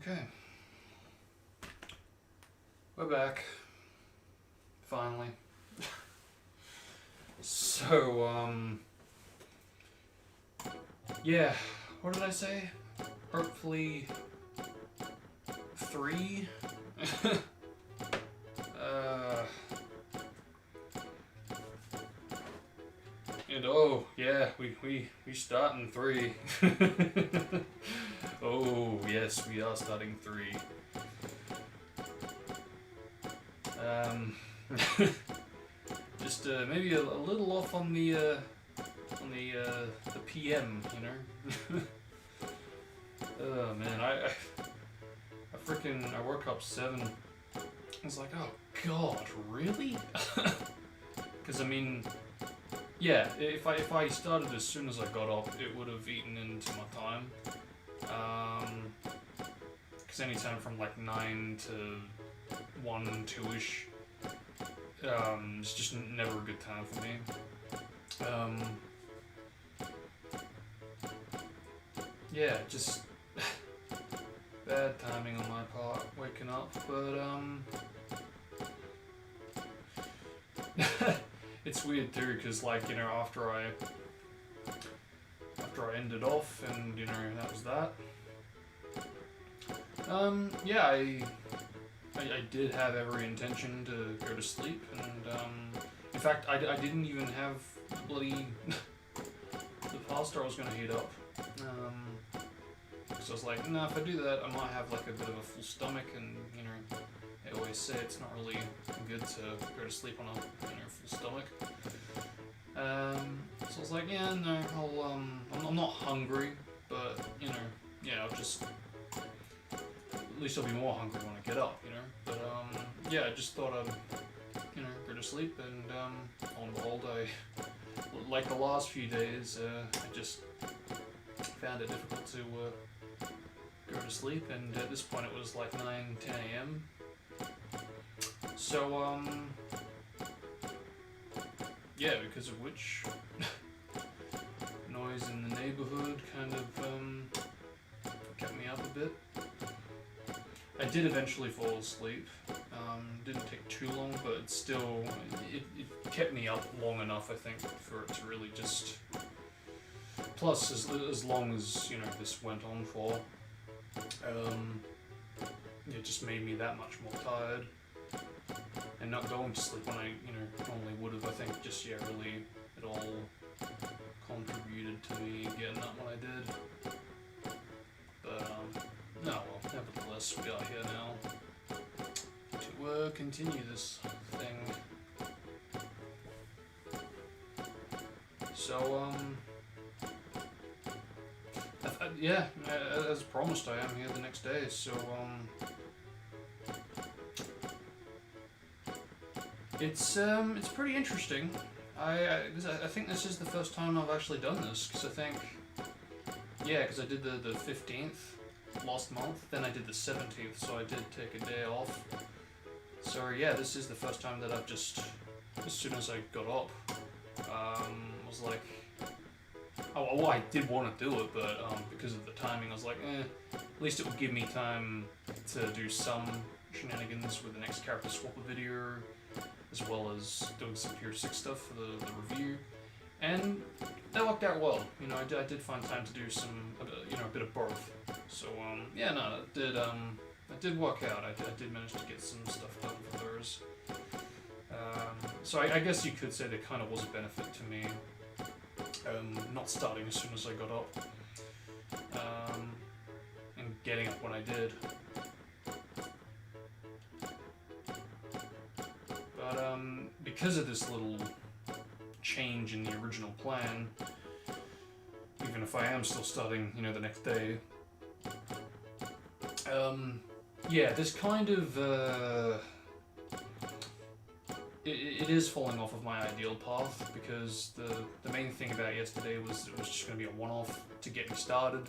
Okay. We're back. Finally. So, yeah, what did I say? Hopefully 3? And oh, yeah, we start in 3. Oh, yes, we are starting 3. Just maybe a little off on the PM, you know. Oh man, I woke up 7. I was like, oh god, really? Because I mean, yeah, if I started as soon as I got up, it would have eaten into my time. Because anytime from like 9 to 1, 2ish. It's just never a good time for me. Yeah, just bad timing on my part, waking up, but it's weird too, because like, you know, after I ended off, and you know, that was that. Yeah, I did have every intention to go to sleep, and in fact, I didn't even have bloody the pasta I was going to heat up. So I was like, nah, if I do that, I might have like a bit of a full stomach, and you know, they always say it's not really good to go to sleep on a full stomach. So I was like, yeah, no, I'm not hungry, but you know, yeah, I'll just. At least I'll be more hungry when I get up, you know. But yeah, I just thought I'd, you know, go to sleep, and on the whole day, like the last few days, I just found it difficult to go to sleep, and at this point it was like 9, 10 a.m. So yeah, because of which noise in the neighborhood kind of kept me up a bit. I did eventually fall asleep. Didn't take too long, but it still it kept me up long enough, I think, for it to really just. Plus, as long as you know this went on for, it just made me that much more tired, and not going to sleep when I normally would have. I think just really it all contributed to me getting up when I did. But no, well, nevertheless, we are here now to continue this thing. So, yeah, as promised, I am here the next day. So, it's pretty interesting. I think this is the first time I've actually done this, because I think, yeah, because I did the 15th. Last month, then I did the 17th, so I did take a day off. So yeah, this is the first time that I've just, as soon as I got up, was like, oh, well, I did want to do it, but because of the timing, I was like, at least it would give me time to do some shenanigans with the next character swapper video, as well as doing some Pure 6 stuff for the review. And that worked out well. You know, I did find time to do a bit of both. So yeah, no, it did work out. I did manage to get some stuff done for those. So I guess you could say that kind of was a benefit to me, not starting as soon as I got up, and getting up when I did. But because of this little change in the original plan, even if I am still starting, the next day, yeah, this kind of, it is falling off of my ideal path, because the main thing about yesterday was it was just going to be a one-off to get me started,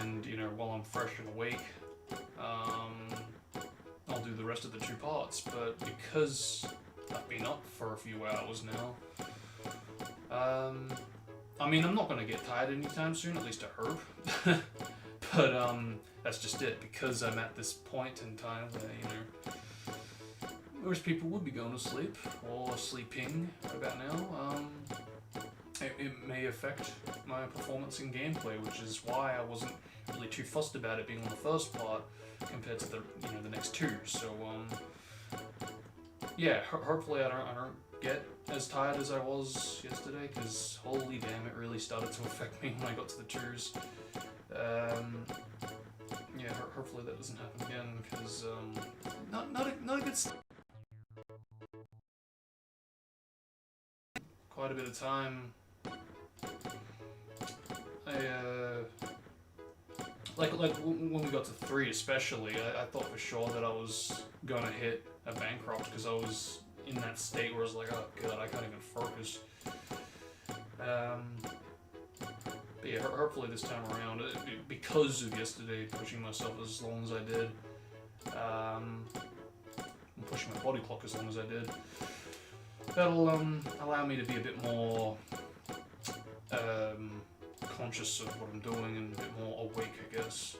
and, while I'm fresh and awake, I'll do the rest of the 2 parts, but because I've been up for a few hours now, I mean, I'm not going to get tired anytime soon, at least I hope. But that's just it, because I'm at this point in time where, you know, most people would be going to sleep or sleeping right about now. It may affect my performance in gameplay, which is why I wasn't really too fussed about it being on the first part compared to the the next two. So yeah, hopefully I don't get as tired as I was yesterday, because holy damn, it really started to affect me when I got to the twos. Yeah, hopefully that doesn't happen again, because not a good quite a bit of time. Like when we got to 3 especially, I thought for sure that I was gonna hit a bankrupt, because I was in that state where I was like, oh god, I can't even focus. But yeah, hopefully this time around, because of yesterday pushing myself as long as I did, pushing my body clock as long as I did, that'll allow me to be a bit more conscious of what I'm doing and a bit more awake, I guess.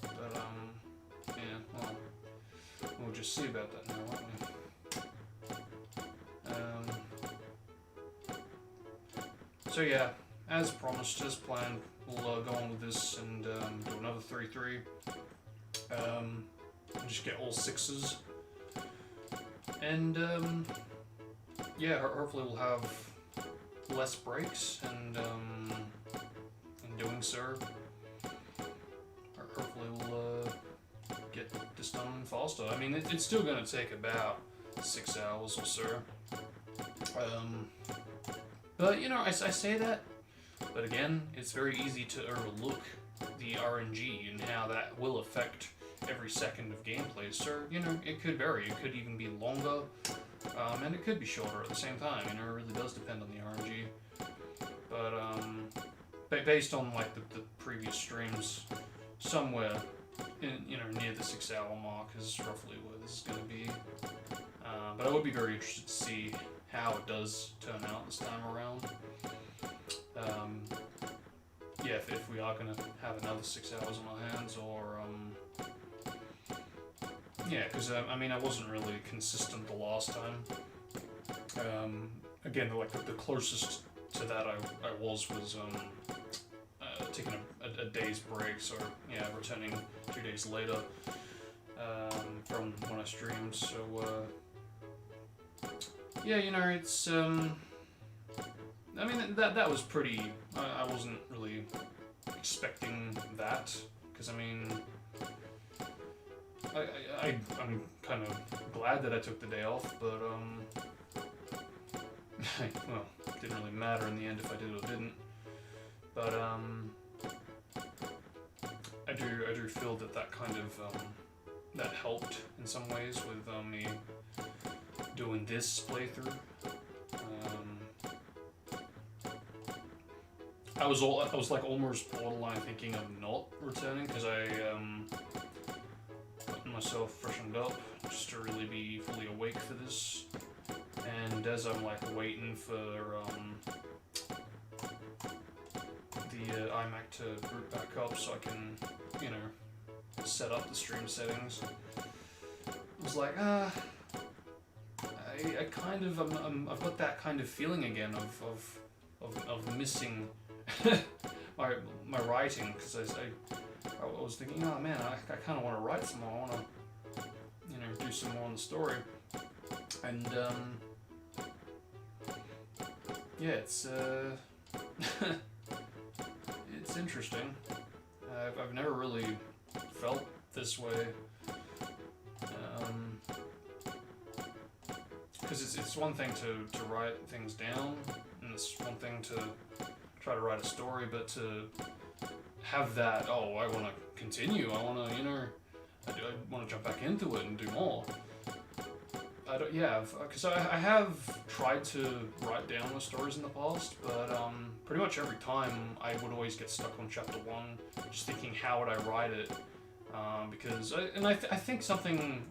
But yeah, well, we'll just see about that now, won't we? So yeah, as promised, as planned, we'll go on with this and do another 3-3. Just get all 6s. And yeah, hopefully we'll have less breaks, and in doing so, hopefully we'll get this done faster. I mean, it's still going to take about 6 hours or so. But, you know, I say that, but again, it's very easy to overlook the RNG and how that will affect every second of gameplay. So, you know, it could vary. It could even be longer, and it could be shorter at the same time. You know, it really does depend on the RNG. But based on like the previous streams, somewhere in, you know, near the 6 hour mark is roughly where this is going to be. But I would be very interested to see how it does turn out this time around. Yeah, if we are going to have another 6 hours on our hands, or yeah, because I mean, I wasn't really consistent the last time. Again, like the closest to that I was taking a day's break, so yeah, returning 2 days later from when I streamed. So yeah, you know, it's I mean, that was pretty. I wasn't really expecting that, because I mean, I'm kind of glad that I took the day off, but well, it didn't really matter in the end if I did or didn't. But I do feel that kind of that helped in some ways with me doing this playthrough. I was like almost borderline thinking of not returning, because I gotten myself freshened up just to really be fully awake for this. And as I'm like waiting for the iMac to boot back up so I can, you know, set up the stream settings, I was like, I kind of I've got that kind of feeling again of missing my writing, because I was thinking, oh man, I kind of want to write some more. I want to, you know, do some more on the story. And yeah, it's it's interesting. I've never really felt this way, because it's one thing to write things down, and it's one thing to try to write a story, but to have that, oh, I want to continue, I want to, you know, I want to jump back into it and do more. I don't, yeah, because I have tried to write down the stories in the past, but pretty much every time I would always get stuck on chapter 1, just thinking how would I write it, because, I think something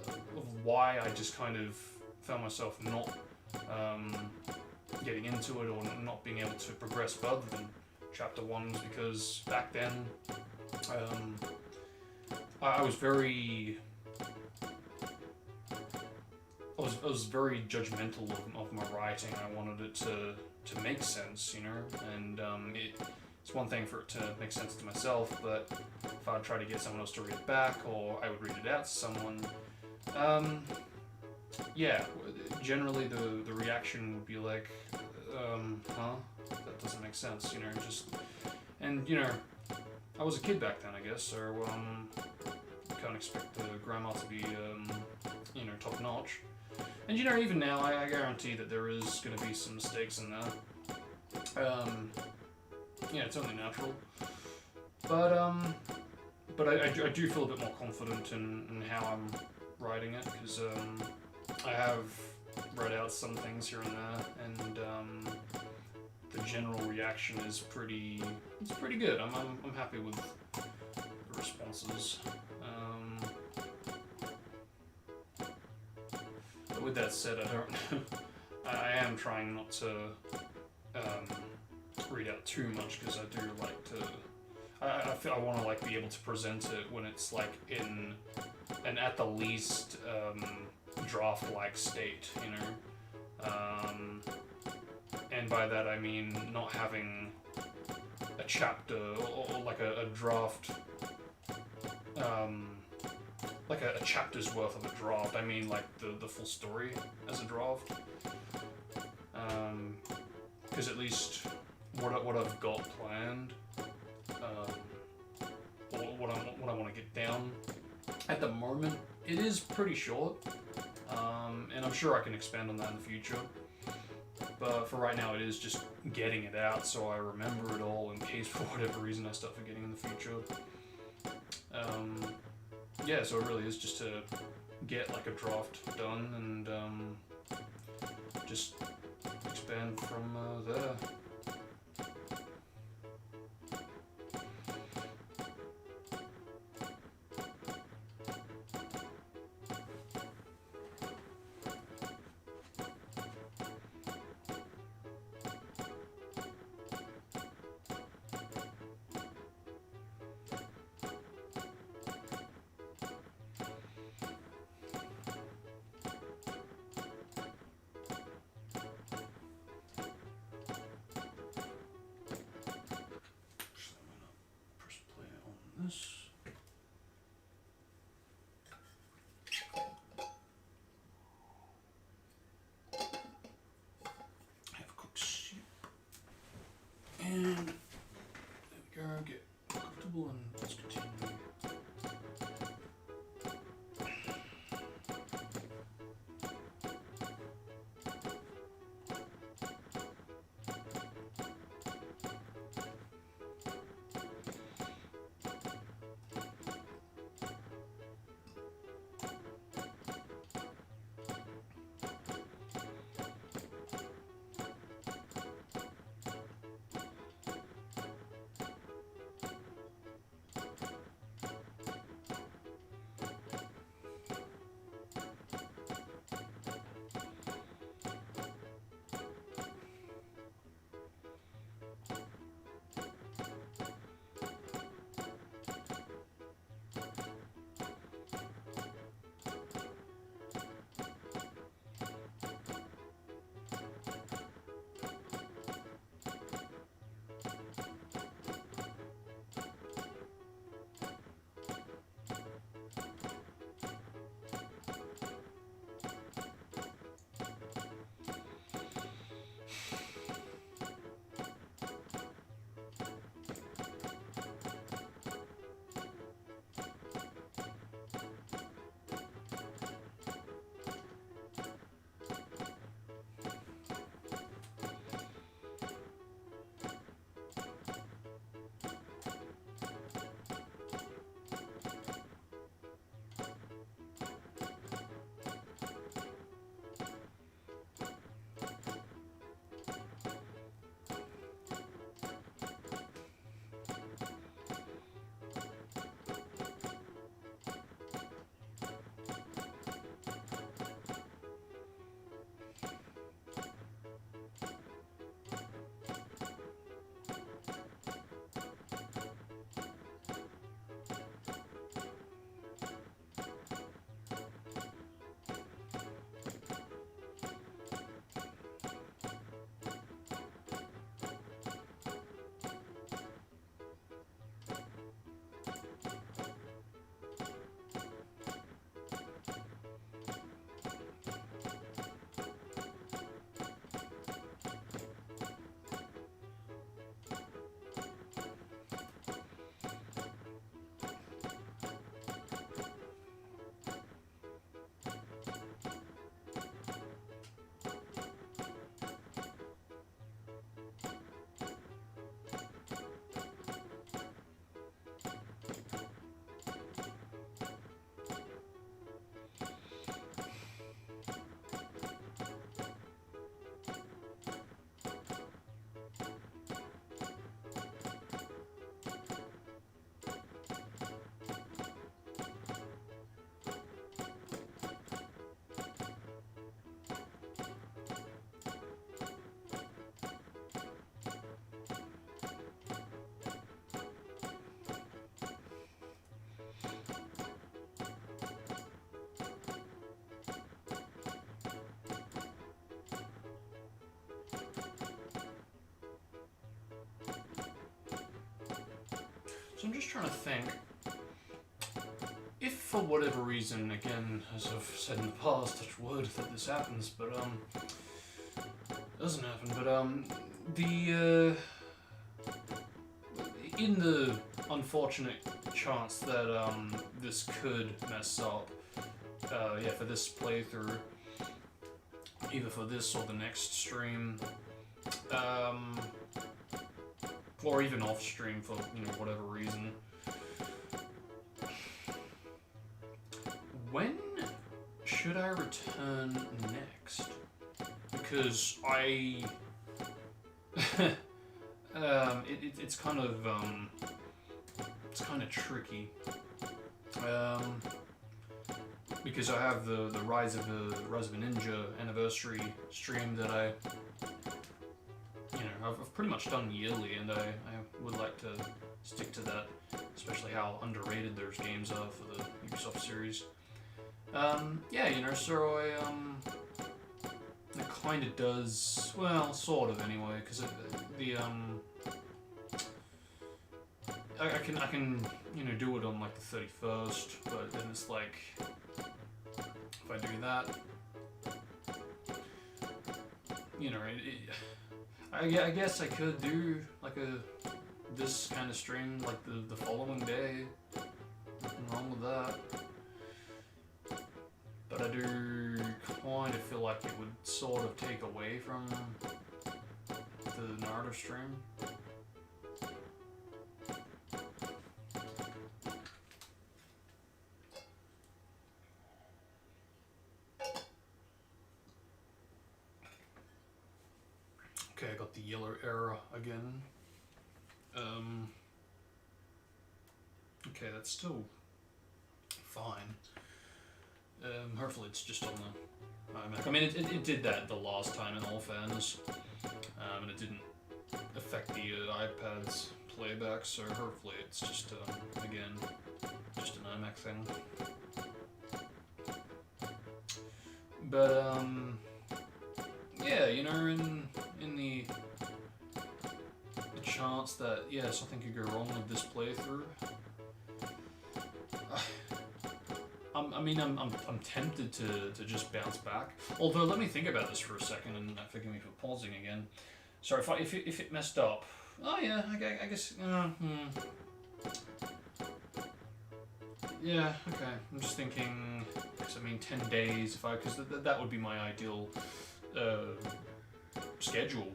of why I just kind of found myself not getting into it, or not being able to progress further than chapter 1, was because back then Um, I was very I was very judgmental of my writing. I wanted it to make sense, you know, and it's one thing for it to make sense to myself, but if I try to get someone else to read it back, or I would read it out to someone, yeah, generally the reaction would be like, huh? That doesn't make sense, you know, just, and, you know, I was a kid back then, I guess, so, can't expect the grammar to be, you know, top notch. And, you know, even now, I guarantee that there is going to be some mistakes in there. Yeah, it's only natural. But I do feel a bit more confident in how I'm writing it, because, I have read out some things here and there, and, the general reaction is it's pretty good. I'm happy with the responses. But with that said, I am trying not to read out too much, because I do like to. I feel I want to like be able to present it when it's like in an at the least draft-like state, you know. And by that I mean not having a chapter or like a draft, like a chapter's worth of a draft. I mean like the full story as a draft. Because at least what I've got planned, or what I want to get down at the moment, it is pretty short. And I'm sure I can expand on that in the future. But for right now, it is just getting it out so I remember it all in case for whatever reason I start forgetting in the future. Yeah, so it really is just to get like a draft done and just expand from there. I'm just trying to think. If for whatever reason, again, as I've said in the past, touch wood that this happens, but it doesn't happen. But in the unfortunate chance that this could mess up, yeah, for this playthrough, either for this or the next stream, or even off stream for whatever reason. When should I return next? Because it's kind of tricky. Because I have the Rise of a Ninja anniversary stream that I've pretty much done yearly, and I would like to stick to that, especially how underrated those games are for the Ubisoft series. Yeah, so it kind of does, well, sort of anyway, because I can do it on like the 31st, but then it's like, if I do that, I guess I could do like this kind of stream like the following day. Nothing wrong with that. But I do kind of feel like it would sort of take away from the Naruto stream. Okay, I got the yellow error again. Okay, that's still fine. Hopefully it's just on the iMac. I mean, it did that the last time, in all fairness, and it didn't affect the iPad's playback, so hopefully it's just, again, just an iMac thing. But, yeah, in the chance that, yeah, something could go wrong with this playthrough, I'm tempted to just bounce back. Although, let me think about this for a second, and forgive me for pausing again. Sorry, if it messed up. Oh yeah, I guess. Yeah, okay. I'm just thinking. 'Cause, 10 days. Because that would be my ideal schedule.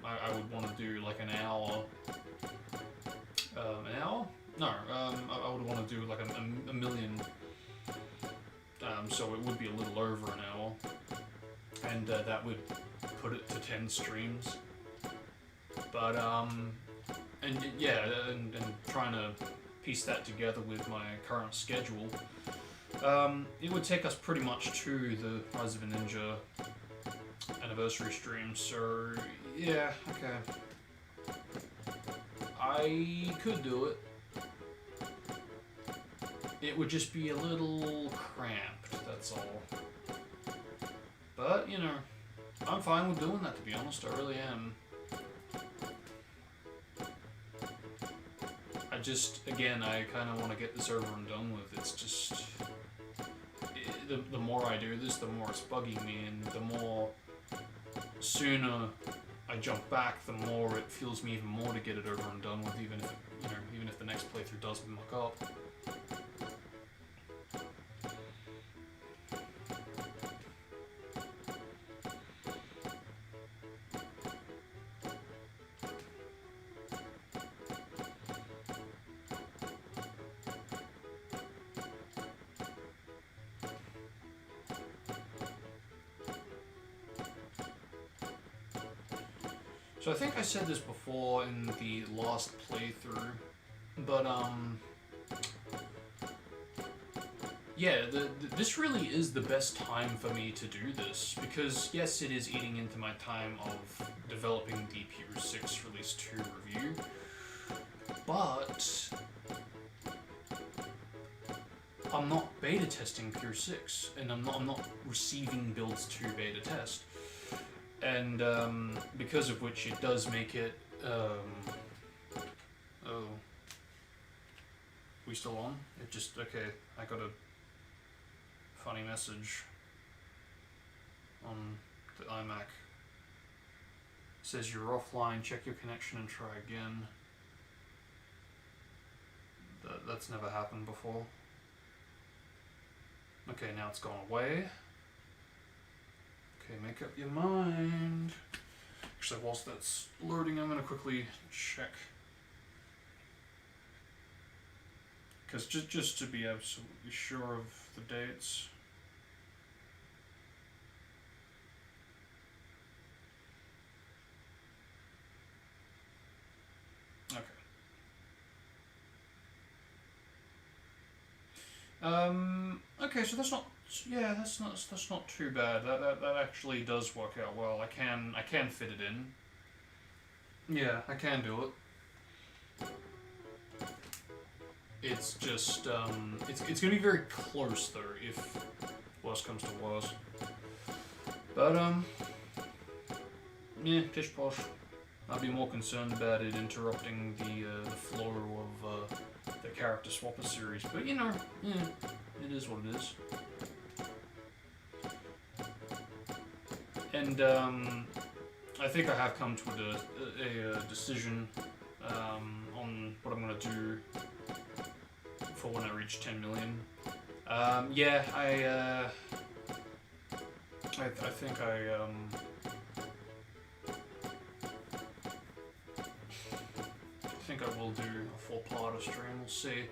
I would want to do like an hour. An hour? No. I would want to do like a million. So it would be a little over an hour, and that would put it to 10 streams. But and trying to piece that together with my current schedule, it would take us pretty much to the Rise of a Ninja anniversary stream. So yeah, okay, I could do it. It would just be a little cramped, that's all. But, I'm fine with doing that, to be honest. I really am. I just, again, I kind of want to get this over and done with. It's just... The more I do this, the more it's bugging me, and the more sooner I jump back, the more it fuels me even more to get it over and done with, even if the next playthrough does muck up. So I think I said this before in the last playthrough, but yeah, this really is the best time for me to do this, because yes, it is eating into my time of developing the Pure 6 Release 2 review, but I'm not beta testing Pure 6, and I'm not receiving builds to beta test. And because of which it does make it, We still on? It just, okay, I got a funny message on the iMac. It says you're offline, check your connection and try again. That's never happened before. Okay, now it's gone away. Okay, make up your mind. Actually, whilst that's loading, I'm gonna quickly check. Because just to be absolutely sure of the dates. Okay. Okay, so that's not. Yeah, that's not too bad. That actually does work out well. I can fit it in. Yeah, I can do it. It's just it's gonna be very close though if worst comes to worst. But yeah, pish posh. I'd be more concerned about it interrupting the flow of the character swapper series. But you know, yeah, it is what it is. And I think I have come to a decision on what I'm gonna do for when I reach 10 million. Yeah, I think I will do a full part of stream. We'll see.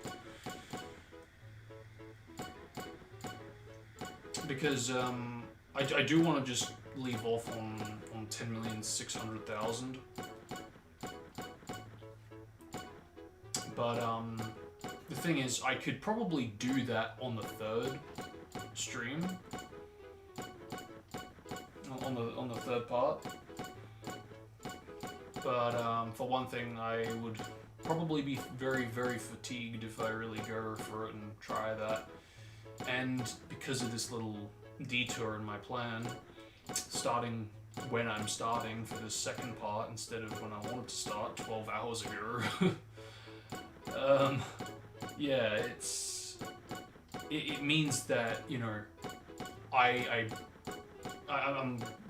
Because I do want to just leave off on 10,600,000. But the thing is, I could probably do that on the third stream. On the third part. But for one thing, I would probably be very, very fatigued if I really go for it and try that. And because of this little detour in my plan, starting when I'm starting for this second part instead of when I wanted to start 12 hours ago. Yeah, it means that, you know, I'm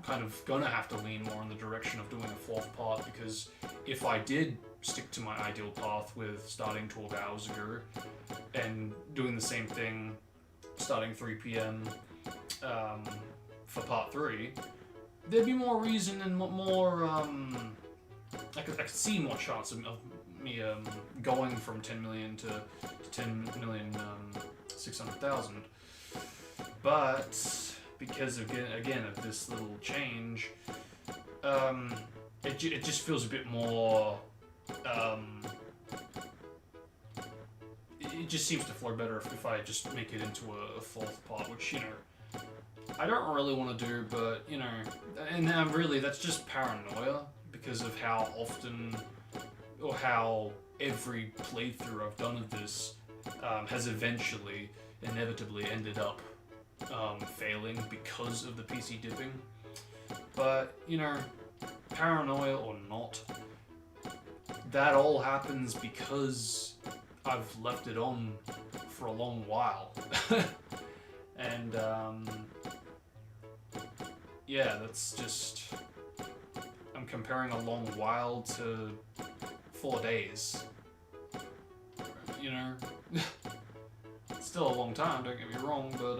kind of gonna have to lean more in the direction of doing a fourth part, because if I did stick to my ideal path with starting 12 hours ago and doing the same thing starting 3 p.m. For part 3, there'd be more reason and more I could see more chance of me going from 10 million to 10,600,000. But because again of this little change, it just feels a bit more. It just seems to flow better if I just make it into a fourth part, which, you know, I don't really want to do, but, you know, and really that's just paranoia because of how often or how every playthrough I've done of this has inevitably ended up failing because of the PC dipping. But, you know, paranoia or not, that all happens because I've left it on for a long while. And yeah, that's just, I'm comparing a long while to 4 days. You know, it's still a long time, don't get me wrong, but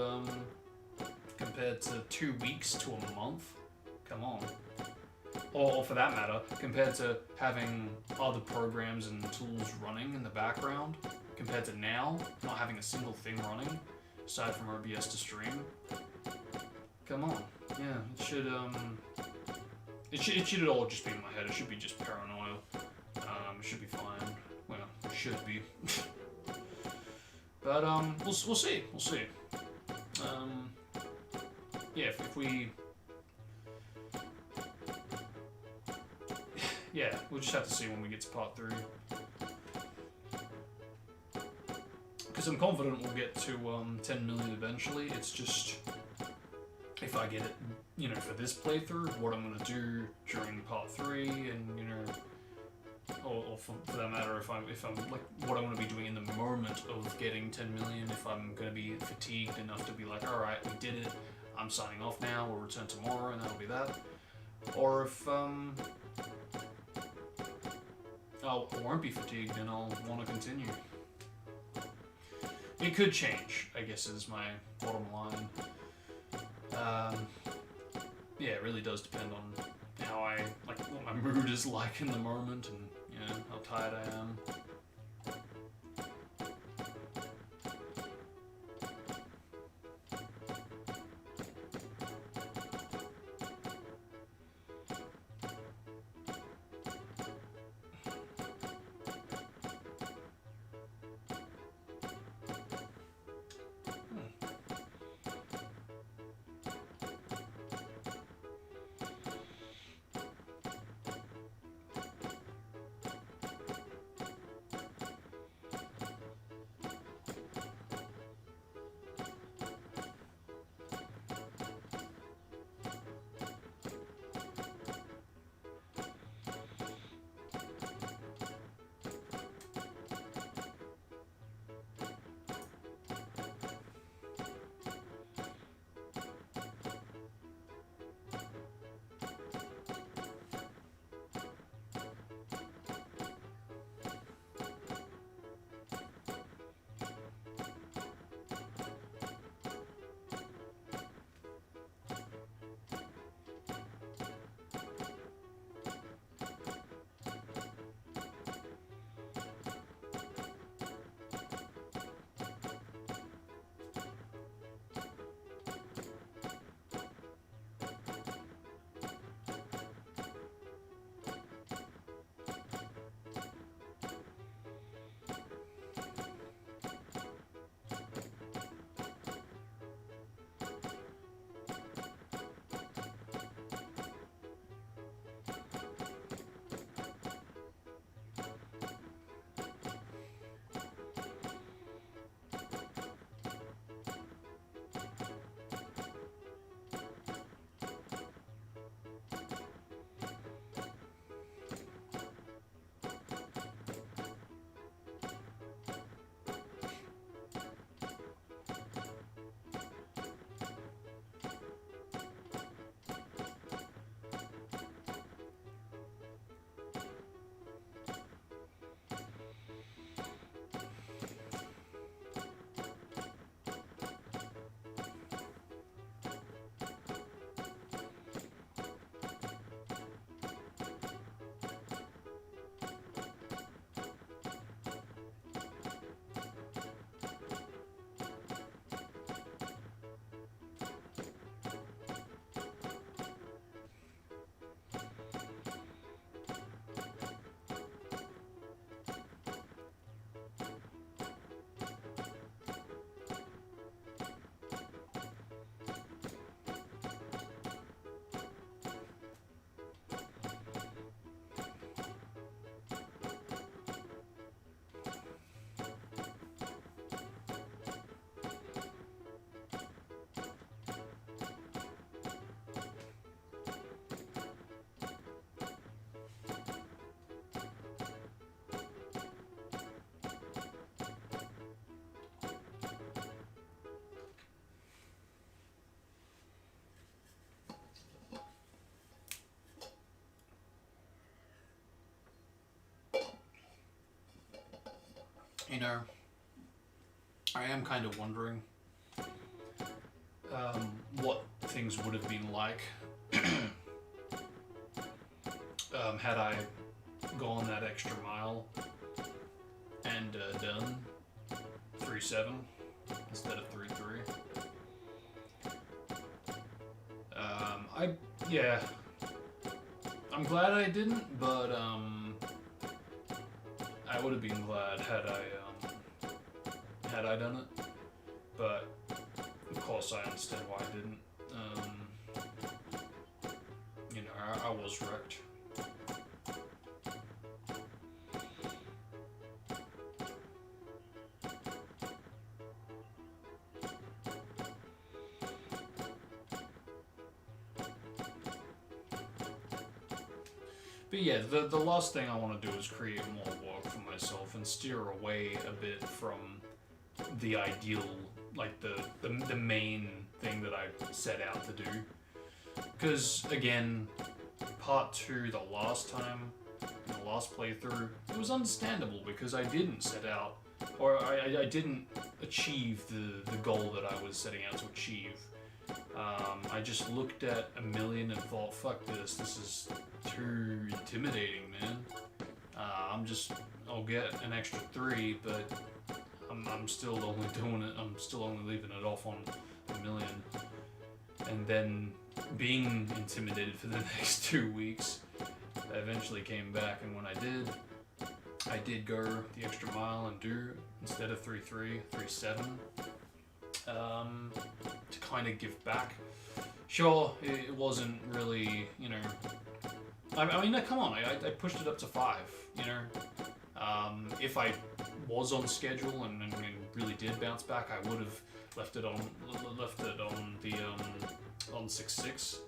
compared to 2 weeks to a month, come on. Or for that matter, compared to having other programs and tools running in the background, compared to now, not having a single thing running, aside from OBS to stream. Come on. Yeah, it should all just be in my head. It should be just paranoia. It should be fine. Well, it should be. But we'll see. We'll see. Yeah, if we. Yeah, we'll just have to see when we get to part 3. Because I'm confident we'll get to 10 million eventually. It's just, if I get it, you know, for this playthrough, what I'm going to do during part 3, and, you know, or for that matter, if I'm like what I want to be doing in the moment of getting 10 million, if I'm going to be fatigued enough to be like, all right, we did it, I'm signing off now, we'll return tomorrow, and that'll be that. Or if I won't be fatigued and I'll want to continue. It could change, I guess, is my bottom line. Yeah, it really does depend on how what my mood is like in the moment, and you know how tired I am. You know, I am kind of wondering what things would have been like had I gone that extra mile and done 3.7 instead of 3.3. Yeah, I'm glad I didn't, but I would have been glad had I done it, but of course I understand why I didn't. You know, I was wrecked. But yeah, the last thing I want to do is create more work for myself and steer away a bit from the ideal, like the main thing that I set out to do. Because again, part 2, the last time, in the last playthrough, it was understandable because I didn't set out, or I didn't achieve the goal that I was setting out to achieve. I just looked at a million and thought, fuck this is too intimidating, man. I'll get an extra 3, but I'm still only doing it, I'm still only leaving it off on a million. And then being intimidated for the next 2 weeks, I eventually came back, and when I did go the extra mile and do, instead of 3.3, 3.7, to kind of give back. Sure, it wasn't really, you know, I mean, come on, I pushed it up to 5, you know. If I was on schedule and really did bounce back, I would have left it on the on 6.6,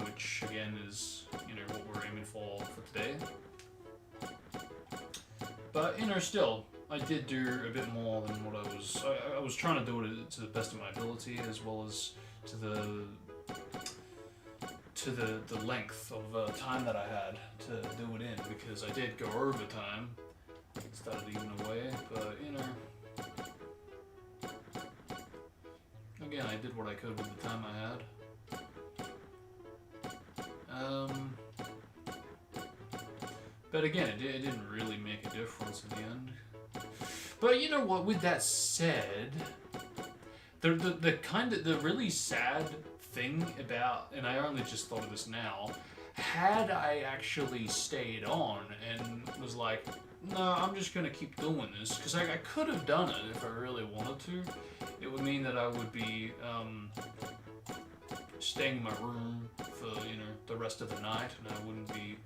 which again is, you know, what we're aiming for today. But, you know, still, I did do a bit more than what I was trying to do it to the best of my ability, as well as to the length of time that I had to do it in, because I did go over time, started eating away, but, you know, again, I did what I could with the time I had. But again, it didn't really make a difference in the end. But you know what? With that said, the really sad thing about, and I only just thought of this now, had I actually stayed on and was like, no, I'm just gonna keep doing this, because I could have done it if I really wanted to. It would mean that I would be staying in my room for, you know, the rest of the night, and I wouldn't be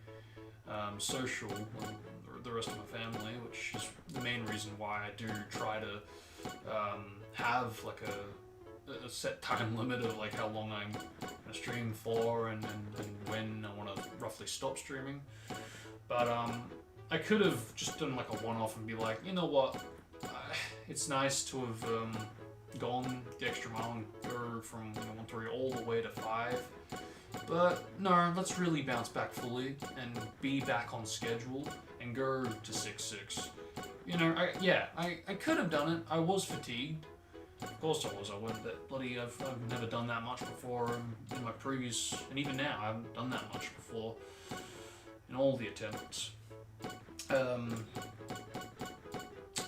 social with the rest of my family, which is the main reason why I do try to have like a set time limit of like how long I'm gonna stream for and when I want to roughly stop streaming. But I could have just done like a one-off and be like, you know what, it's nice to have gone the extra mile and go from 1.3 all the way to 5. But no, let's really bounce back fully and be back on schedule and go to 6.6. You know, I could have done it. I was fatigued. Of course I was. I went that bloody. I've never done that much before in my previous, and even now I haven't done that much before in all the attempts.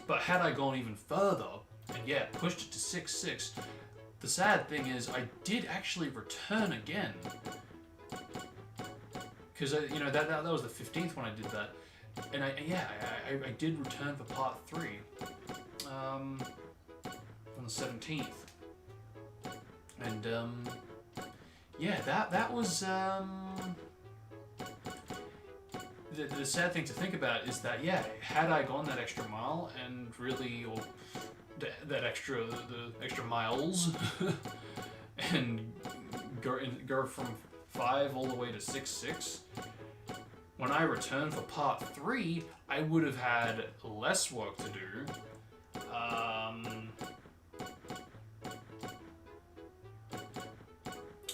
But had I gone even further and pushed it to 6.6, the sad thing is I did actually return again. Because that was the 15th when I did that, and I did return for part 3 on the 17th, and that was the sad thing to think about is that had I gone that extra mile and really, or the extra miles and go from 5 all the way to 6.6. When I returned for part 3, I would have had less work to do.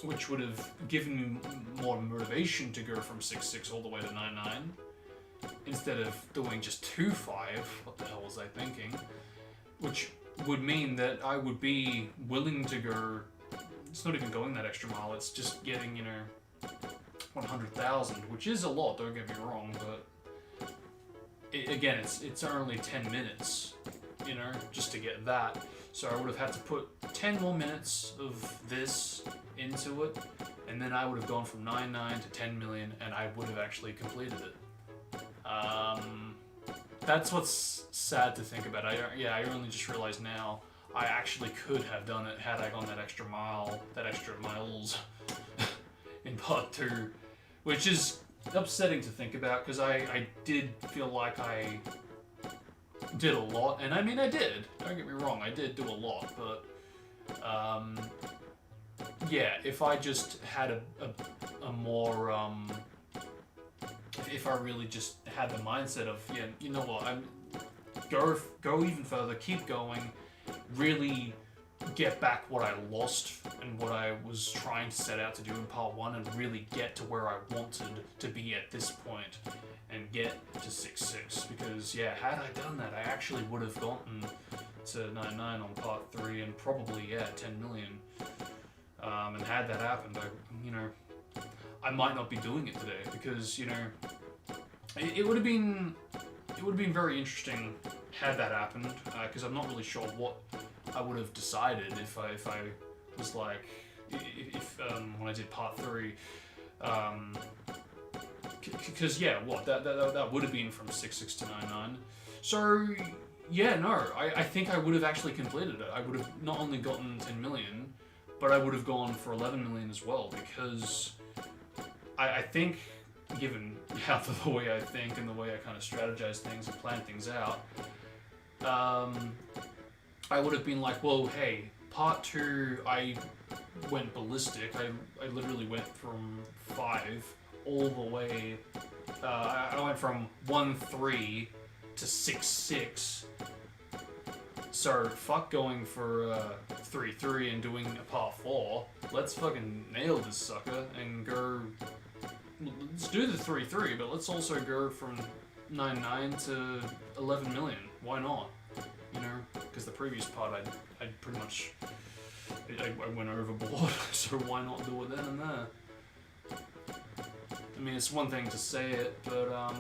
Which would have given me more motivation to go from 6.6 all the way to 9.9 instead of doing just 2.5. What the hell was I thinking? Which would mean that I would be willing to go. It's not even going that extra mile, it's just getting, 100,000, which is a lot, don't get me wrong, but again, it's only 10 minutes, just to get that. So I would have had to put 10 more minutes of this into it, and then I would have gone from 9.9 to 10 million, and I would have actually completed it. That's what's sad to think about. I only just realized now, I actually could have done it had I gone that extra miles in part 2, which is upsetting to think about, because I did feel like I did a lot, and I mean I did, don't get me wrong, I did do a lot, but if I just had a more if I really just had the mindset of, yeah, you know what, I'm go even further, keep going, really get back what I lost and what I was trying to set out to do in part 1, and really get to where I wanted to be at this point and get to 6-6. Because yeah, had I done that, I actually would have gotten to 9-9 on part 3 and probably 10 million. And had that happened, I might not be doing it today, because it would have been very interesting had that happened, because I'm not really sure what I would have decided if I was like, if when I did part 3, because that would have been from 6-6 to 9-9. So yeah, no, I think I would have actually completed it. I would have not only gotten 10 million, but I would have gone for 11 million as well, because I think, given how the way I think and the way I kind of strategize things and plan things out, I would have been like, well, hey, part 2, I went ballistic. I literally went from 5 all the way. I went from 1-3 to 6-6. So fuck going for 3-3 and doing a part 4. Let's fucking nail this sucker and go. Let's do the 3-3, but let's also go from 9-9 to 11 million. Why not? Because the previous part I pretty much I went overboard, so why not do it then and there? I mean, it's one thing to say it, but I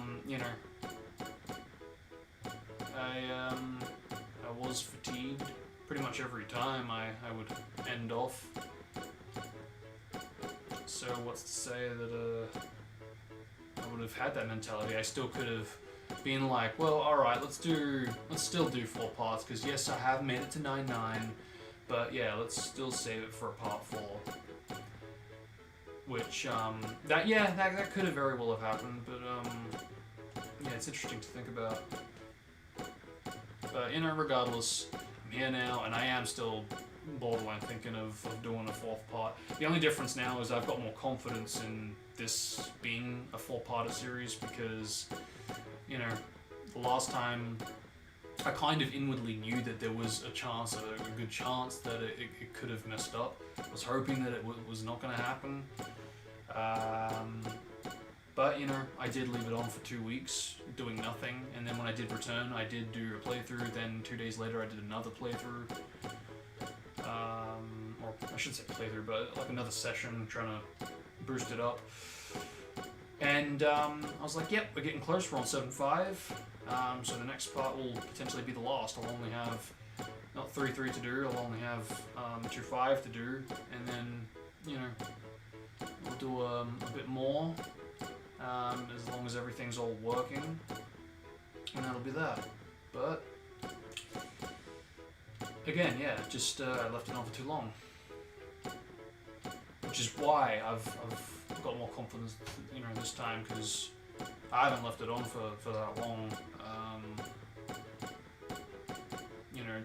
was fatigued pretty much every time I would end off. So what's to say that I would have had that mentality? I still could have been like, well, alright, let's still do 4 parts, because yes, I have made it to 9-9, but yeah, let's still save it for a part 4. Which, that could have very well have happened, but, yeah, it's interesting to think about. But, regardless, I'm here now, and I am still borderline thinking of doing a 4th part. The only difference now is I've got more confidence in this being a 4-parter series, because the last time I kind of inwardly knew that there was a good chance that it could have messed up. I was hoping that it was not going to happen. But, I did leave it on for 2 weeks, doing nothing, and then when I did return, I did do a playthrough, then 2 days later I did another playthrough. Or I shouldn't say playthrough, but like another session, trying to boost it up. And I was like, yep, we're getting close, we're on 7-5, so the next part will potentially be the last. I'll only have, not 3-3 to do, I'll only have 2-5 to do, and then, we'll do a bit more, as long as everything's all working, and that'll be that. But, again, yeah, just I left it on for too long. Which is why I've got more confidence, this time, because I haven't left it on for that long.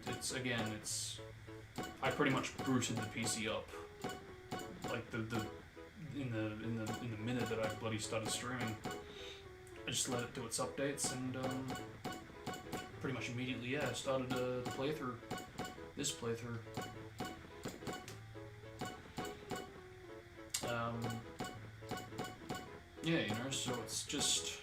It's I pretty much booted the PC up, like in the minute that I bloody started streaming. I just let it do its updates, and pretty much immediately, I started the playthrough, this playthrough. Yeah, so it's just...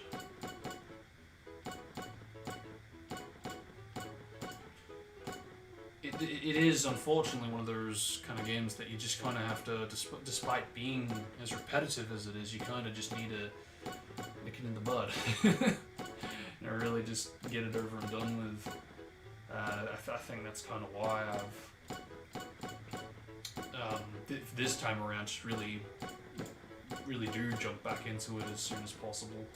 It is, unfortunately, one of those kind of games that you just kind of have to, despite being as repetitive as it is, you kind of just need to nick it in the bud. Really just get it over and done with. I think that's kind of why I've... this time around, just really do jump back into it as soon as possible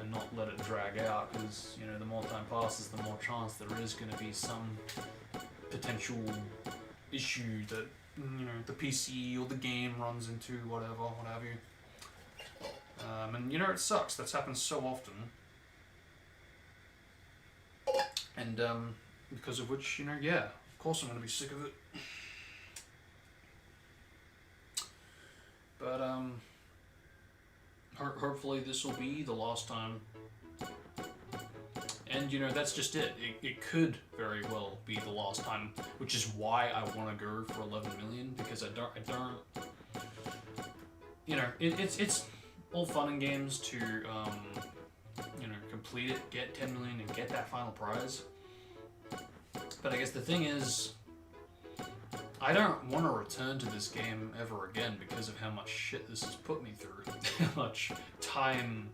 and not let it drag out, because the more time passes, the more chance there is going to be some potential issue that the PC or the game runs into, what have you. And it sucks. That's happened so often, and because of which, yeah, of course I'm going to be sick of it. But hopefully this will be the last time. And, you know, that's just it. It could very well be the last time, which is why I want to go for 11 million, because I don't, you know, it's all fun and games to, you know, complete it, get 10 million, and get that final prize. But I guess the thing is, I don't want to return to this game ever again because of how much shit this has put me through, how much time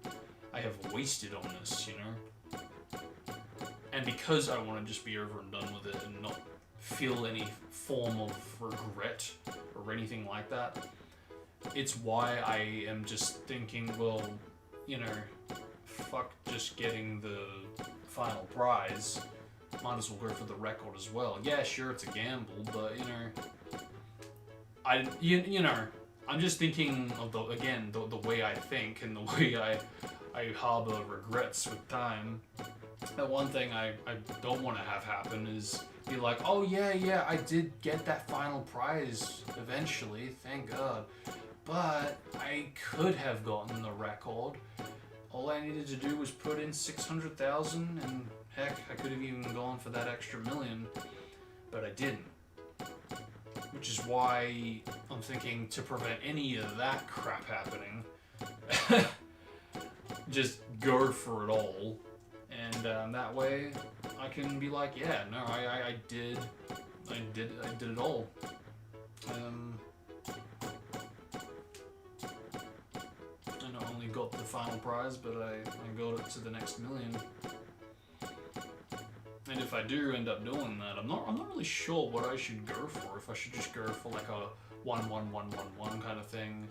I have wasted on this, you know? And because I want to just be over and done with it and not feel any form of regret or anything like that, it's why I am just thinking, well, you know, fuck just getting the final prize. Might as well go for the record as well. Yeah, sure, it's a gamble, but, you know, you know, I'm just thinking of the way I think and the way I harbor regrets with time. That one thing I don't want to have happen is be like, oh yeah, I did get that final prize eventually, thank God. But I could have gotten the record. All I needed to do was put in 600,000, and heck, I could have even gone for that extra million, but I didn't. Which is why I'm thinking, to prevent any of that crap happening, just go for it all. And that way, I can be like, yeah, no, I did it all. I not only got the final prize, but I got it to the next million. And if I do end up doing that, I'm not really sure what I should go for. If I should just go for like a 1-1-1-1-1 kind of thing,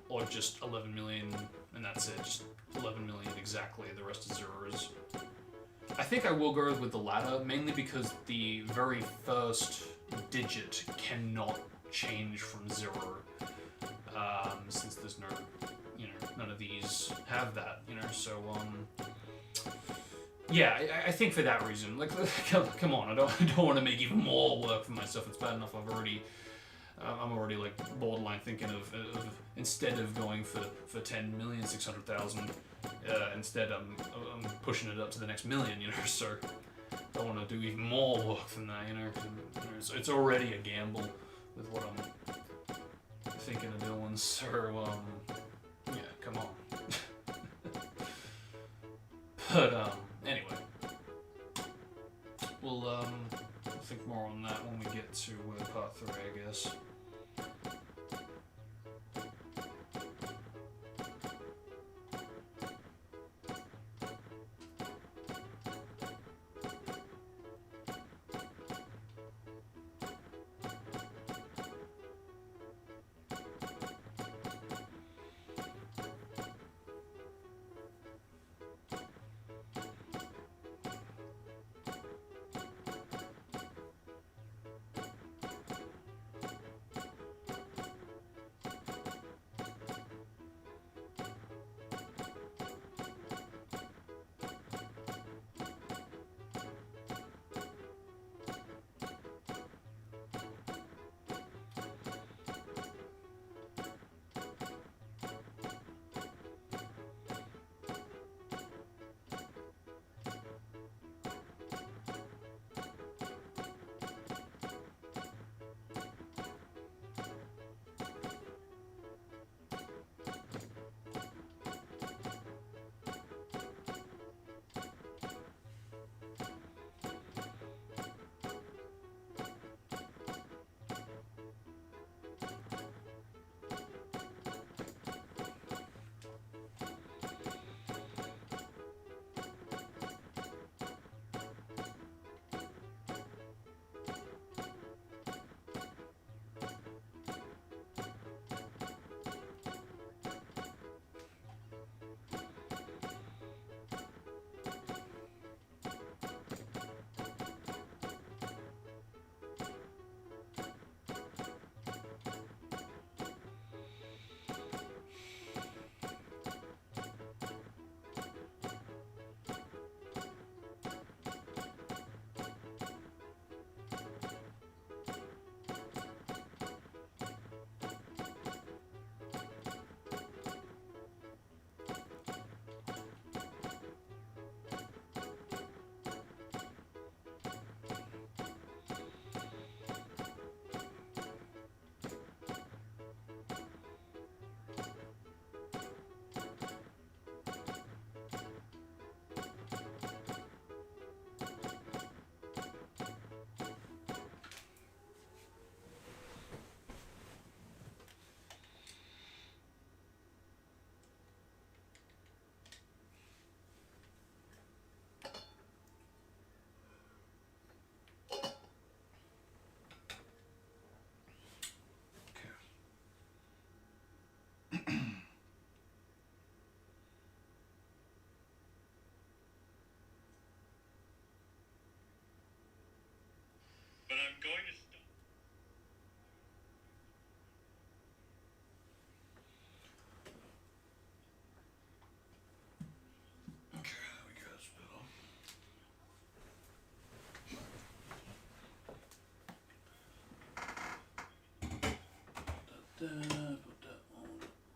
or just 11 million and that's it, just 11 million exactly, the rest is zeros. I think I will go with the latter, mainly because the very first digit cannot change from 0, since there's no, you know, none of these have that, you know, so, yeah, I think for that reason, like, come on, I don't want to make even more work for myself. It's bad enough I'm already like borderline thinking of instead of going for 10,600,000, instead I'm pushing it up to the next million, you know. So I don't want to do even more work than that, you know. It's already a gamble with what I'm thinking of doing. So yeah, come on. But anyway, we'll think more on that when we get to part 3, I guess. but I'm going to stop. Okay, there we go, that's better. Put that there, put that on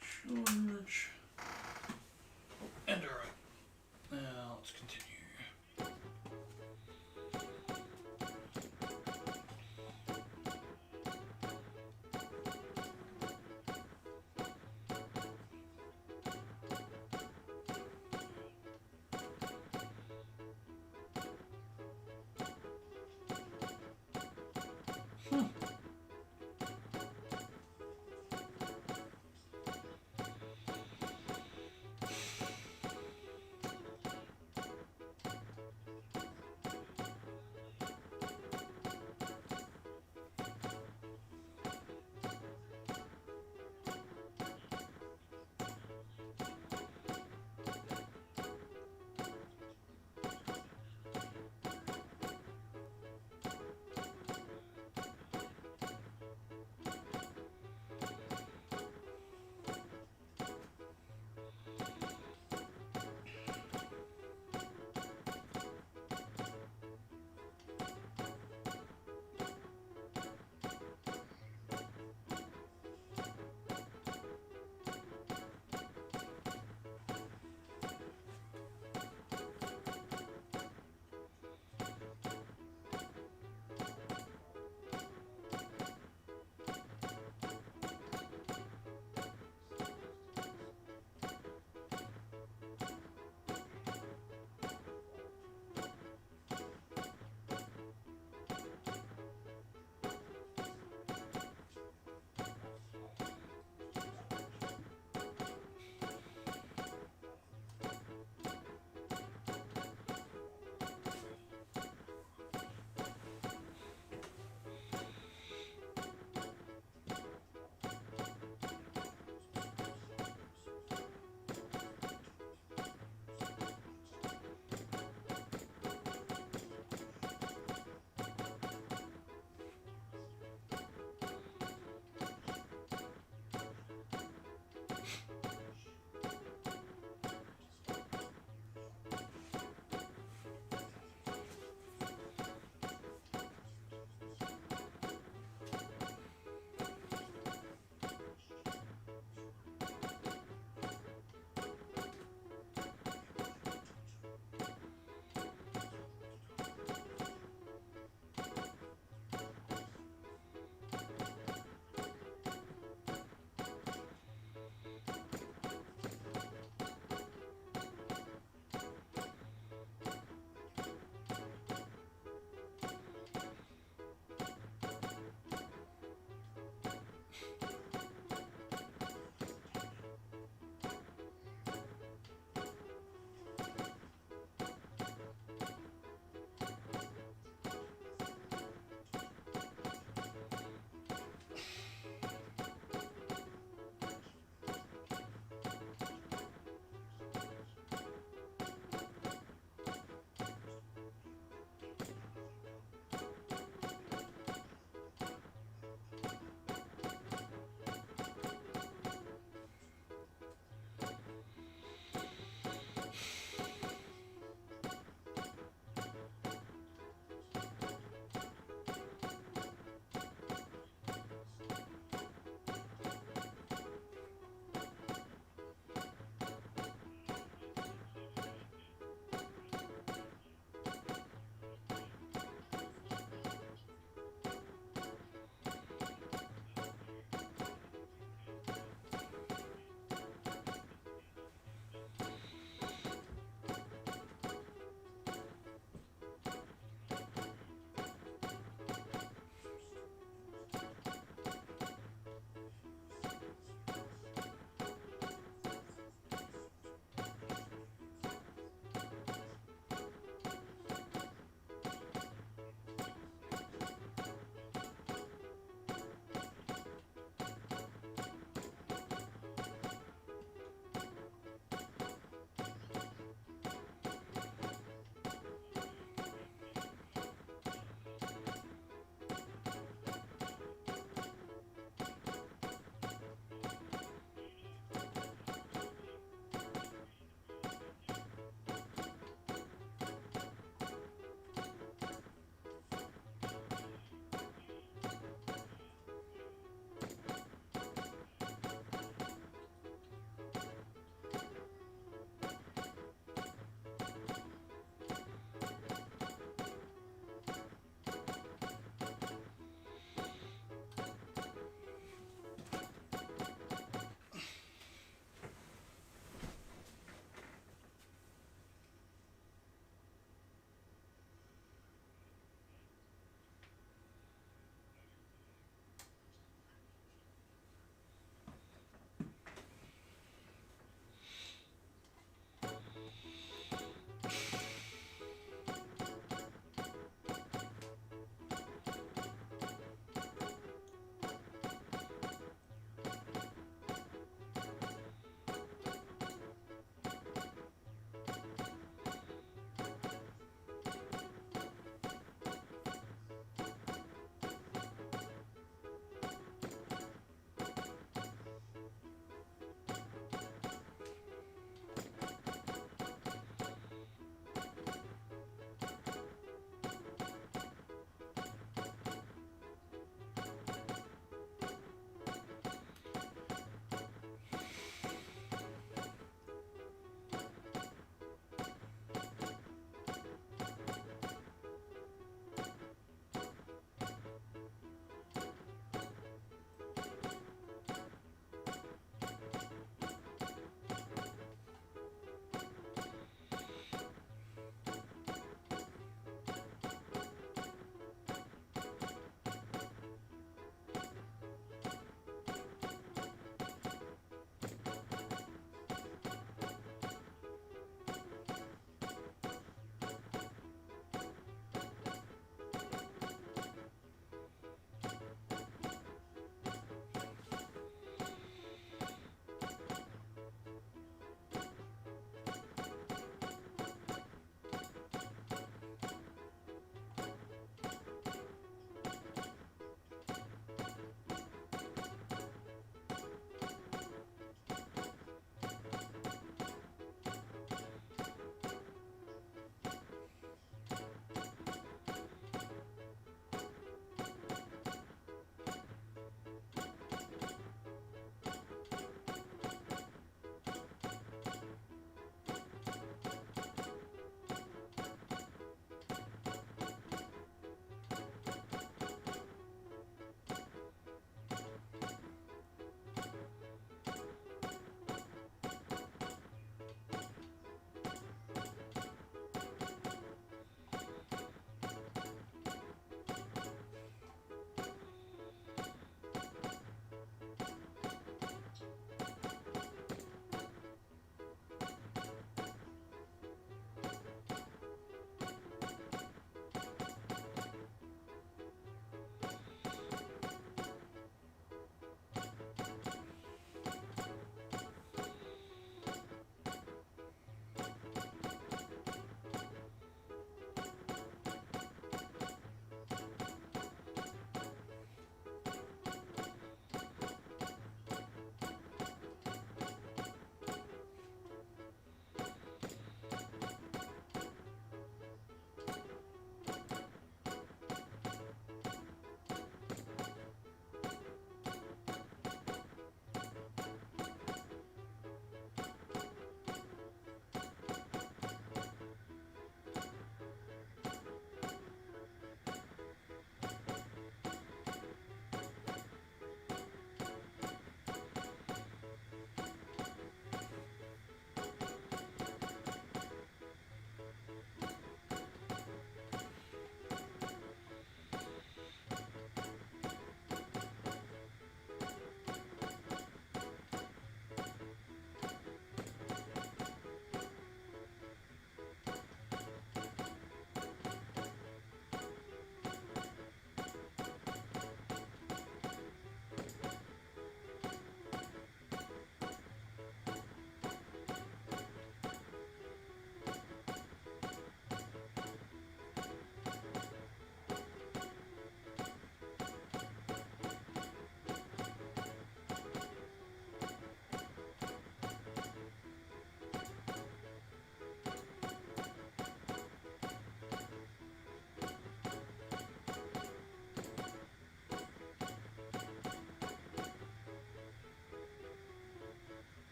storage. And alright. Now let's continue.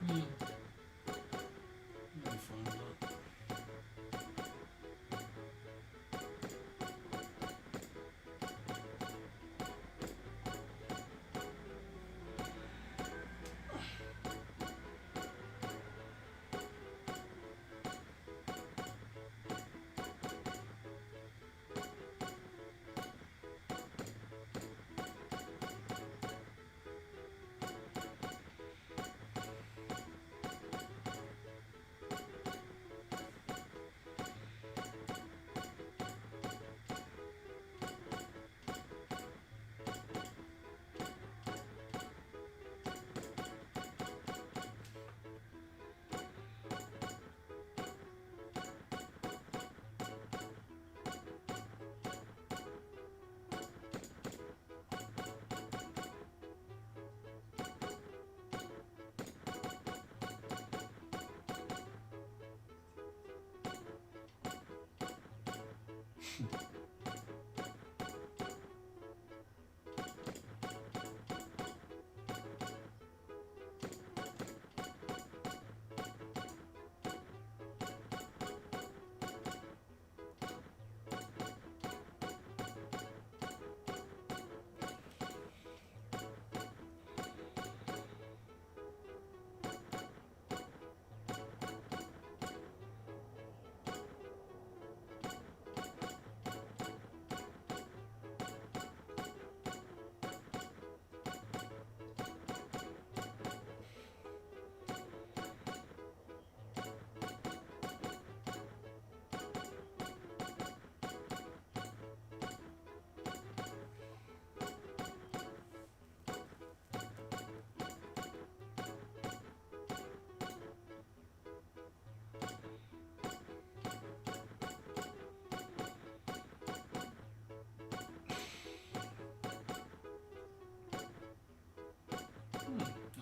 Let me find that.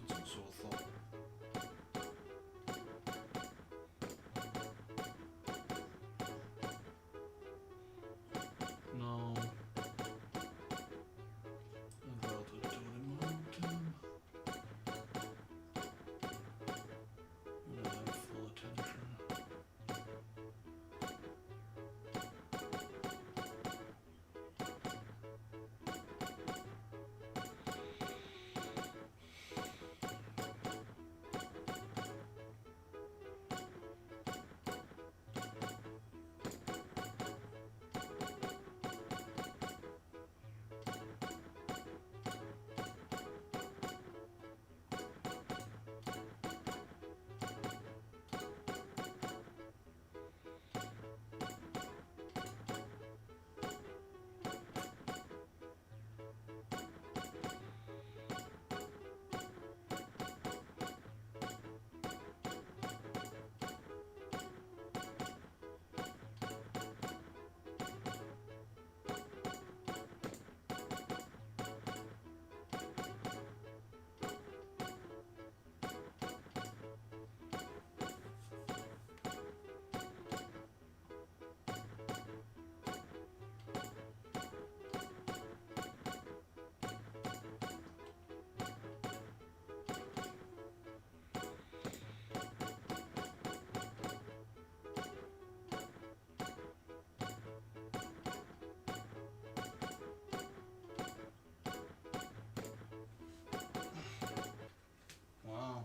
That's also a thought. No. I'd rather do it in my own time. And I have full attention. Wow.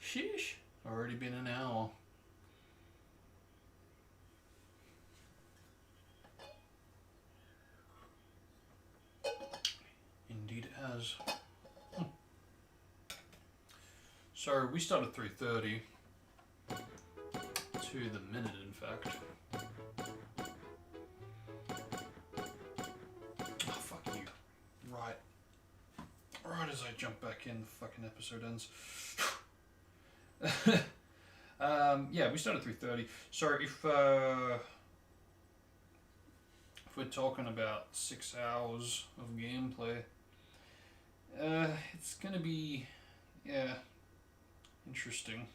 Sheesh. Already been an hour. Indeed it has. So we start at 3:30 to the minute, in fact. Oh, fuck you. Right. Right as I jump back in, the fucking episode ends. Yeah, we start at 3:30. So if we're talking about 6 hours of gameplay, it's gonna be, yeah, interesting.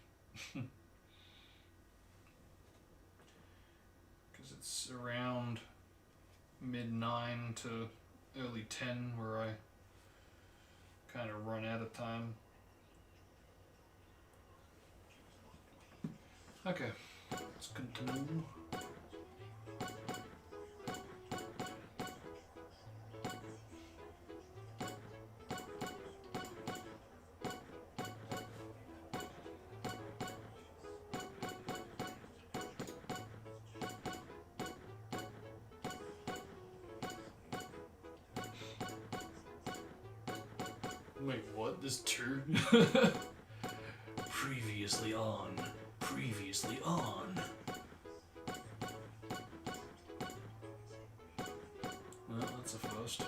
Because it's around mid-9 to early 10 where I kind of run out of time. Okay, let's continue. Wait, what? There's two? Previously on. Previously on. Well, that's a first.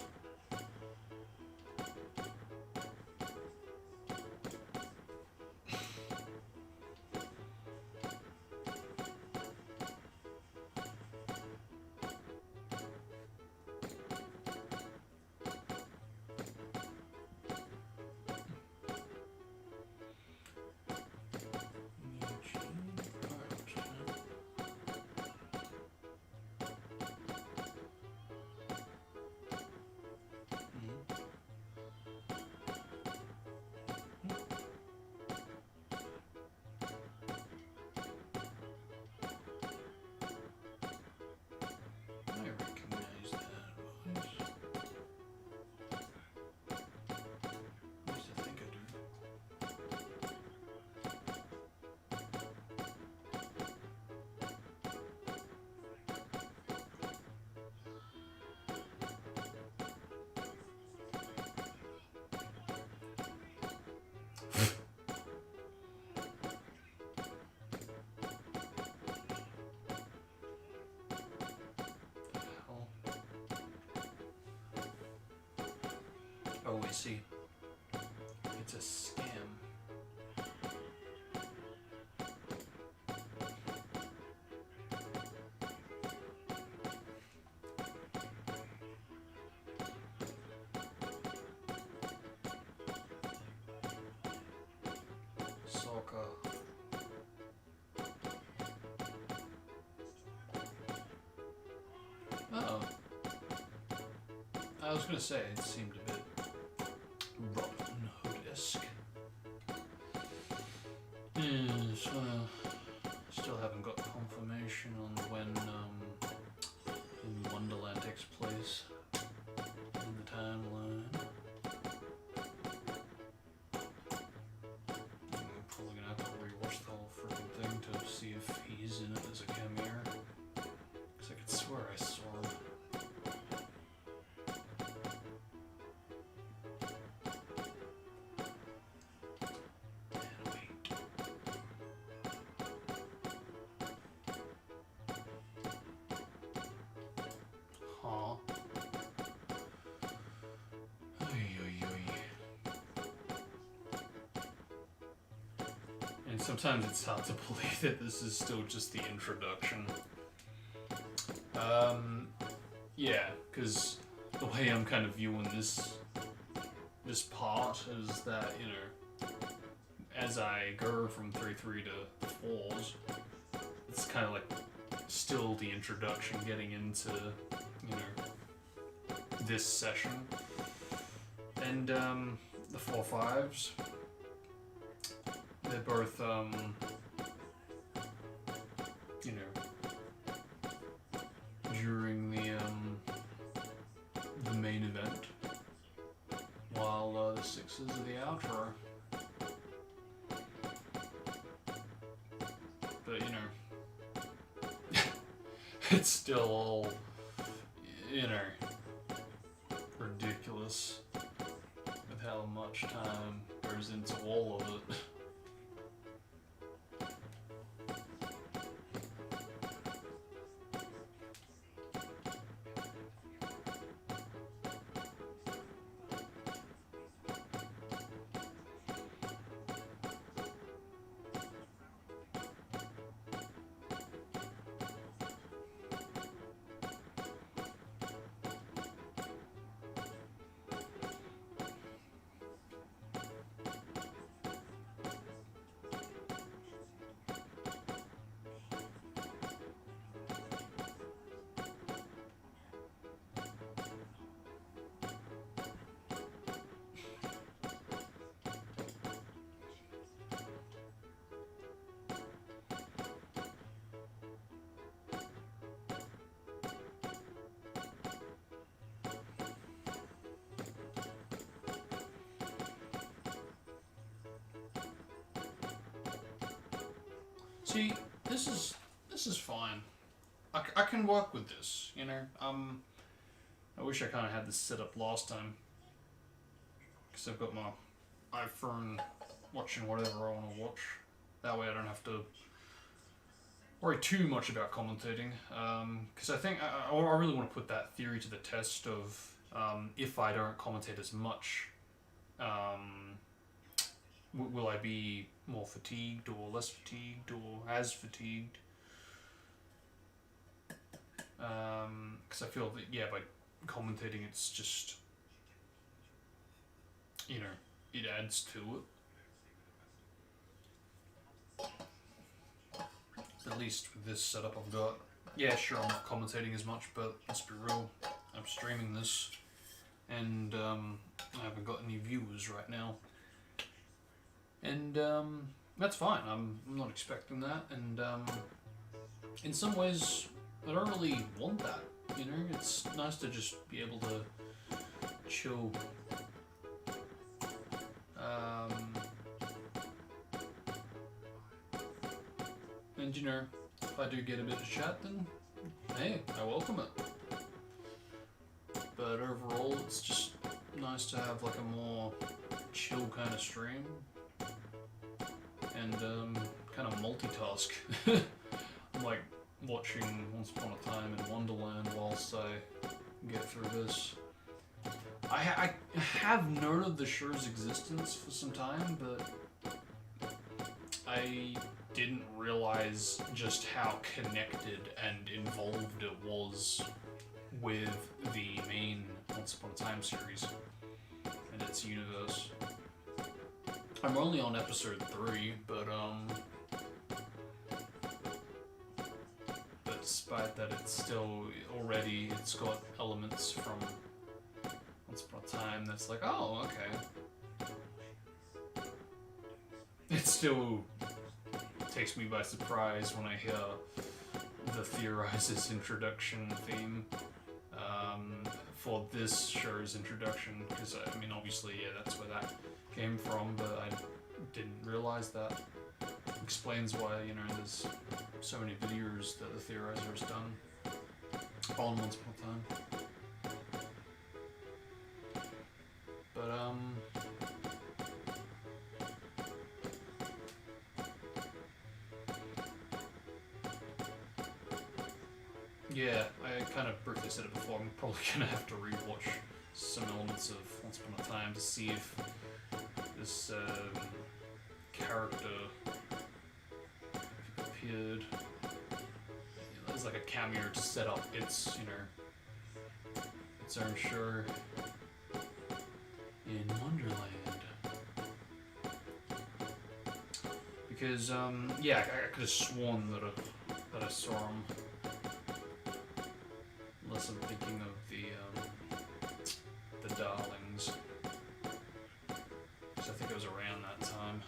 Oh, I see. It's a scam. Soccer. Oh. I was gonna say, it seemed a bit Robin Hood-esque. Yes, still haven't got confirmation on when in Wonderland takes place in the timeline. I'm probably gonna have to rewatch the whole freaking thing to see if he's in it as a cameo. Because I could swear I saw him. Huh. And sometimes it's hard to believe that this is still just the introduction. Yeah, because the way I'm kind of viewing this part is that, you know, as I go from 3-3 to 4s, it's kind of like still the introduction getting into, you know, this session. And the 4-5s, they're both, you know, during the main event, while the 6s are the outro. But, you know, it's still all, you know, ridiculous with how much time goes into all of it. See, this is fine. I can work with this, you know. I wish I kind of had this set up last time, because I've got my iPhone watching whatever I want to watch. That way I don't have to worry too much about commentating. Because I think I really want to put that theory to the test of if I don't commentate as much, will I be more fatigued or less fatigued or as fatigued? Because I feel that, yeah, by commentating it's just, you know, it adds to it. At least with this setup I've got. Yeah, sure, I'm not commentating as much, but let's be real, I'm streaming this, and I haven't got any viewers right now. And that's fine, I'm not expecting that, and in some ways, I don't really want that, you know? It's nice to just be able to chill. And you know, if I do get a bit of chat, then hey, I welcome it. But overall, it's just nice to have like a more chill kind of stream. And kind of multitask. I'm like watching Once Upon a Time in Wonderland whilst I get through this. I have known of the show's existence for some time, but I didn't realize just how connected and involved it was with the main Once Upon a Time series and its universe. I'm only on episode 3, but despite that, it's still already, it's got elements from Once Upon a Time that's like, oh, okay. It still takes me by surprise when I hear the Theorizes introduction theme for this show's introduction, because I mean, obviously, yeah, that's where that came from, but I didn't realize that. Explains why, you know, there's so many videos that the Theorizer has done on Once Upon a Time. But yeah, I kind of briefly said it before, I'm probably gonna have to rewatch some elements of Once Upon a Time to see if this character appeared. There's like a cameo to set up its, you know, its own show in Wonderland. Because yeah, I could have sworn that I saw him. Unless I'm thinking of the Darlings. So I think it was around that time.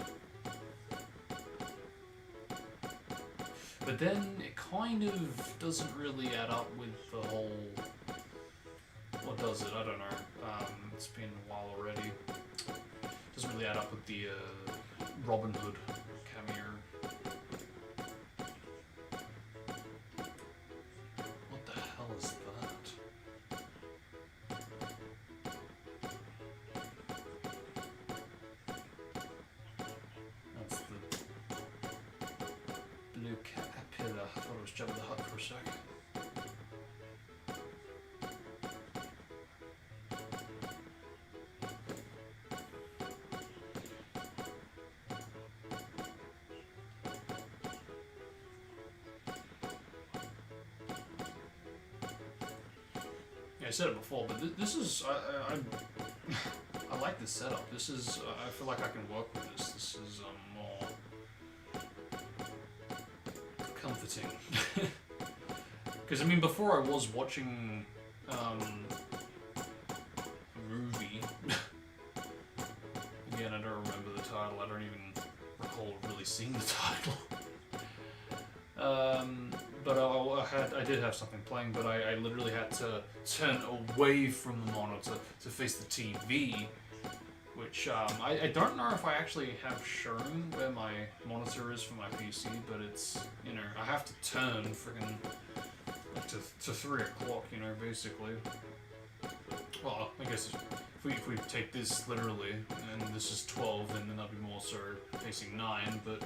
But then it kind of doesn't really add up with the whole... What does it? I don't know. It's been a while already. It doesn't really add up with the Robin Hood cameo. What the hell is that? That's the blue caterpillar. I thought it was Jabba the Hutt for a sec. I said it before, but this is I like this setup. This is I feel like I can work with this. This is more comforting. Because I mean, before I was watching a movie. Again, I don't remember the title. I don't even recall really seeing the title. But I did have something playing, but I literally had to turn away from the monitor to face the TV which I don't know if I actually have shown where my monitor is for my PC, but it's, you know, I have to turn freaking to 3 o'clock, you know, basically. Well, I guess if we take this literally, and this is 12, then that'll be more so facing 9, but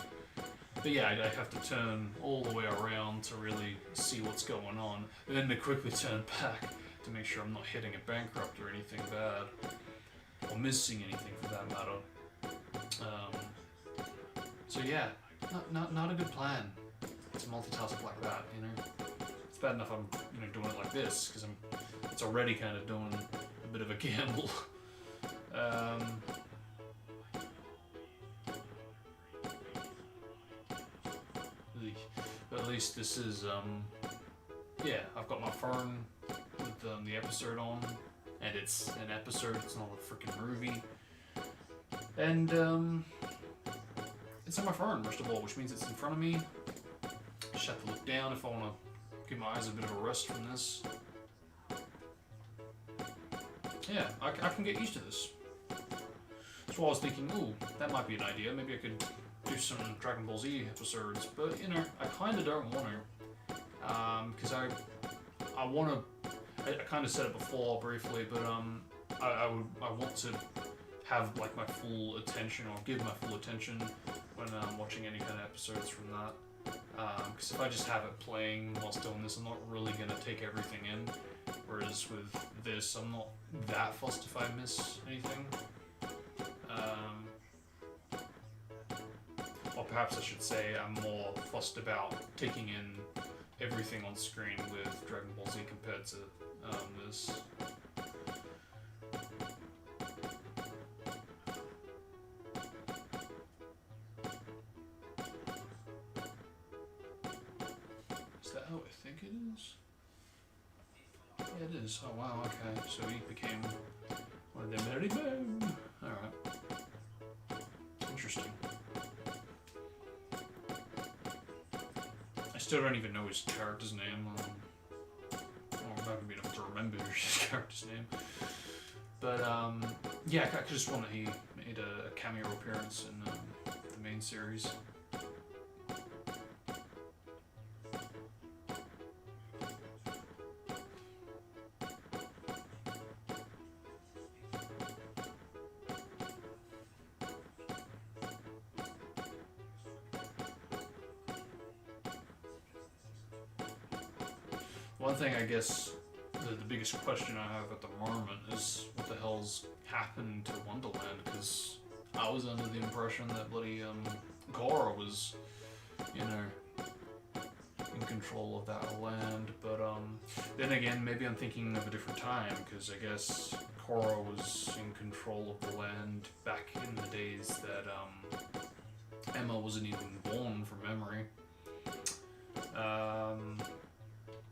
yeah, I have to turn all the way around to really see what's going on, and then to quickly turn back to make sure I'm not hitting a bankrupt or anything bad, or missing anything for that matter. So yeah, not a good plan to multitask like that, you know. It's bad enough I'm, you know, doing it like this, because it's already kind of doing a bit of a gamble. But at least this is, yeah, I've got my phone with the episode on, and it's an episode, it's not a freaking movie. And, it's on my phone, first of all, which means it's in front of me. Just have to look down if I want to give my eyes a bit of a rest from this. Yeah, I can get used to this. That's why I was thinking, ooh, that might be an idea. Maybe I could do some Dragon Ball Z episodes. But, you know, I kind of don't want to. Because I want to... I kind of said it before briefly, but I want to have, like, my full attention, or give my full attention when I'm watching any kind of episodes from that. Because if I just have it playing whilst doing this, I'm not really going to take everything in. Whereas with this, I'm not that fussed if I miss anything. Or perhaps I should say I'm more fussed about taking in everything on screen with Dragon Ball Z compared to this. Is that how I think it is? Yeah, it is. Oh wow, okay. So he became one of them very boom. Alright. Interesting. I still don't even know his character's name. I'm not gonna be able to remember his character's name. But yeah, I just want that he made a cameo appearance in the main series. One thing, I guess, the biggest question I have at the moment is what the hell's happened to Wonderland, because I was under the impression that bloody Gora was, you know, in control of that land, but then again, maybe I'm thinking of a different time, because I guess Korra was in control of the land back in the days that Emma wasn't even born from memory.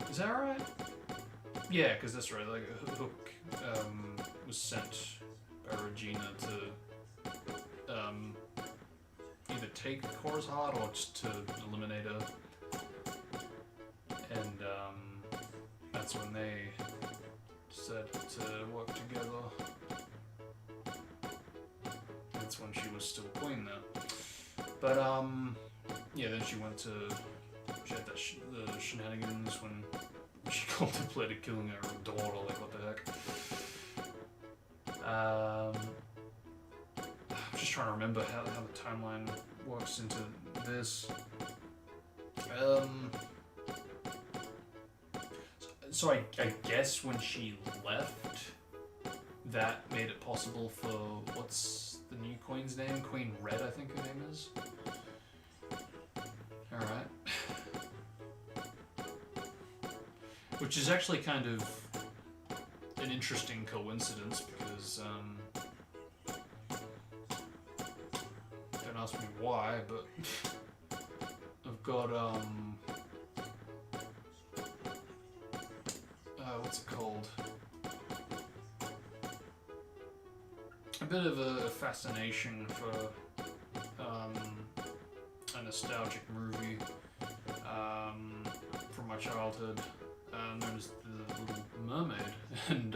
Is that right? Yeah, because that's right. Like Hook was sent by Regina to either take Korra's heart or just to eliminate her, and that's when they decided to work together. That's when she was still queen there. But yeah, then she went to. She had that the shenanigans when she contemplated killing her own daughter, like what the heck. I'm just trying to remember how the timeline works into this. So I guess when she left, that made it possible for, what's the new queen's name? Queen Red, I think her name is. Alright. Which is actually kind of an interesting coincidence, because, don't ask me why, but I've got, what's it called? A bit of a fascination for, a nostalgic movie, from my childhood. Known as The Little Mermaid, and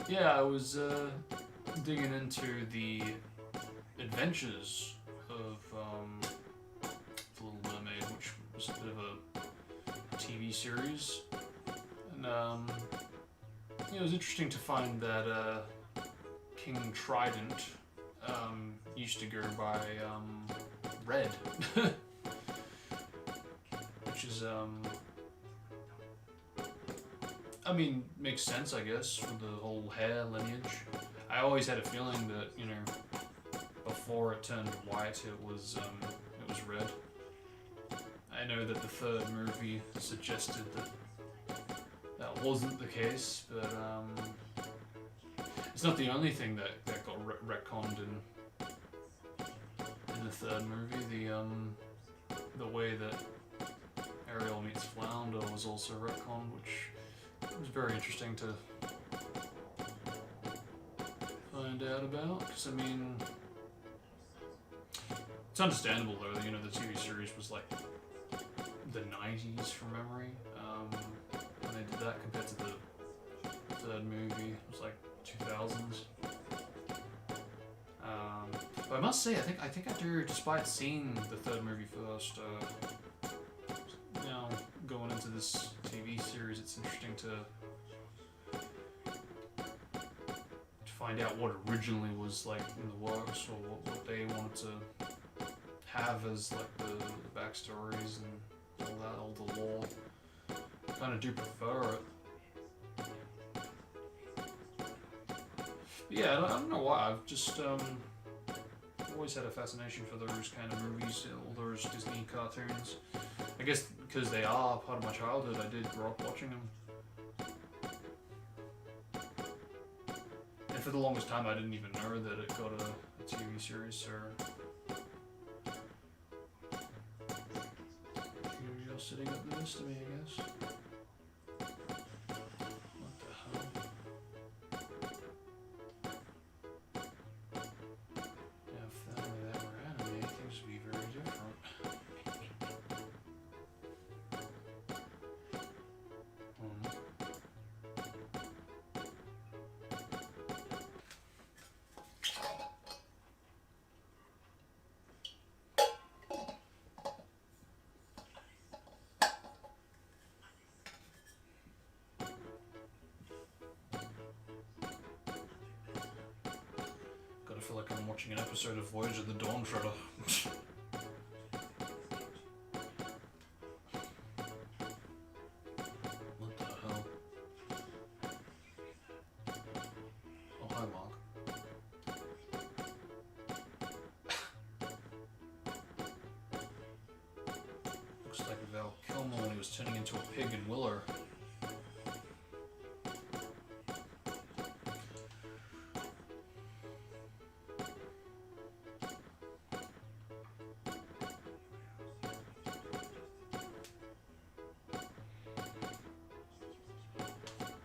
yeah, I was digging into the adventures of The Little Mermaid, which was a bit of a TV series, and it was interesting to find that King Trident used to go by Red, which is I mean, makes sense, I guess, for the whole hair lineage. I always had a feeling that, you know, before it turned white, it was red. I know that the third movie suggested that that wasn't the case, but it's not the only thing that got retconned in the third movie. The way that Ariel meets Flounder was also retconned, which was very interesting to find out about. Because I mean, it's understandable though. You know, the TV series was like the 90s from memory, when they did that compared to the third movie. It was like 2000s. But I must say, I think I do, despite seeing the third movie first. Now going into this TV series, it's interesting to find out what originally was like in the works, or what they wanted to have as like the backstories and all the lore. I kind of do prefer it. But yeah, I don't know why. I've just always had a fascination for those kind of movies, all those Disney cartoons. I guess because they are part of my childhood, I did grow up watching them. And for the longest time, I didn't even know that it got a TV series, so... You're sitting up next to me, I guess. What the hell? Yeah, if only that were anime, things would be very different. I feel like I'm watching an episode of Voyage of the Dawn Treader. What the hell? Oh, hi, Mark. Looks like Val Kilmer when he was turning into a pig in Willow.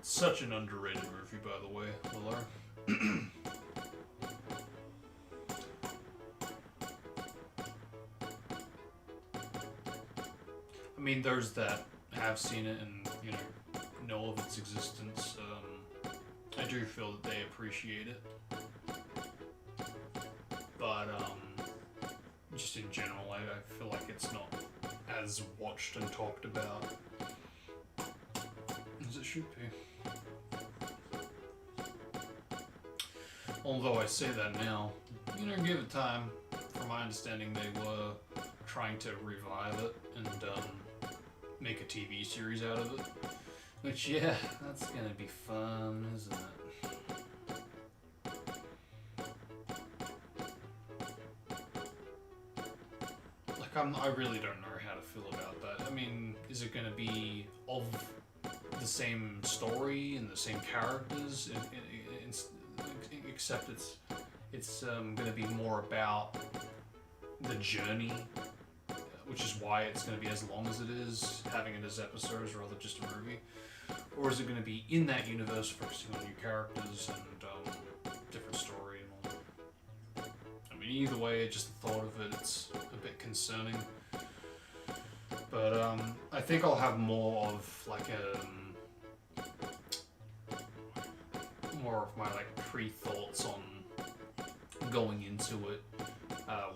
Such an underrated movie, by the way, Willow. I mean, those that have seen it and, you know of its existence, I do feel that they appreciate it. But, just in general, I feel like it's not as watched and talked about as it should be. Although I say that now, you know, give it time. From my understanding, they were trying to revive it and make a TV series out of it. Which, yeah, that's gonna be fun, isn't it? Like, I really don't know how to feel about that. I mean, is it gonna be of the same story and the same characters? Except it's going to be more about the journey, which is why it's going to be as long as it is, having it as episodes rather than just a movie. Or is it going to be in that universe, focusing on new characters and different story and all? I mean, either way, just the thought of it, it's a bit concerning. But I think I'll have more of like a more of my like pre-thoughts on going into it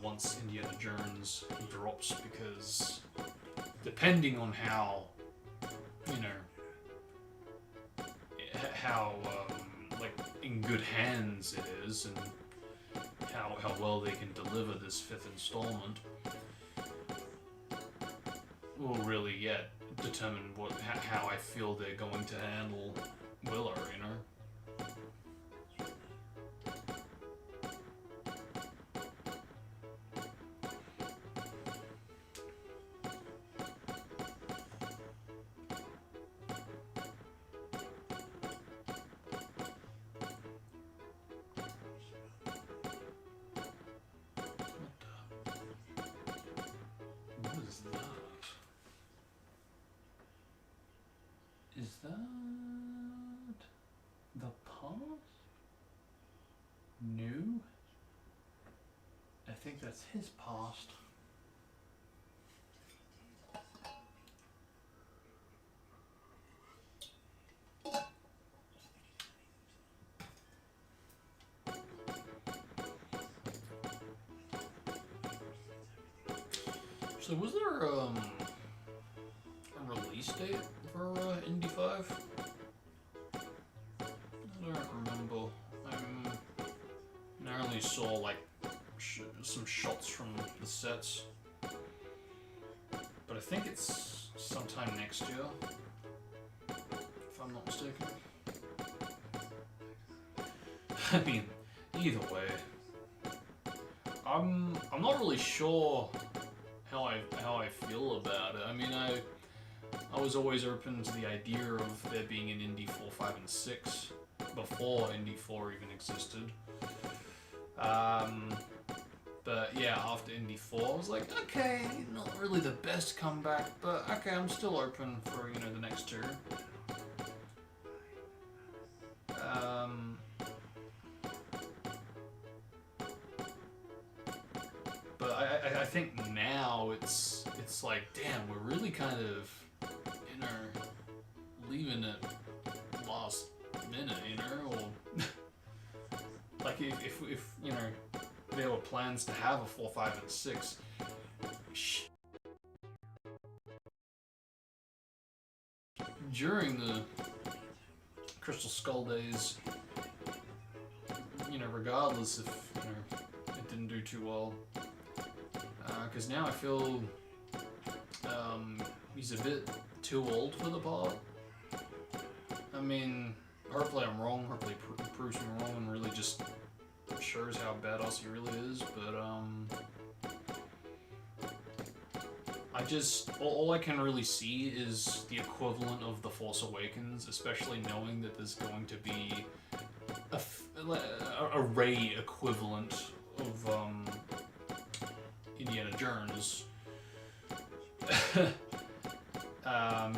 once Indiana Jones drops, because depending on how, you know, how like in good hands it is, and how well they can deliver this fifth installment, will really determine how I feel they're going to handle Willow, you know. Is that the past? New? I think that's his past. So was there a release date for Indy 5? I don't remember. I only saw like some shots from the sets, but I think it's sometime next year, if I'm not mistaken. I mean, either way, I'm not really sure how I feel about it. I mean, I was always open to the idea of there being an Indy 4, 5, and 6 before Indy 4 even existed. But yeah, after Indy 4, I was like, okay, not really the best comeback, but okay, I'm still open for, you know, the next two. But I think now it's like, damn, we're really kind of, you know, leaving it last minute, you know, or like if you know, there were plans to have a 4, 5, and 6. During the Crystal Skull days, you know, regardless if, you know, it didn't do too well, because now I feel he's a bit too old for the part. I mean, hopefully I'm wrong, hopefully he proves me wrong and really just shows how badass he really is, but I just, all I can really see is the equivalent of The Force Awakens, especially knowing that there's going to be a Rey equivalent of Indiana Jones.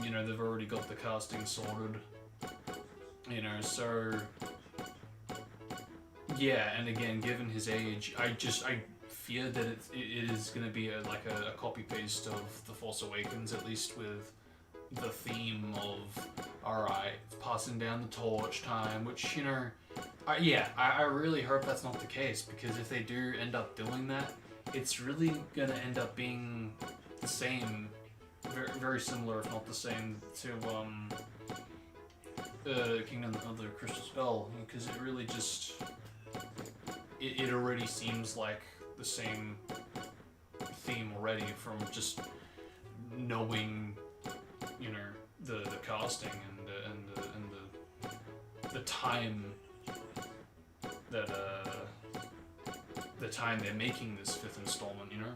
You know, they've already got the casting sorted, you know, so yeah, and again, given his age, I fear that it is going to be like a copy-paste of The Force Awakens, at least with the theme of, alright, passing down the torch time, which, you know, I really hope that's not the case, because if they do end up doing that, it's really going to end up being the same, very, very similar, if not the same, to Kingdom of the Crystal Skull, because it really just, it already seems like the same theme already from just knowing, you know, the casting and the time that the time they're making this fifth installment, you know.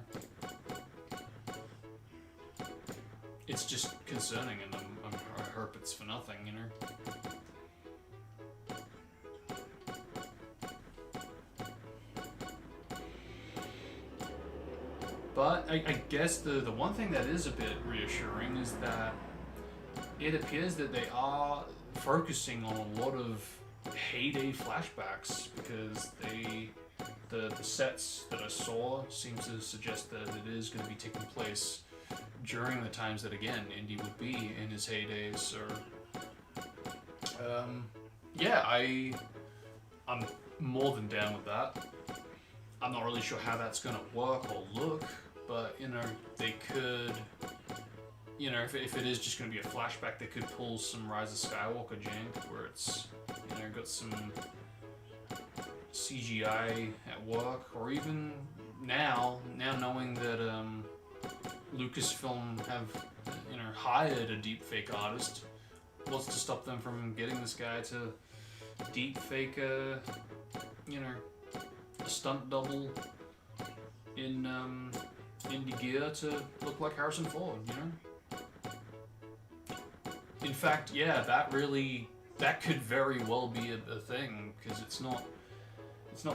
It's just concerning, and I hope it's for nothing, you know. But I guess the one thing that is a bit reassuring is that it appears that they are focusing on a lot of heyday flashbacks, because the sets that I saw seem to suggest that it is going to be taking place during the times that, again, Indy would be in his heydays. So yeah, I'm more than down with that. I'm not really sure how that's gonna work or look, but you know, they could, you know, if it is just gonna be a flashback, they could pull some Rise of Skywalker jank where it's, you know, got some CGI at work, or even now knowing that Lucasfilm have, you know, hired a deepfake artist, what's to stop them from getting this guy to deepfake you know, a stunt double in indie gear to look like Harrison Ford, you know? In fact, yeah, that could very well be a thing, because it's not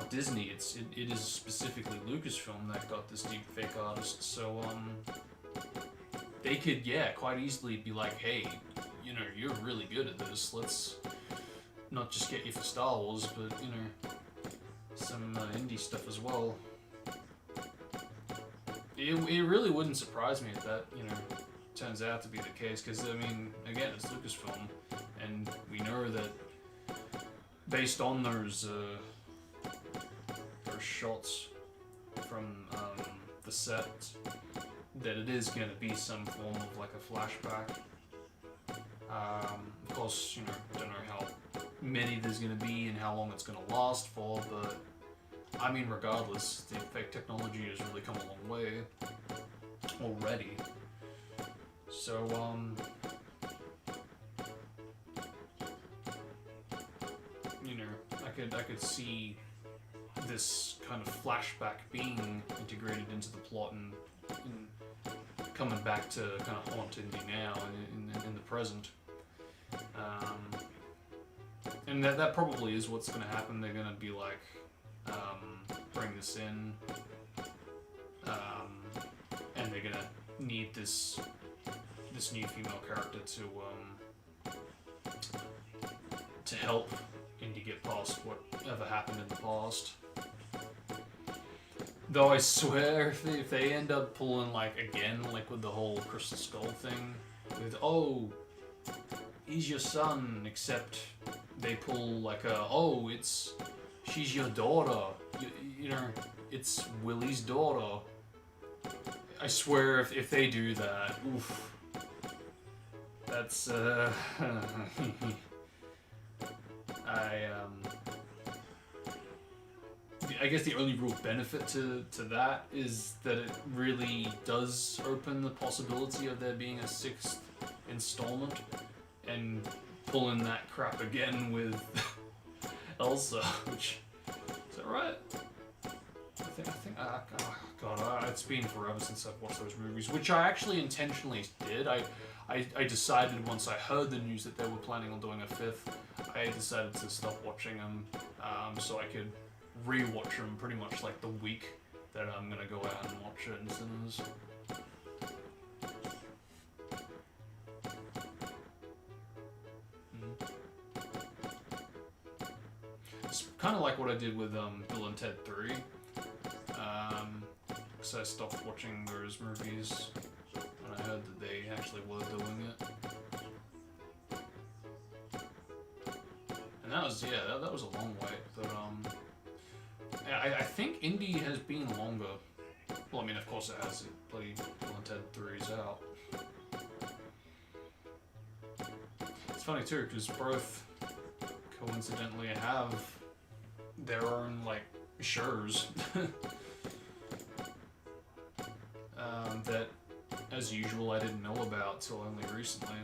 Disney, it is specifically Lucasfilm that got this deepfake artist, so they could, yeah, quite easily be like, hey, you know, you're really good at this, let's not just get you for Star Wars, but, you know, some indie stuff as well. It really wouldn't surprise me if that, you know, turns out to be the case, because, I mean, again, it's Lucasfilm, and we know that based on those shots from the set, that it is going to be some form of like a flashback. Of course, you know, don't know how many there's going to be and how long it's going to last for, but I mean, regardless, the effect technology has really come a long way already. So, you know, I could see this kind of flashback being integrated into the plot and coming back to kind of haunt Indy now in the present. And that probably is what's going to happen. They're going to be like, bring this in, and they're going to need this new female character to help Indy get past whatever happened in the past. Though I swear, if they end up pulling, like, again, like with the whole Crystal Skull thing, with, oh, he's your son, except they pull, like, she's your daughter, you know, it's Willie's daughter. I swear, if they do that, oof, that's, I guess the only real benefit to that is that it really does open the possibility of there being a sixth installment, and pulling that crap again with Elsa, which, is that right? I think, oh god, it's been forever since I've watched those movies, which I actually intentionally did. I decided once I heard the news that they were planning on doing a fifth, I decided to stop watching them, so I could rewatch them pretty much like the week that I'm gonna go out and watch it in cinemas. It's kind of like what I did with Bill and Ted 3, because I stopped watching those movies when I heard that they actually were doing it. And that was, yeah, that was a long wait, but I think Indy has been longer. Well, I mean, of course it has. Bloody Bill and Ted 3's out. It's funny too, because both coincidentally have their own, like, shows that, as usual, I didn't know about till only recently.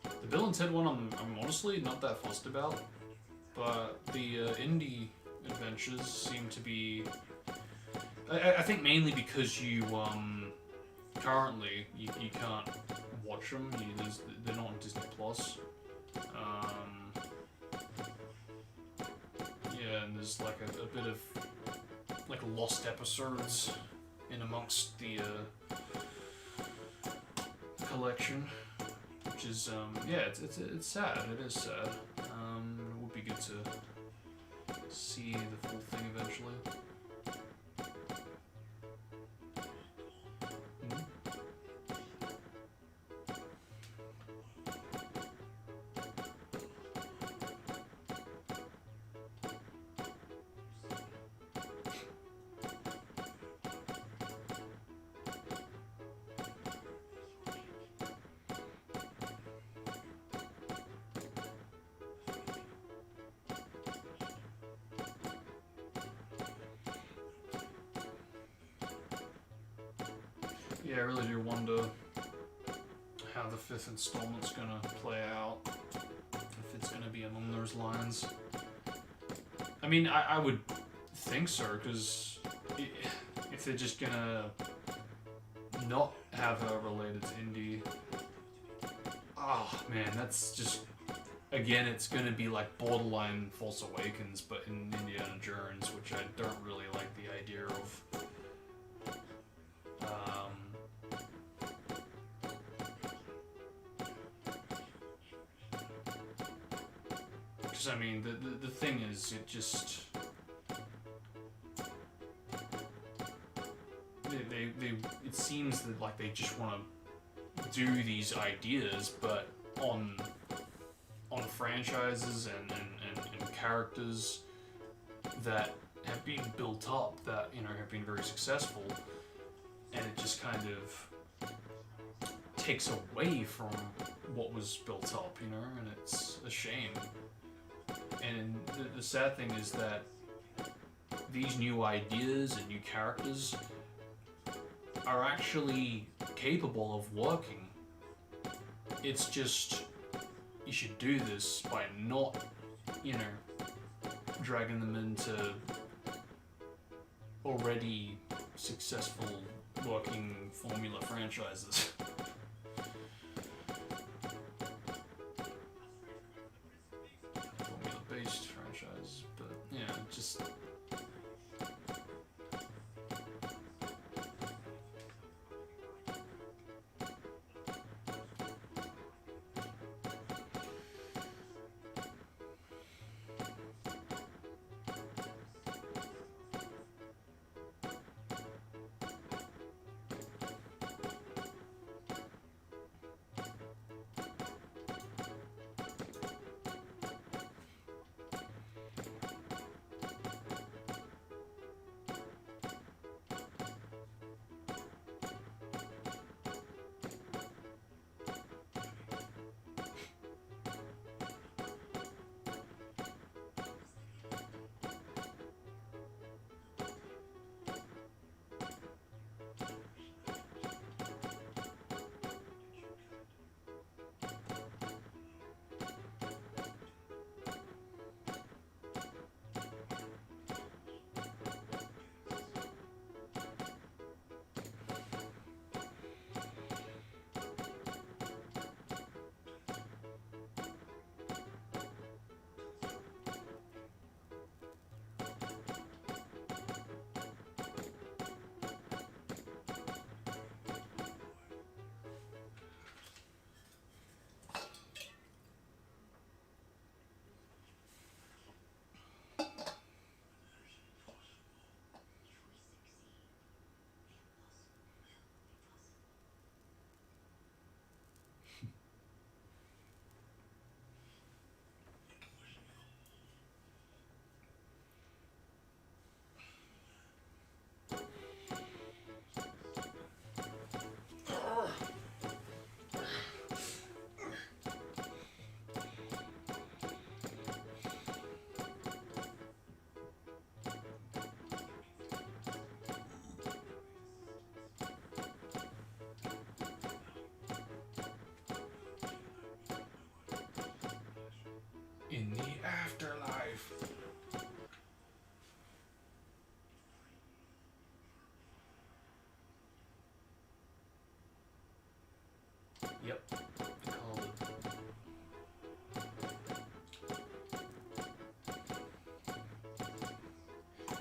The Bill and Ted one, I'm honestly not that fussed about. But the indie adventures seem to be, I think mainly because you currently you can't watch them. They're not on Disney Plus. Yeah, and there's like a bit of like lost episodes in amongst the collection, which is yeah, it's sad. It is sad. It would be good to see the full thing eventually. Yeah, I really do wonder how the 5th installment's gonna play out. If it's gonna be along those lines. I mean, I would think so, because if they're just gonna not have her related to Indy, oh man, that's just, again, it's gonna be like borderline Force Awakens, but in Indiana Jones, which I don't really like the idea of. Because I mean, the thing is, it just it seems that like they just want to do these ideas, but on franchises and characters that have been built up, that, you know, have been very successful, and it just kind of takes away from what was built up, you know, and it's a shame. And the sad thing is that these new ideas and new characters are actually capable of working. It's just, you should do this by not, you know, dragging them into already successful working formula franchises. Formula-based franchises, but yeah, just... in the afterlife. Yep, I called it.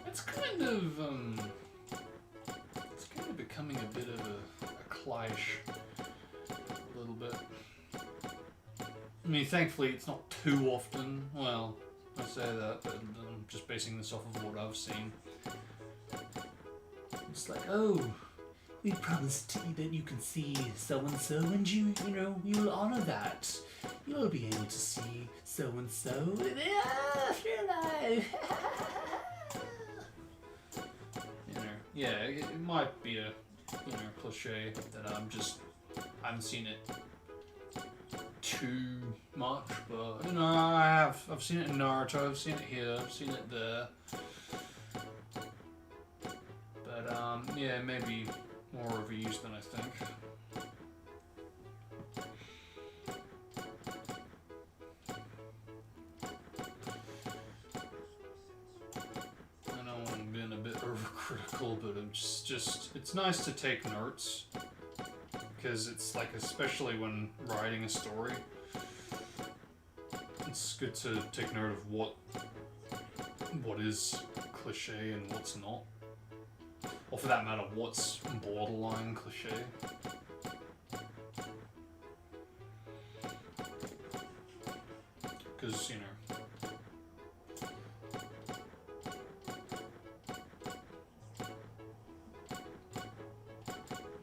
It's kind of becoming a bit of a clash, a little bit. I mean, thankfully, it's not too often. Well, I say that, but I'm just basing this off of what I've seen. It's like, oh, we promised you that you can see so-and-so, and you'll honor that. You'll be able to see so-and-so in the afterlife. Yeah, it might be a, cliche that I haven't seen it too much, but I've seen it in Naruto, I've seen it here, I've seen it there. But yeah, maybe more reviews than I think. I know I'm being a bit overcritical, but I'm just it's nice to take notes. Because it's like, especially when writing a story, it's good to take note of what is cliche and what's not. Or for that matter, what's borderline cliche. Because, you know,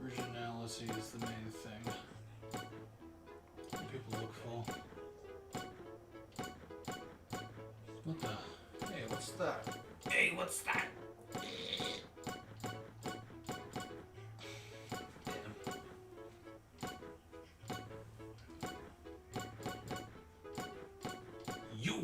originality is the main thing that people look for. What the? Hey, what's that? Hey, what's that? You!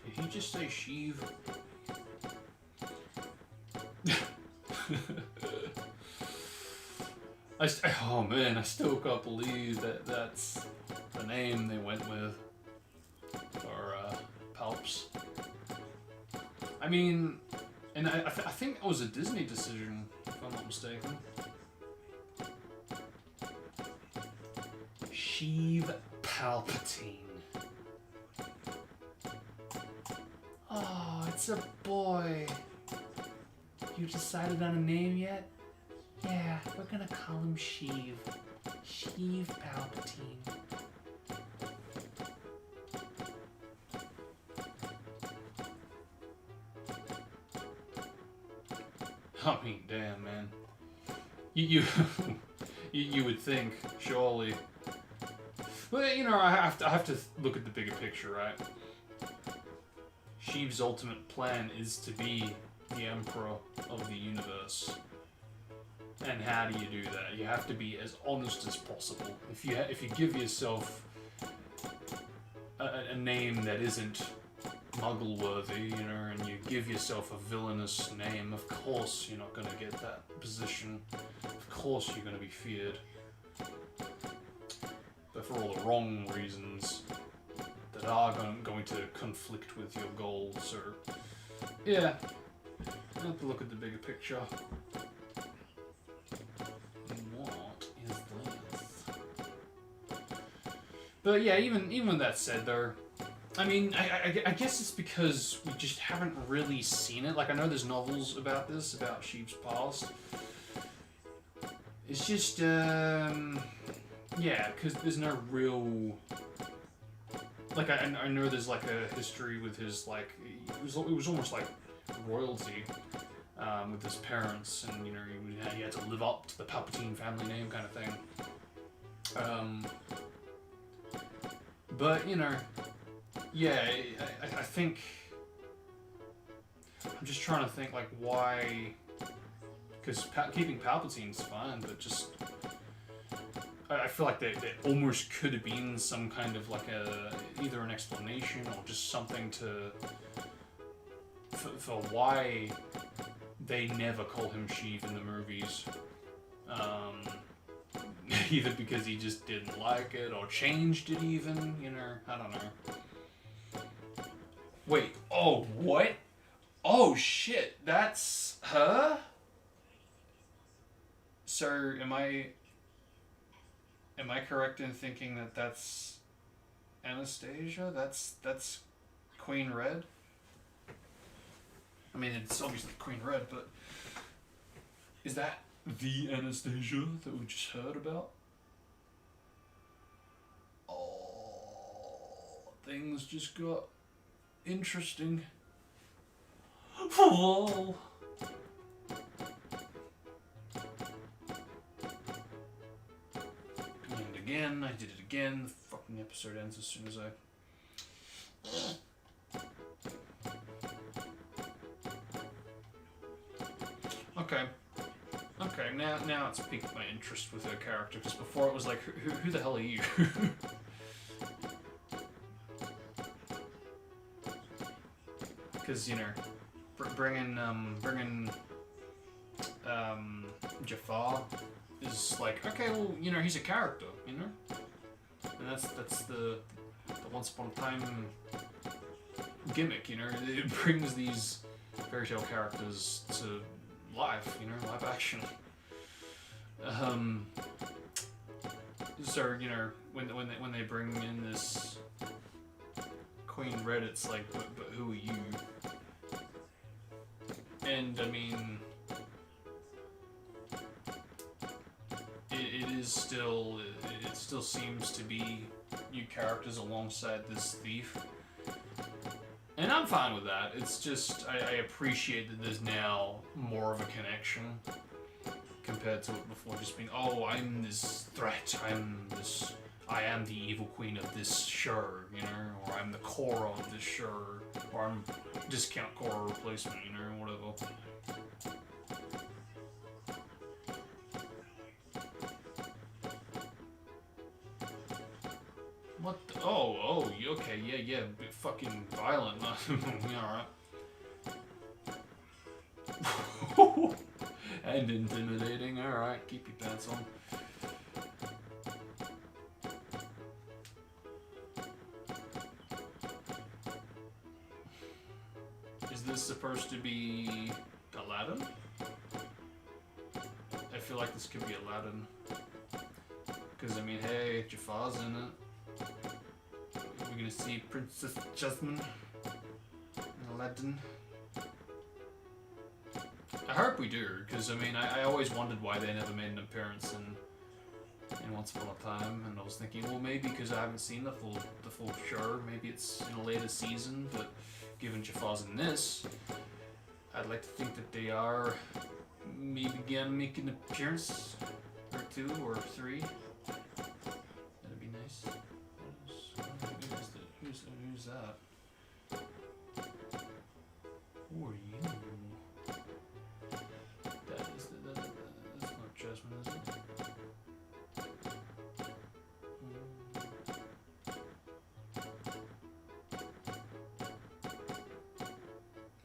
Did he just say Sheev? Oh man, I still can't believe that that's the name they went with for Palps. I mean, and I think it was a Disney decision, if I'm not mistaken. Sheev Palpatine. Oh, it's a boy. You decided on a name yet? Yeah, we're gonna call him Sheev. Sheev Palpatine. I mean, damn, man. You you would think, surely. Well, you know, I have to look at the bigger picture, right? Sheev's ultimate plan is to be the emperor of the universe. And how do you do that? You have to be as honest as possible. If you give yourself a name that isn't Muggle-worthy, you know, and you give yourself a villainous name, of course you're not going to get that position. Of course you're going to be feared. But for all the wrong reasons that are going to conflict with your goals, or... Yeah, you have to look at the bigger picture. What is this? But yeah, even with that said, though, I mean, I guess it's because we just haven't really seen it. Like, I know there's novels about this, about Sheev's past. It's just, yeah, because there's no real... Like, I know there's, like, a history with his, like... It was almost like royalty with his parents, and, you know, he had to live up to the Palpatine family name kind of thing. But, you know... Yeah, I think... I'm just trying to think, like, why... Because keeping Palpatine's fine, but just... I feel like there almost could have been some kind of, like, either an explanation or just something to... For why they never call him Sheev in the movies. Either because he just didn't like it, or changed it even, you know, I don't know. Wait, oh, what? Oh, shit, that's her? So, am I... Am I correct in thinking that that's Anastasia? That's Queen Red? I mean, it's obviously Queen Red, but is that the Anastasia that we just heard about? Oh, things just got interesting. Whoa. And again, I did it again. The fucking episode ends as soon as I... Okay. Okay, now it's piqued my interest with her character, because before it was like, who the hell are you? Because, you know, bringing Jafar is like, okay, well, you know, he's a character, you know? And that's the once upon a time gimmick, you know? It brings these fairy tale characters to life, you know, live action. So, you know, when they bring in this Queen Red, it's like, but who are you? And I mean, it still seems to be new characters alongside this thief. And I'm fine with that. It's just, I appreciate that there's now more of a connection compared to it before just being, oh, I'm this threat, I am the evil queen of this show, you know, or I'm the core of this show, or I'm discount core replacement, you know, whatever. What the, oh, okay, yeah, fucking violent, yeah, alright. And intimidating, alright, keep your pants on. Is this supposed to be Aladdin? I feel like this could be Aladdin. Because, I mean, hey, Jafar's in it. We're gonna see Princess Jasmine and Aladdin. I hope we do, because I mean, I always wondered why they never made an appearance in Once Upon a Time, and I was thinking, well, maybe because I haven't seen the full show, maybe it's in a later season, but given Jafar's in this, I'd like to think that they are maybe gonna make an appearance or two or three. That'd be nice. Who's that? Who are you? That's not Jasmine, is it?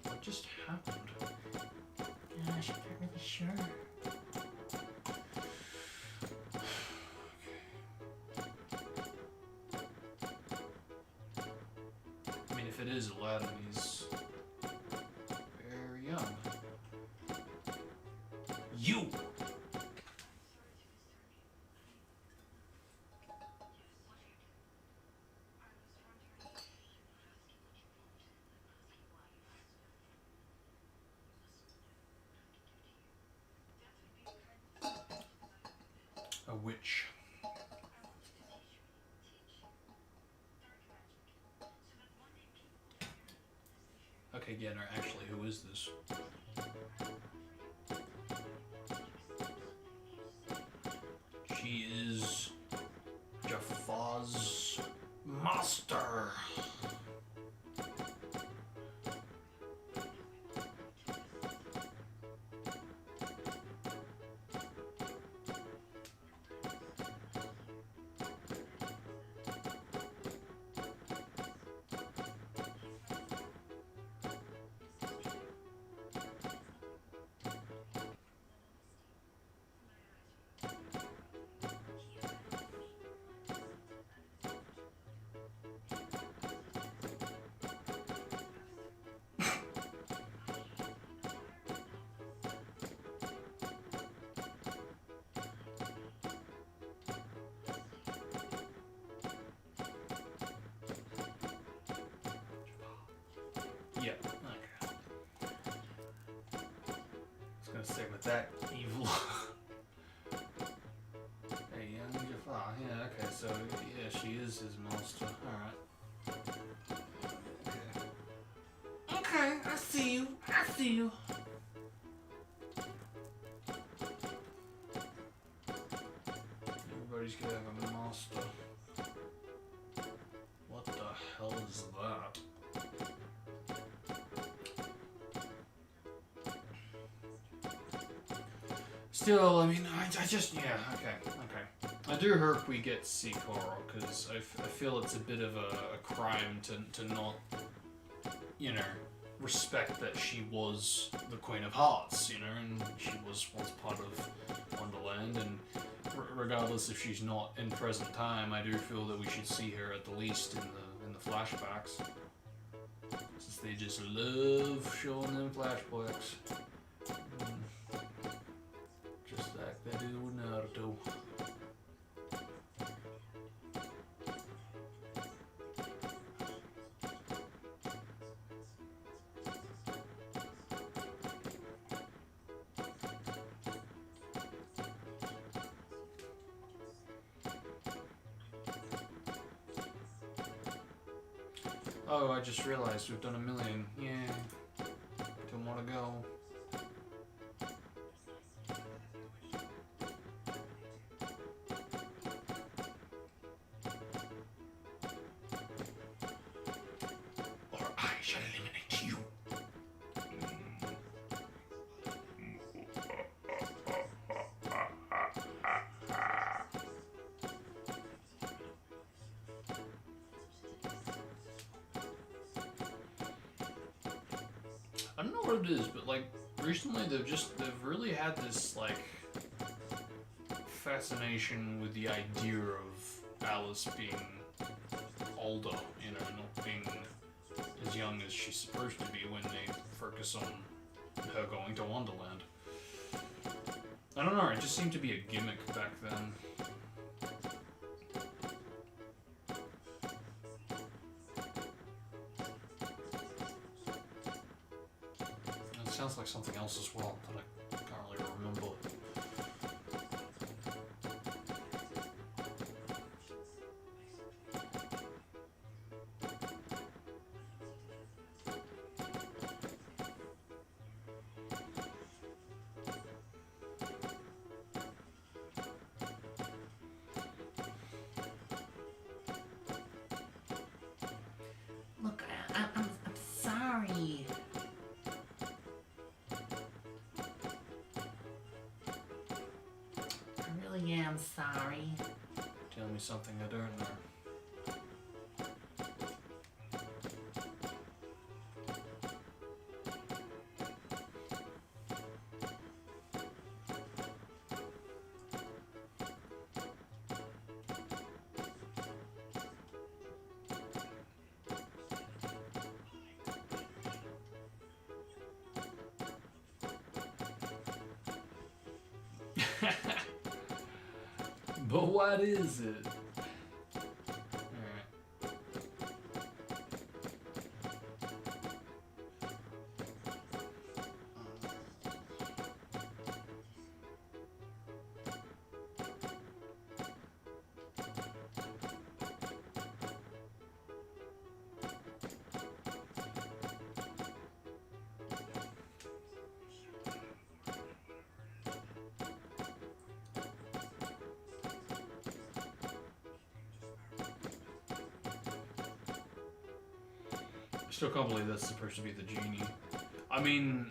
What just happened? Gosh, I'm not really sure. I mean, if it is Aladdin, he's very young. You! A witch. Okay, yeah, no, actually, who is this? She is Jafar's master. that evil. Hey, young Jafar. Yeah, okay, so, yeah, she is his master. Alright. Okay, I see you. I see you. Everybody's gonna have a master. What the hell is that? Still, I mean, I just, yeah, okay. I do hope we get to see Coral, because I feel it's a bit of a crime to not, you know, respect that she was the Queen of Hearts, you know, and she was once part of Wonderland, and regardless if she's not in present time, I do feel that we should see her at the least in the flashbacks, since they just love showing them flashbacks. Just like they do with Naruto. Oh, I just realized we've done 1,000,000. Yeah. Don't want to go. Or I shall eliminate you. I don't know what it is, but like recently they've really had this like fascination with the idea of Alice being older, you know, not being as young as she's supposed to be when they focus on her going to Wonderland. I don't know, it just seemed to be a gimmick back then. Sounds like something else as well, but I can't really remember. Look, I'm sorry. Yeah, I'm sorry. Tell me something I don't know. But what is it? Still can't believe that's supposed to be the genie. I mean,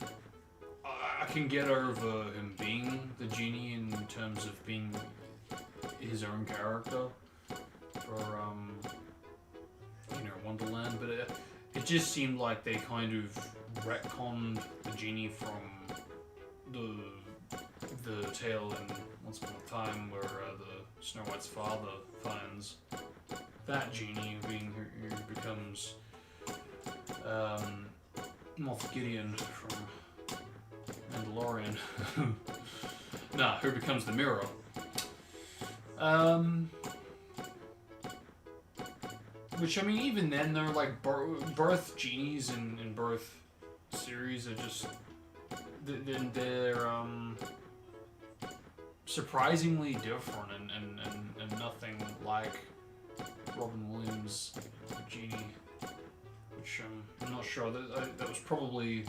I can get over him being the genie in terms of being his own character for, you know, Wonderland, but it just seemed like they kind of retconned the genie from the tale in Once Upon a Time where the Snow White's father finds that genie being who becomes Moff Gideon from Mandalorian. Nah, who becomes the mirror. Which, I mean, even then, they're like both genies in both series are just then they're surprisingly different and nothing like Robin Williams' Genie, which I'm not sure. That was probably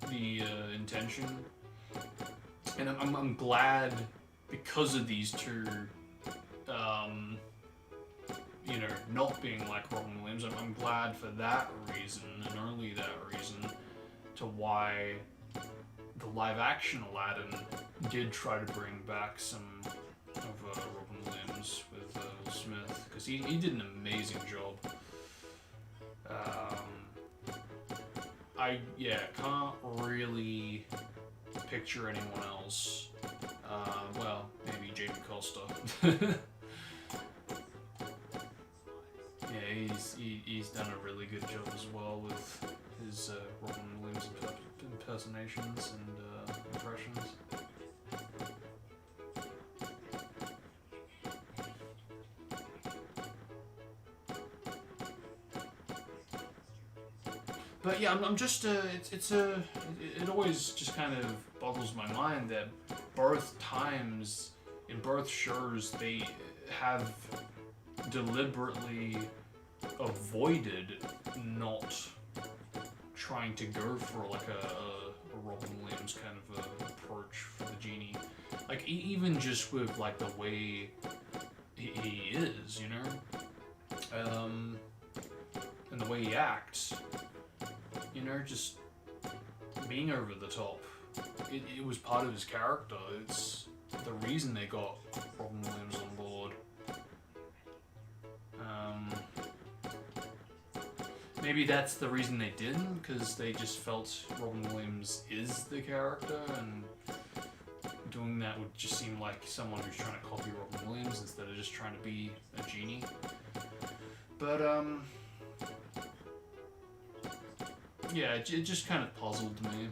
the intention, and I'm glad because of these two, you know, not being like Robin Williams. I'm glad for that reason and only that reason to why the live-action Aladdin did try to bring back some of Robin Williams with Will Smith, because he did an amazing job. I can't really picture anyone else. Well, maybe Jamie Costa. Yeah, he's done a really good job as well with his Robin Williams impersonations and impressions. But yeah, I'm just it always just kind of boggles my mind that in both shows they have deliberately avoided not trying to go for like a Robin Williams kind of approach for the Genie, like even just with like the way he is, you know, and the way he acts. You know, just being over the top. It was part of his character. It's the reason they got Robin Williams on board. Maybe that's the reason they didn't, because they just felt Robin Williams is the character, and doing that would just seem like someone who's trying to copy Robin Williams instead of just trying to be a genie. But, yeah, it just kind of puzzled me,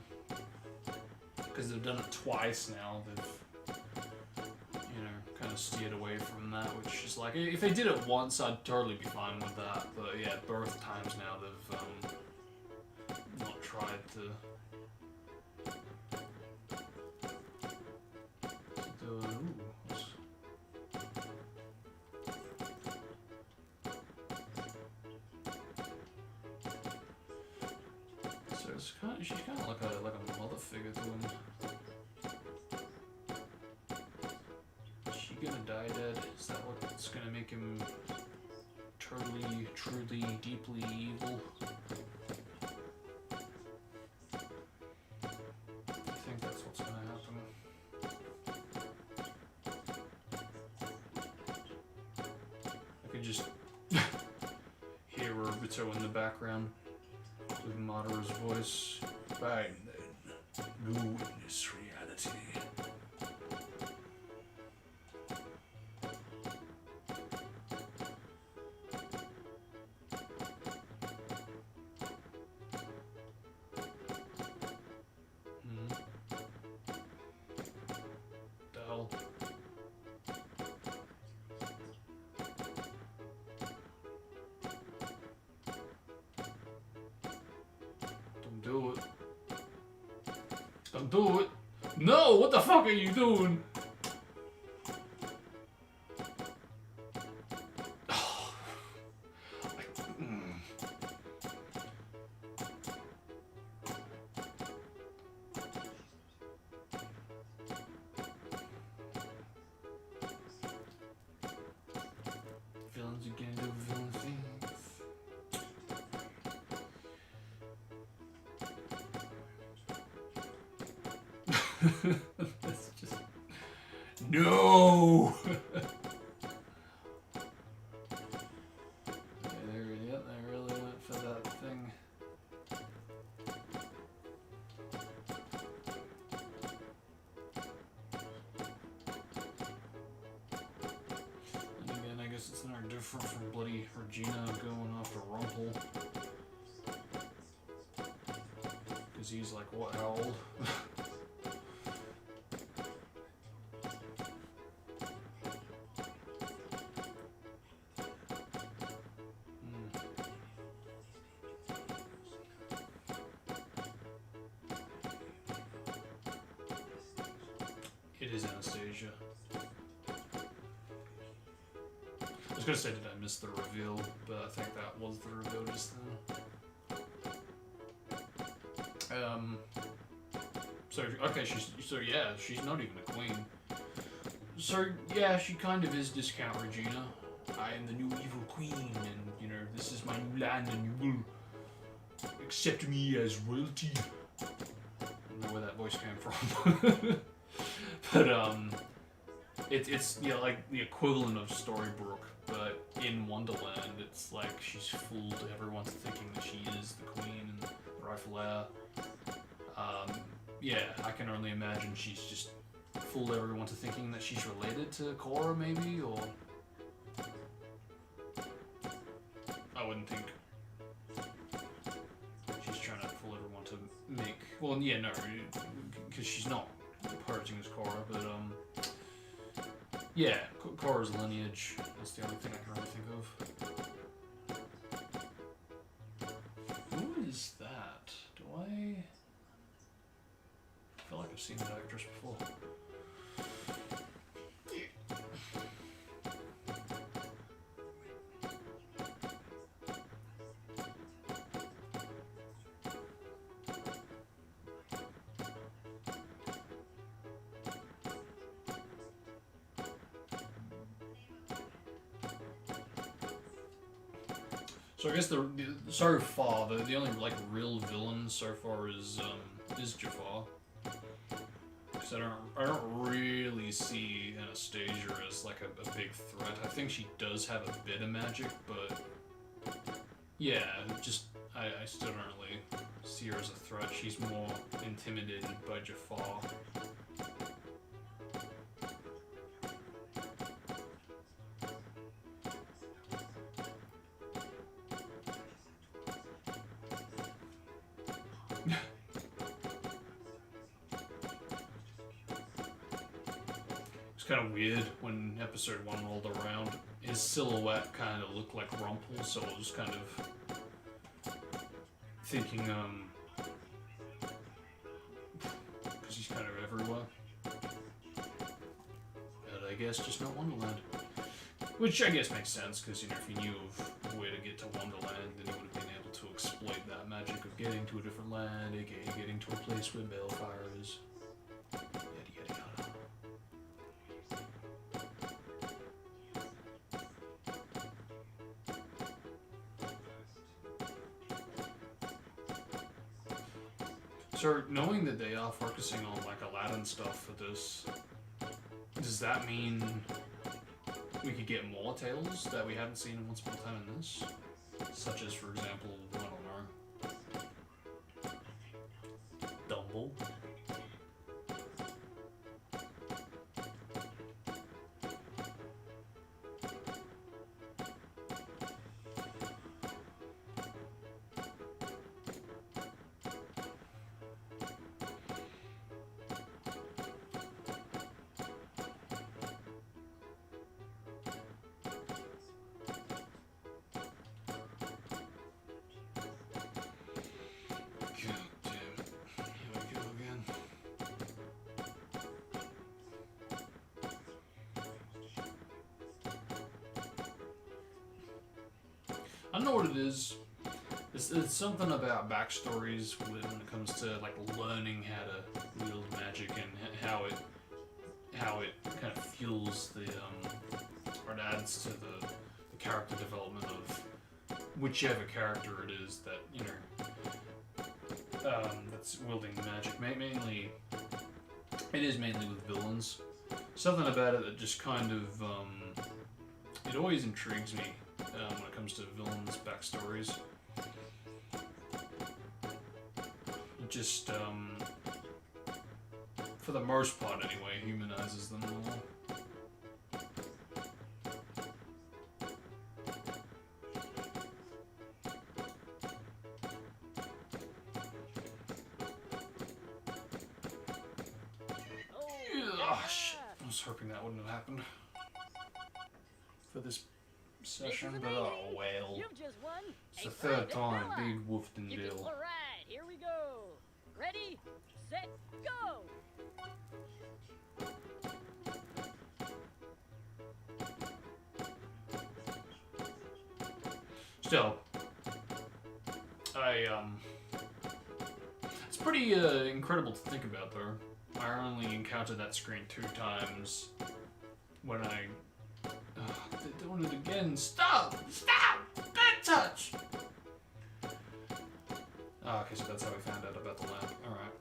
because they've done it twice now. They've, you know, kind of steered away from that, which is like, if they did it once, I'd totally be fine with that. But yeah, both times now they've not tried to do it. She's kind of like a mother figure to him. Is she gonna die dead? Is that what's gonna make him totally, truly, deeply evil? I think that's what's gonna happen. I could just hear Obito in the background with Madara's voice. Fine then, no witness reality. The hell? Do it. Don't do it. No! What the fuck are you doing? Villains again do villain things. That's just no. They really went for that thing. And again, I guess it's not different from bloody Regina going after Rumple, because he's like, what, how old? is Anastasia. I was gonna say, did I miss the reveal? But I think that was the reveal just then. So okay, she's not even a queen. So yeah, she kind of is Discount Regina. I am the new evil queen, and you know, this is my new land, and you will accept me as royalty. I don't know where that voice came from. But it's yeah, like the equivalent of Storybrooke, but in Wonderland, it's like she's fooled everyone thinking that she is the queen and the rightful heir. Yeah, I can only imagine she's just fooled everyone to thinking that she's related to Cora, maybe, or I wouldn't think she's trying to fool everyone to make. Well, yeah, no, because she's not purging as Cora, but yeah, Cora's lineage. That's the only thing I can really think of. Who is that? Do I feel like I've seen that actress before? So I guess so far the only like real villain so far is Jafar. Because I don't really see Anastasia as like a big threat. I think she does have a bit of magic, but yeah, just I still don't really see her as a threat. She's more intimidated by Jafar. It's kind of weird when episode 1 rolled around. His silhouette kind of looked like Rumpel, so I was kind of thinking, because he's kind of everywhere. But I guess just not Wonderland. Which I guess makes sense, because, you know, if you knew of where to get to Wonderland, then you would have been able to exploit that magic of getting to a different land, aka getting to a place where Balefire is. Yada yada yada. So, knowing that they are focusing on, like, Aladdin stuff for this, does that mean we could get more tales that we haven't seen in Once Upon a Time in this? Such as, for example, I don't know, Dumbo? I don't know what it is. It's something about backstories when it comes to like learning how to wield magic and how it kind of fuels the or it adds to the character development of whichever character it is that, you know, that's wielding magic. Mainly, it is mainly with villains. Something about it that just kind of it always intrigues me. When it comes to villains' backstories. It just, for the most part anyway, humanizes them all. Oh, shit. I was hoping that wouldn't have happened for this session, but oh well. It's the third time being woofed in jail. Alright, here we go. Ready, set, go! still, it's pretty incredible to think about, though. I only encountered that screen 2 times when I... they're doing it again. Stop! Stop! Bad touch! Oh, okay, so that's how we found out about the lamp. Alright.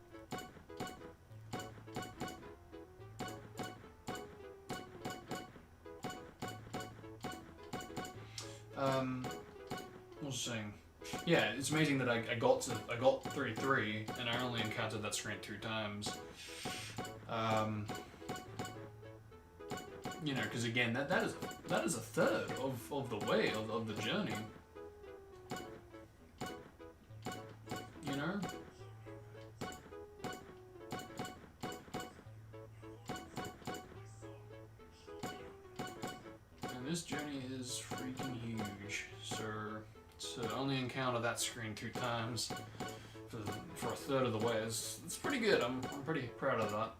What was I saying? Yeah, it's amazing that I got 33 and I only encountered that screen 2 times. You know, because again, that is a third of the way of the journey. You know. And this journey is freaking huge, so to only encounter that screen 2 times for a third of the way it's pretty good. I'm pretty proud of that,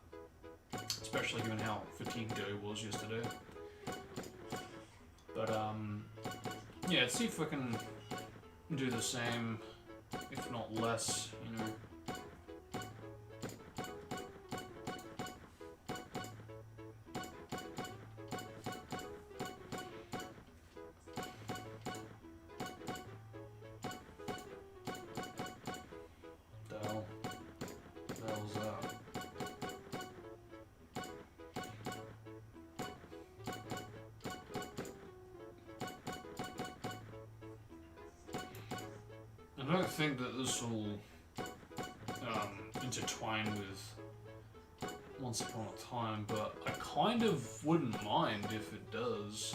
especially given how fatigued I was yesterday. But yeah, let's see if I can do the same, if not less, you know. I don't think that this will intertwine with Once Upon a Time, but I kind of wouldn't mind if it does.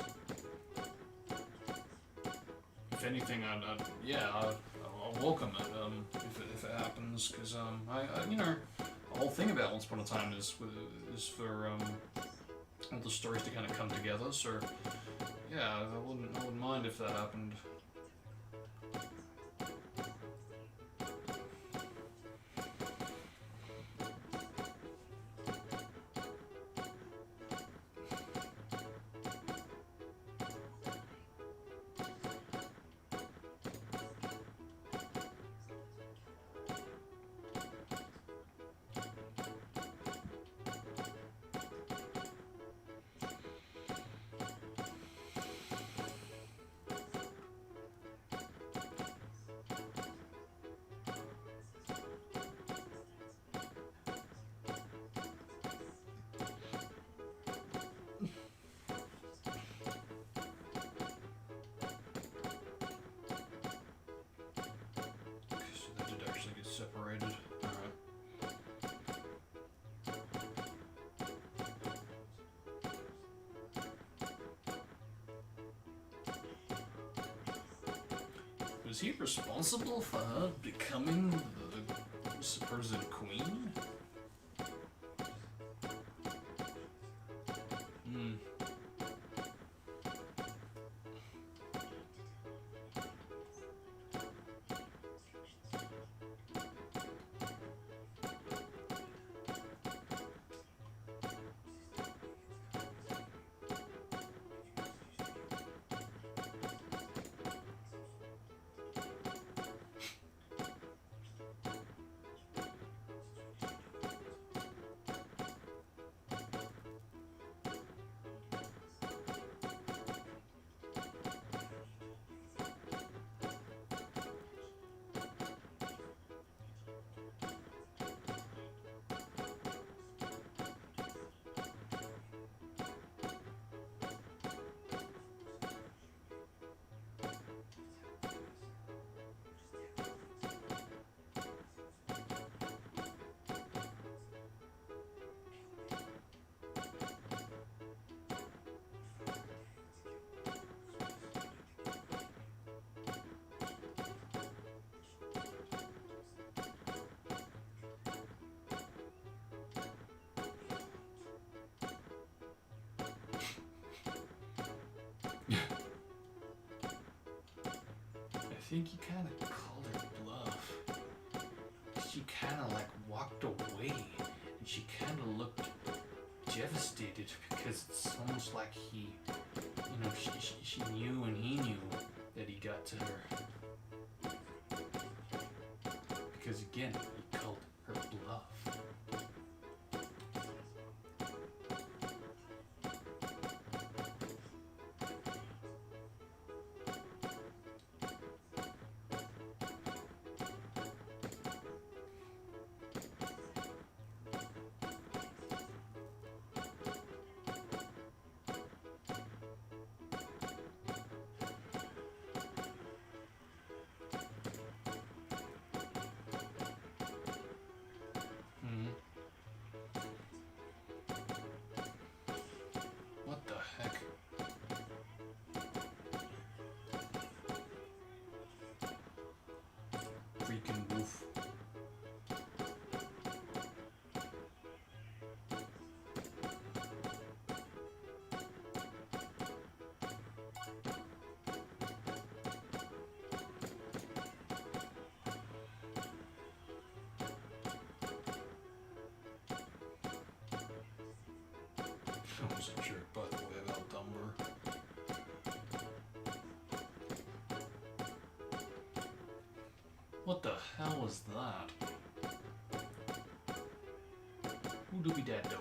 If anything, I'll welcome it if it happens, because I you know, the whole thing about Once Upon a Time is for all the stories to kind of come together. So yeah, I wouldn't mind if that happened. Separated. Alright. Was he responsible for her becoming the supposed queen? I think you kind of called her bluff. She kind of like walked away, and she kind of looked devastated because it's almost like he, you know, she knew and he knew that that he got to her. Because again, he called her bluff. What the heck? Freaking wolf. I was a jerk, by the way, about Dumber. What the hell was that? Who do we that though?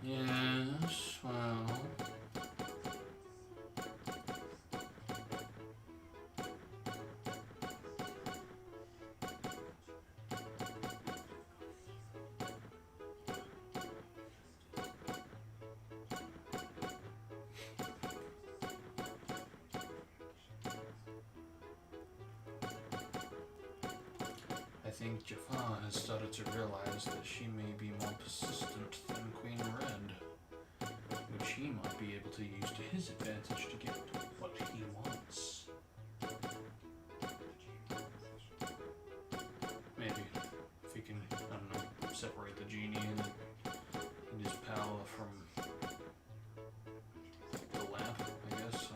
Yes, well. I think Jafar has started to realize that she may be more persistent than Queen Red, which he might be able to use to his advantage to get what he wants. Maybe if he can, I don't know, separate the genie and his power from the lamp, I guess.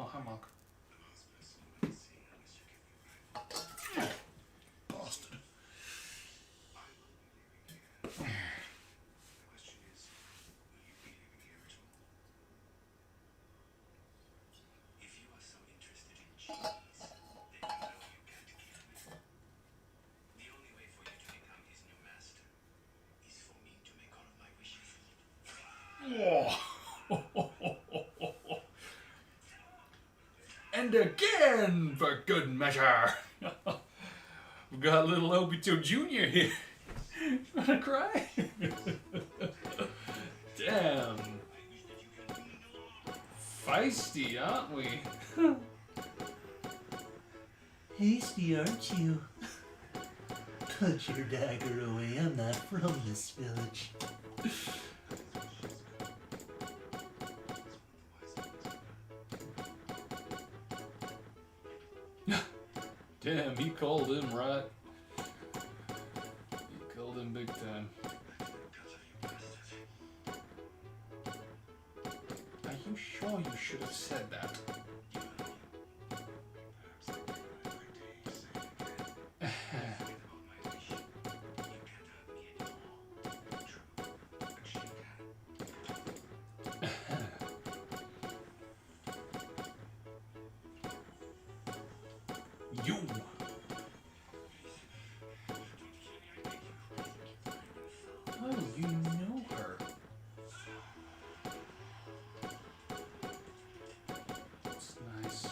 Oh, hi, Mark. Bastard. Whoa. And again, for good measure. We've got little Obito Jr. here. You wanna cry? Damn. Feisty, aren't we? Hasty, aren't you? Put your dagger away. I'm not from this village. Damn, he called him right. He called him big time. Are you sure you should have said that? You! How do you know her? That's nice.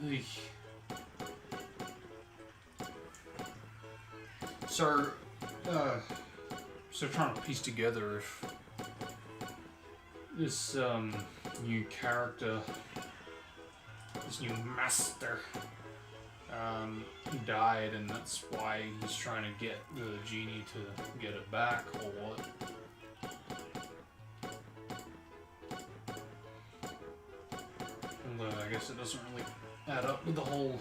Eek. So trying to piece together if this new character, this new master, died, and that's why he's trying to get the genie to get it back, or what. Although I guess it doesn't really add up with the whole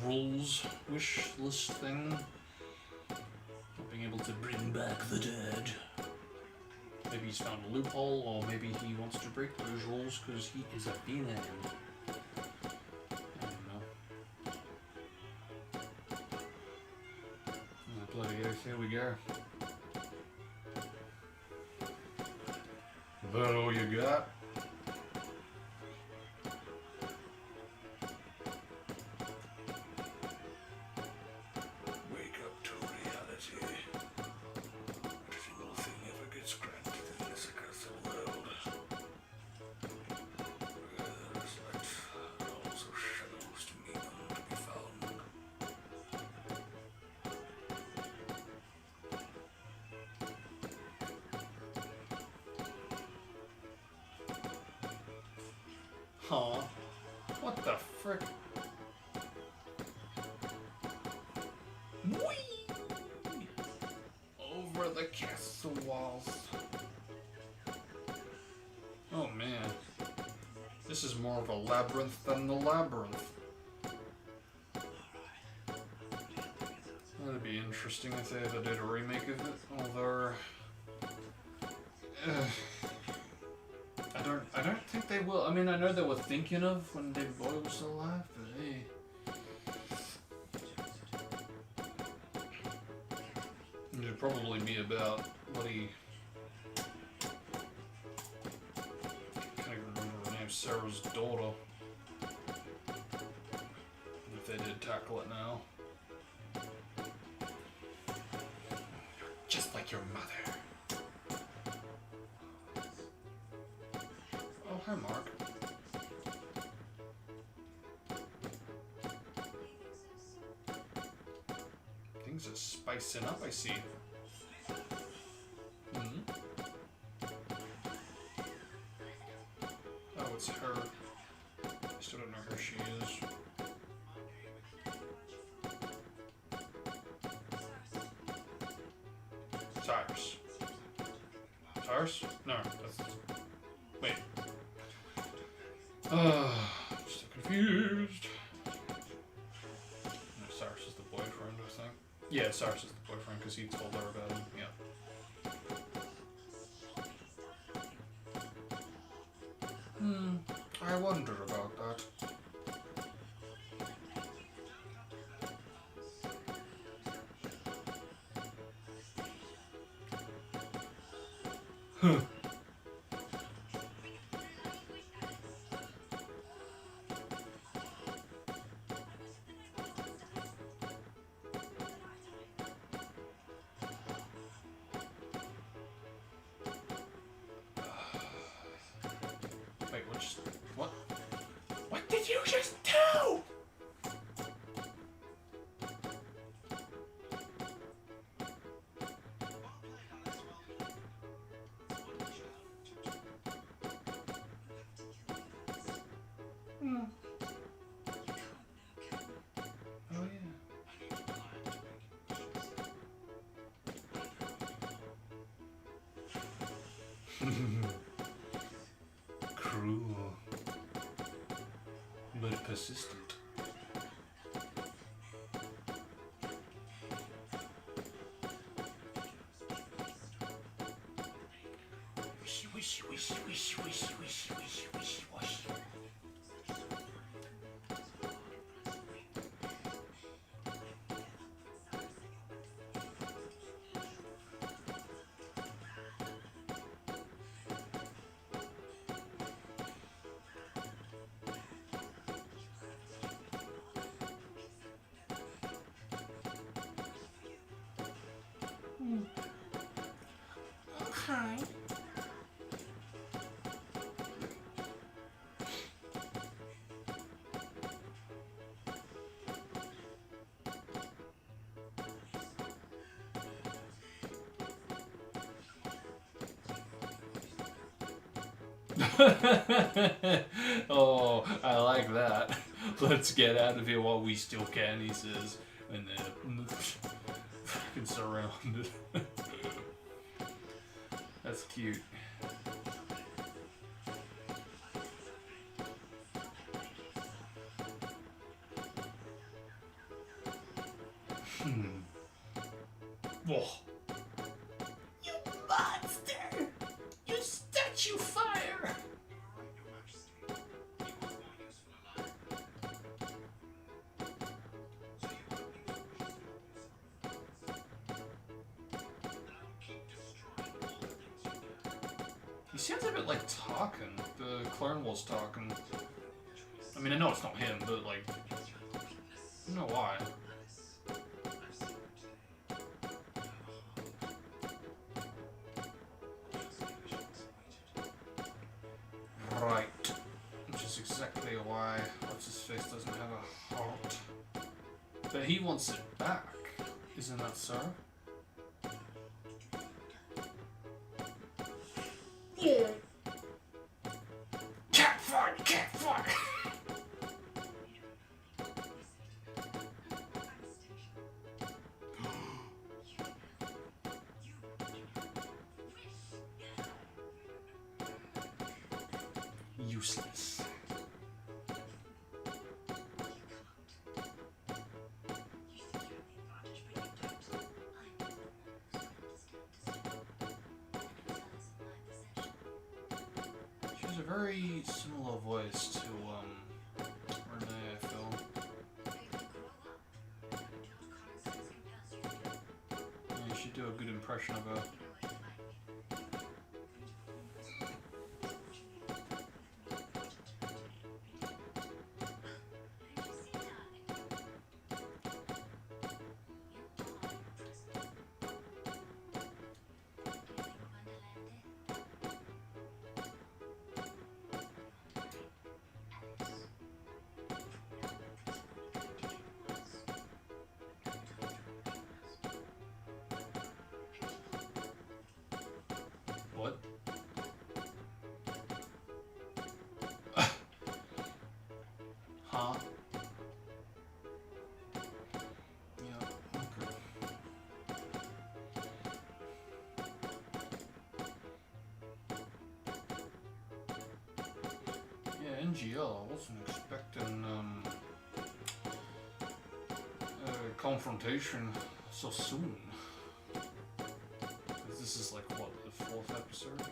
rules wish list thing. Not being able to bring back the dead. Maybe he's found a loophole, or maybe he wants to break those rules because he is a villain. I don't know. Oh, bloody oath, here we go. Is that all you got? Wake up to reality. Not a single thing ever gets granted in this accursed world. There's light, but also shadows to me none to be found. Huh? What the frick? Whee! Over the castle walls. Oh man. This is more of a labyrinth than the labyrinth. That'd be interesting if they ever did a remake of it, although I don't think they will. I mean, I know they were thinking of when David Bowie was still alive, but hey. It'd probably be about what he... I can't even remember her name, Sarah's daughter. If they did tackle it now. Just like your mother. Oh, hi Mark. Things are spicing up, I see. Oh, it's her. I still don't know who she is. Cyrus. Cyrus? No, that's... Wait. I'm so confused. No, Cyrus is the boyfriend, I think. Yeah, Cyrus is the boyfriend because he told her about him. Yeah. I wonder about that. Huh. Wait, what? What did you just do? Oh yeah. Cruel, but persistent. Wishy, wishy, wishy, wishy, wishy, wishy, wishy, wishy, washy. Okay. Oh, I like that. Let's get out of here while we still can, he says. And then fucking surrounded. That's cute. Whoa. You monster! You statue fire! He sounds a bit like talking. The clone was talking. I mean, I know it's not him, but like, I don't know why. Right. Which is exactly why What's-His-Face doesn't have a heart. But he wants it back. Isn't that so? Yeah. Cat fight! Cat fight! Useless. She has a very similar voice to Renee, I feel. Yeah, you should do a good impression of her. What? Huh? Yeah, okay. Yeah, NGL, I wasn't expecting confrontation so soon. 'Cause this is like what, the 4th episode?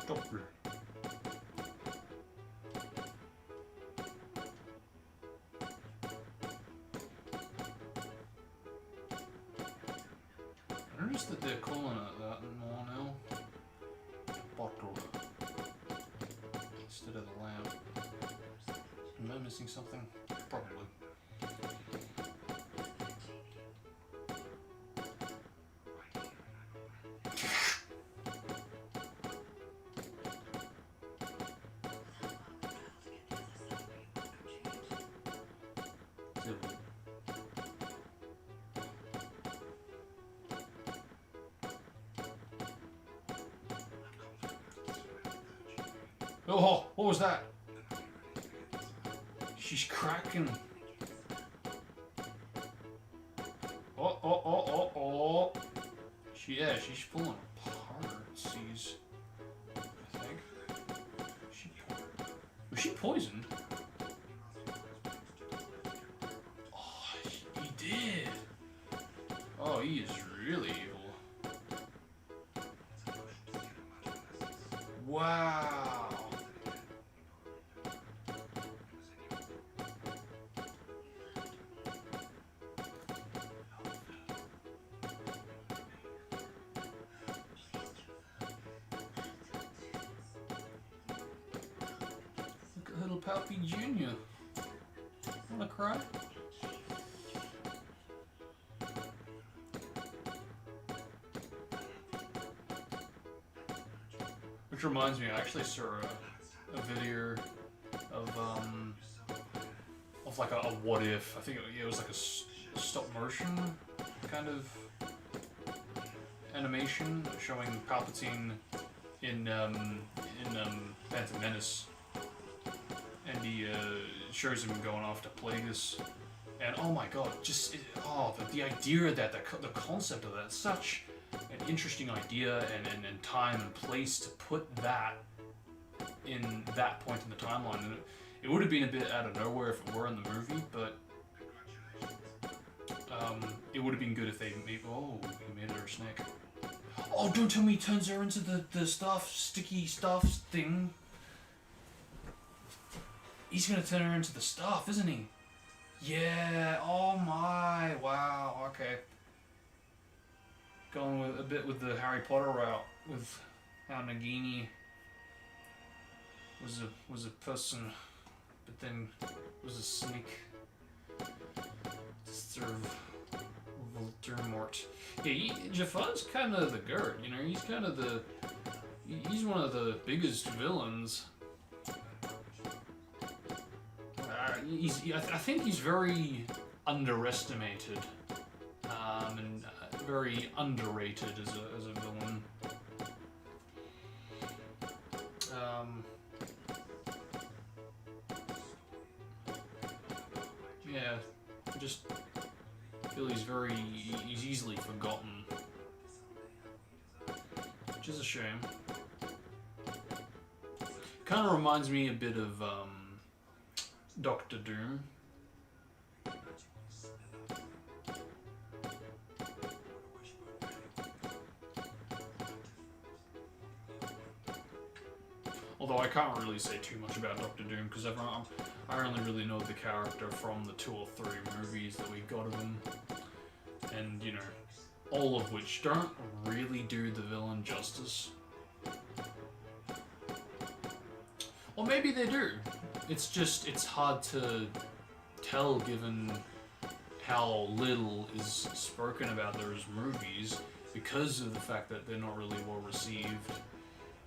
Doctor. I noticed that they're calling it that more now. Bottle. Instead of the lamp. Am I missing something? Probably. Oh, what was that? She's cracking. Oh. She's falling apart. She's, I think. Was she poisoned? Oh, he did. Oh, he is really evil. Wow. Look at little Pappy Jr. Wanna cry? Which reminds me, I actually saw a video of like a what if. I think it was like a stop motion kind of animation showing Palpatine in Phantom Menace, and he shows him going after Plagueis, and oh my god, just the idea of that, the concept of that, such an interesting idea, and time and place to put that in that point in the timeline. And it would have been a bit out of nowhere if it were in the movie, but it would have been good if they made. Oh, he made her a snake. Oh, don't tell me he turns her into the sticky stuff thing. He's gonna turn her into the stuff, isn't he? Yeah. Oh my. Wow. Okay. Going with a bit with the Harry Potter route, with how Nagini was a person, but then was a snake. Sort of Voldemort. Yeah, Jafar's kind of the GERT, you know. He's kind of he's one of the biggest villains. I think he's very underestimated, and very underrated as a villain. Yeah, I just feel he's easily forgotten, which is a shame. Kind of reminds me a bit of Doctor Doom. Although I can't really say too much about Doctor Doom because I only really know the character from the 2 or 3 movies that we got of him, and you know, all of which don't really do the villain justice. Or maybe they do. It's hard to tell given how little is spoken about those movies because of the fact that they're not really well received,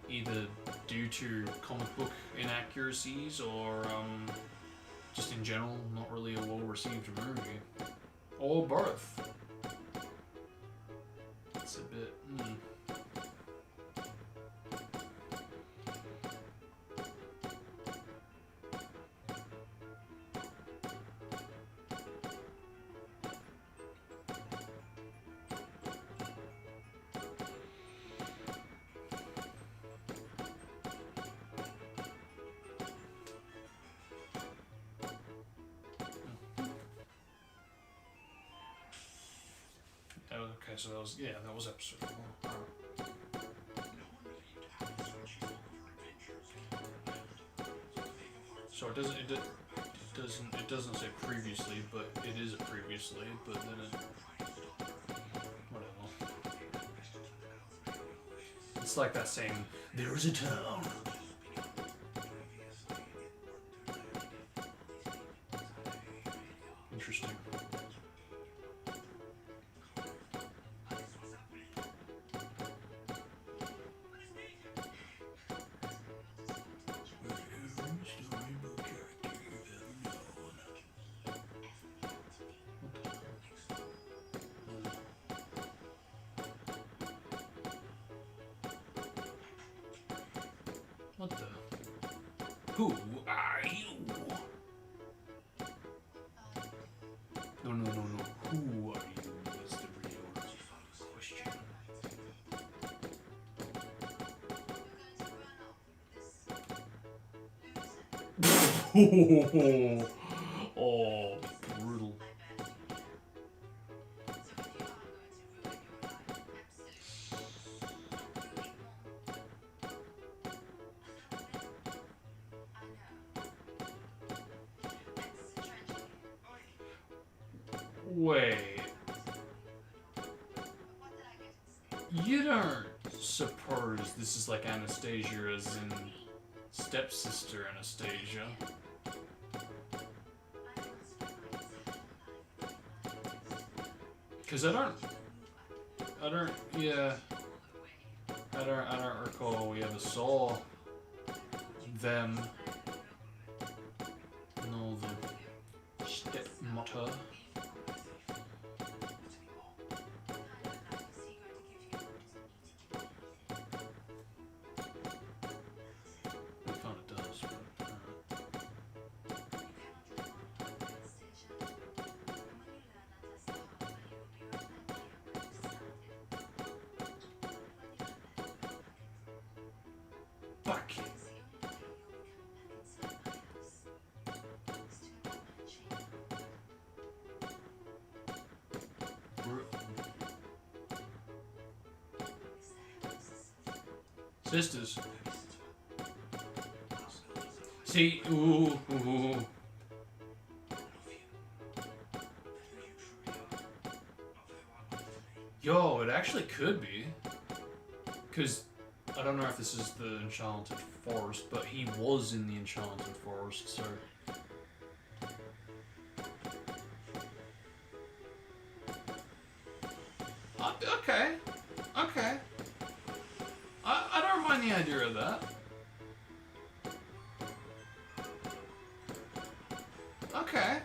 either due to comic book inaccuracies or just in general not really a well received movie, or both. It's a bit. Okay, so that was episode 4. So it doesn't say previously, but it is a previously, but then whatever. It's like that saying, there is a town. Interesting. What the? Who are you? No. Who are you? That's the real question. Oh, brutal. Wait. You don't suppose this is like Anastasia as in stepsister Anastasia? Because I don't, yeah. I don't recall we ever saw them. No, the stepmother. It kind of does, but, fuck. Sisters. See, ooh. Yo, it actually could be. Because I don't know if this is the Enchanted Forest, but he was in the Enchanted Forest, so. Okay. Okay. I don't mind the idea of that. Okay.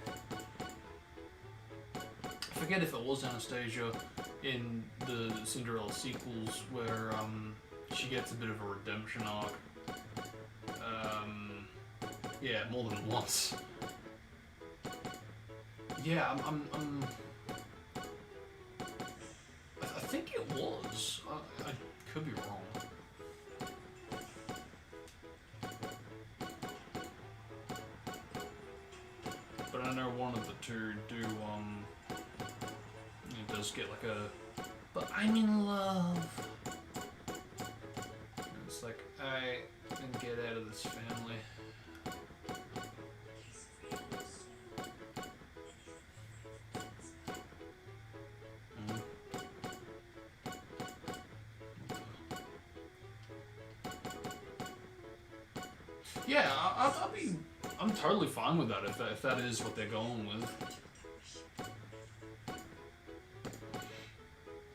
I forget if it was Anastasia in the Cinderella sequels where she gets a bit of a redemption arc. Yeah, more than once. Yeah, I think it was. I could be wrong. But I know one of the two do, it does get like a, but I'm in love. And it's like, I can get out of this family. Yeah, I'm totally fine with that if that is what they're going with.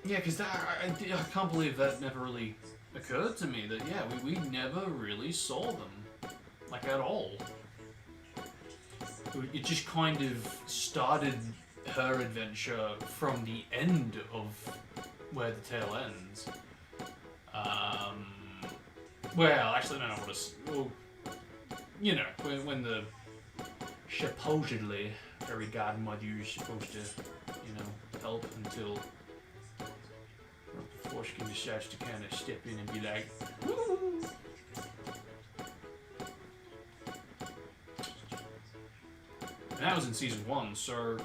Yeah, because I can't believe that never really occurred to me that, yeah, we never really saw them, like, at all. It just kind of started her adventure from the end of where the tale ends. Well, actually, no, well, you know, when the supposedly fairy godmother is supposed to, you know, help until before she decides to kind of step in and be like, woo! And that was in season 1, so.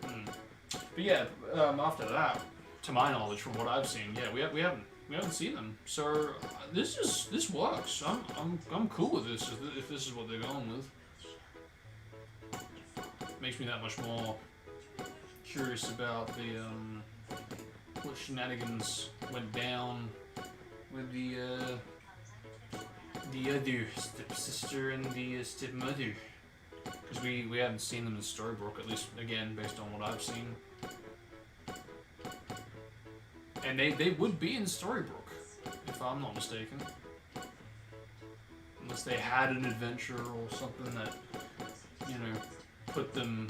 But yeah, after that, to my knowledge, from what I've seen, yeah, we haven't seen them. So this works. I'm cool with this if this is what they're going with. Makes me that much more curious about the what shenanigans went down with the other stepsister and the stepmother. Because we haven't seen them in Storybrooke, at least, again, based on what I've seen. And they would be in Storybrooke, if I'm not mistaken. Unless they had an adventure or something that, you know, put them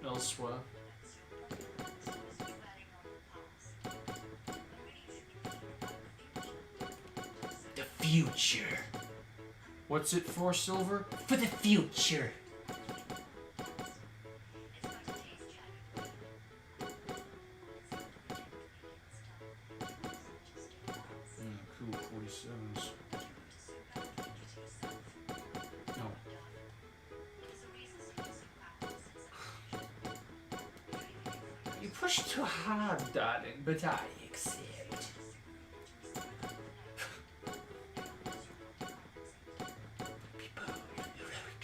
elsewhere. The future. What's it for, Silver? For the future. Cool, 47s. No. You push too hard, darling, but I accept. People, heroic.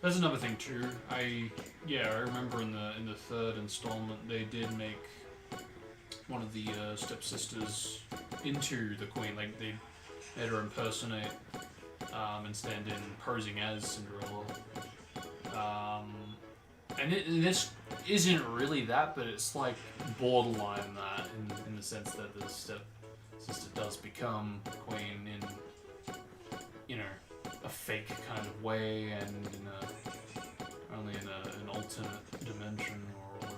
That's another thing too. I remember in the third installment they did make one of the stepsisters into the queen. Like they made her impersonate and stand in posing as Cinderella. And this isn't really that, but it's like borderline that in the sense that the stepsister does become queen in, you know, a fake kind of way and only in an alternate dimension or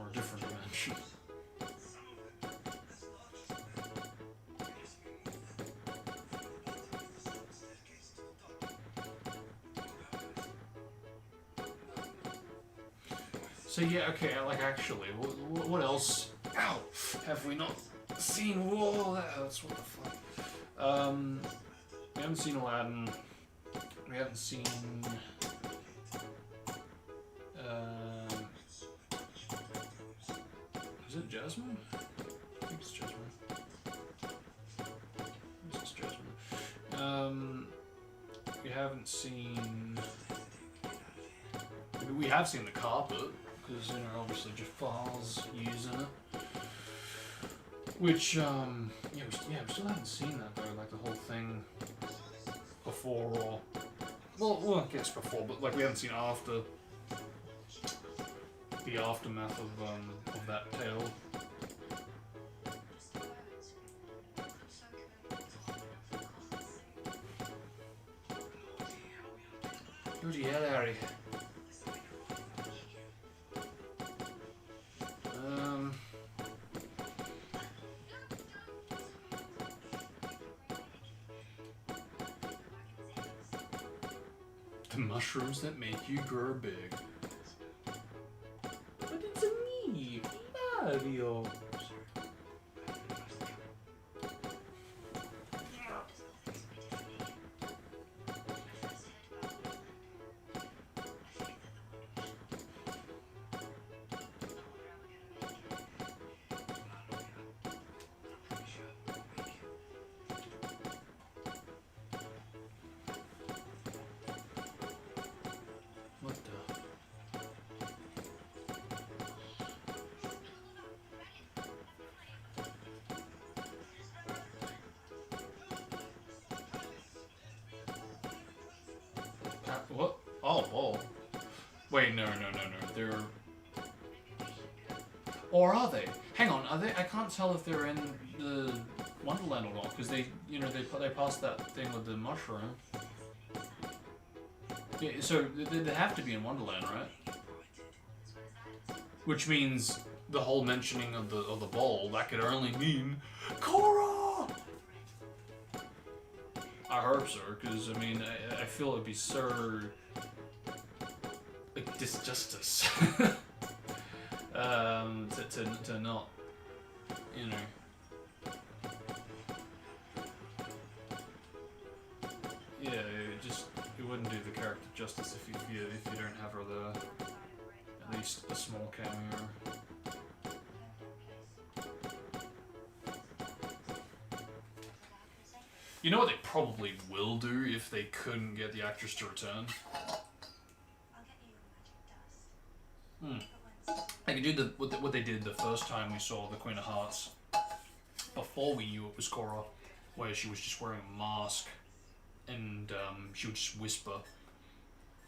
a different dimension. So yeah, okay, like actually, what else? Ow! Have we not seen? Whoa, that hurts. What the fuck? We haven't seen Aladdin. We haven't seen. Is it Jasmine? I think it's Jasmine. This is Jasmine. We haven't seen. We have seen the carpet. Because, you know, obviously Jafar's using it. Which, we still haven't seen that though, like the whole thing before or... Well, I guess before, but like we haven't seen after the aftermath of that tale. Bloody hell, Harry. The mushrooms that make you grow big. But it's me, Mario. What? Oh. Wait, no. They're... Or are they? Hang on, are they? I can't tell if they're in the Wonderland or not, because they passed that thing with the mushroom. Yeah, so they have to be in Wonderland, right? Which means the whole mentioning of the bowl, that could only mean Korra! I hope so, because, I mean, I feel it'd be so... like, disjustice. to not, you know... Yeah, it wouldn't do the character justice if you don't have her there. At least a small cameo. You know what they probably will do if they couldn't get the actress to return? They could do what they did the first time we saw the Queen of Hearts, before we knew it was Korra, where she was just wearing a mask, and she would just whisper,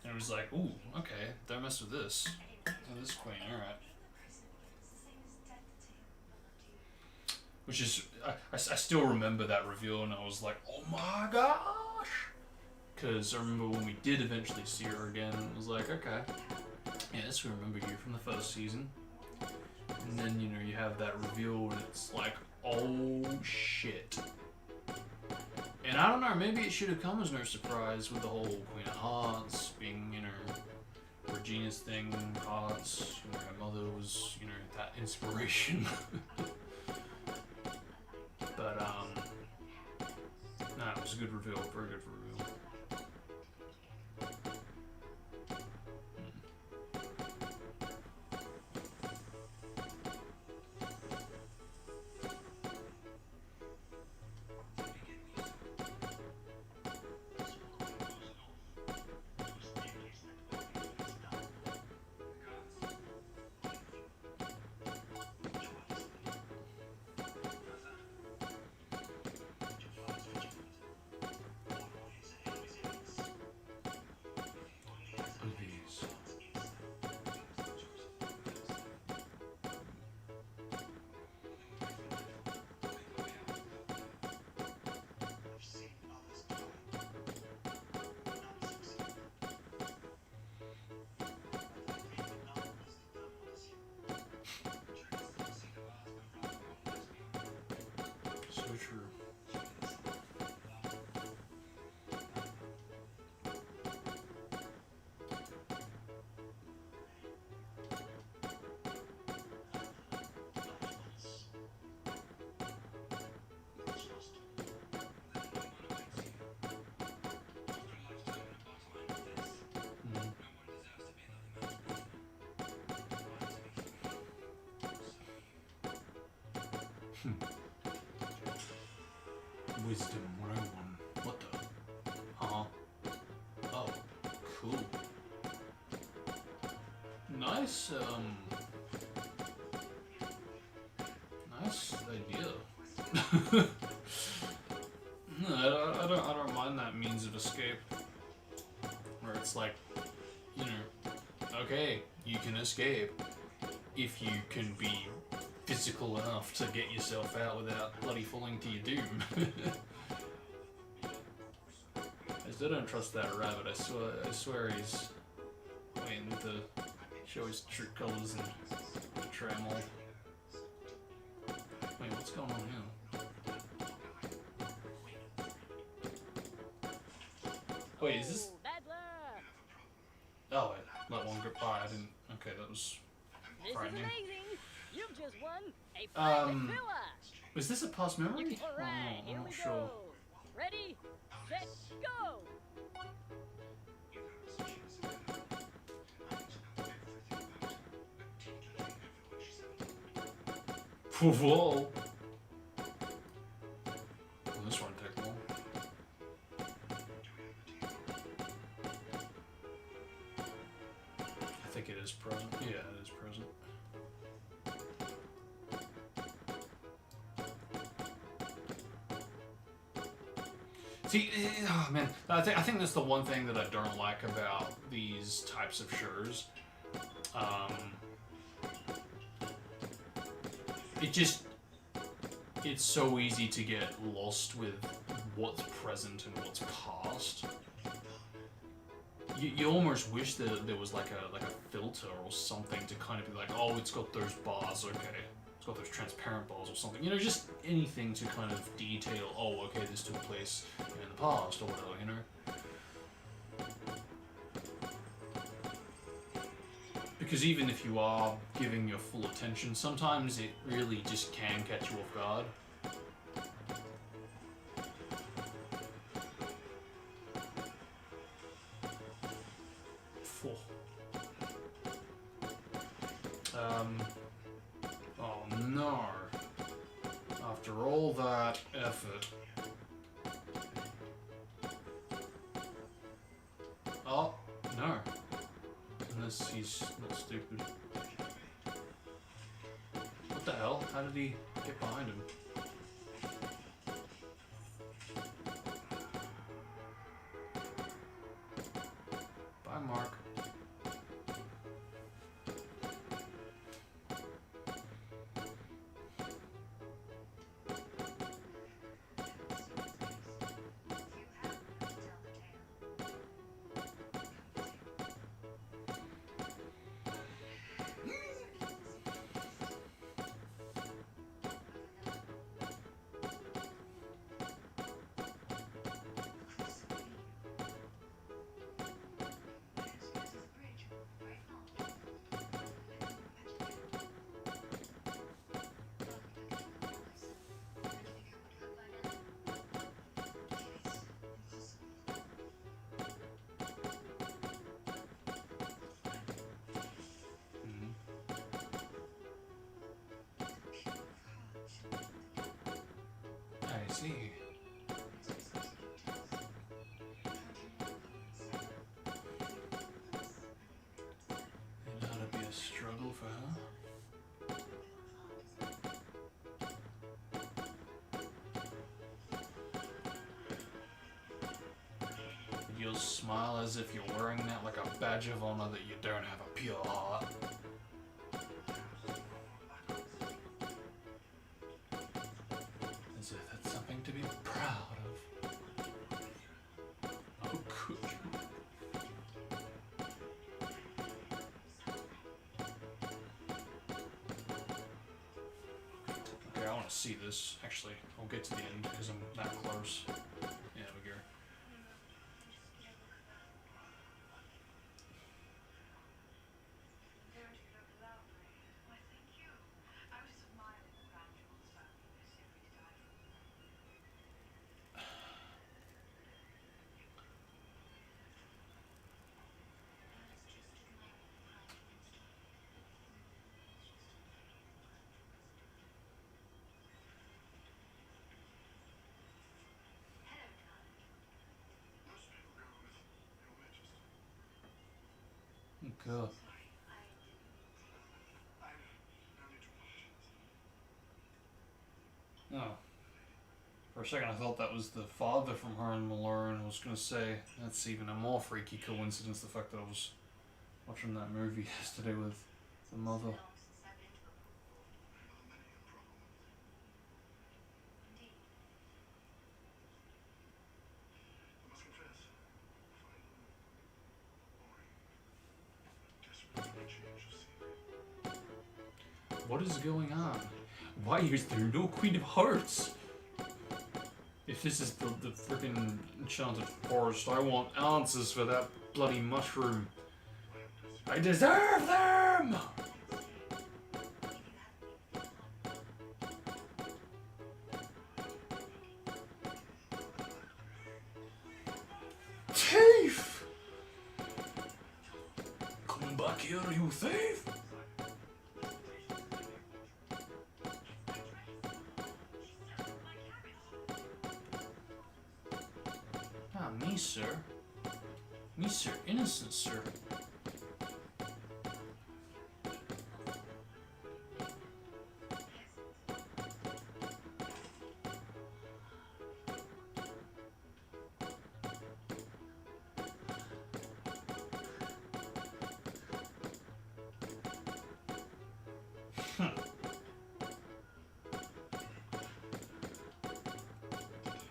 and it was like, ooh, okay, don't mess with this. Oh, this Queen, alright. Which is, I still remember that reveal, and I was like, oh my gosh! Because I remember when we did eventually see her again, it was like, okay, yes, we remember you from the first season. And then, you know, you have that reveal, and it's like, oh shit. And I don't know, maybe it should have come as no surprise with the whole Queen of Hearts being, you know, Regina's thing, Hearts, you know, her mother was, you know, that inspiration. But, nah, it was a good reveal, very good reveal. so true. Wisdom 101. What the? Huh? Oh, cool. Nice, nice idea. No, I don't mind that means of escape. Where it's like, you know, okay, you can escape if you can be physical enough to get yourself out without bloody falling to your doom. I still don't trust that rabbit. I swear he's waiting to show his true colors and betray them all. Wait, what's going on here? Wait, is this? Oh, wait, let one go by. I didn't. Okay, that was frightening. You've just won a private villa. Was this a past memory? All right, I'm here not we sure. go. Ready, set, go. Whoa! Well, this won't take long. I think it is present. Yeah, it is present. See, oh man, I think that's the one thing that I don't like about these types of shows. It's so easy to get lost with what's present and what's past. You almost wish that there was like a filter or something to kind of be like, oh, it's got those bars, okay. It's got those transparent bars or something. You know, just anything to kind of detail, oh, okay, this took place in the past or whatever, you know? Because even if you are giving your full attention, sometimes it really just can catch you off guard. Oh no. After all that effort. Oh, no. Unless he's not stupid. What the hell? How did he get behind him? Bye, Mark. I see. It ought to be a struggle for her. You'll smile as if you're wearing that like a badge of honor that you don't have a pure heart. As if that's something to be proud of. Oh, could you? Okay, I want want to see this. Actually, I'll get to the end because I'm that close. Yeah, we go. Oh, God. Oh. For a second I thought that was the father from Harlan Malone. I was going to say, that's even a more freaky coincidence, the fact that I was watching that movie yesterday with the mother. What is going on? Why is there no Queen of Hearts? If this is the freaking enchanted forest, I want answers for that bloody mushroom. I deserve them! Thief! Come back here, you thief! Ah, me, sir. Me, sir. Innocent, sir.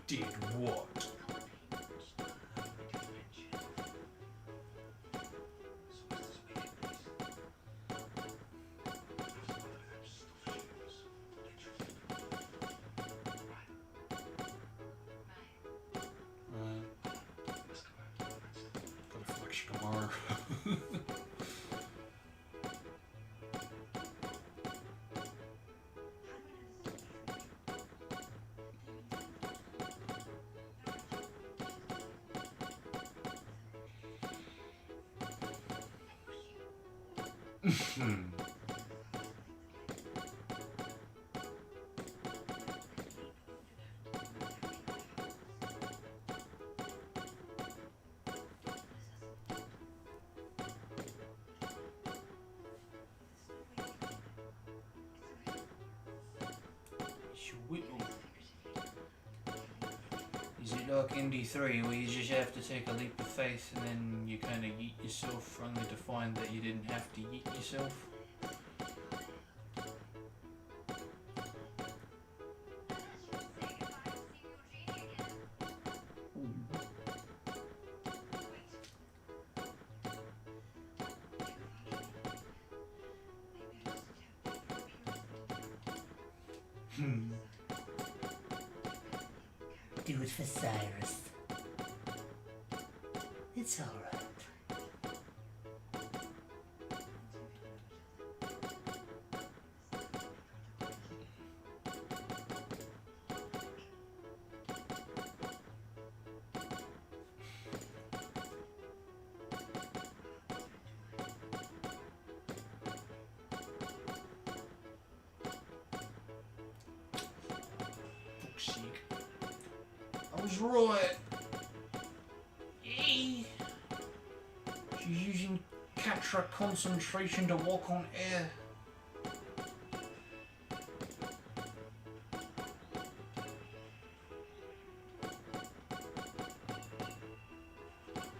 Did what? Got a flexion tomorrow. Is it like Indy 3 where you just have to take a leap of faith and then you kind of yeet yourself only to find that you didn't have to yeet yourself? Do it for Cyrus. It's alright. Fuck's sake. I was right. Yay. She's using Catra concentration to walk on air.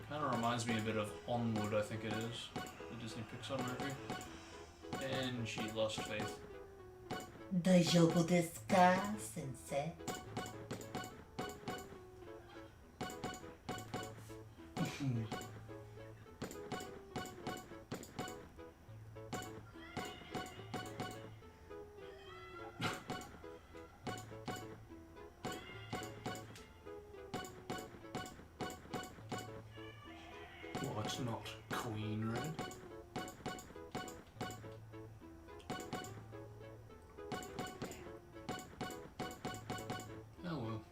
Kind of reminds me a bit of Onward, I think it is, the Disney Pixar movie. And she lost faith. 大丈夫ですか、先生? That's not Queen Red. Oh well.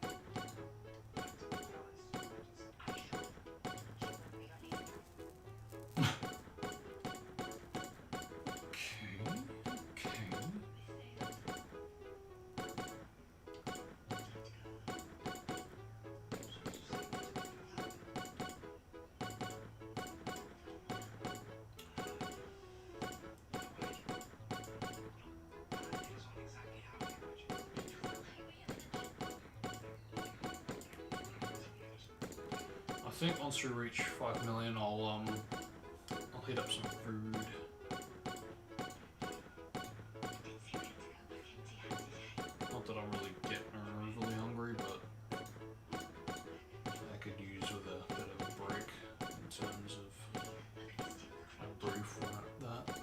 I think once we reach 5 million, I'll hit up some food. Not that I'm really getting overly hungry, but I could use with a bit of a break in terms of a brief one at that.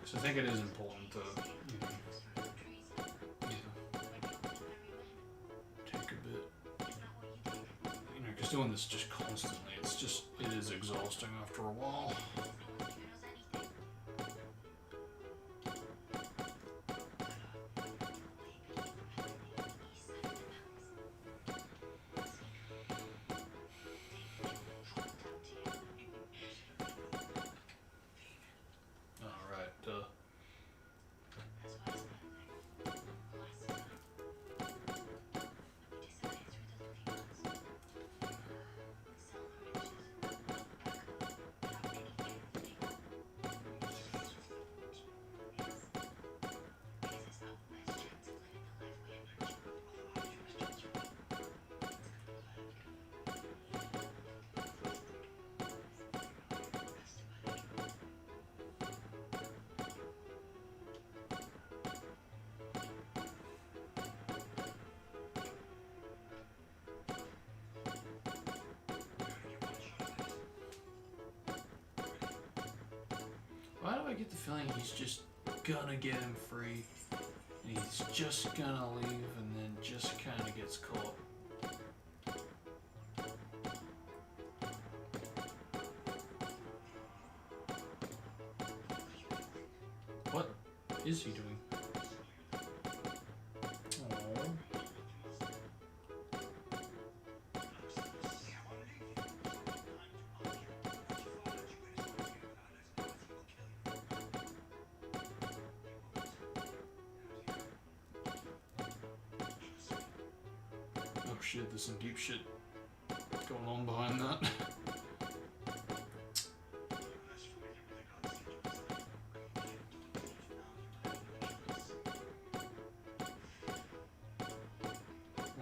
So I think it is important to, take a bit, because doing this just constantly, it is exhausting after a while. Why do I get the feeling he's just gonna get him free, and he's just gonna leave, and then just kind of gets caught? What is he doing? Aww. Oh shit, there's some deep shit going on behind that.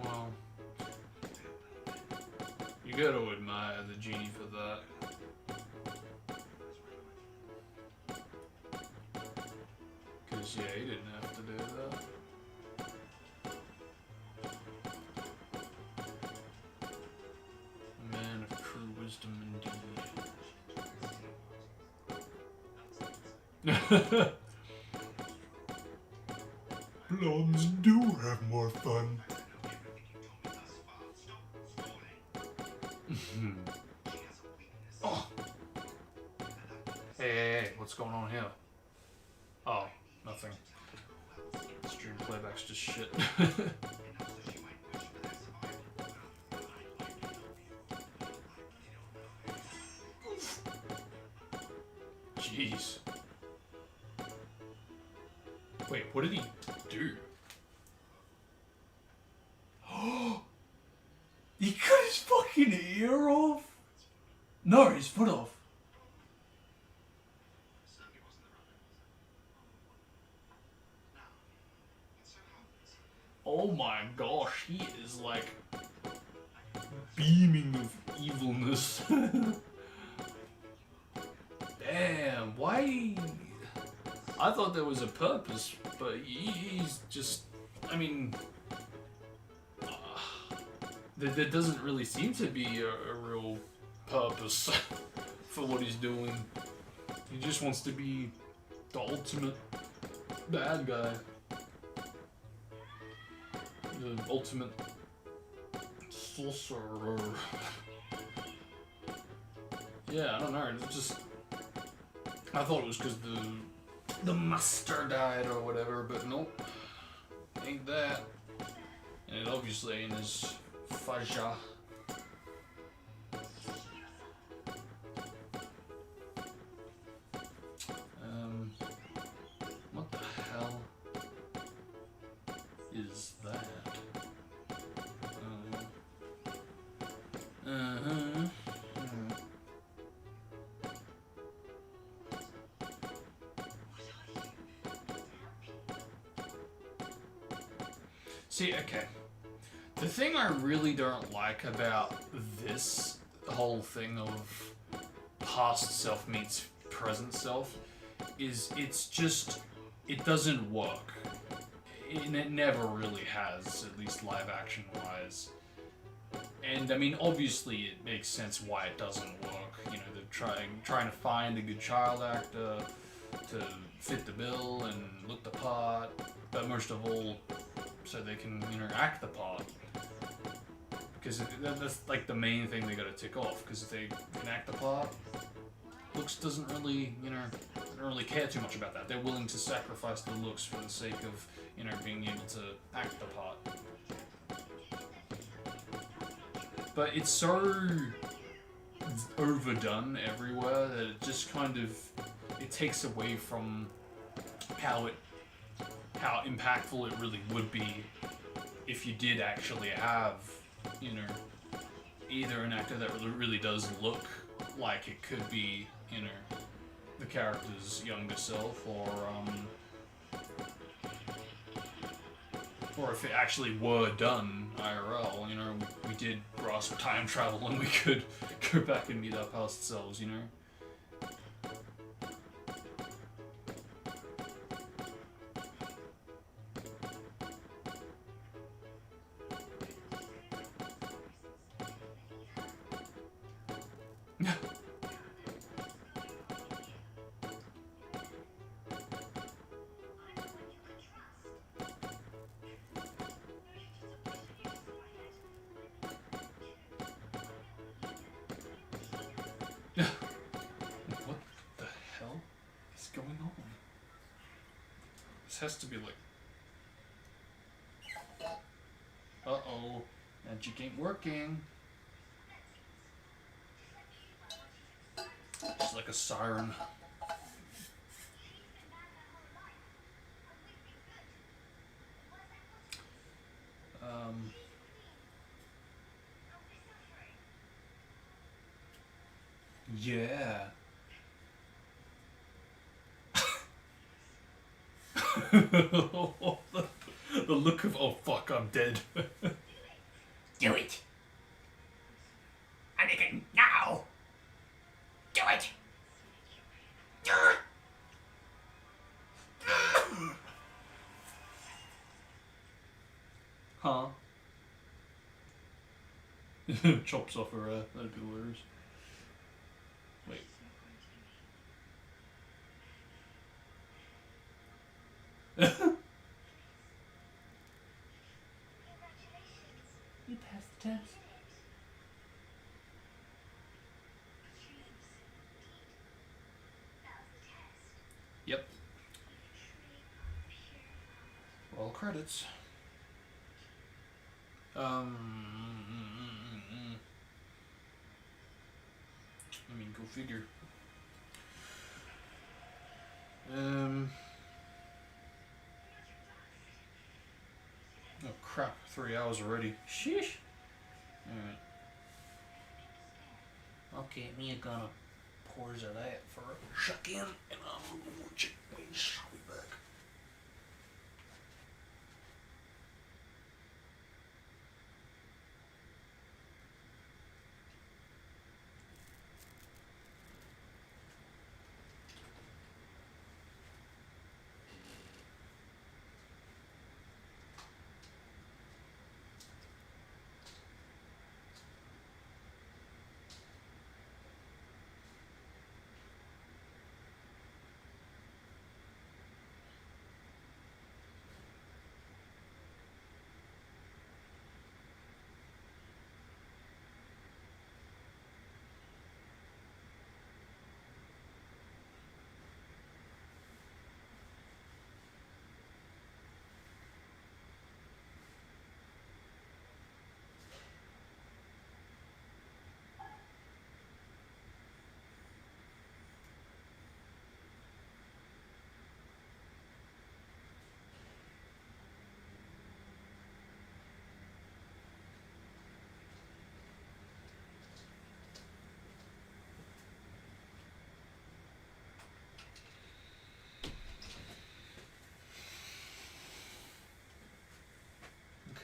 Wow. You gotta admire the genie for that. Cause yeah, he didn't have to do that. A man of true wisdom indeed. Blondes do have more fun. Oh. Hey, what's going on here? Oh, nothing. Stream playback's just shit. Jeez. Wait, what did he do? He cut his fucking ear off? No, his foot off. Oh my gosh, he is like beaming of evilness. Damn, why? I thought there was a purpose, but he's just, I mean, there doesn't really seem to be a real purpose for what he's doing. He just wants to be the ultimate bad guy. The ultimate sorcerer. Yeah, I don't know. It's just I thought it was because the master died or whatever, but nope, ain't that. And it obviously ain't his Faja. What the hell is that? See, okay. The thing I really don't like about this whole thing of past self meets present self is it doesn't work. And it never really has, at least live action wise. And I mean, obviously it makes sense why it doesn't work. You know, they're trying to find a good child actor to fit the bill and look the part, but most of all, so they can, you know, act the part. Because that's like the main thing they gotta tick off, because if they can act the part, looks doesn't really, you know, don't really care too much about that. They're willing to sacrifice the looks for the sake of, you know, being able to act the part. But it's so overdone everywhere that it just kind of, it takes away from how impactful it really would be if you did actually have, you know, either an actor that really does look like it could be, you know, the character's younger self, or if it actually were done IRL, you know, we did grasp time travel and we could go back and meet our past selves, you know. What the hell is going on? This has to be like... Uh-oh. Magic ain't working. It's like a siren. Yeah. The look of, oh fuck, I'm dead. Do it. Anakin, now. Do it. Huh? Chops off her, that'd be hilarious. Wait. You passed the test. Yep. Well, credits. I mean, go figure. Oh crap, 3 hours already. Sheesh. Alright. Okay, me gonna pause of that for a second, and I'm gonna watch it. I'll be back.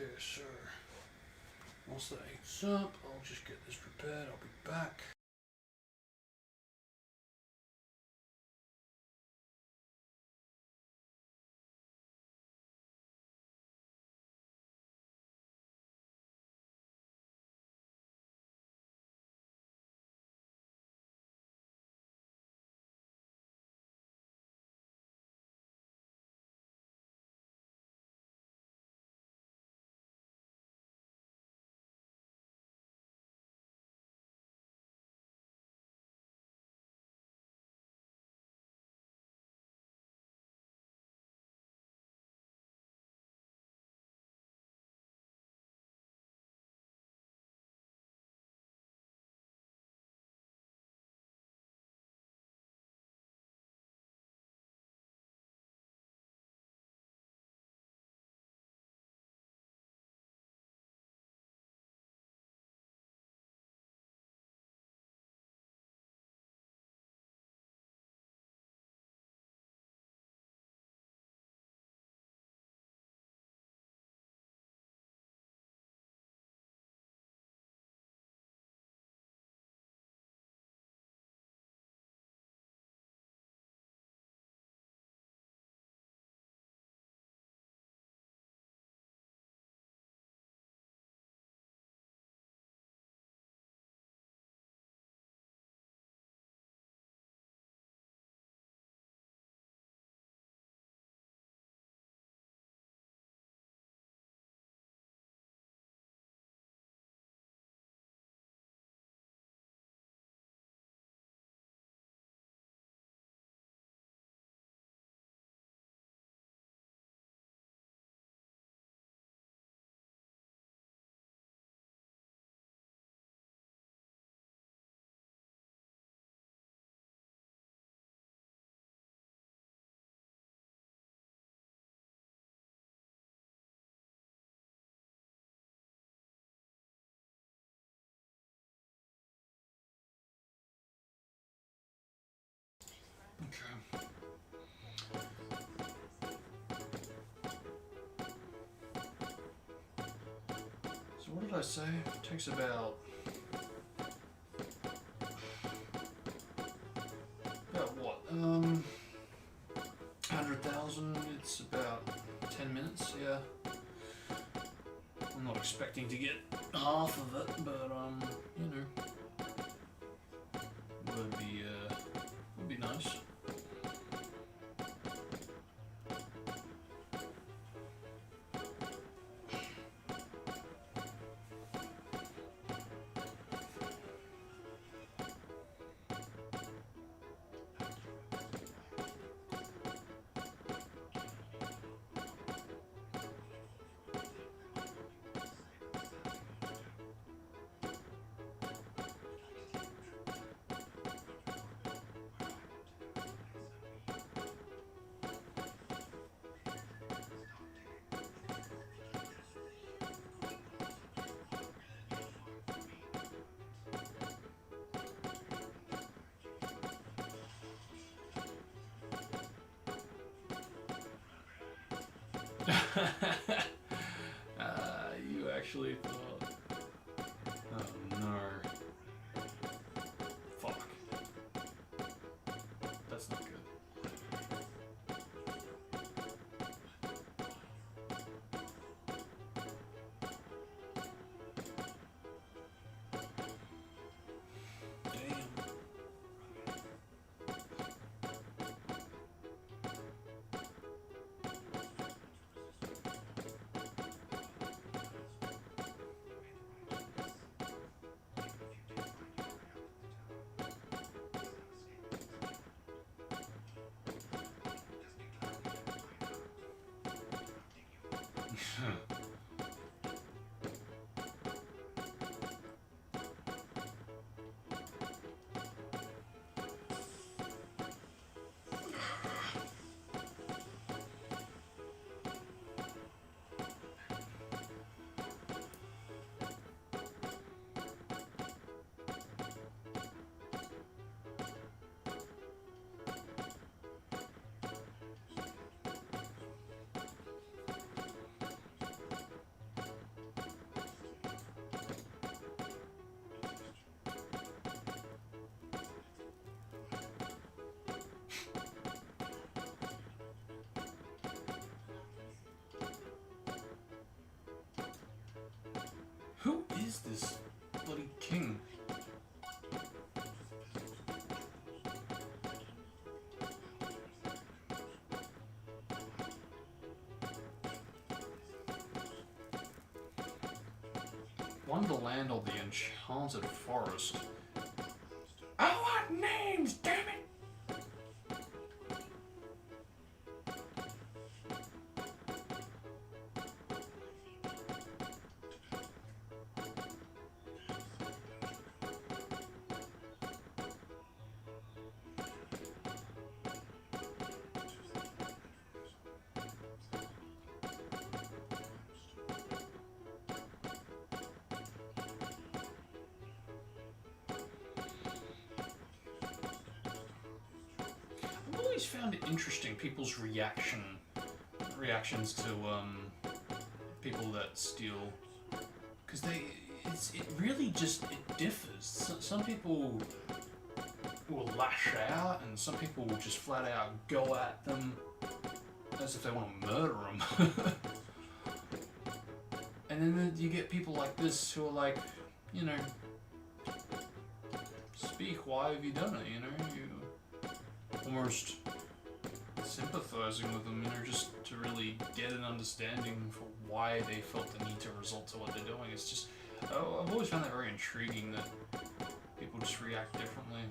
Okay, so once that heats up, I'll just get this prepared. I'll be back. Okay. So what did I say? It takes about what? 100,000. It's about 10 minutes. Yeah. I'm not expecting to get half of it, but you know, would be nice. You actually thought. Oh no. Fuck. That's not good. Damn. is this bloody king? Wonderland or the Enchanted Forest? I want names, damn it! I've always found it interesting people's reactions to people that steal, because it really just it differs. Some people will lash out, and some people will just flat out go at them as if they want to murder them. And then you get people like this who are like, you know, speak. Why have you done it? You know, you almost sympathizing with them, you know, just to really get an understanding for why they felt the need to resort to what they're doing. It's just, I've always found that very intriguing that people just react differently.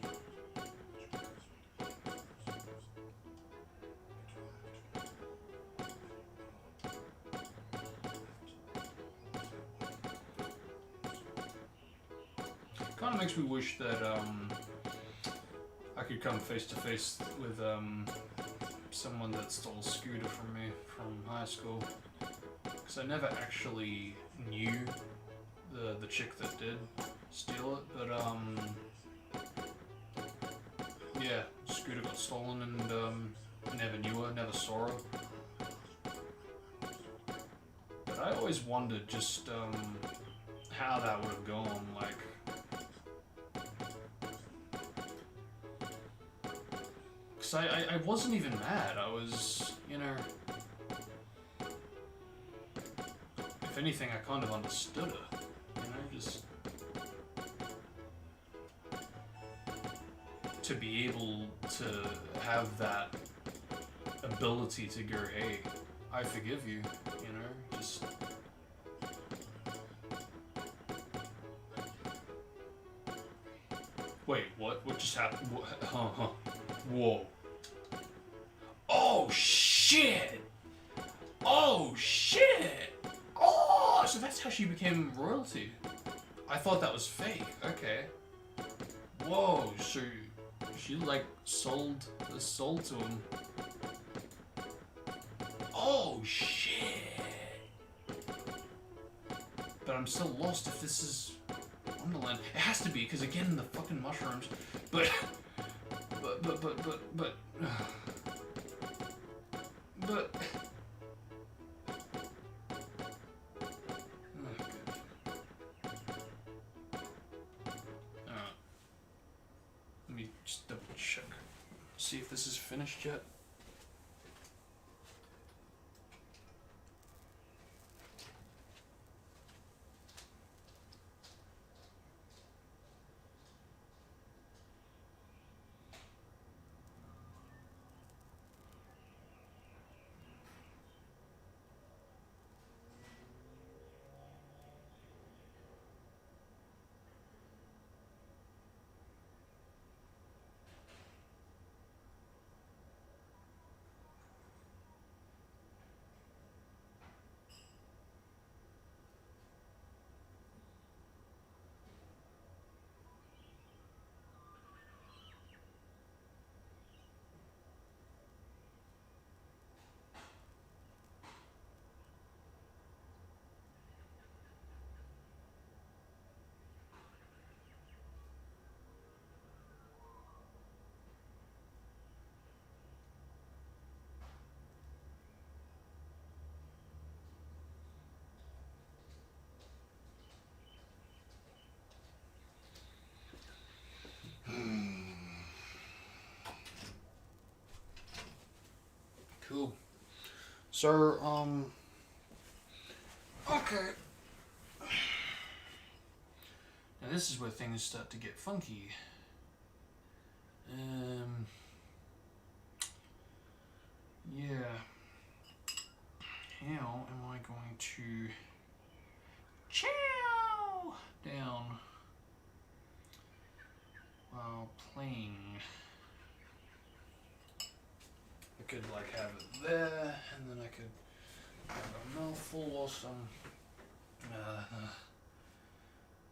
Kind of makes me wish that I could come face to face with someone that stole a scooter from me from high school, because I never actually knew the chick that did steal it, but yeah, the scooter got stolen and never knew her, never saw her. But I always wondered just how that would have gone, like. I wasn't even mad. I was, you know, if anything, I kind of understood her, you know, just to be able to have that ability to go, hey, I forgive you, you know, just. Wait, what? What just happened? Whoa. Oh shit! Oh shit! Oh, so that's how she became royalty. I thought that was fake. Okay. Whoa, so she like sold the soul to him. Oh shit! But I'm still lost if this is Wonderland. It has to be, because again, the fucking mushrooms. But. Let me just double check. See if this is finished yet. Cool. So, okay. this is where things start to get funky. Yeah. How am I going to chow down while playing? I could like have it there, and then I could have a mouthful whilst I'm.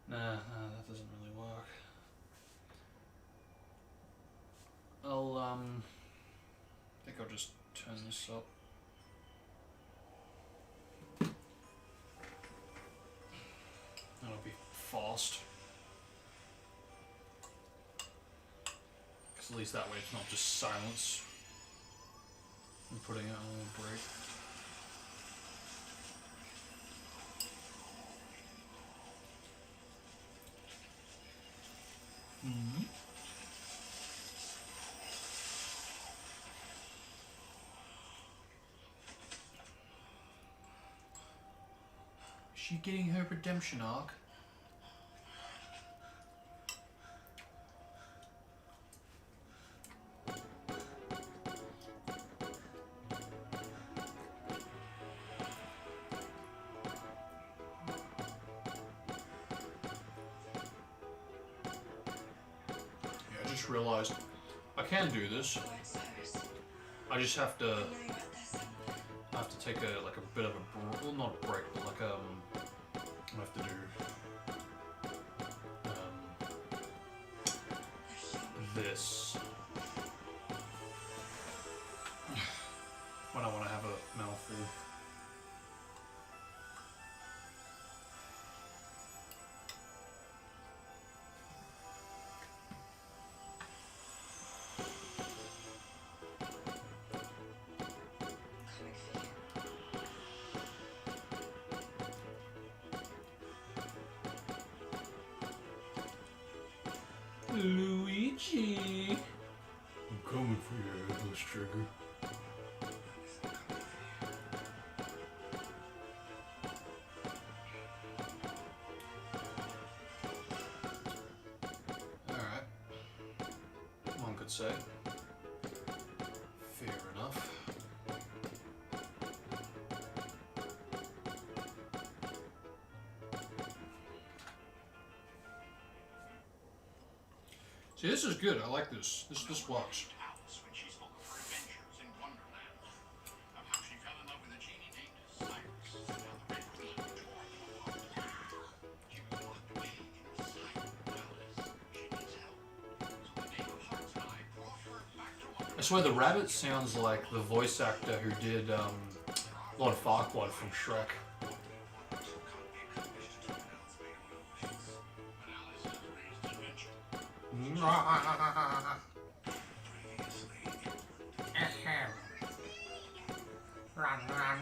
Nah, that doesn't really work. I think I'll just turn this up. That'll be fast. Because at least that way it's not just silence. I'm putting it on a little break. Mm-hmm. Is she getting her redemption arc? Realized I can do this. I just have to take a bit of a well, not a break, but like I have to do this when I want to have a mouthful. Luigi! I'm coming for your headless trigger. Alright. One could say. Fair enough. See, this is good. I like this. This works. I swear the rabbit sounds like the voice actor who did Lord Farquaad from Shrek.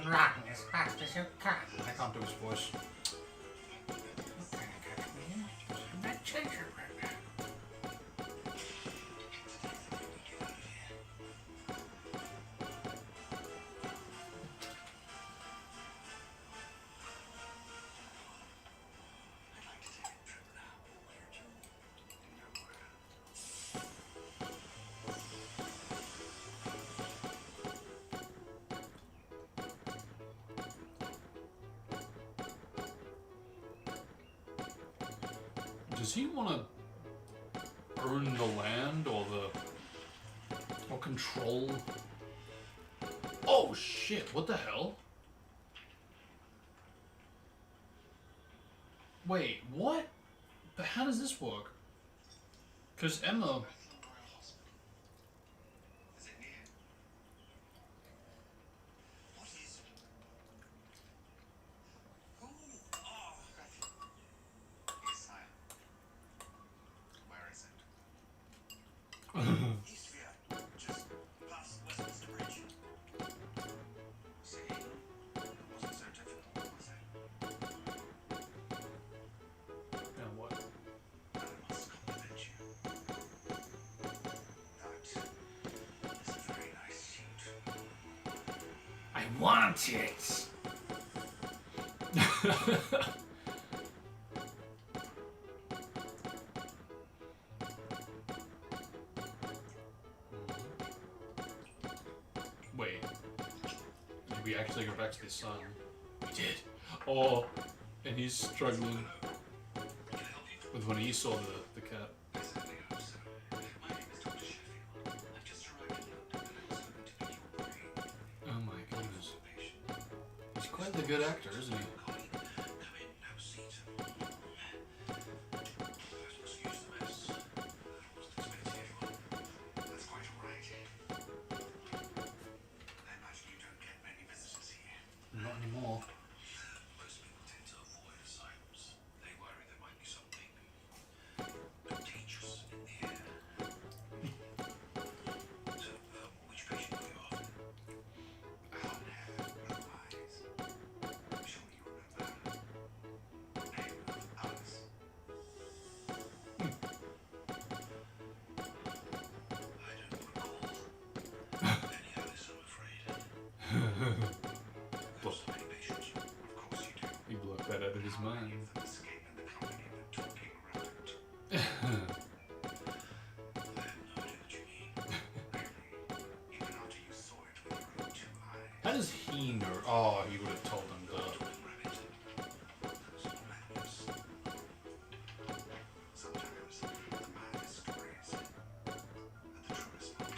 Run as fast as you can. I can't do his voice. That gingerbread. Does he want to own the land or control? Oh shit! What the hell? Wait, what? But how does this work? Because Emma. Want it. we actually go back to the sun. We did. Oh, and he's struggling with when he saw the cat. Oh my goodness. He's quite the good actor, isn't he? Not anymore. Most people tend to avoid asylums. They worry there might be something contagious in the air. So, which patient were you on? Brown hair, blue eyes. I'm sure you remember. Name of Alice. I don't recall any Alice, I'm afraid. Well, So many patients. Of course you do. he blocked that out of his mind. Escape in the company of a talking rabbit. I have no idea what you mean. Really? Even after you saw it with your own two eyes. How does he know? Oh, he would have told him that. Talking rabbit. Those are madness. Sometimes the maddest stories are the truest ones.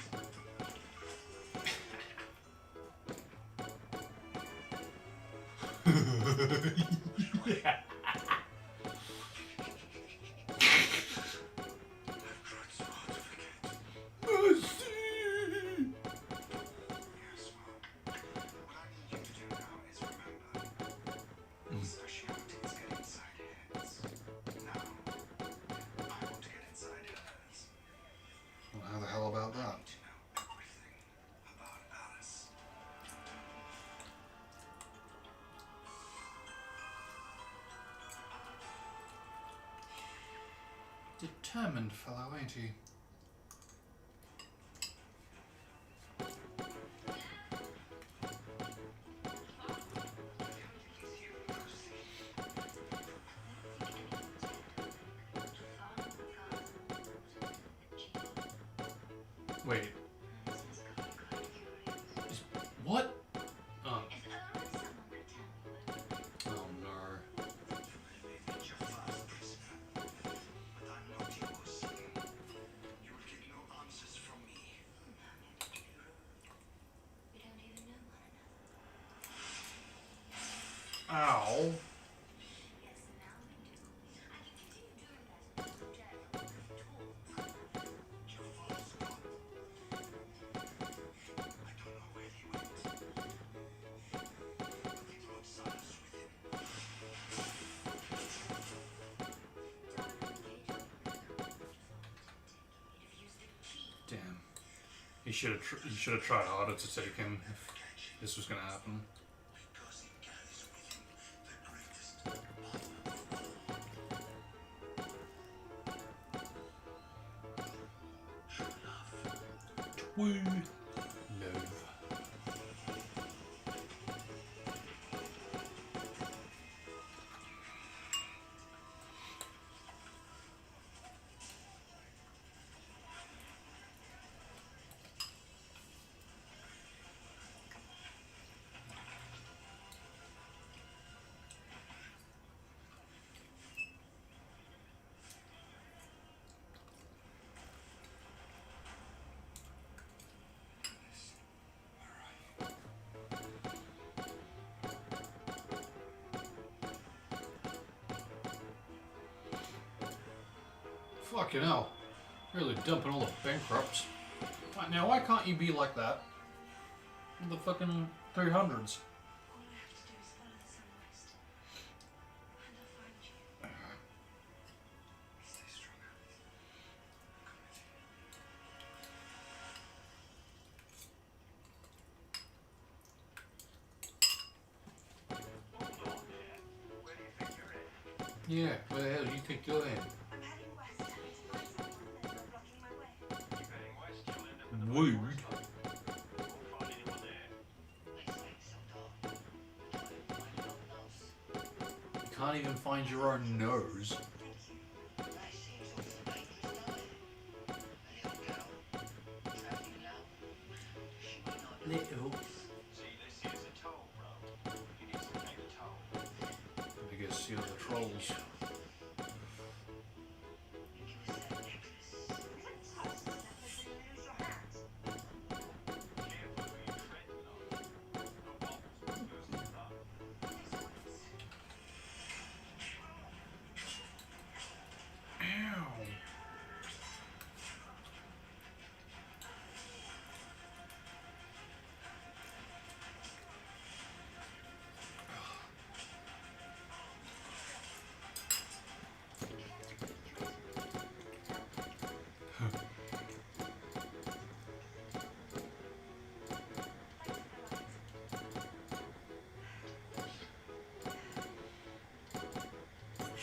I've tried so hard to forget. Yes, well, what I need you to do now is remember. Specialities get inside heads. Now, I want to get inside hers. Well, how the hell about I that? need to know everything about Alice. Determined fellow, ain't he? Wait. What? Oh. Oh no. You may be Jafar's prisoner, but I'm not yours. You will get no answers from me. Ow. Jafar's gone. I don't know where he went. He brought Silas with him. Damn. He should have tried harder to take him if this was gonna happen. Because he carries with him the greatest power of all. True love. Woo. Love. Fucking hell. Really dumping all the bankrupts. Right, now, why can't you be like that? In the fucking 300s. All we have to do is follow the sunrise. And I'll find you. Stay strong, Alice. Come with me. Hold on there. Where do you think you're headed? Yeah, where the hell do you think you're in? I'm heading west. I need to find someone that's not blocking my way. Keep heading west, you'll end up with the Rude. Won't find anyone there. Next week, some dog. Try and find your own nose. You can't even find your own nose. Thank you. Nice seeing some of the bakery's dying. A little girl. Traveling alone. She might not know. Little. See, this here's a toll. skulls.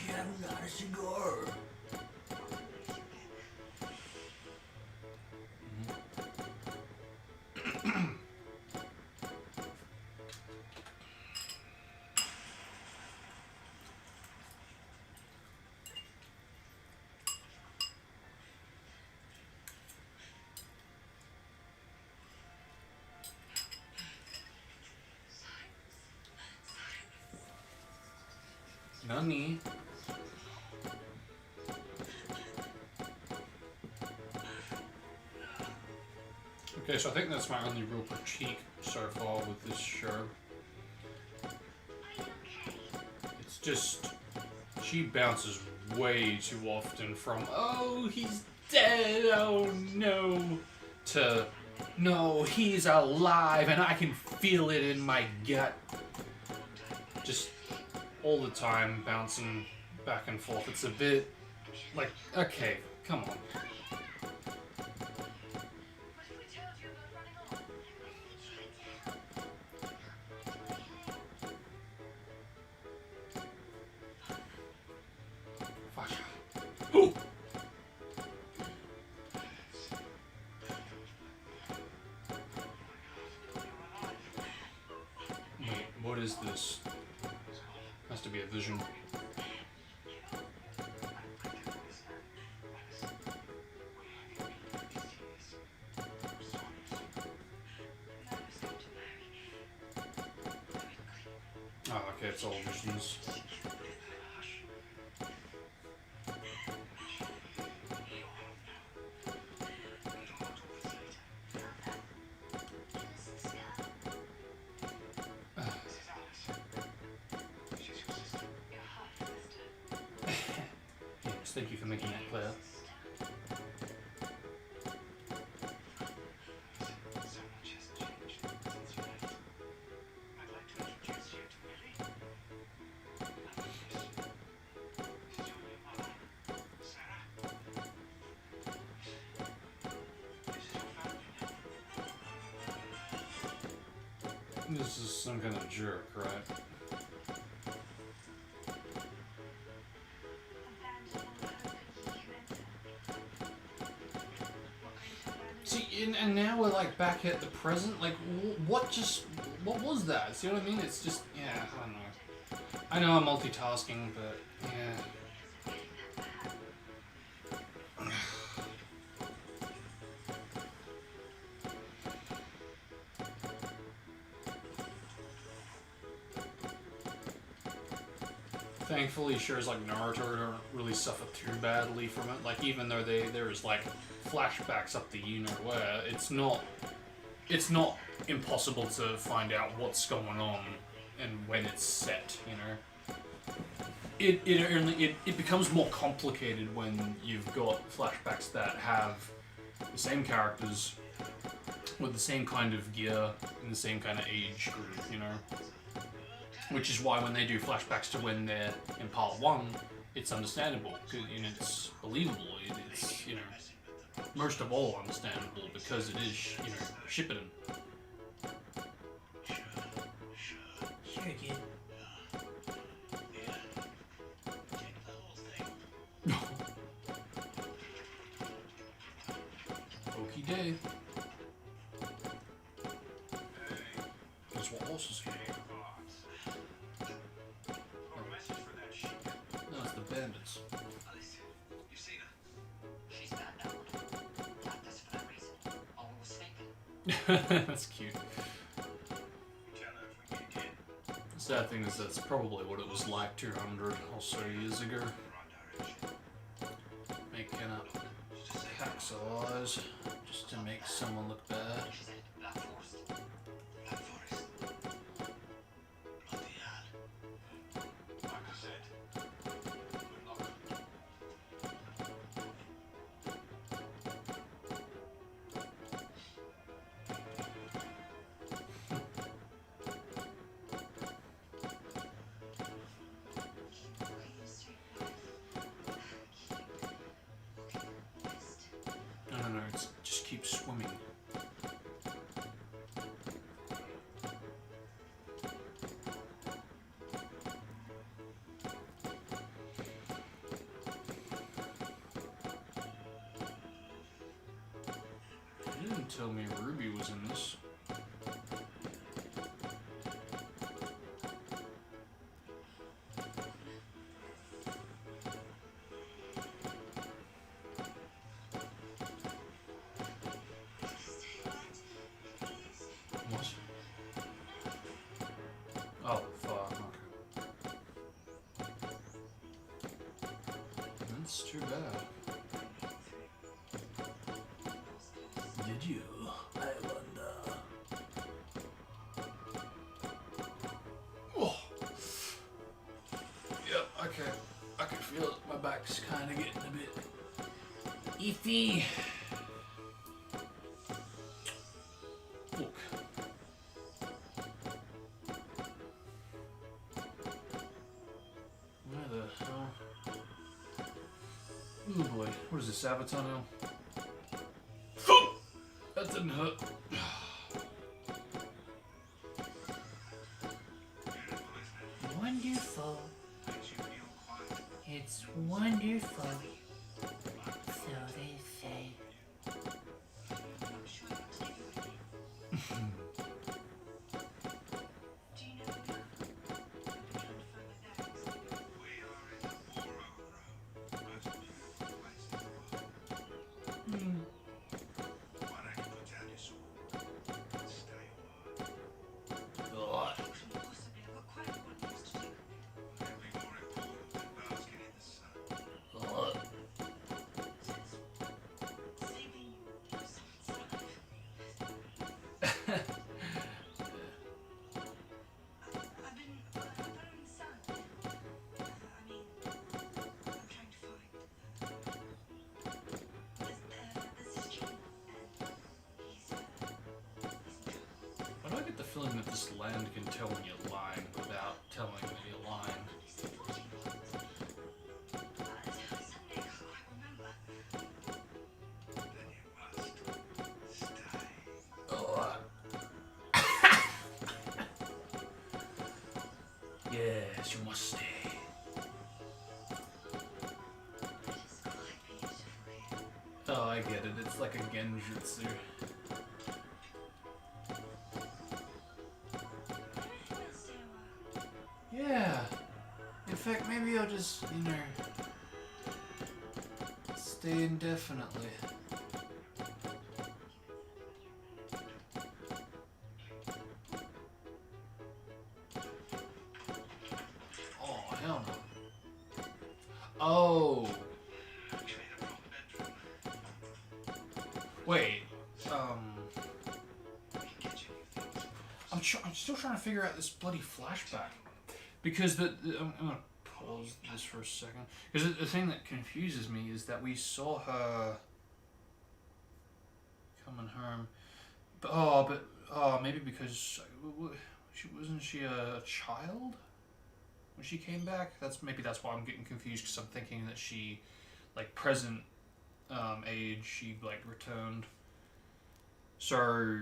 You haven't got a cigar. Nani? Okay, so I think that's my only real critique so far with this show. It's just, she bounces way too often from, oh, he's dead, oh no, to, no, he's alive and I can feel it in my gut. Just all the time bouncing back and forth. It's a bit like, okay, come on. Oh! Wait, what is this? Has to be a vision. Oh, okay, it's all visions. Yes, thank you for making that clear. This is some kind of jerk, right? See, and now we're like back at the present. Like, what was that? See what I mean? It's just, yeah, I don't know. I know I'm multitasking, but yeah. Thankfully, shows like Naruto don't really suffer too badly from it. Like, even though there's like flashbacks up the you-know-where, it's not impossible to find out what's going on and when it's set, you know? It becomes more complicated when you've got flashbacks that have the same characters with the same kind of gear and the same kind of age group, you know? Which is why when they do flashbacks to when they're in part 1, it's understandable, and it's believable. It's, you know, most of all understandable because it is, you know, Shippuden. Sure, kid. Okie day. Guess what else is here? No, it's the bandits. You seen her? She's bad now. That's for that reason. All was sleeping. That's cute. Tell her if we get in. sad thing is that's probably what it was like 200 or so years ago. Making up hacks of lies just to make someone look bad. No, it just keeps swimming. You didn't tell me Ruby was in this. What? Oh, fuck, okay. That's too bad. Did you? I wonder. Oh. Yep, okay. I can feel it. My back's kind of getting a bit iffy. Look. Where the hell? Oh boy, what is this, Avatar now? That didn't hurt. Wonderful. It's wonderful. So they say. Do you know enough? I'm trying to find my bags. Hmm. Ugh. Possibly, I've got quite a lot of things to do. Ugh. Saving your son's life. I've been following the sun. I mean, I'm trying to find. There's this gene, and he's in trouble. Why do I get the feeling that this land can tell when you're lying without telling that you're lying? Suddenly I can't remember. Yes, you must stay. It's quite beautiful here. Oh, I get it. It's like a genjutsu. We'll stay a while. Yeah. In fact, maybe I'll just, stay indefinitely. Oh, hell no. Oh. Wait. I'm still trying to figure out this bloody flashback. Because I'm gonna pause this for a second. Because the thing that confuses me is that we saw her coming home. But maybe because wasn't she a child when she came back? Maybe that's why I'm getting confused, because I'm thinking that she, like, present age, she like returned. So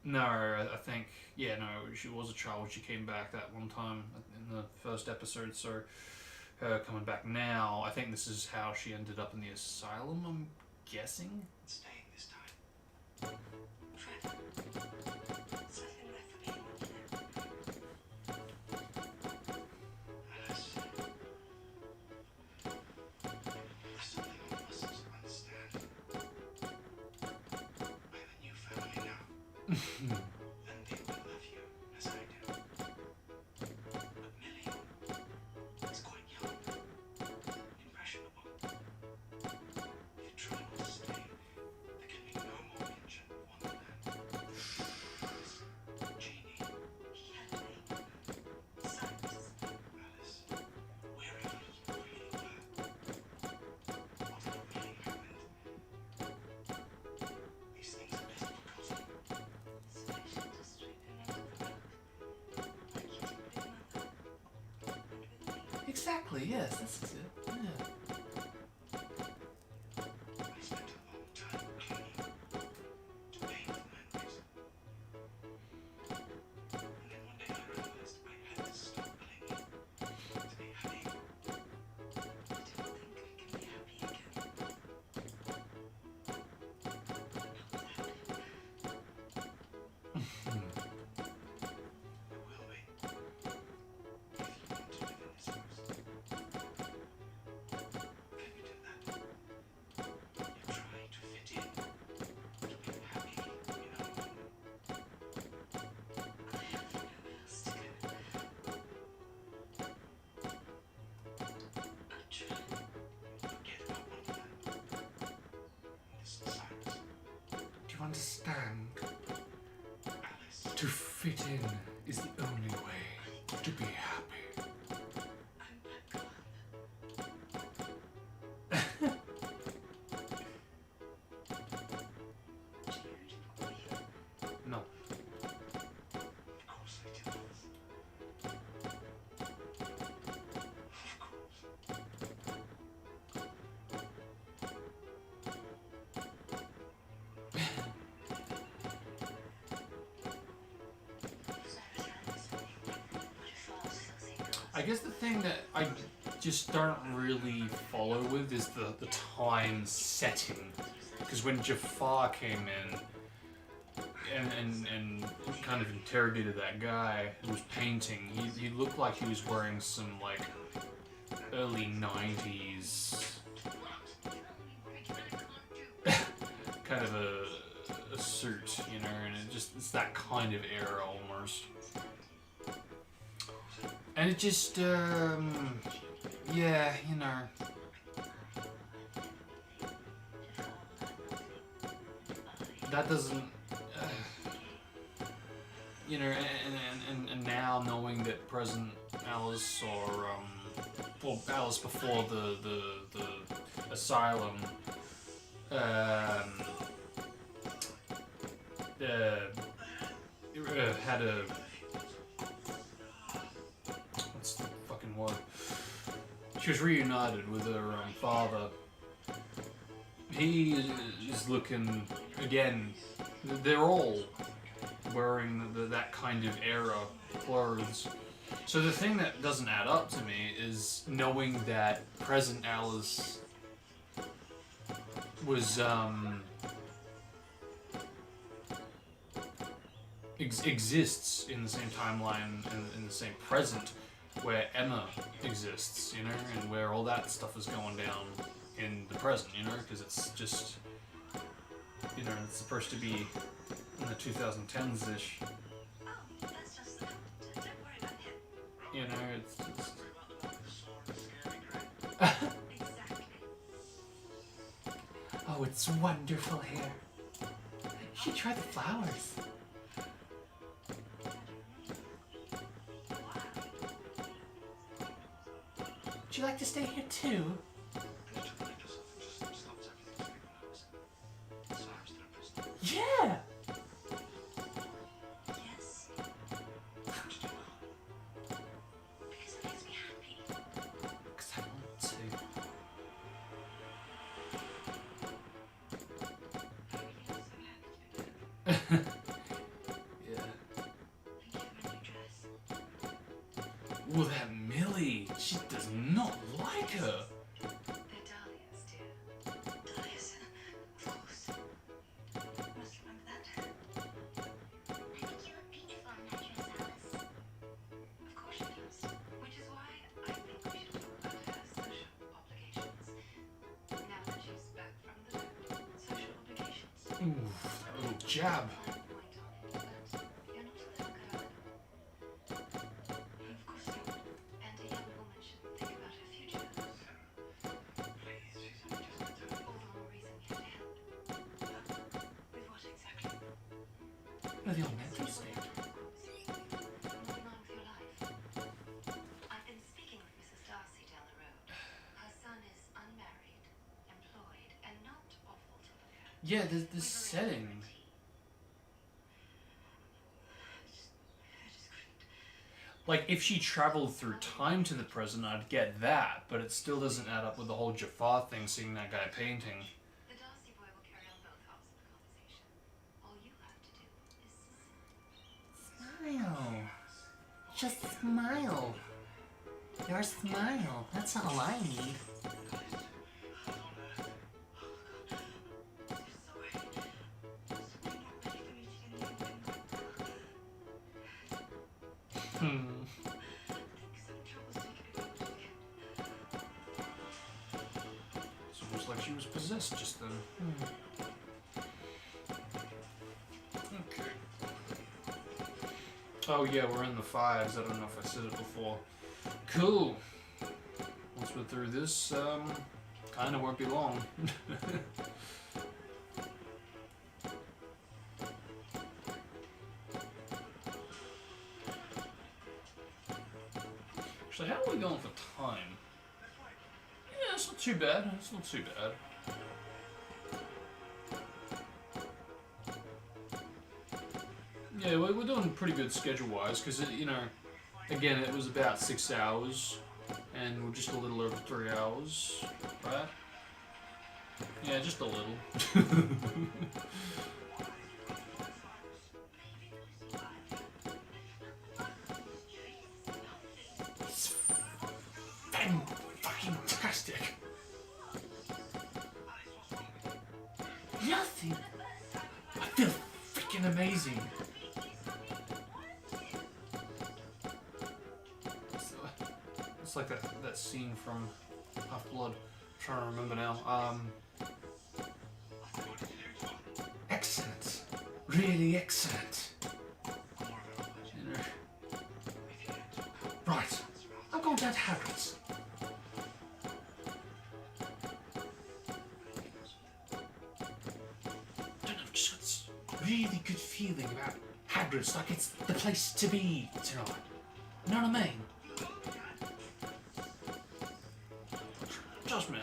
no, I think, yeah, no, she was a child when she came back that one time in the first episode. So her coming back now, I think this is how she ended up in the asylum, I'm guessing. Staying this time. Fred, there's nothing left for anyone to know. Alice, there's something you mustn't understand. I have a new family now, and they will love you as I do. exactly. Yes, that's it. Yeah. I spent a long time clinging to painful memories. And then one day I realized I had to stop clinging to be happy. I don't think I can be happy again. I will be. If you want to live in this house. Can you do that? You try to fit in, to be happy, you know. I have nowhere else to go. I'll try. Forget about all of that. This silence. Do you understand? Alice, To fit in is the only way to be happy. I'm back gone. Jude, for you. No. Of course I do, Alice. Of course. I guess the thing that I just don't really follow with is the time setting. Because when Jafar came in and kind of interrogated that guy who was painting, he looked like he was wearing some like early 90s kind of a suit, you know, and it's that kind of era almost. And it just, yeah, you know. That doesn't, you know, and now knowing that present Alice or well, Alice before the asylum, had a, what's the fucking word? She was reunited with her father. He is looking, again, they're all wearing that kind of era clothes. So the thing that doesn't add up to me is knowing that present Alice was, exists in the same timeline and in the same present where Emma exists, you know, and where all that stuff is going down in the present, you know, because it's just, you know, it's supposed to be in the 2010s-ish, Oh, that's just the doctor. Don't worry about him. you know, it's just... Exactly. Oh, it's wonderful here. You should try the flowers. Would you like to stay here too? Yeah! Yes. Because it makes me happy. Because I want to. I really am so happy to be there. Yeah. Thank you for my new dress. Ooh, that Millie, she does not like her. They're dahlias, dear. Dahlias, of course. Must remember that. I think you look beautiful in that dress, Alice. Of course she does. Which is why I think we should talk about her social obligations. Now that she's back from the dead. Social obligations. Ooh, that little jab. Fine point on it, but you're not a little girl anymore. Of course not. And a young woman should think about her future. Please, she's only just returned. All the more reason you have to help. With what exactly? With your mental state. Moving on with your life. I've been speaking with Mrs. Darcy down the road. Her son is unmarried, employed, and not awful to look at. Yeah, the We've arranged setting. for tea. I just couldn't. Like, if she traveled through time to the present, I'd get that, but it still doesn't add up with the whole Jafar thing, seeing that guy painting. The Darcy boy will carry on both halves of the conversation. All you have to do is Smile. Just smile. Your smile. That's all I need. It's almost like she was possessed just then. Okay. Oh yeah, we're in the fives. I don't know if I said it before. Cool. Once we're through this, kinda won't be long. Actually, how are we going for time? Yeah, it's not too bad. It's not too bad. Yeah, we're doing pretty good schedule-wise, because, you know, again, it was about 6 hours, and we're just a little over 3 hours, right? Yeah, just a little. It's fantastic. Nothing. I feel freaking amazing. It's like that scene from Half-Blood. I'm trying to remember now. Excellent. Really excellent. You know. Right. I'm going down to Hagrid's. I've just got this really good feeling about Hagrid's, like it's the place to be tonight. You know what I mean? Trust me,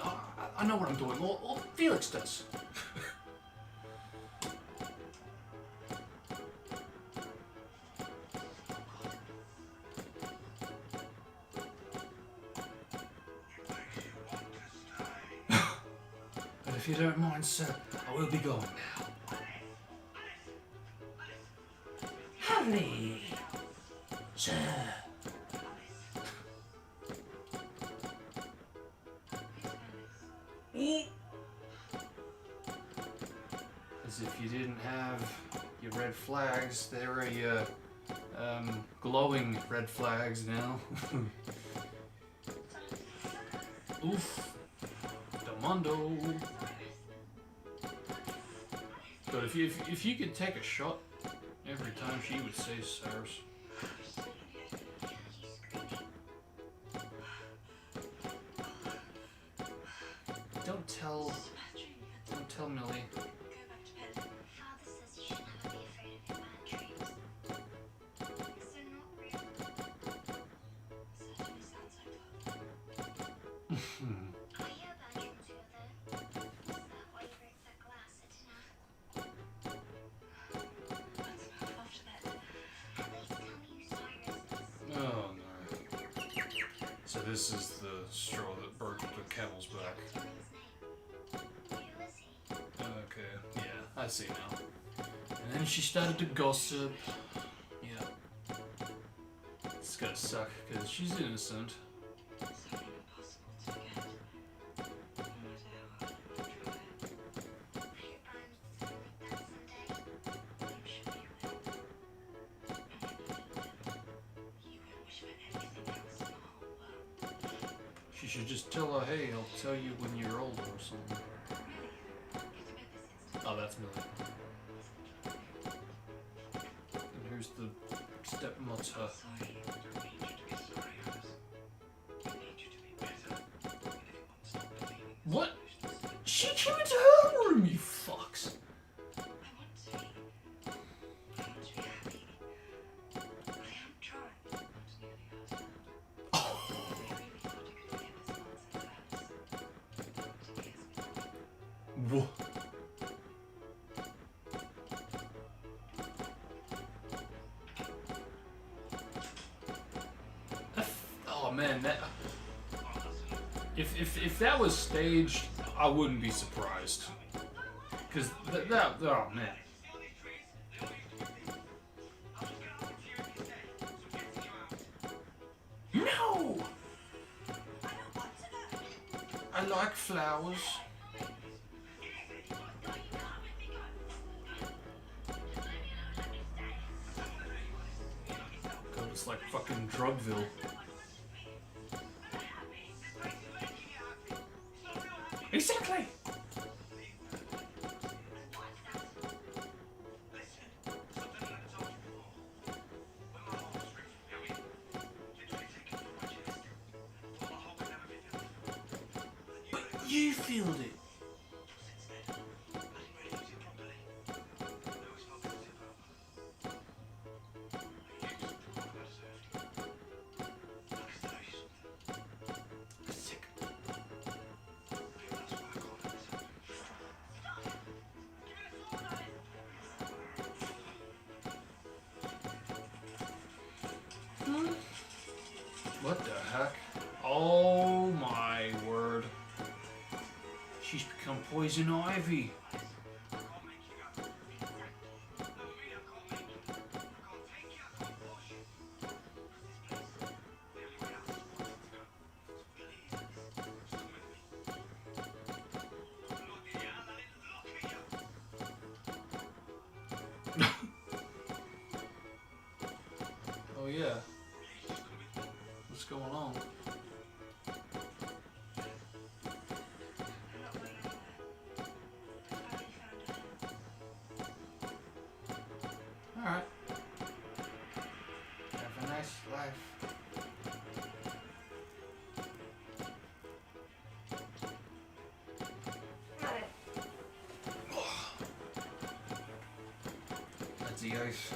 I know what I'm doing, or Felix does. But if you don't mind, sir, I will be going now. Harry! Sir! As if you didn't have your red flags, there are your glowing red flags now. Oof. Demondo. But if you could take a shot every time she would say Cyrus. Don't tell Millie. Father says you should never be afraid of your bad dreams. So not really. certainly sounds like fun. Are you a bad dreams, Father? Is that why you broke that glass at dinner? That's enough after that. At least tell me who Cyrus is. Oh no. So this is the straw that broke the camel's back. Tell me his name. Who is he? Okay, yeah, I see now. And then she started to gossip. Yeah. It's gonna suck, because she's innocent. So impossible to get. No matter how hard I try. I hope I'm something like that someday. I'm sure you will. And you won't wish for anything else in the whole world. She should just tell her, hey, I'll tell you when you're older or something. Really? Get to bed this instant. Oh, that's Millie. And who's the stepmother? Sorry, I don't need you to be sorry, Alice. I need you to be better. And if you want to stop believing this What? foolishness, She came into her room, you fucks! I want to be happy. I am trying not to nearly hurt her. Oh. I really thought I could forget this nonsense of Alice. But it is me. Whoa. Oh man, that if that was staged, I wouldn't be surprised. Cause that oh man. No. I like flowers. God, it's like fucking Drugville. Exactly. But you feel it. What the heck? Oh my word. She's become poison ivy. Oh yeah. What's going on? Alright. Have a nice life. That's the ice.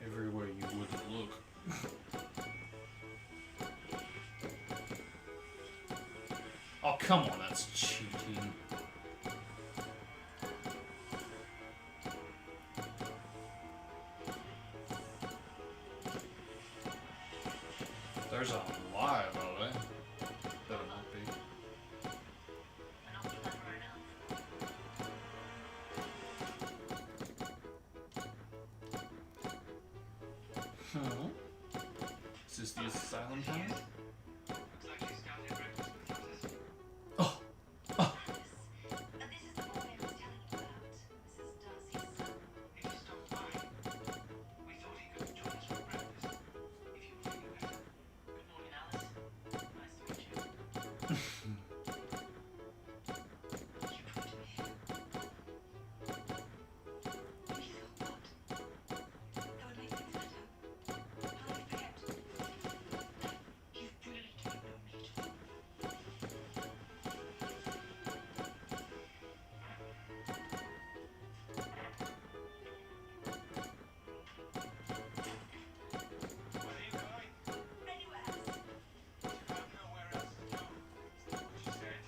Everywhere you wouldn't look. Oh, come on, that's cheating. There's a lie about it. That it might be. Is this the asylum town? Oh! Oh! And this is the boy I was telling you about, Mrs. Darcy's son. If you stopped by, we thought he could join us for breakfast. If you were feeling better. Good morning, Alice. Nice to meet you. You brought me here. You thought what? That would make things better. How did you forget? You really do know me too. Where are you going? Anywhere else. You have nowhere else to go. Is that what you said?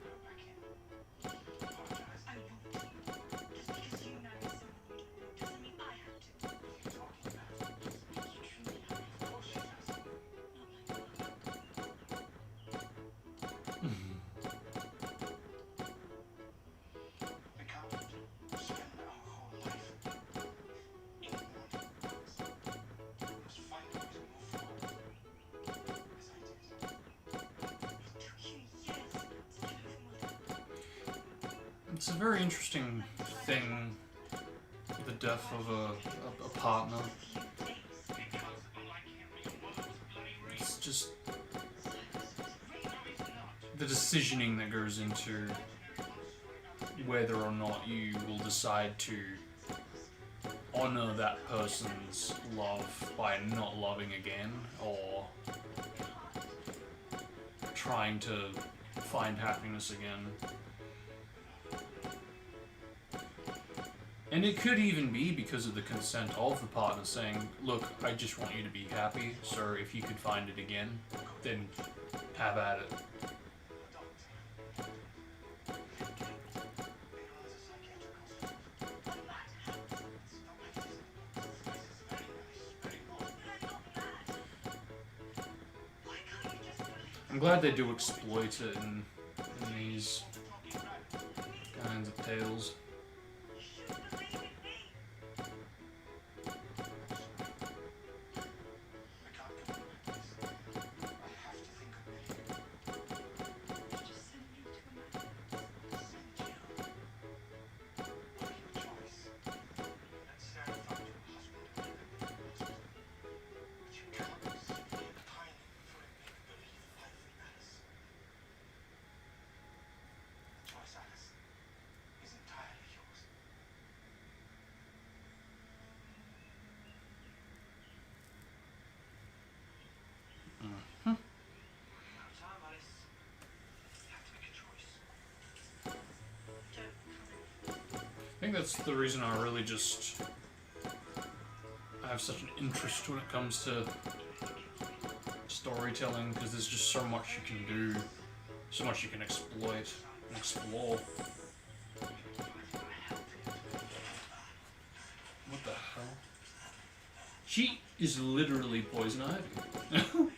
Go back in. Apologize. I won't. Just because you married someone you don't know doesn't mean I have to. What are you talking about? You truly love me. Of course she does. Not like mother. We can't spend our whole life in mourning. We must find a way to move forward. As I did. It took you years to get over mother. It's a very interesting thing, the death of a partner. Because unlike him, your mother was bloody raised. It's just No, it's not. the decisioning that goes into whether or not you will decide to honor that person's love by not loving again, or trying to find happiness again. And it could even be because of the consent of the partner saying, look, I just want you to be happy, so if you could find it again, then have at it. I'm glad they do exploit it in these kinds of tales. I think that's the reason I really just have such an interest when it comes to storytelling, because there's just so much you can do, so much you can exploit and explore. What the hell? She is literally poison ivy.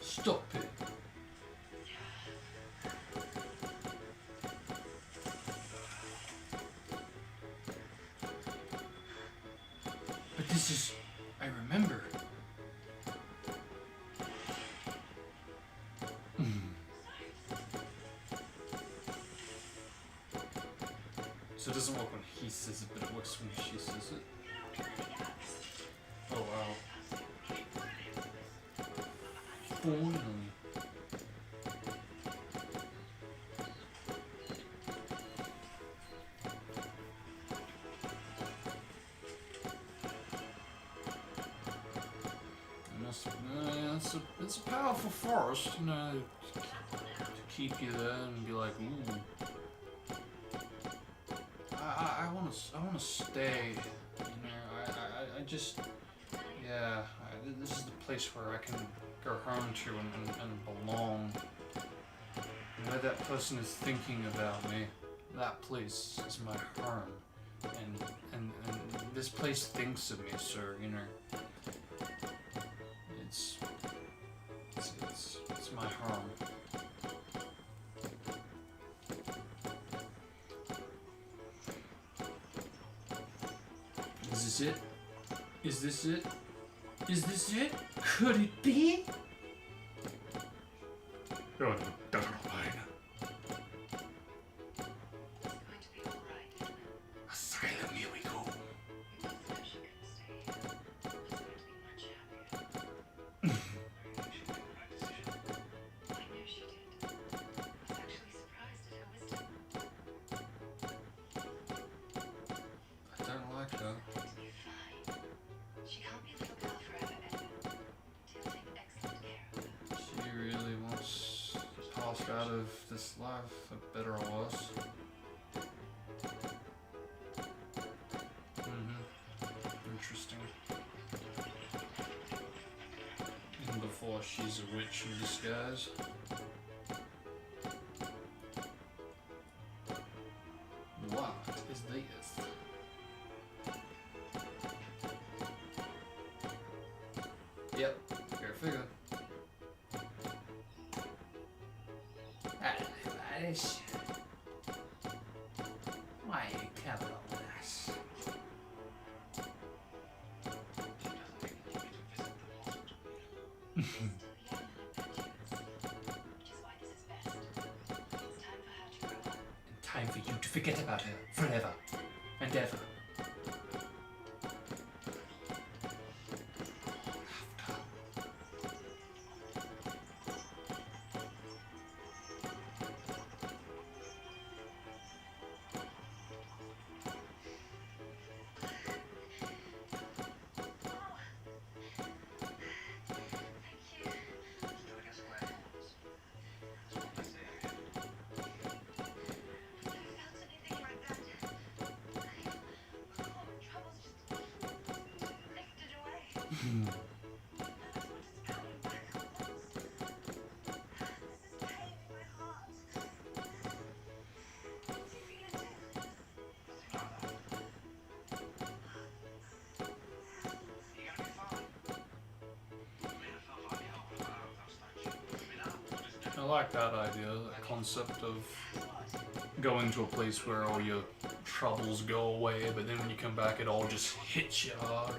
Stop it. But this is... I remember. So it doesn't work when he says it, but it works when she says it. Oh wow. Finally. It's a powerful force, you know, to keep you there and be like, ooh. I wanna stay, you know, I just, yeah, this is the place where I can go home to and belong. And where that person is thinking about me, that place is my home. And this place thinks of me, sir, you know. It's my home. Is this it? Is this it? Is this it? Could it be? Oh, darn line. It's going to be all right. Asylum, here we go. We both know she couldn't stay here. I was going to be much happier. I knew she did. I was actually surprised at her wisdom. I don't like her. It's going to be fine. She can't be a little girl forever, Edward. He'll take excellent care of her. She really wants to pass out of this life, for better or worse. Interesting. Even before she's a witch in disguise. What is this? Yep, go figure. Advertise. Why you cover all this? Still young and impetuous, which is why this is best. It's time for her to grow time for you to forget about her forever and ever. I like that idea, the concept of going to a place where all your troubles go away, but then when you come back it all just hits you hard.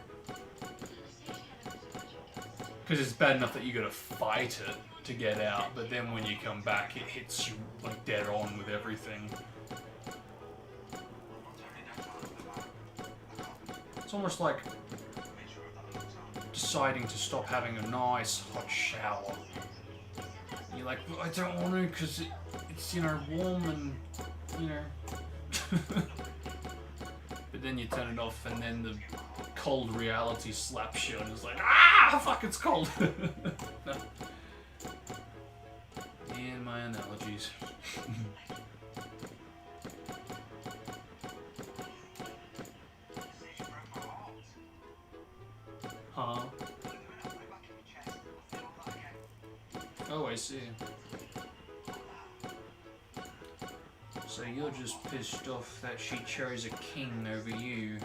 Because it's bad enough that you gotta fight it to get out, but then when you come back it hits you like dead on with everything. It's almost like deciding to stop having a nice hot shower. You're like, well, I don't want to because it's, you know, warm and, you know. But then you turn it off and then the cold reality slaps you and it's like, ah, fuck, it's cold. No. And my analogies. Huh? Oh, I see. So you're just pissed off that she chose a king over you.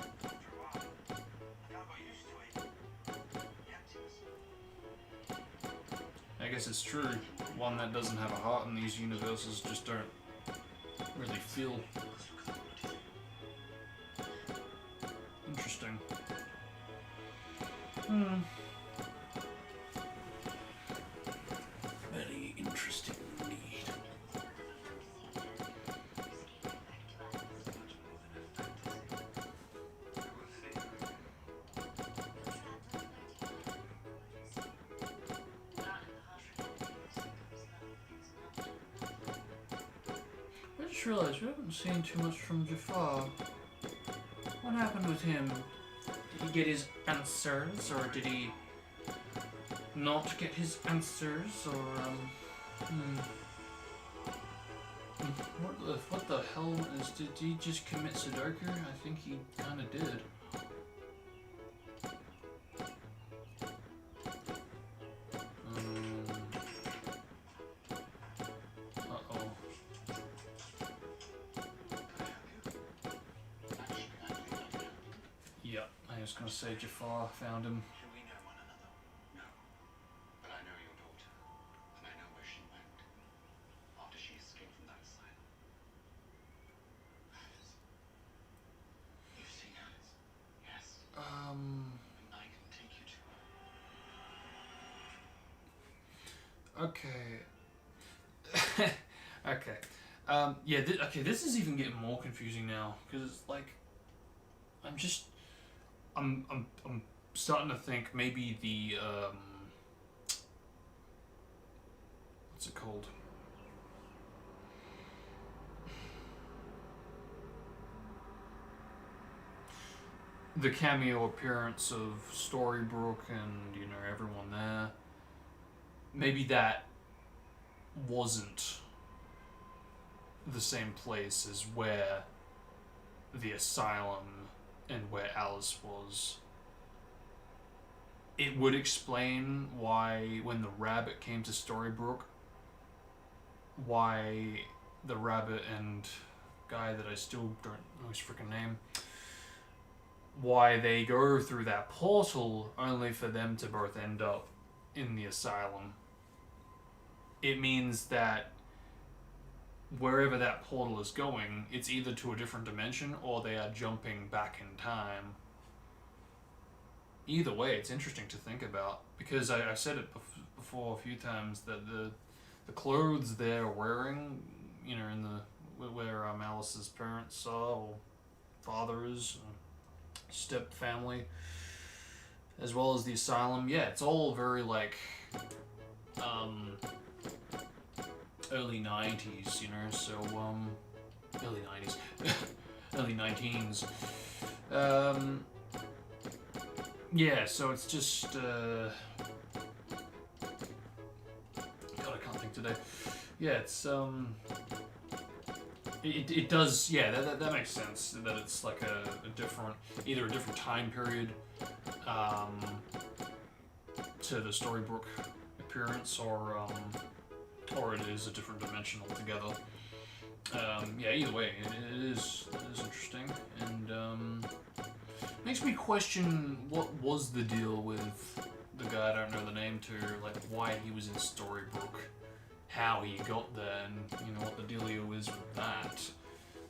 I guess it's true. One that doesn't have a heart in these universes just don't really feel. Interesting. Very interesting indeed. I just realized we haven't seen too much from Jafar. What happened with him? Did he get his answers, or did he not get his answers, or what the hell is? Did he just commit Sudoku? I think he kind of did. Uh-oh. Yeah, I was gonna say Jafar found him. Do we know one another? No. But I know your daughter, and I know where she went after she escaped from that asylum. Alice. You've seen Alice? Yes. I can take you to her. Okay. Okay. Yeah. Okay. This is even getting more confusing now because it's like, I'm starting to think maybe the what's it called? The cameo appearance of Storybrooke and, you know, everyone there. Maybe that wasn't the same place as where the asylum and where Alice was. It would explain why, when the rabbit came to Storybrooke, why the rabbit and guy that I still don't know his freaking name, why they go through that portal only for them to both end up in the asylum. It means that wherever that portal is going, it's either to a different dimension or they are jumping back in time. Either way, it's interesting to think about, because I said it before a few times that the clothes they're wearing, you know, in the where Alice's parents are, or father is, step family, as well as the asylum. Yeah, it's all very like early 90s, you know, so early 90s, early 19s. Yeah, so it's just God, I can't think today. Yeah, it's it does, yeah, that makes sense, that it's like a different, either a different time period to the storybook appearance, or it is a different dimension altogether. Yeah, either way, it is interesting, and makes me question what was the deal with the guy I don't know the name to, like why he was in Storybook, how he got there, and you know what the dealio is with that.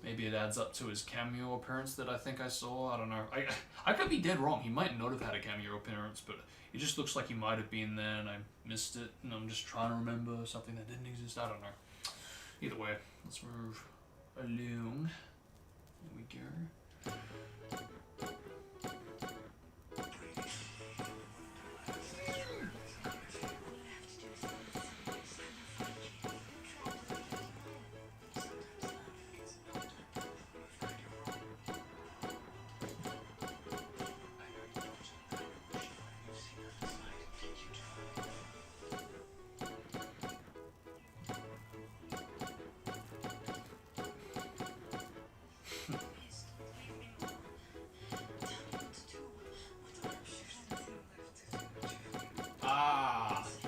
Maybe it adds up to his cameo appearance that I think I saw. I don't know. I could be dead wrong. He might not have had a cameo appearance, but it just looks like he might have been there and I missed it, and I'm just trying to remember something that didn't exist. I don't know. Either way, let's move along. There we go.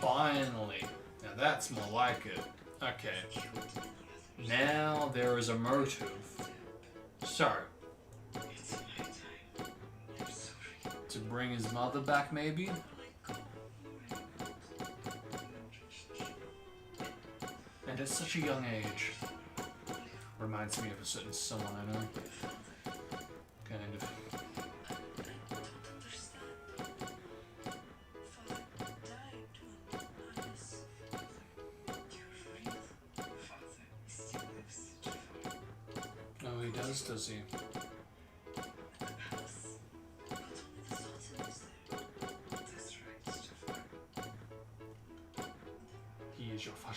Finally. Now that's more like it. Okay. Now there is a motive. So, to bring his mother back, maybe? And at such a young age. Reminds me of a certain someone I know. Kind of. Oh, he does he? He is your father.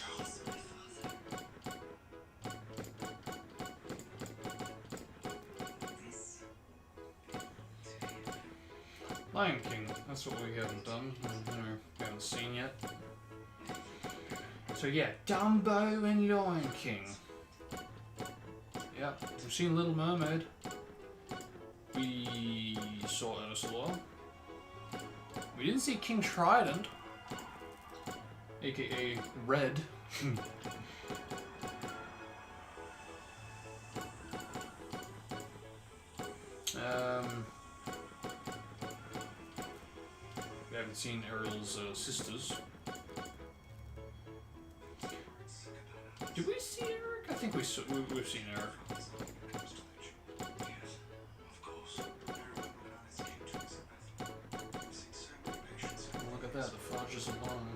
Lion King, that's what we haven't done, we haven't seen yet. So yeah, Dumbo and Lion King. Yeah, we've seen Little Mermaid. We saw Ursula. We didn't see King Trident, aka Red. We haven't seen Ariel's sisters. Did we see Eric? I think we've seen Eric. Look at that, the fudge is alone.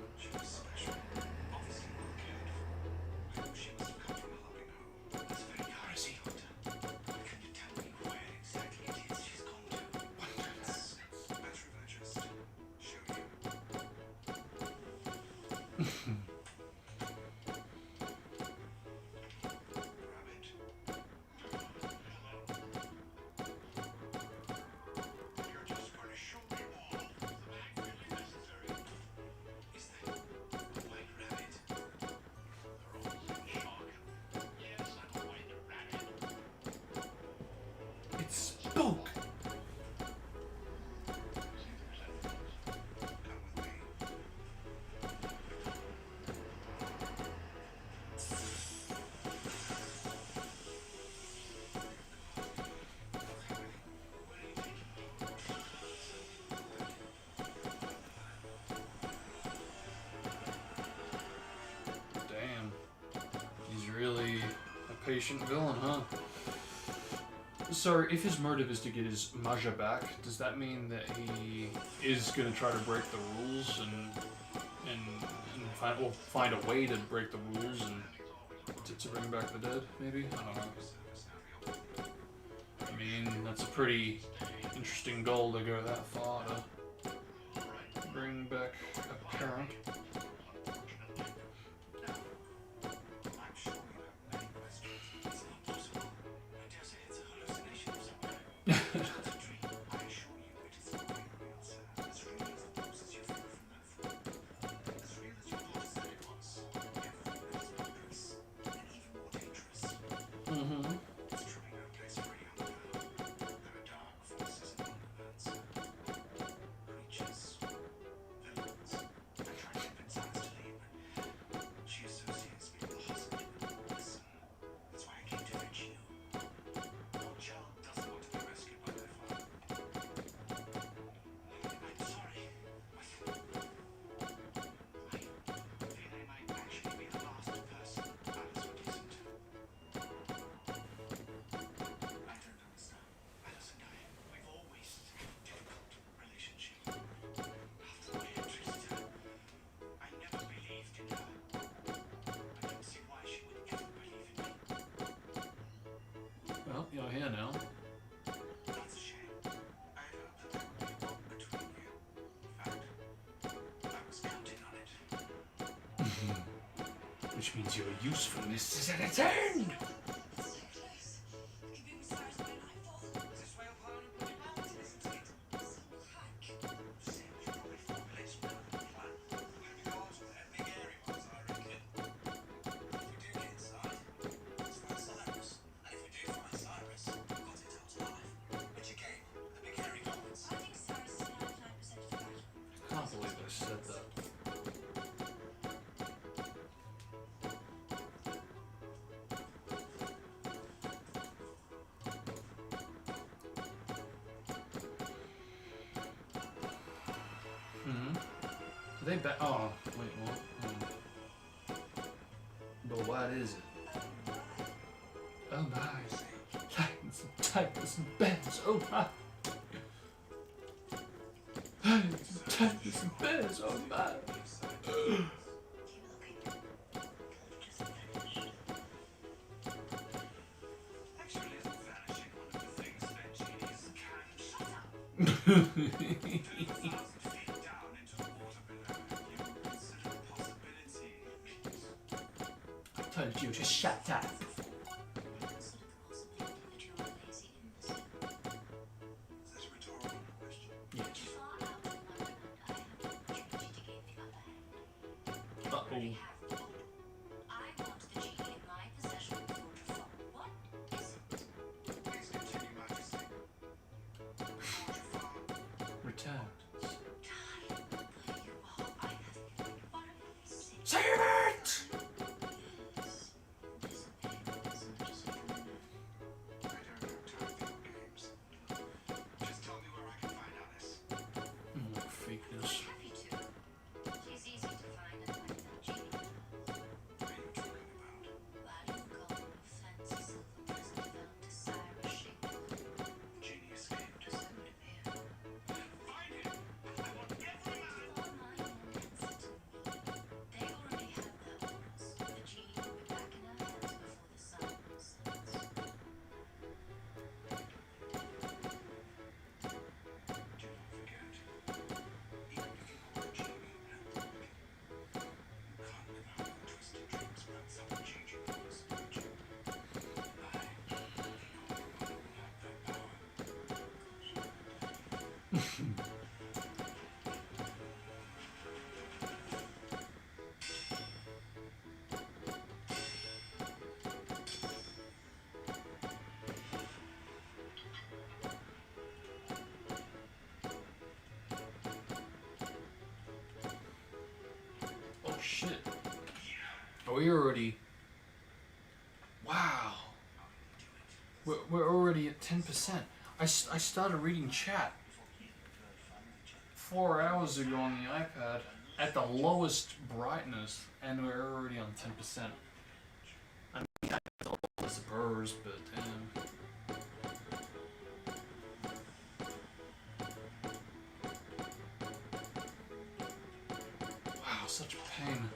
It spoke! Damn. He's really a patient villain, huh? So, if his motive is to get his Maja back, does that mean that he is going to try to break the rules and find a way to break the rules and to bring back the dead, maybe? I don't know. I mean, that's a pretty interesting goal to go that far to bring back a parent. I'm sure you have many questions. It's not possible. I dare say it's a hallucination of some kind. It's a dream. I assure you it is very real, sir. As real as the bruises you feel from that fall. As real as your daughter said it was. Every bit as wondrous and even more dangerous. Mm-hmm. It's truly no place for a young girl. There are dark forces in Wonderland, sir. Creatures, villains. I tried to convince Alice to leave, but she associates me with the hospital. Listen, that's why I came to fetch you. Your child doesn't want to be rescued by their father. I'm sorry. I feel I might actually be the last person Alice would listen to. I don't understand. Alice and I, we've always had a difficult relationship. After the way I treated her, I never believed in her. I don't see why she would ever believe in me. Well, you're here now. That's a shame. I had hoped that there would be a bond between you. In fact, I was counting on it. Which means your usefulness is at its end! So close. Could be with Cyrus by nightfall. Is this whale power and bloody mountain, isn't it? Simple hack. Seems you probably formulated another plan. We'll be close with that big airy ones, I reckon. If we do get inside, let's find Cyrus. And if we do find Cyrus, we've got it out alive. Which again, the big hairy goblins. I think Cyrus is 99% of the battle. I can't believe I said that. Hmm. Are they back? Oh, wait, what? But what is it? Oh my. Titans and tigers and bears, oh my. Titans and tigers and bears, oh my. Actually, isn't vanishing one of the things that genies can shut up? 2,000 feet down into the water below, you would consider a possibility. I told you to shut up. Consider the possibility that you are lazy in the sea. Is that a rhetorical question? Yes. Far out in Wonderland, I have the opportunity to gain the upper hand. Uh-oh. Already have the boat. I want the genie in my possession before the fall. What is it? Please continue, Majesty. Before Jafar, Returned. Darling, though you are, I have one of the six. Save it! Disappear as much as you can remember. I don't have time for your games. Just tell me where I can find Alice. Fakeness. Happy to. She's easy to find and find without genie. What are you talking about? Value gold of fancy silver was developed to Cyrus shape. Genie escaped. So it would appear. Find him! I want every man! All mine and answer to me. They already have their orders. The genie will be back in our hands before the sun sets. Do not forget, even if you are a genie and broken, you can't live out your twisted dreams without some changing force around you. I, the only one who will have that power. Oh shit. Are we already... Wow. We're already at 10%. I started reading chat 4 hours ago on the iPad at the lowest brightness, and we're already on 10%. I mean, I know it's burrs, but damn. Wow, such pain.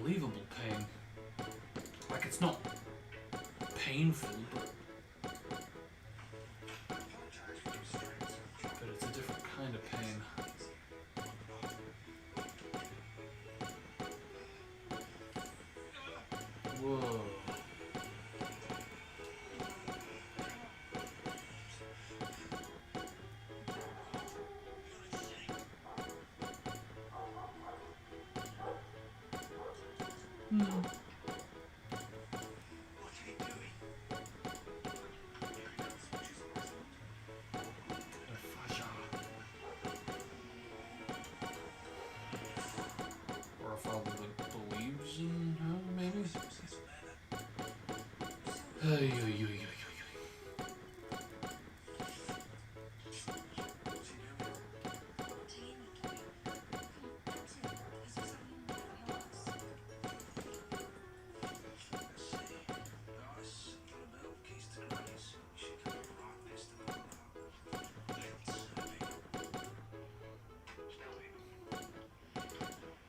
unbelievable pain. Like, it's not painful, but it's a different kind of pain. Whoa. Or a father that believes in her, maybe? Ay, ay, ay, ay, ay,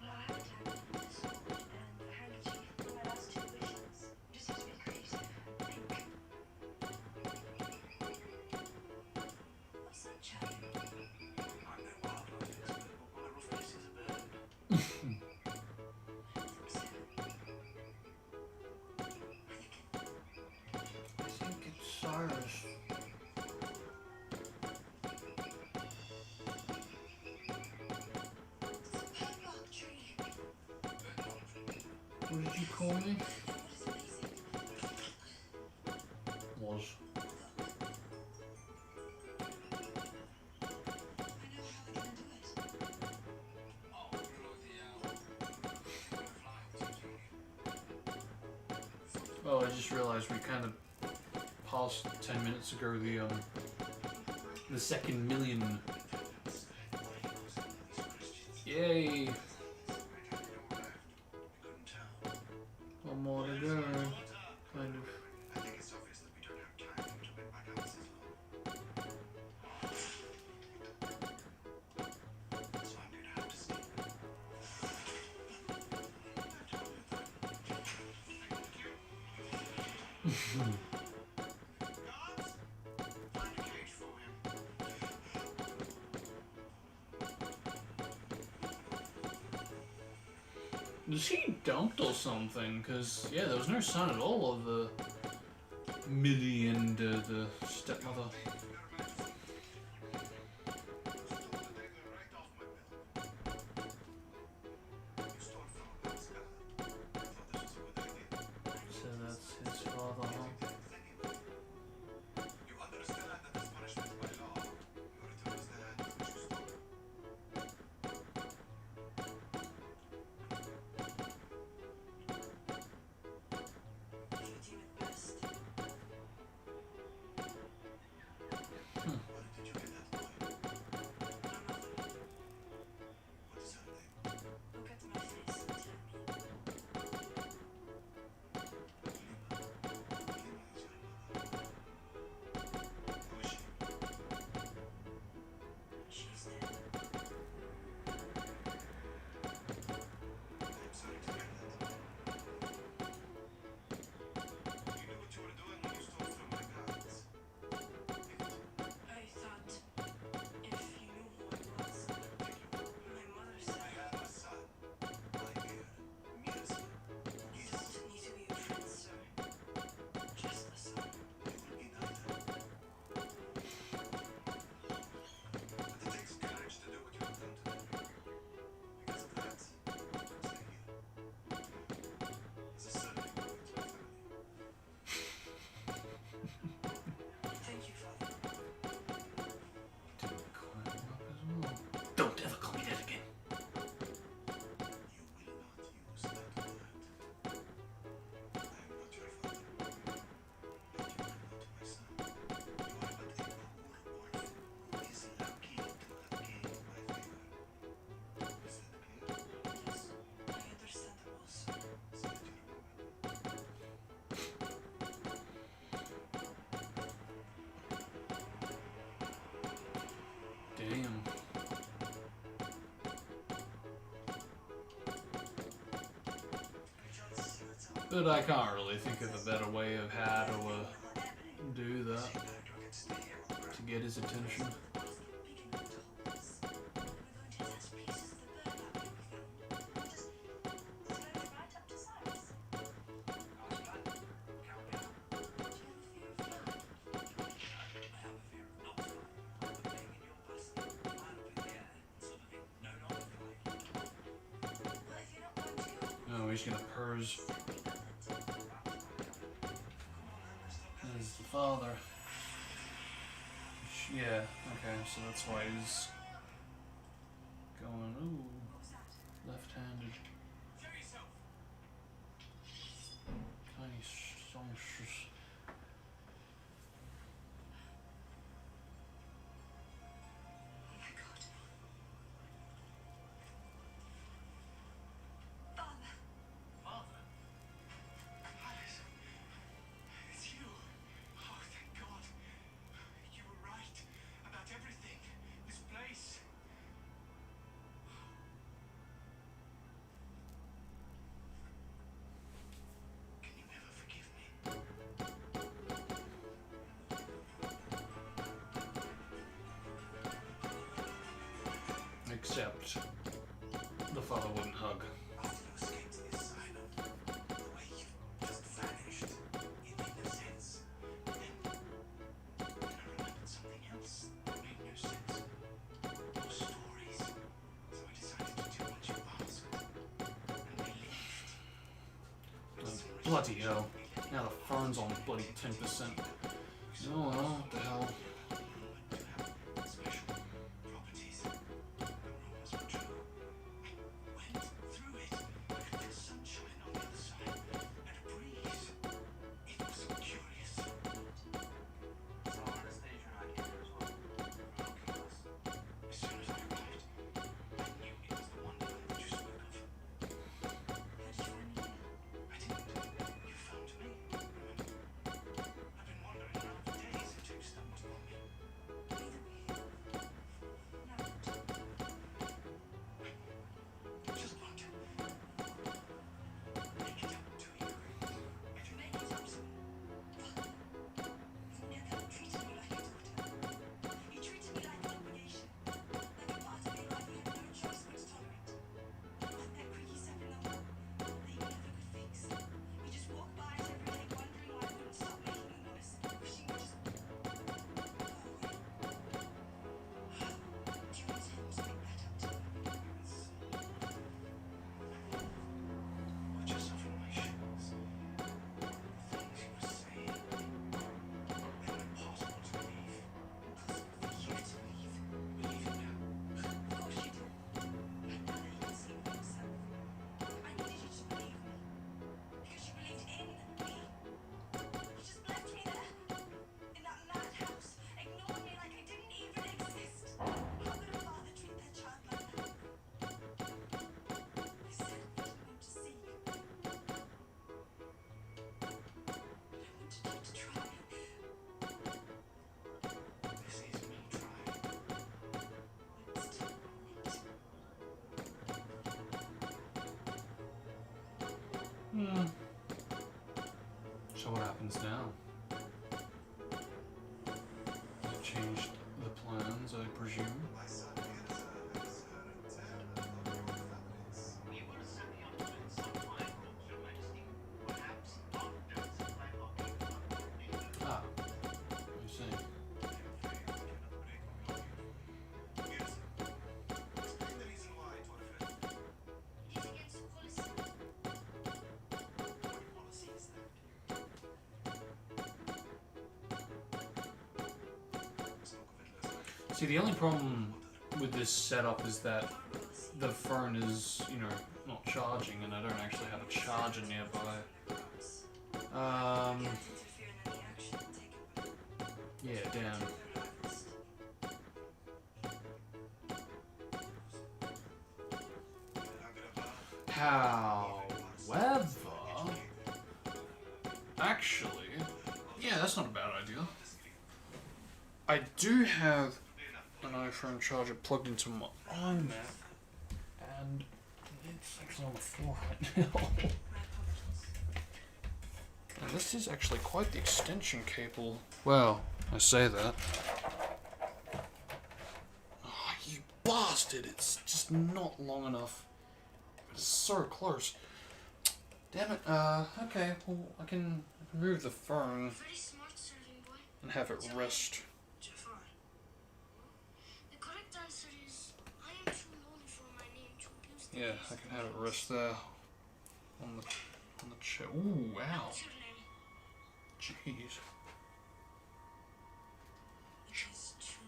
Well, I have a tag from the sword and a handkerchief. My last two wishes. Just have to be creative. Think. What's that, Charlie? I'm no wildlife expert, but my rough guess is a bird. I think so. I think it's Cyrus. Hemlock tree. What did you call me? What is amazing? Was. I know how we're gonna do it. Oh, bloody hell. Oh, I just realized we kind of passed 10 minutes ago the second million. Yay! One more to go. Kind of. I think it's obvious that we don't have time to win back Alice's love. So I'm going to have to sneak. Guards, find a cage for him. Was he dumped or something? Because, yeah, there was no sign at all of Millie and the stepmother. So that's his father, huh? You understand that this punishment by law. You are to understand what you stole. You deem it best. But I can't really think of a better way of how to do that to get his attention. Oh, he's gonna purge. There's the father. Yeah, okay, so that's why he's going, ooh, left-handed. Tiny songstress. Father? Alice, it's you. Oh, thank God. You were right about everything. This place. Can you ever forgive me? Except the father wouldn't hug. After you escaped the asylum, the way you just vanished, it made no sense. Then I remembered something else that made no sense. Your stories. So I decided to do what you asked. And we left. Bloody hell. Now the phone's on bloody 10%. Oh well, what the hell. Special properties. The rumors were true. I went through it. I could feel sunshine on the other side and a breeze. It was curious. So Anastasia and I came here as well. As soon as I arrived, I knew it was the wonderland that you spoke of. How did you find me here? I didn't. You found me. Remember? I've been wandering around for days until you stumbled upon me. Neither we. No. Just want to make it up to you. Make it up to me. You never treated me like a daughter. You treated me like an obligation. Like a part of your life you had no choice but to tolerate. Like that creaky step in the hall that you never could fix. You just walk by it every day wondering why it wouldn't stop making a noise. Wishing you just go away. Do you intend to make that up to me? Watch yourself in my shoes. The things you were saying. They were impossible to believe. For you to leave. Believe it now. Of course you do. Now that you can see for yourself. I needed you to believe me. Because you believed in me. You just left me there. In that madhouse. Ignored me like I didn't even exist. How could a father treat their child like that? I said I didn't want to see you. But I wanted you to try. This is me trying. It's too late. Hmm. So what happens now? It changed the plans, I presume. My son here deserves her and other families. We were sending out some fine rules, Your Majesty. Perhaps doctors might not be Ah, I see. Yes. Explain the reason why, Torfred. It is against policy. What policy is that? See, the only problem with this setup is that the phone is, you know, not charging, and I don't actually have a charger nearby. Can't interfere in any action taken by Yeah, damn. However, actually, yeah, that's not a bad idea. I do have an iPhone charger plugged into my iMac, and it's actually on the floor right now. my apologies. this is actually quite the extension cable. Well, I say that. Oh, you bastard! It's just not long enough. It's so close. Damn it. Okay. Well, I can remove the phone Very smart, serving boy. and have it rest. Jafar. The correct answer is I am too lonely for my name to abuse the Yeah, best I can have it names. rest there on the chair. Ooh, wow. What's your name? Jeez. It is true.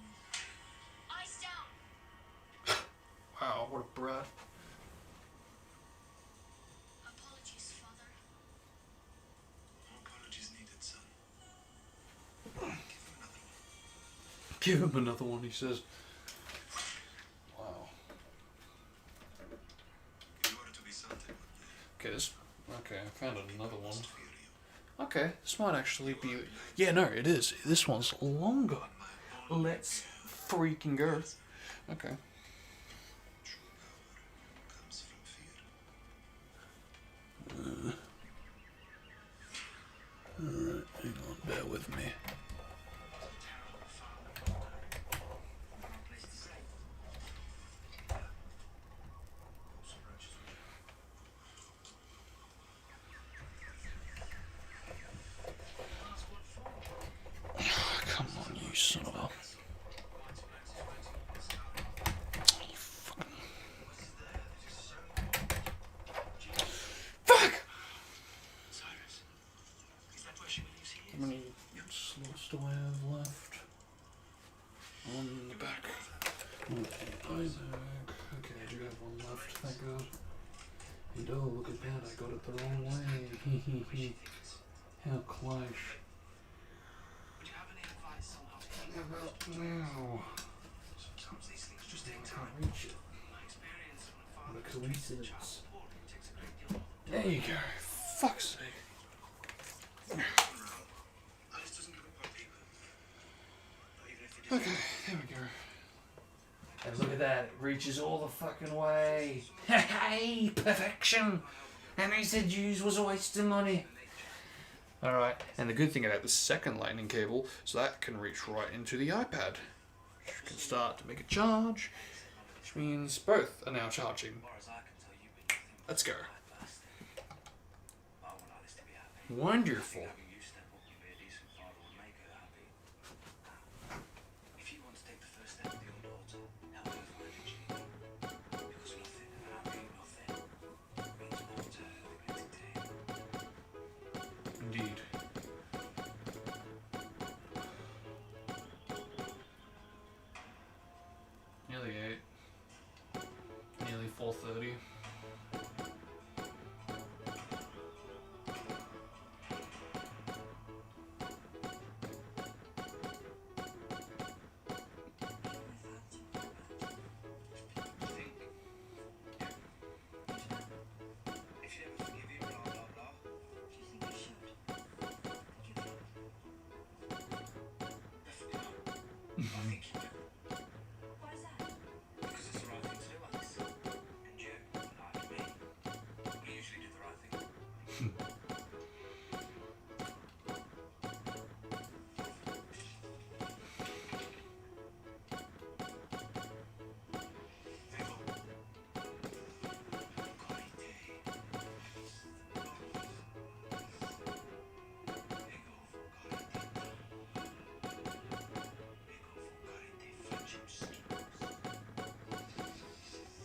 Eyes down. Wow, what a brat. Apologies, father. No apologies needed, son. Give him another one. Give him another one, he says. Wow. In order to be something, Okay, this. Okay, I found another one. must fear you. Okay, this might actually be. Yeah, no, it is. This one's longer. My own Let's freaking go. Okay. true power comes from fear. Alright, hang on, bear with me. Come on, you son of a. Fuck! Cyrus, is that where she believes he How many slots do I have left? On the back. Isaac. Okay, I do have one left, thank God. And oh, look at that, I got it the wrong way. How clash. Would you have any advice on how to How about now? Sometimes these things just I take can't time. reach it. My experience from a What father a child coincidence. support takes a great deal more than There you go. Fuck's sake. Alice doesn't give up on people. Not even if they Okay, there we go. And look at that, it reaches all the fucking way. Hey, perfection! And they said use was a waste of money. Alright, and the good thing about the second lightning cable is that can reach right into the iPad. Which can start to make a charge, which means both are now charging. As far as I can tell, you've been nothing but Let's go. a bad bastard. I want Alice to be happy. Wonderful. Having you step up and be a decent father would make her happy. If you want to take the first step with your daughter, help her find a G. Because nothing, and I mean nothing, means more to her than it to him. Indeed. Nearly 8. Nearly 4:30. Think. If you ever forgive him, blah blah blah. Do you think I should? Give up. Definitely not. I think you do. Why is that? Because it's the right thing to do, Alice. And you, like me, we usually do the right thing.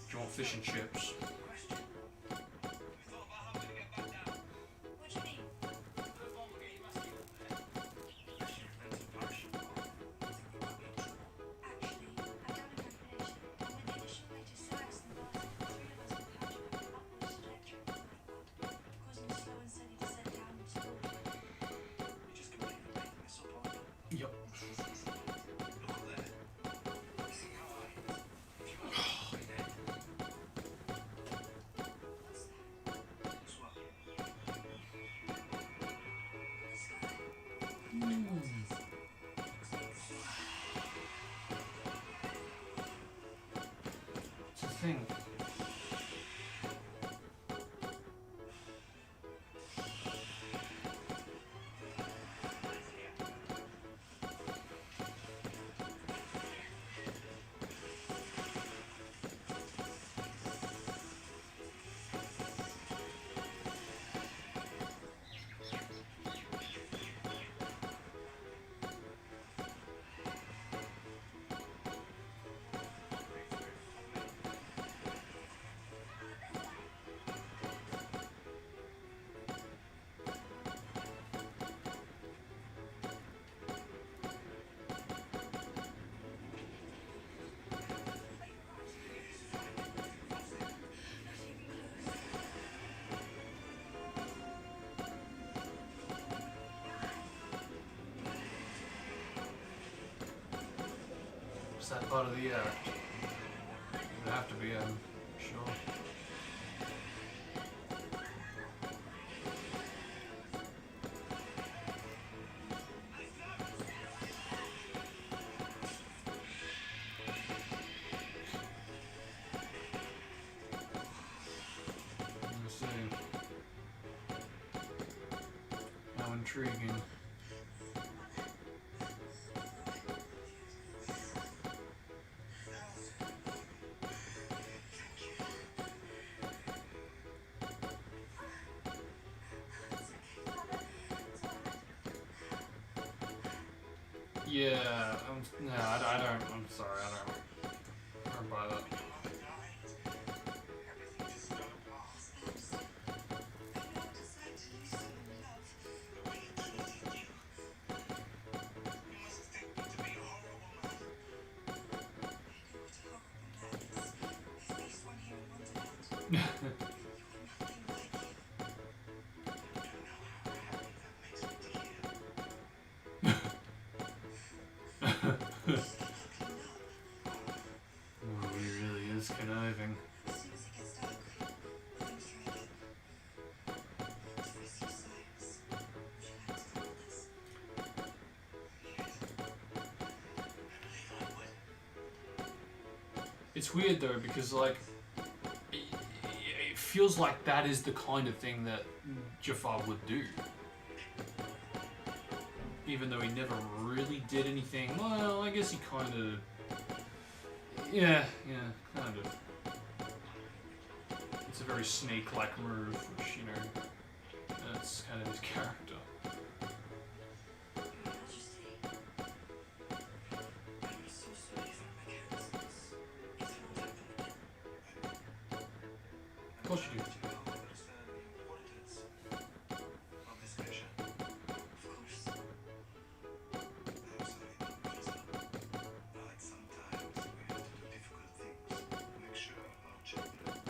Do you want fish and chips? What do you mean? Actually, I've done a calculation, and with the additional weight of Cyrus and Barton, the three of us will catch an upwards trajectory of the nightmare, causing a slow and steady descent downwards toward it. You just completely making this up, aren't you? Yep. Look there. See how I if you want to be dead. What's that? Guess what? The sky. It's a thing. that part of the act. It'd have to be, I'm sure. Let's see. How intriguing. Yeah, no, I don't, I'm sorry, I don't buy that. Everything just fell apart. I now decide to lose you in love. The way it treated you. You must think me to be a horrible man. I know what a horrible man is. I faced one here in Wonderland. You were nothing like him. You don't know how happy that makes me to hear. Just get her cleaned up. Oh, he really is conniving. As soon as it gets dark, we'll go through again. To rescue Cyrus. Would you like to come with us? Yes. I believe I would. It's weird though, because like, it feels like that is the kind of thing that Jafar would do. Even though he never really did anything, well, I guess he kind of, yeah, kind of. It's a very snake-like move, which, you know, that's kind of his character. Your Majesty. I'm so sorry for my carelessness. Is it all happened again? Of course you do. Do you understand the importance of this mission? Of course. I'm sorry, Professor. Like sometimes we have to do difficult things to make sure our children are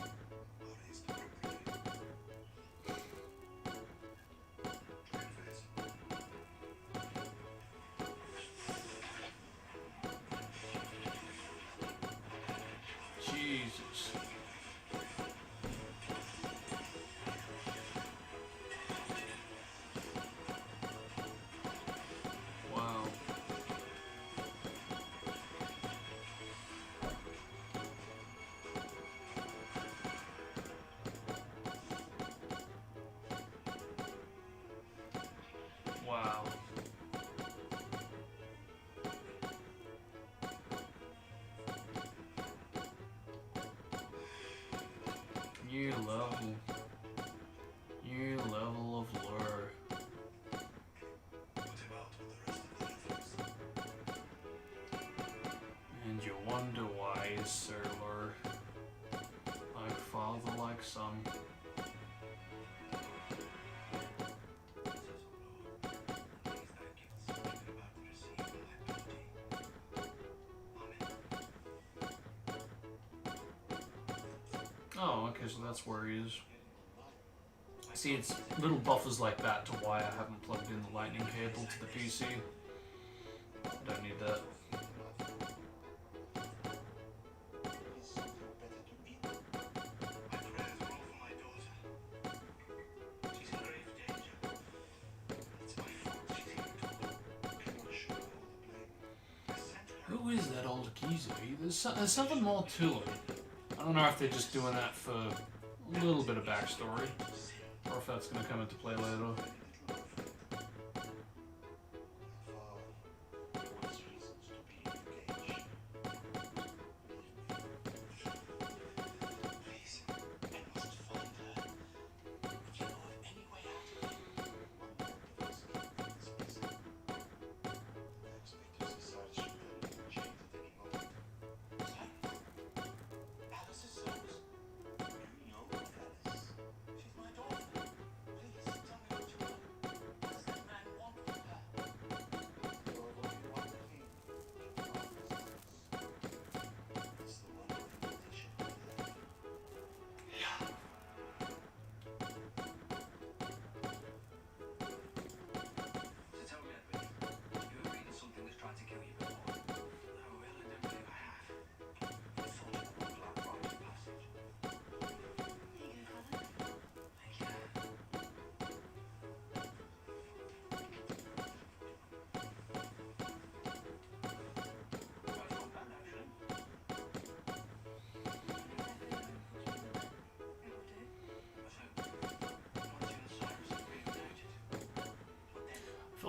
raised appropriately. Dream face. Jesus. Wow. Wow. New level. New level of lore. What about with the rest of the others? And you wonder why, Sir Lore. Like father, like son. Oh, okay, so that's where he is. See, it's little buffers like that to why I haven't plugged in the lightning cable to the PC. Don't need that. My prayers are all for my daughter. She's in grave danger. It's my fault she's here too. I want to show her all the blame. I sent her. Who is that old geezer? There's something more to him. I don't know if they're just doing that for a little bit of backstory, or if that's going to come into play later. Please, I must find her. If you know of any way out. Alice's service. You know Alice. She's my daughter. Please tell me what you want.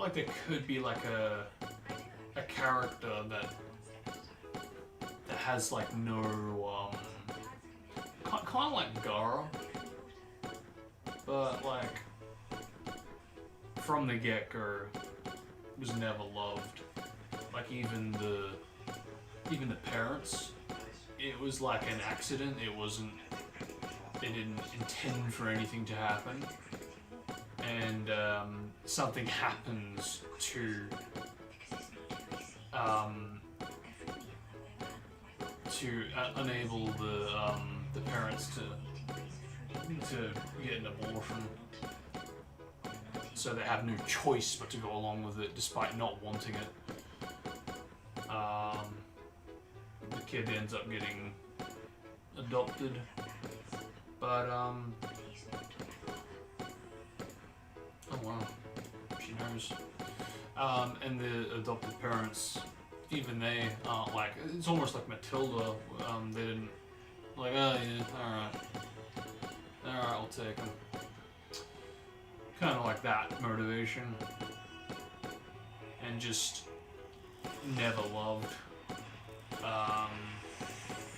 like there could be like a character that has like no kind of like Gara, but like from the get-go was never loved. Like even the parents, it was like an accident. It wasn't. They didn't intend for anything to happen, and something happens to enable the parents to get an abortion. So they have no choice but to go along with it, despite not wanting it. The kid ends up getting adopted, but oh wow, she knows. And the adopted parents, even they aren't like. It's almost like Matilda. They didn't like. Oh yeah, all right, I'll take him. Kind of like that motivation, and just never loved,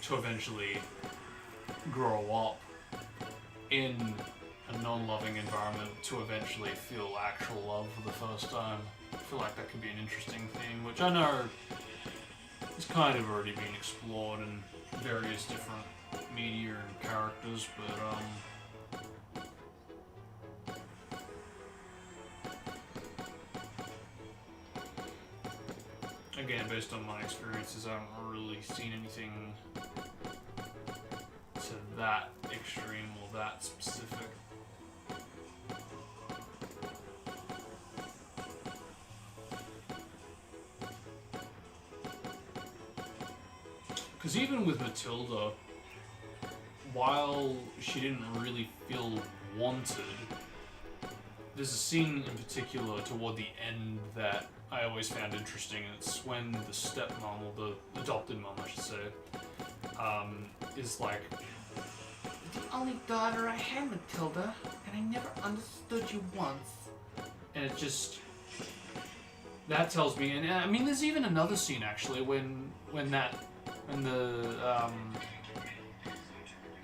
to eventually grow up in a non-loving environment to eventually feel actual love for the first time. I feel like that could be an interesting theme, which I know has kind of already been explored in various different media and characters, but again, based on my experiences, I haven't really seen anything to that extreme or that specific. Because even with Matilda, while she didn't really feel wanted, there's a scene in particular toward the end that I always found interesting, and it's when the stepmom, or the adopted mom, I should say, is like, "The only daughter I had, Matilda, and I never understood you once." And it just, that tells me, and I mean, there's even another scene actually when the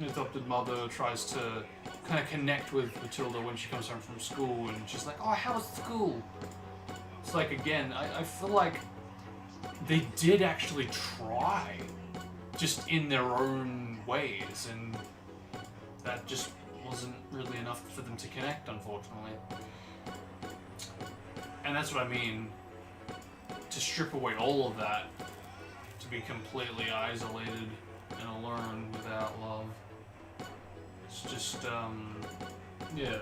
adopted mother tries to kind of connect with Matilda when she comes home from school, and she's like, "Oh, how was school?" It's like, again, I feel like they did actually try, just in their own ways, and that just wasn't really enough for them to connect, unfortunately. And that's what I mean, to strip away all of that, to be completely isolated and alone without love. It's just, yeah,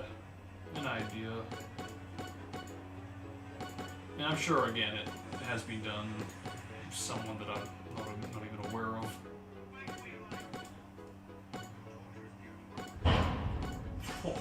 an idea. And I'm sure, again, it has been done with someone that I'm not even aware of. Oh.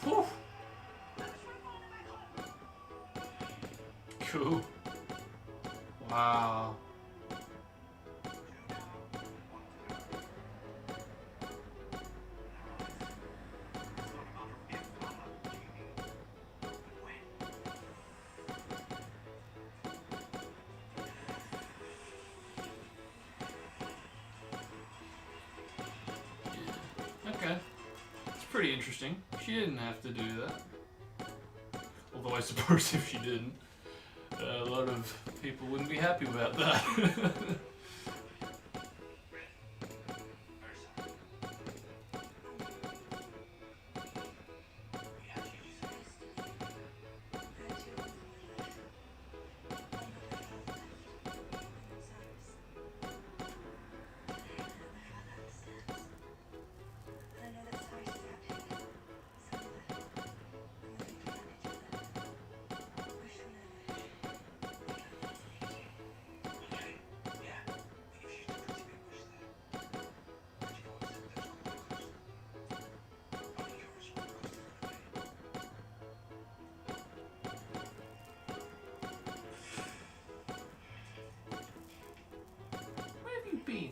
Whew. Cool. Wow. Okay. It's pretty interesting. She didn't have to do that. Although I suppose if she didn't, a lot of people wouldn't be happy about that. Been?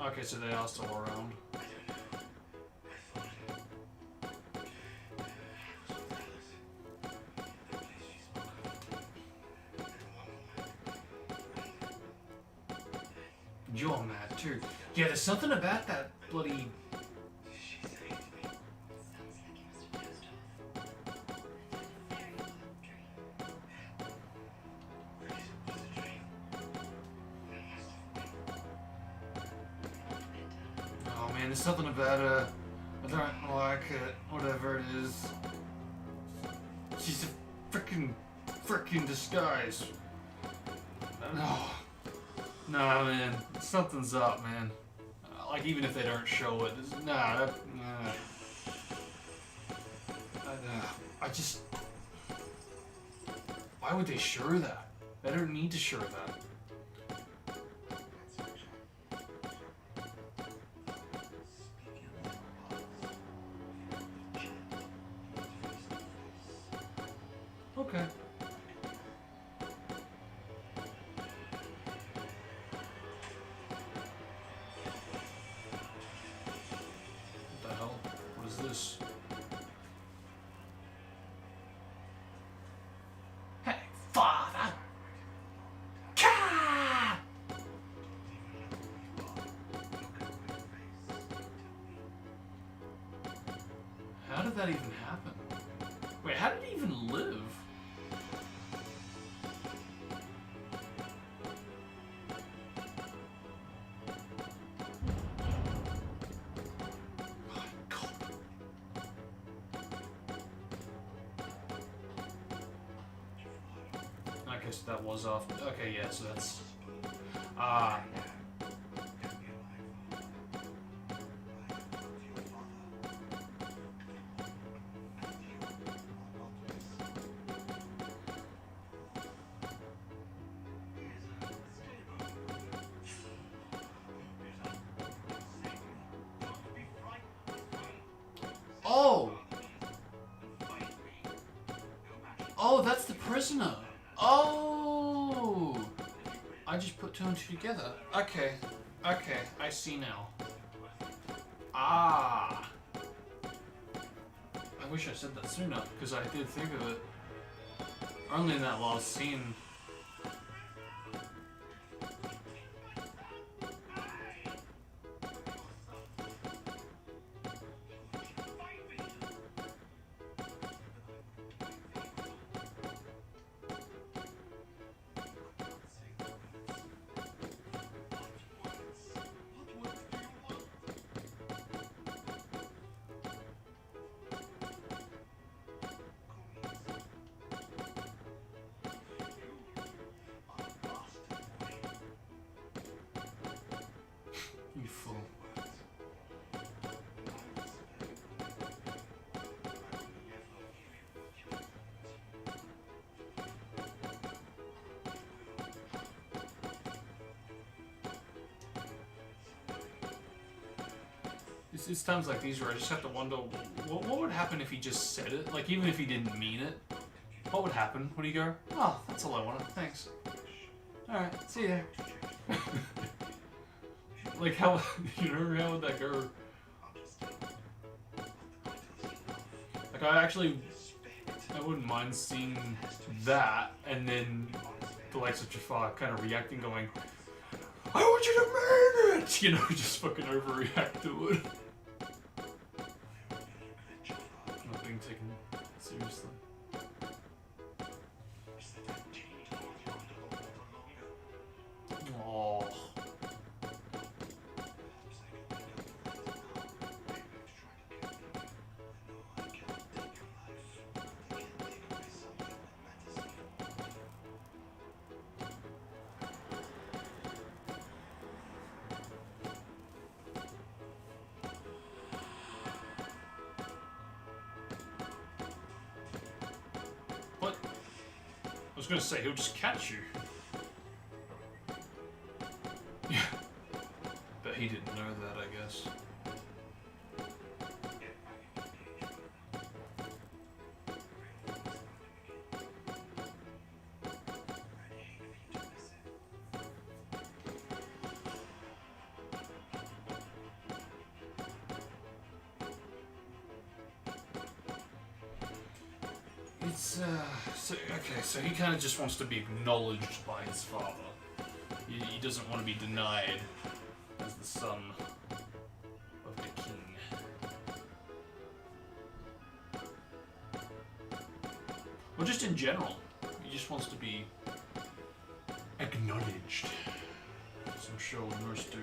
Okay, so they are still around. You're mad too. Yeah, there's something about that bloody. Sounds like you must have dozed off. And had a very hot dream. Oh man, there's something about I don't like it. Whatever it is. She's a freaking disguise. No, nah, man, something's up, man. Like even if they don't show it, nah. I just. Why would they show that? They don't need to show that. Okay. What the hell? What is this? Hey, father! Ka! How did that even happen? Wait, how did he even live? Okay, so that was off. Okay, yeah, so that's. Ah. Oh! Oh, that's the prisoner. Oh! I just put two and two together. Okay. Okay, I see now. Ah! I wish I said that sooner, because I did think of it. Only in that last scene. It's times like these where I just have to wonder what would happen if he just said it. Like even if he didn't mean it, what would happen? Would he go, "Oh, that's all I wanted. Thanks. All right, see you there." Like how how would that go? Like I wouldn't mind seeing that, and then the likes of Jafar kind of reacting, going, "I want you to mean it," just fucking overreact to it. Not being taken seriously. Oh. What? I was gonna say he'll just catch you. Yeah. But he didn't know that, I guess. So he kind of just wants to be acknowledged by his father. He doesn't want to be denied as the son of the king. Or just in general, he just wants to be acknowledged, as I'm sure most do.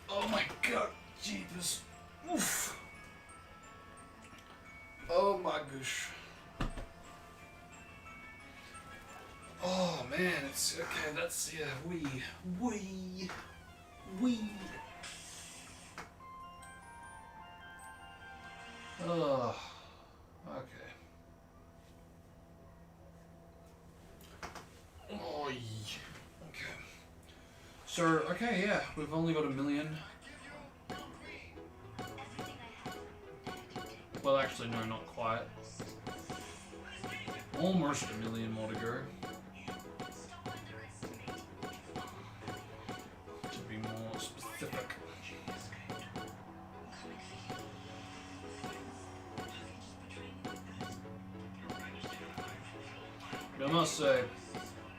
Oh my god, jeepers. Oof. Oh my gosh. Oh man, it's okay, that's, yeah, we. Oh, okay. Oh, okay. So, okay, yeah, we've only got 1 million. Well, actually, no, not quite. Almost 1 million more to go. To be more specific. But I must say,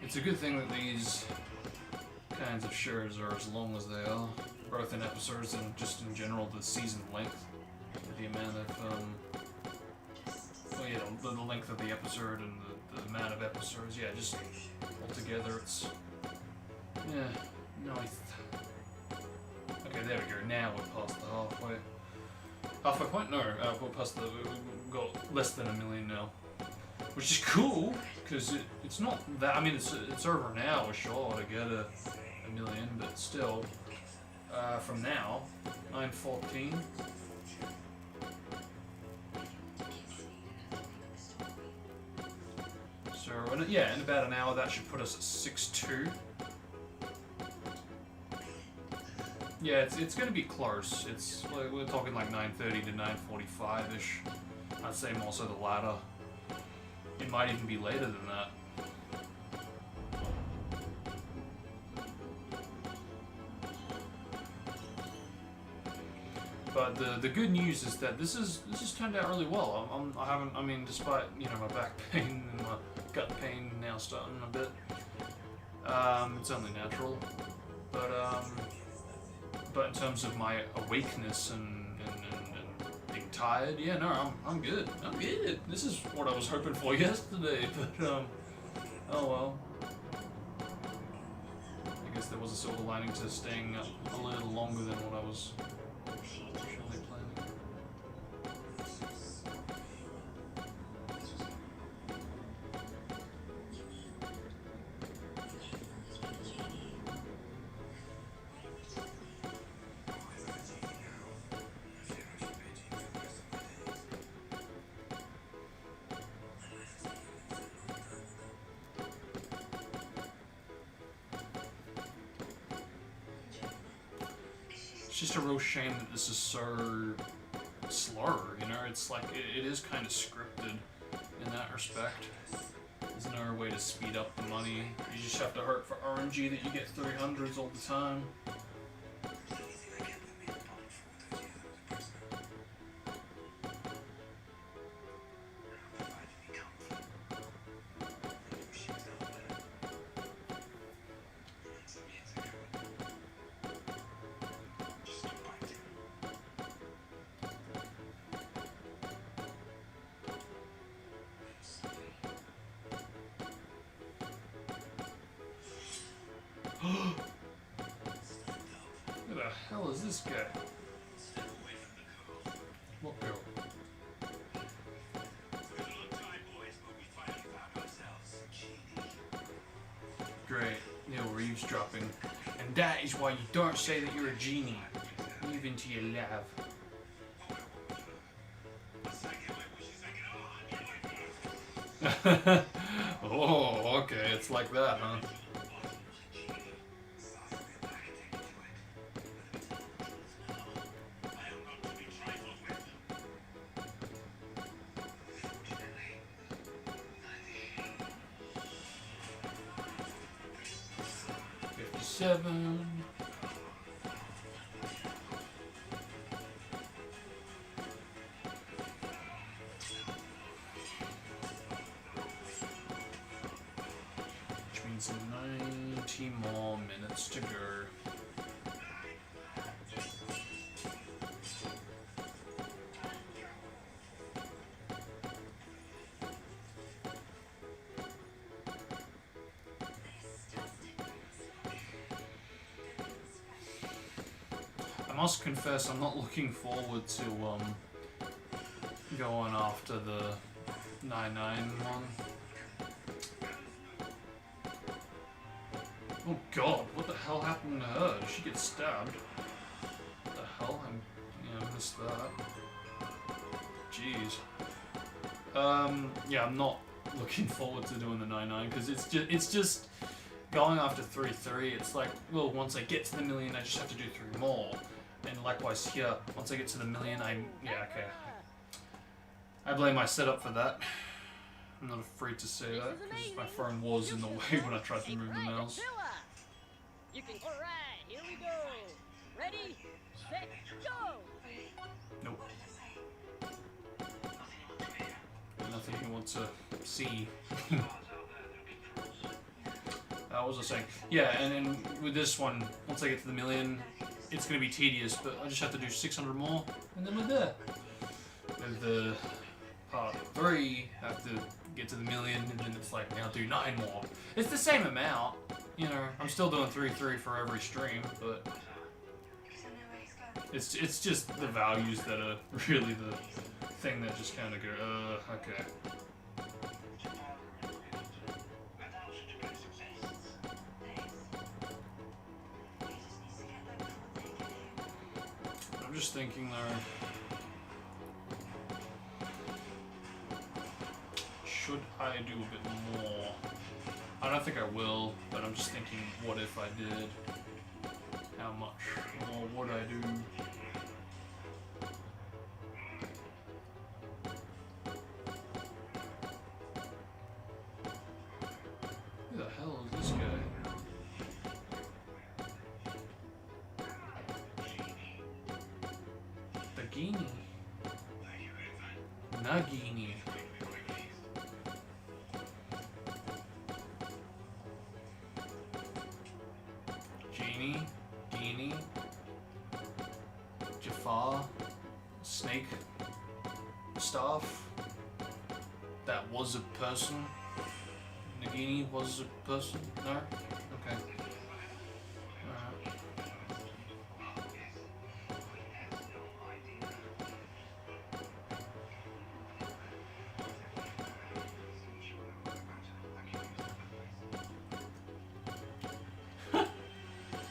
it's a good thing that these kinds of shows are as long as they are, both in episodes and just in general the season length. The amount of, well, yeah, the length of the episode and the amount of episodes, yeah, just altogether it's, yeah, nice. Okay, there we go, now we're past the halfway point? No, we're past we've got less than 1 million now. Which is cool, because it's not that, I mean, it's over an hour, sure, to get a 1 million, but still, from now, 9:14. So, yeah, in about an hour, that should put us at 6.2. Yeah, it's going to be close. We're talking like 9:30 to 9:45-ish. I'd say more so the latter. It might even be later than that. But the good news is that this has turned out really well. I mean, despite my back pain and my gut pain now starting a bit, it's only natural. But in terms of my awakeness and being tired, yeah, no, I'm good. I'm good. This is what I was hoping for yesterday, but oh well. I guess there was a silver lining to staying up a little longer than what I was originally planning. just a real shame that this is so slow, you know? It's like, it is kind of scripted in that respect. There's no way to speed up the money. You just have to hope for RNG that you get 300s all the time. The only thing that kept me apart from all those years I was a prisoner. Provided me comfort. They knew she was out there. And then some years ago, just stopped biting. Who the hell is this guy? Step away from the girl. What girl? It's been a long time, boys, but we finally found ourselves Genie. Great. Yeah, we're eavesdropping. And that is why you don't say that you're a genie. Even to your lab. Oh, okay, it's like that, huh? Seven. Which means 90 more minutes to go. I must confess, I'm not looking forward to going after the 9-9 one. Oh god, what the hell happened to her? Did she get stabbed? What the hell? I missed that. Jeez. Yeah, I'm not looking forward to doing the 9-9 because it's just going after 3-3. It's like, well, once I get to the million, I just have to do 3 more. And likewise here, once I get to the million, yeah, okay. I blame my setup for that. I'm not afraid to say that, because my phone was in the way when I tried to move the mouse. You can. All right, here we go. Ready, set, go. Nope. Nothing you want to see. What was I saying? Yeah, and with this one, once I get to the million, it's going to be tedious, but I just have to do 600 more, and then we're there. With the part 3, I have to get to the million, and then it's like, now do 9 more. It's the same amount, you know, I'm still doing 3-3 for every stream, but it's just the values that are really the thing that just kind of go, okay. I'm just thinking though, should I do a bit more? I don't think I will, but I'm just thinking, what if I did? How much more would I do? Who the hell is this guy? Nagini. Nagini. Genie. Genie. Jafar. Snake. Staff. That was a person. Nagini was a person? No? Okay. Alright.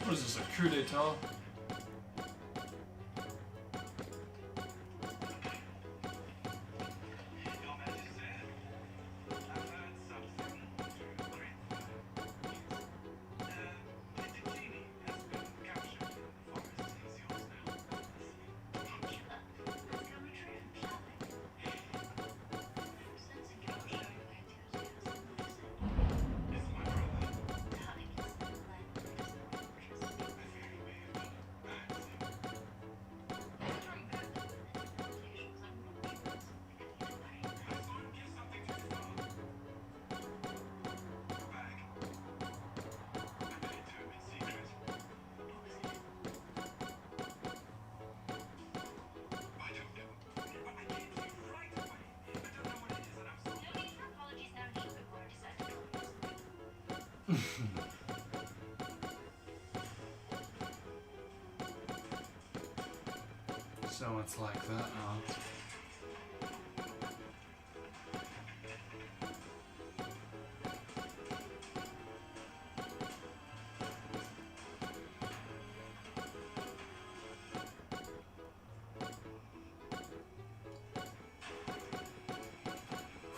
What is this, a coup d'etat? So it's like that now.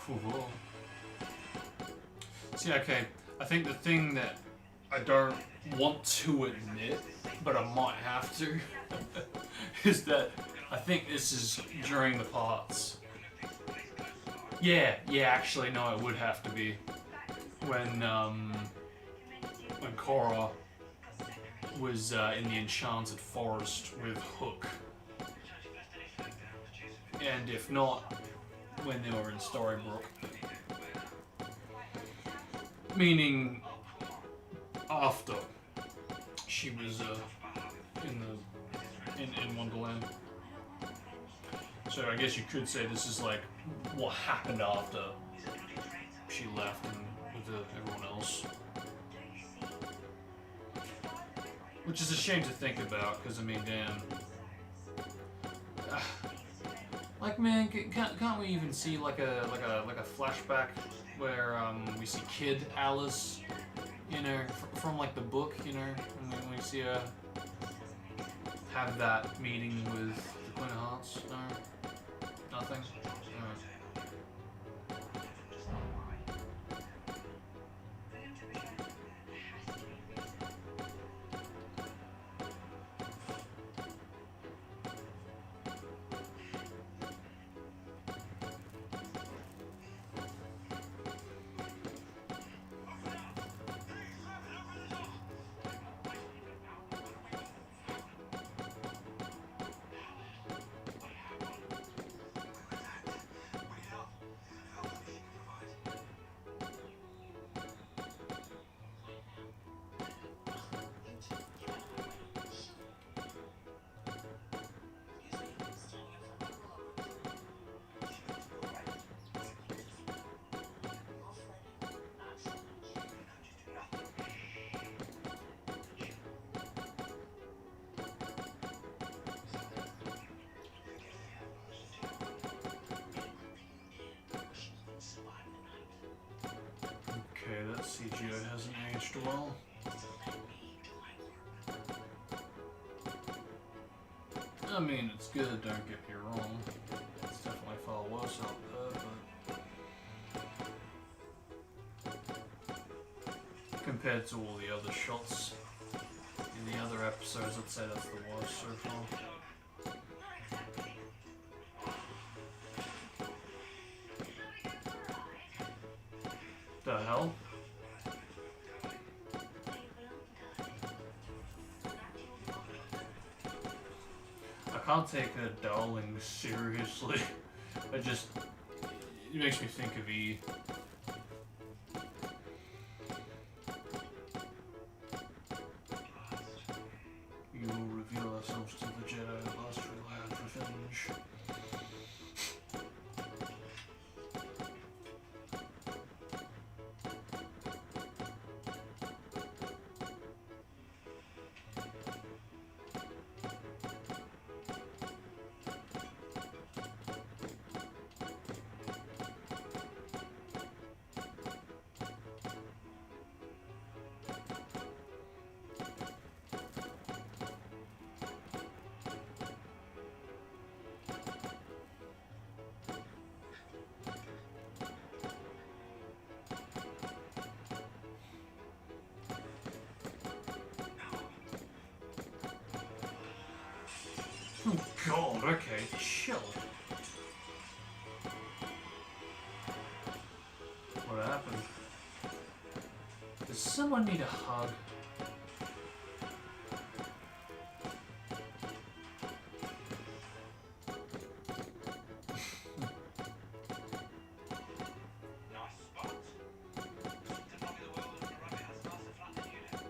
Whoa. See, okay, I think the thing that I don't want to admit, but I might have to, is that I think this is during the parts. Yeah, actually, no, it would have to be when Korra was in the Enchanted Forest with Hook, and if not, when they were in Storybrooke. Meaning after she was in Wonderland. So I guess you could say this is like what happened after she left and with everyone else. Which is a shame to think about, because I mean, damn. Like, man, can't we even see like a flashback where we see Kid Alice, you know, from like the book, you know, and we see her have that meeting with the Queen of Hearts? No, nothing. Okay, that CGI hasn't aged well. I mean, it's good, don't get me wrong. It's definitely far worse out there, but compared to all the other shots in the other episodes, I'd say that's the worst so far. The hell? I can't take her darling seriously. It makes me think of E. You will reveal ourselves to the Jedi at last for revenge. Oh god, okay, chill. What happened? Does someone need a hug? Nice spot. Didn't know the world and a rabbit has a nicer flat than you do.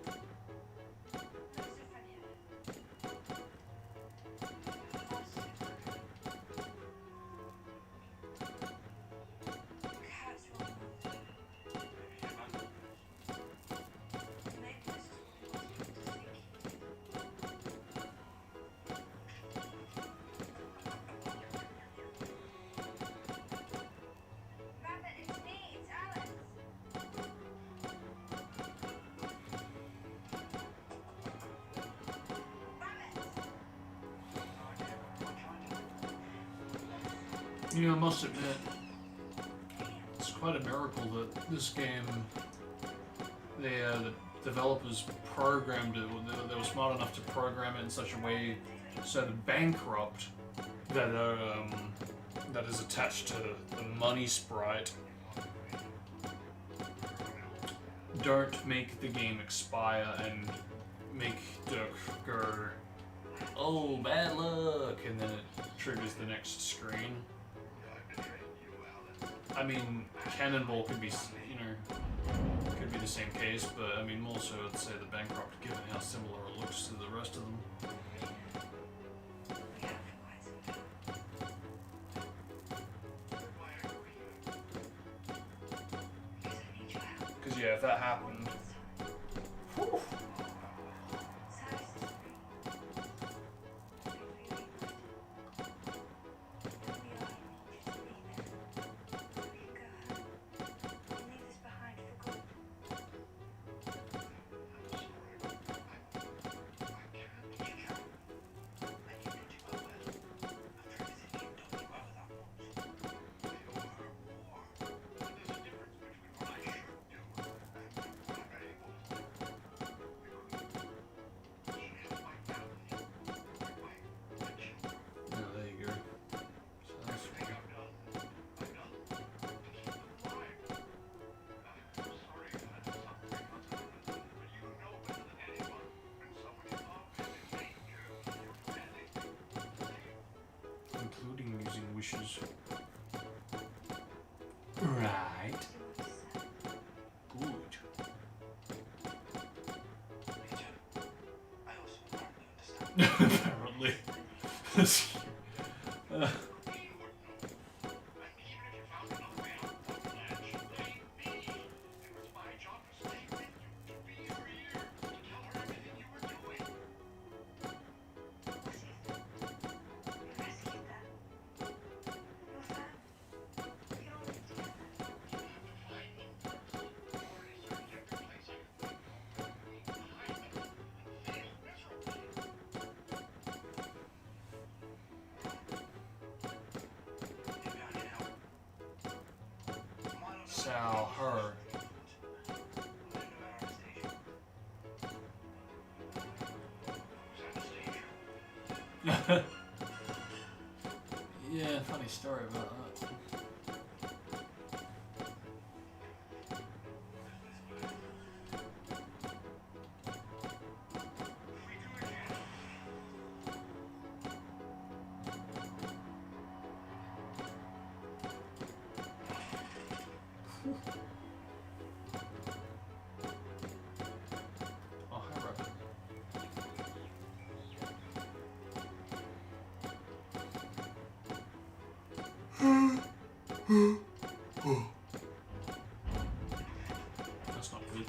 You know, I must admit, it's quite a miracle that this game, the developers programmed it, they were smart enough to program it in such a way so the bankrupt that that is attached to the money sprite don't make the game expire and make Dirk go, oh, bad luck, and then it triggers the next screen. I mean, Cannonball could be, you know, could be the same case, but I mean, more so I'd say the bankrupt, given how similar it looks to the rest of them. We have for quite some time. Because I need your help. Because yeah, if that happened, whew, yeah, there you go. So that's including using wishes. Right. Good. Apparently. Sal, her. Yeah, funny story about that. Oh, hi, Rabbit. That's not good.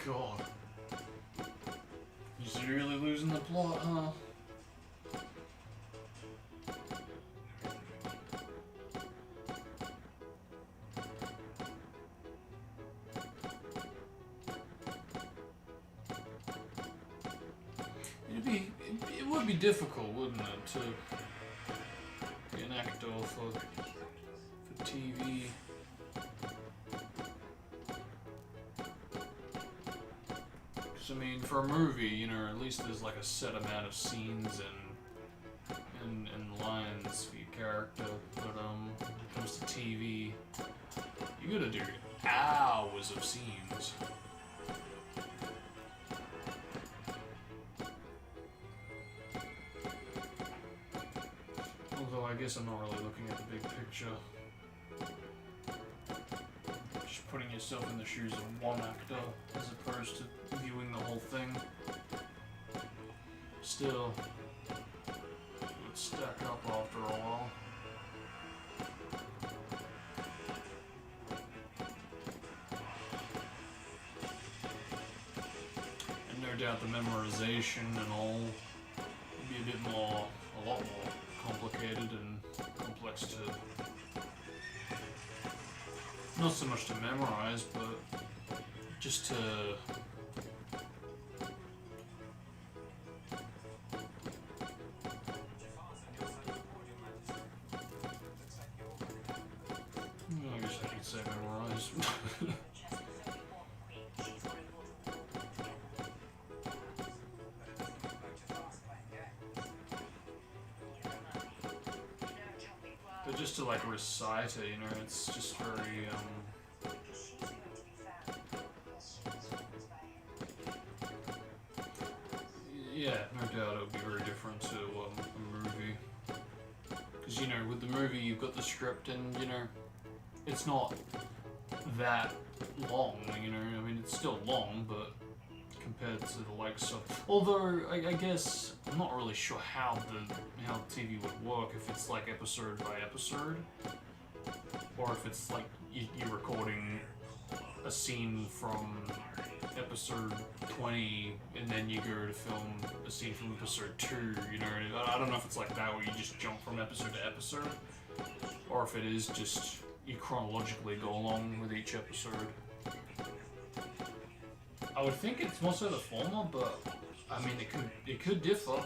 God. He's really losing the plot, huh? It would be difficult, wouldn't it, to be an actor for TV. Because, I mean, for a movie, you know, at least there's like a set amount of scenes and lines for your character. But when it comes to TV, you gotta do hours of scenes. Although I guess I'm not really looking at the big picture. Just putting yourself in the shoes of one actor as opposed to viewing the whole thing. Still, it would stack up after a while. And no doubt the memorization and all would be a lot more complicated and complex to, not so much to memorize, but just to I guess I could say memorize. But just to like recite it, you know, it's just very yeah, no doubt it would be very different to a movie. Because, you know, with the movie you've got the script and, you know, it's not that long, you know, I mean, it's still long, but compared to the likes of... Although, I guess, I'm not really sure how TV would work, if it's like episode by episode, or if it's like you're recording a scene from episode 20 and then you go to film a scene from episode 2, you know, I don't know if it's like that where you just jump from episode to episode, or if it is just you chronologically go along with each episode. I would think it's more so the former, but I mean it could differ.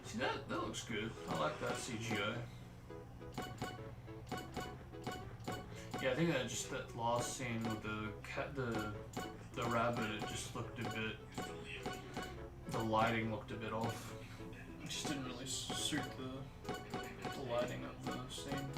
See, that looks good. I like that CGI. Yeah, I think that last scene with the cat, the rabbit, it just looked a bit. The lighting looked a bit off. It just didn't really suit the lighting of the scene.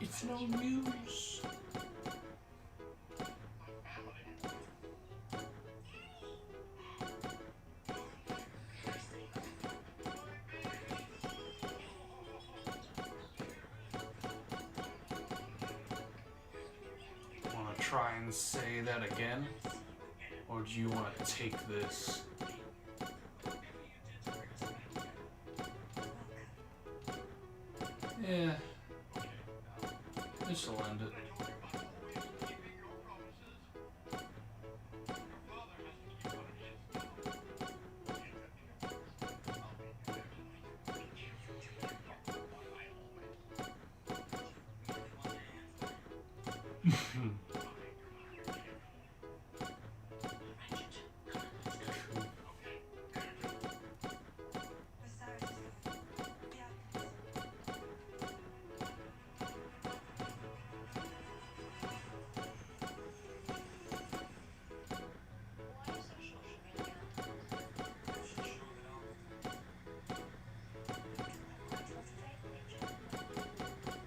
It's no news. try and say that again? Or do you want to take this? Yeah. This'll end it. Why so social media?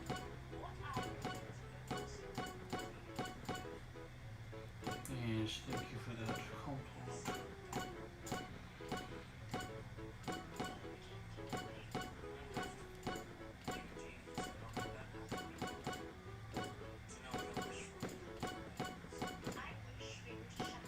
What are Yes, thank you for that compliment. I wish we would shut up.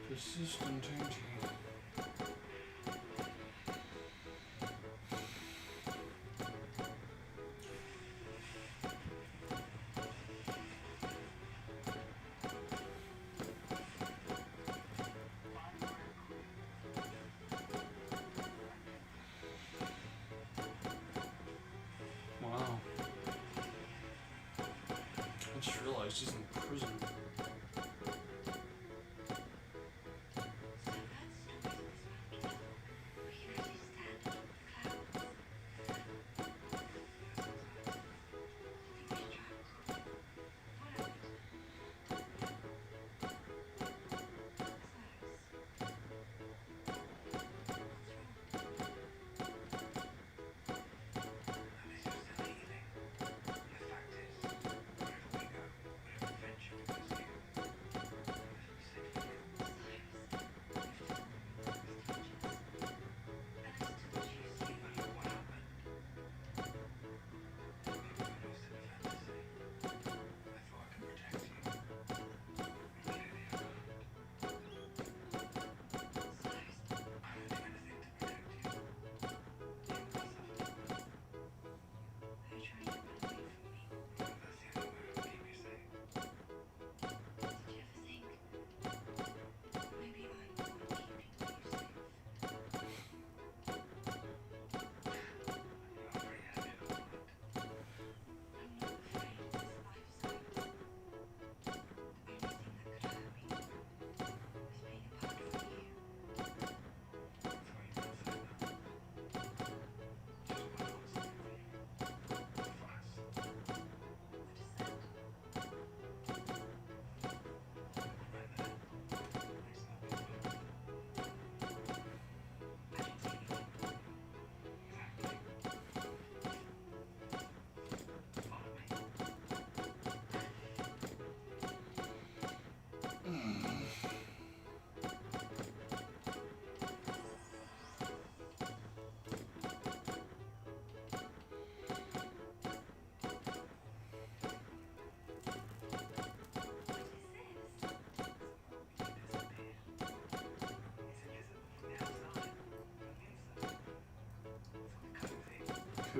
Persistent dainty. Wow. I just realized he's in prison. And this is still healing. The fact is, wherever we go, we're an adventure because you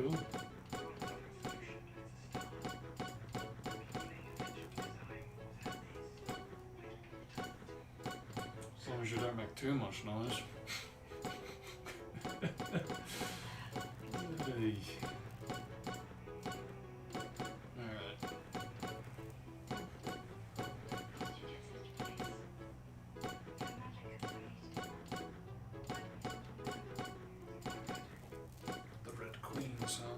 Cool. As long as you don't make too much noise. Hey. Alright. The Red Queens, huh?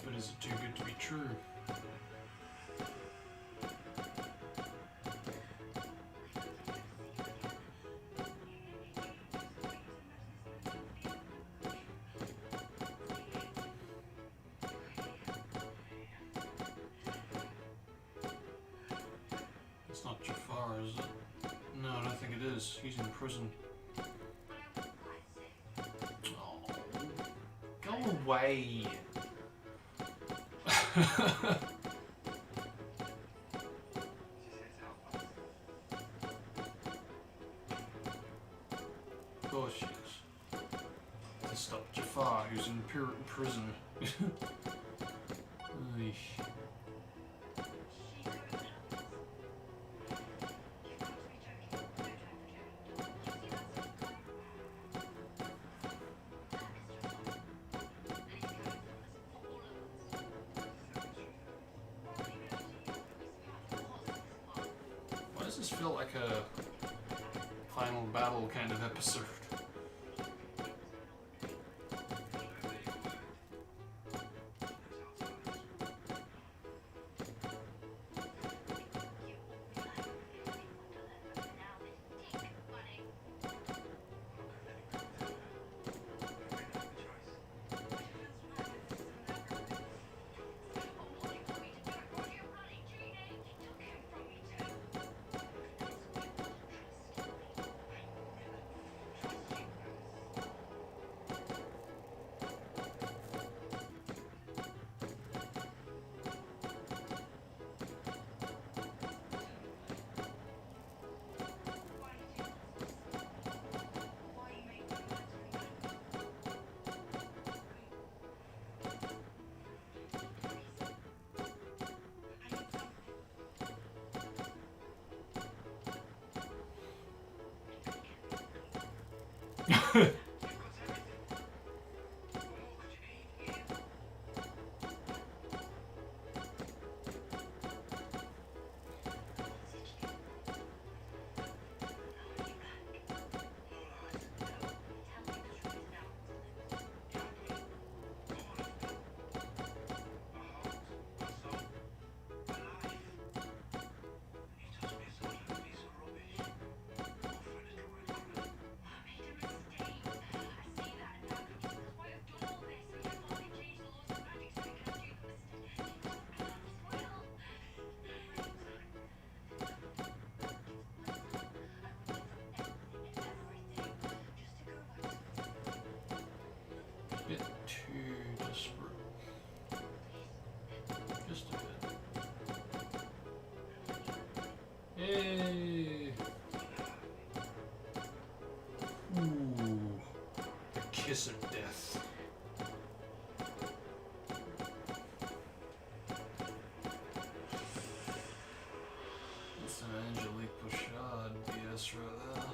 But is it too good to be true? It's not Jafar, is it? No, I don't think it is. He's in prison. Oh, go away. Of course she is. To stop Jafar, who's in prison. Oy. Why does this feel like a final battle kind of episode? Bit too desperate. Just a bit. Yay! Ooh. The kiss of death. That's an Angelique Bouchard BS right there.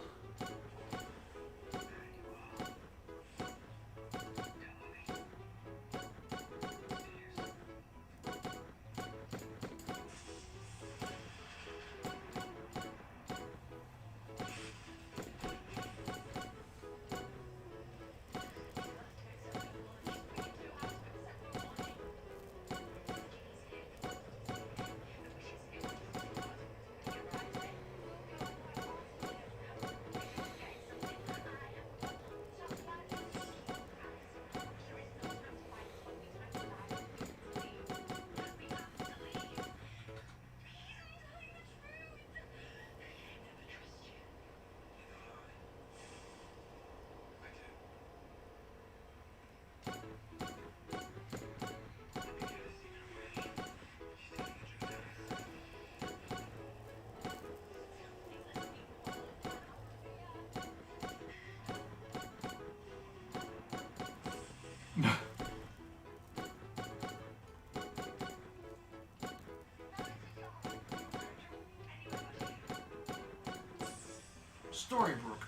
Storybrooke.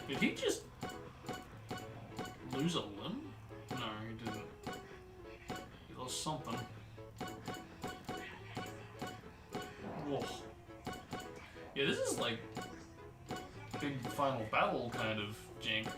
Did he just lose a limb? No, he didn't. He lost something. Whoa. Yeah, this is like big final battle kind of jank.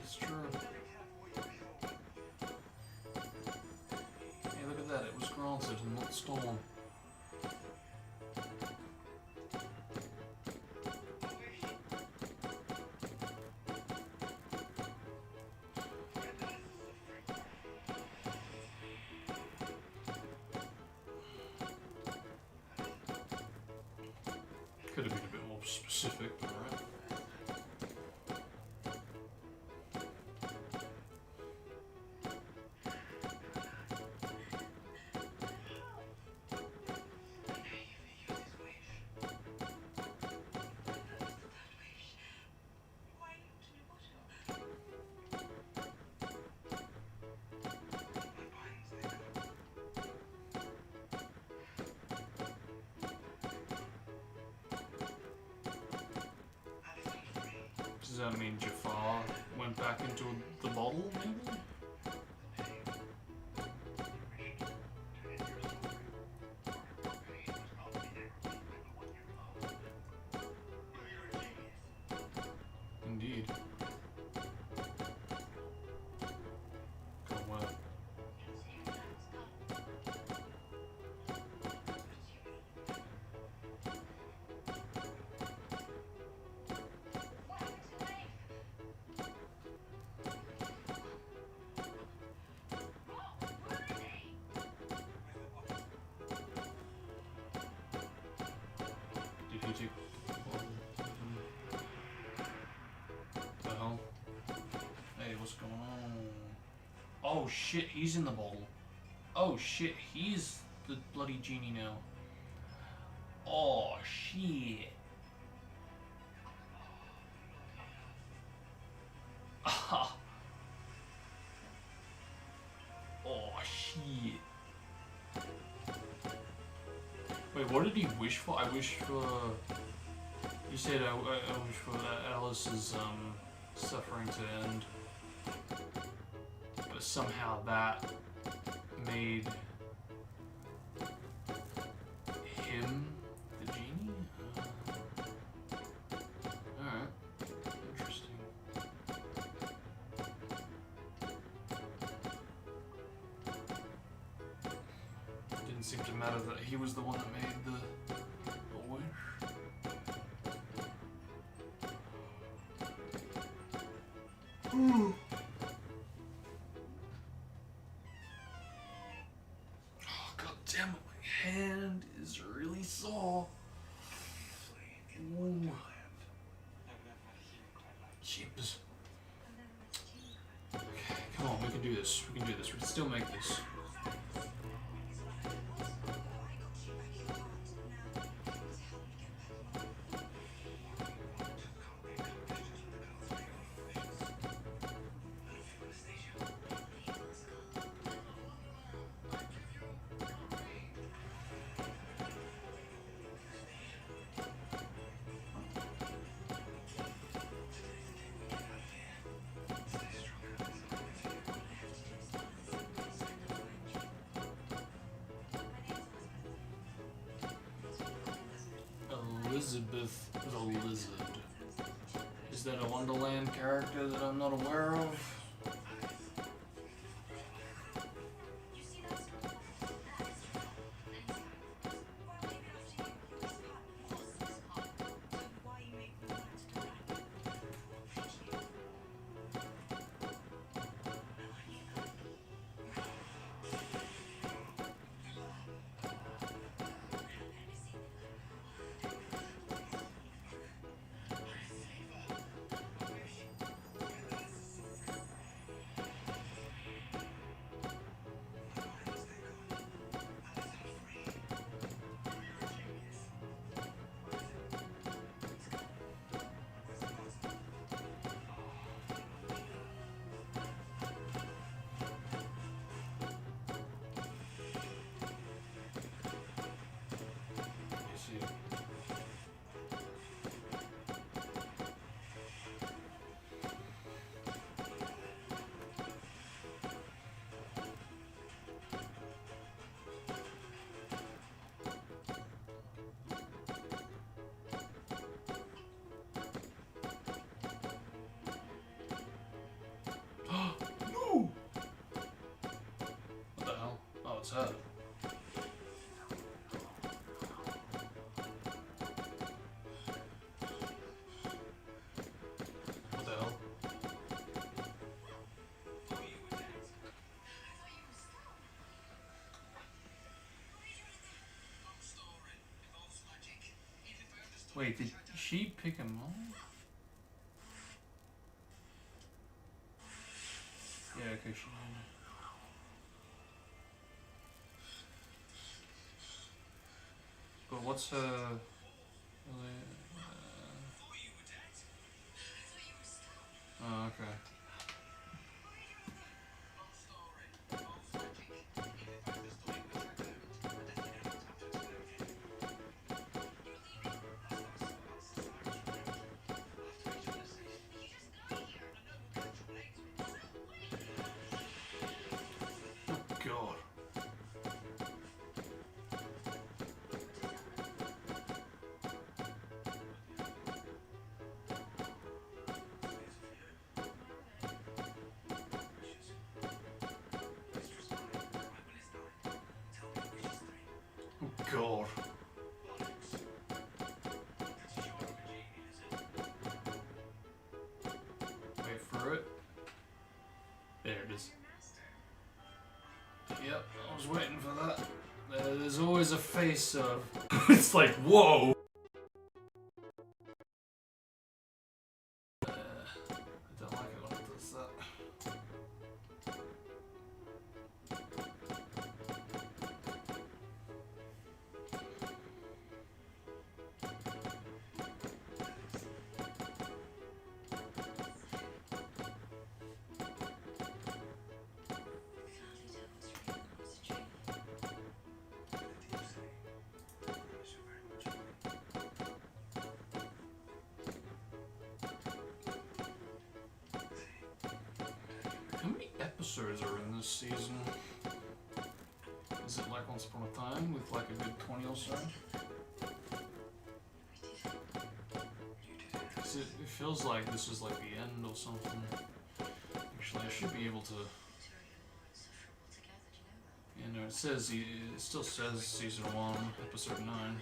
It's true. Hey, look at that. It was granted and not stolen. Could have been a bit more specific, but alright. Does that mean Jafar went back into the bottle, maybe? Indeed. Go well. Did he take the hell? Hey, what's going on? Oh shit, he's in the bottle. Oh shit, he's the bloody genie now. Oh shit. Ah. Oh shit. Wait, what did he wish for? I wish for. You said I wish for Alice's suffering to end, but somehow that made him the genie. All right, interesting. Didn't seem to matter that he was the one that made the wish. Oh, god damn it, my hand is really sore. Ooh. Jeepers. Okay, come on, we can do this. We can do this. We can still make this. Elizabeth the Lizard. Is that a Wonderland character that I'm not aware of? No! What the hell? Oh, it's her. What the hell? Wait, did she pick him up? Yeah, okay, she did. But what's her... Oh, okay. god. Wait for it. There it is. Yep, I was waiting for that. There's always a face of. It's like, whoa! I don't like it when it does that. How many episodes are in this season? Is it like Once Upon a Time with like a good 20 or so? 'Cause it feels like this is like the end or something. Actually, I should be able to. You know, it says it still says season 1, episode 9.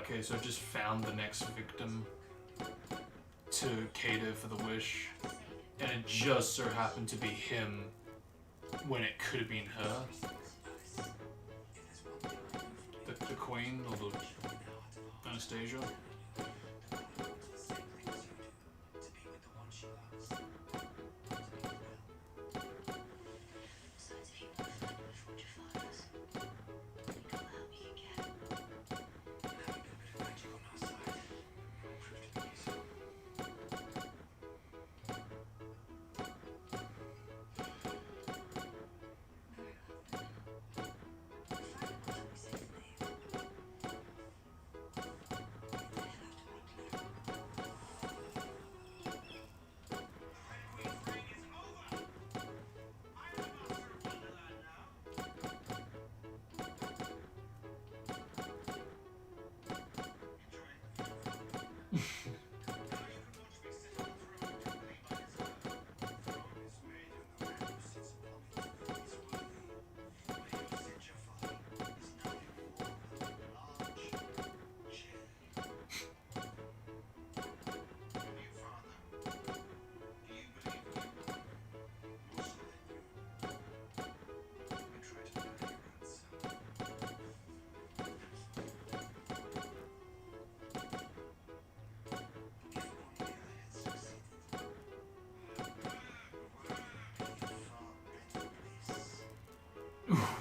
Okay, so I just found the next victim to cater for the wish, and it just so happened to be him when it could have been her. The queen, or the Anastasia.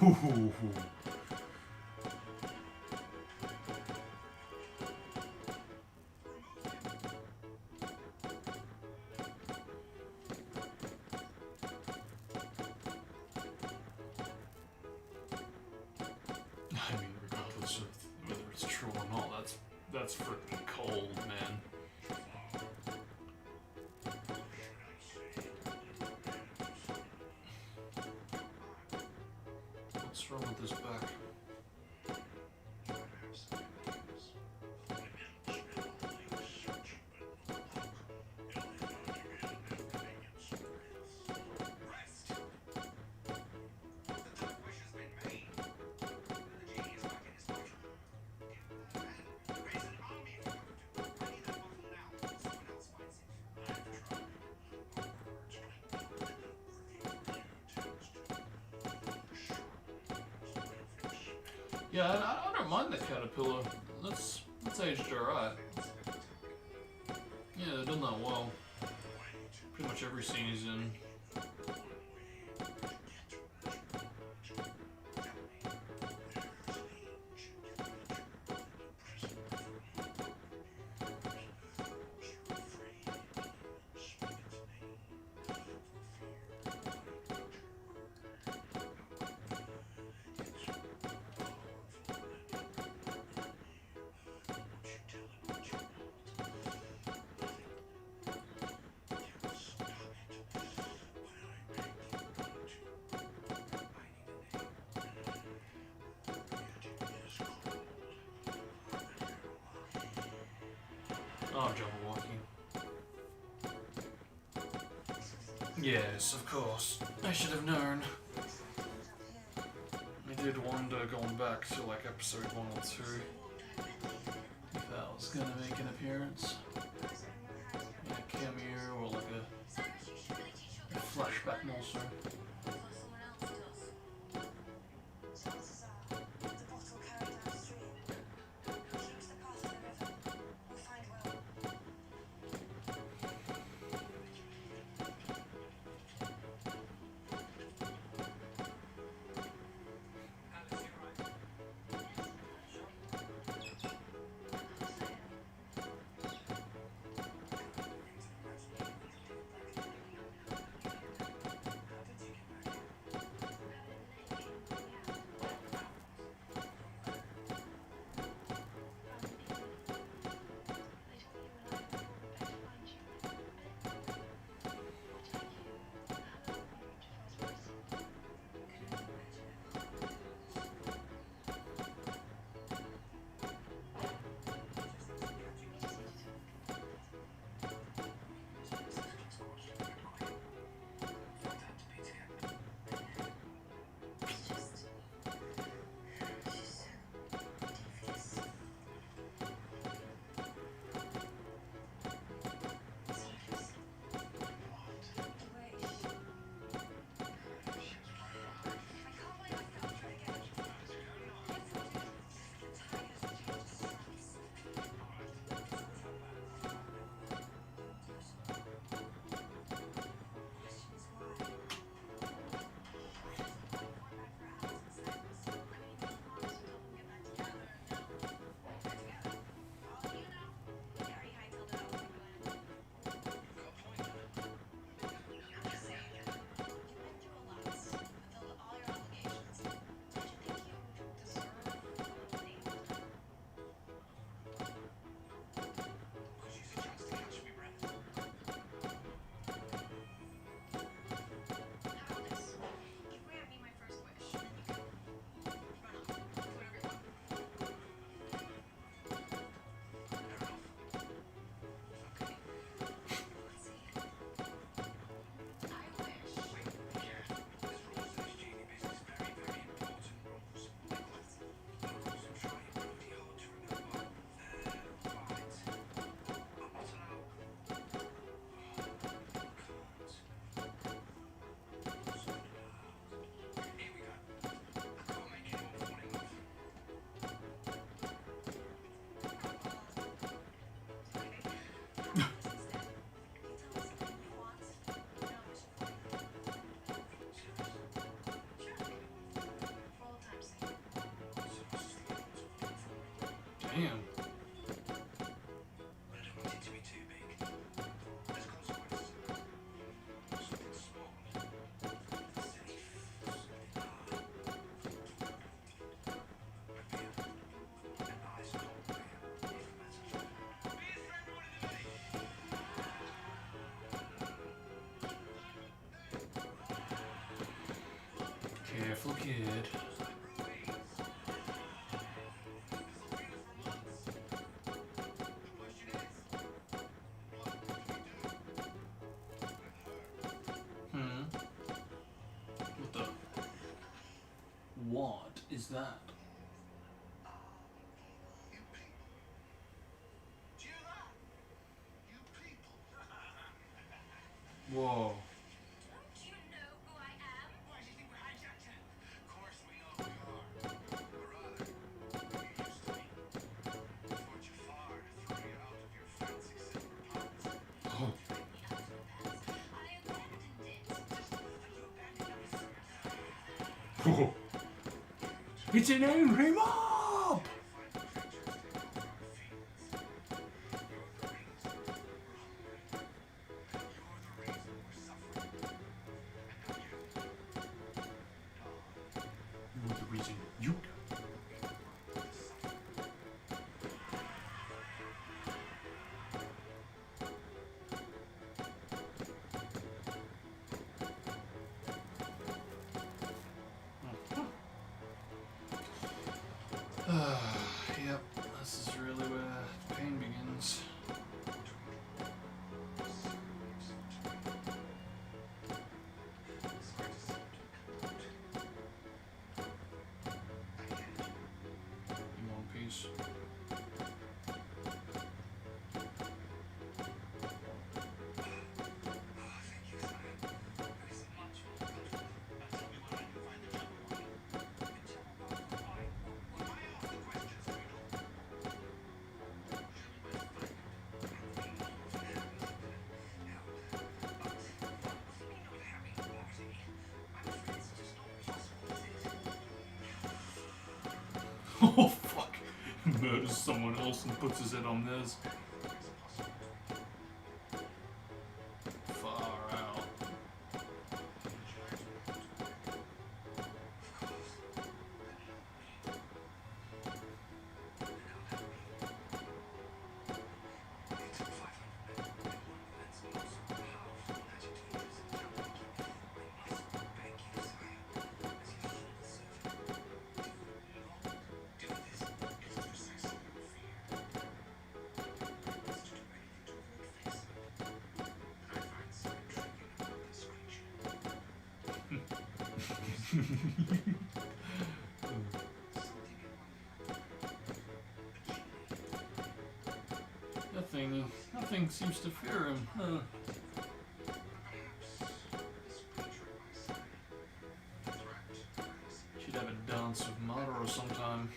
Ooh. I mean, regardless of whether it's true or not, that's freaking cold, man. What's wrong with this back? Yeah, I don't mind the caterpillar. That's aged alright. Yeah, they've done that well. Pretty much every scene he's in. Oh, Jabberwocky. Yes, of course. I should have known. I did wonder going back to like episode 1 or 2 if that was gonna make an appearance. In a cameo or like a flashback more so. Chances are, the bottle carried downstream. Keeps the path of the river. We'll find well. Alice, you're right. How did you get back? Damn. But I don't want it to be too big. There's consequences. Something small. Safe. Something hard. A beer. An ice cold beer. If it matters. Beer for everyone in the village. Careful, kid. What the? What is that? You people. Do you know? You people. Whoa. Don't you know who I am? Why do you think we hijacked him? Of course we know who you are. Or rather, you used to be. Fought you far to throw you out of your fancy silver palace. Oh. I abandoned it. Just that you abandoned everything. Whoa. It's an angry mob! Find creatures take over our fields. You're the reason we're hungry. You're the reason we're suffering. And now You're the reason you Yep, this is really where the pain begins. Oh fuck! Murders someone else and puts his head on theirs. Far out. Nothing seems to fear him. Huh. Should have a dance with Madara sometime.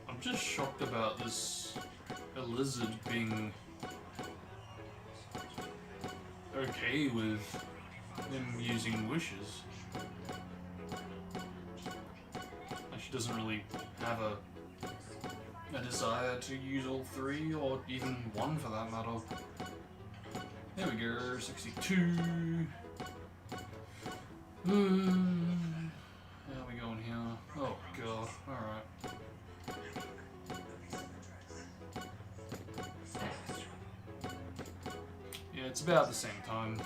I'm just shocked about this lizard being okay with him using wishes. Like she doesn't really have a desire to use all three, or even one for that matter. There we go, 62. How are we going here? Oh god, alright. Yeah, it's about the same time.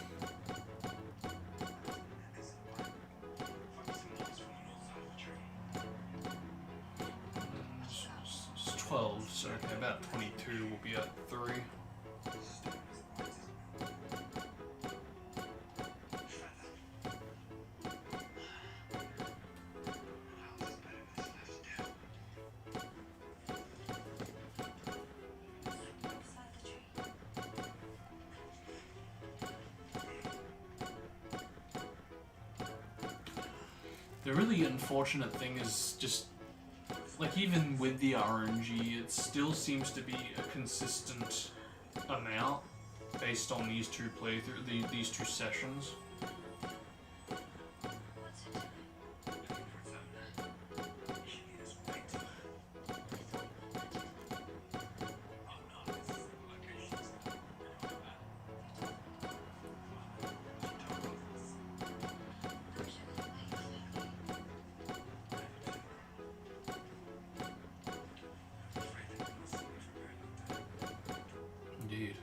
It's 12, so okay, about 22 will be at 3. The really unfortunate thing is just, like, even with the RNG, it still seems to be a consistent amount based on these two these two sessions. Indeed.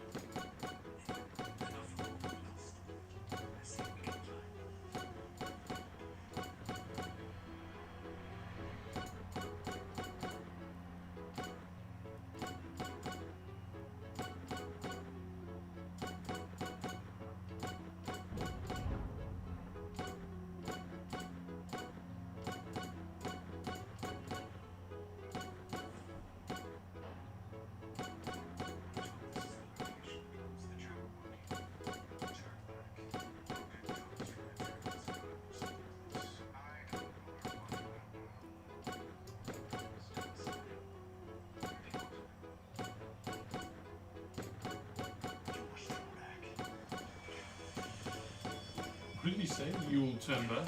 What did he say? You will turn back?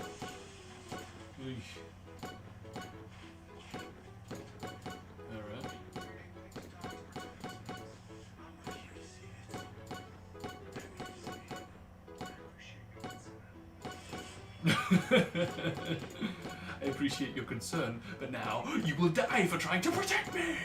Eesh. Alright. I appreciate your concern, but now you will die for trying to protect me!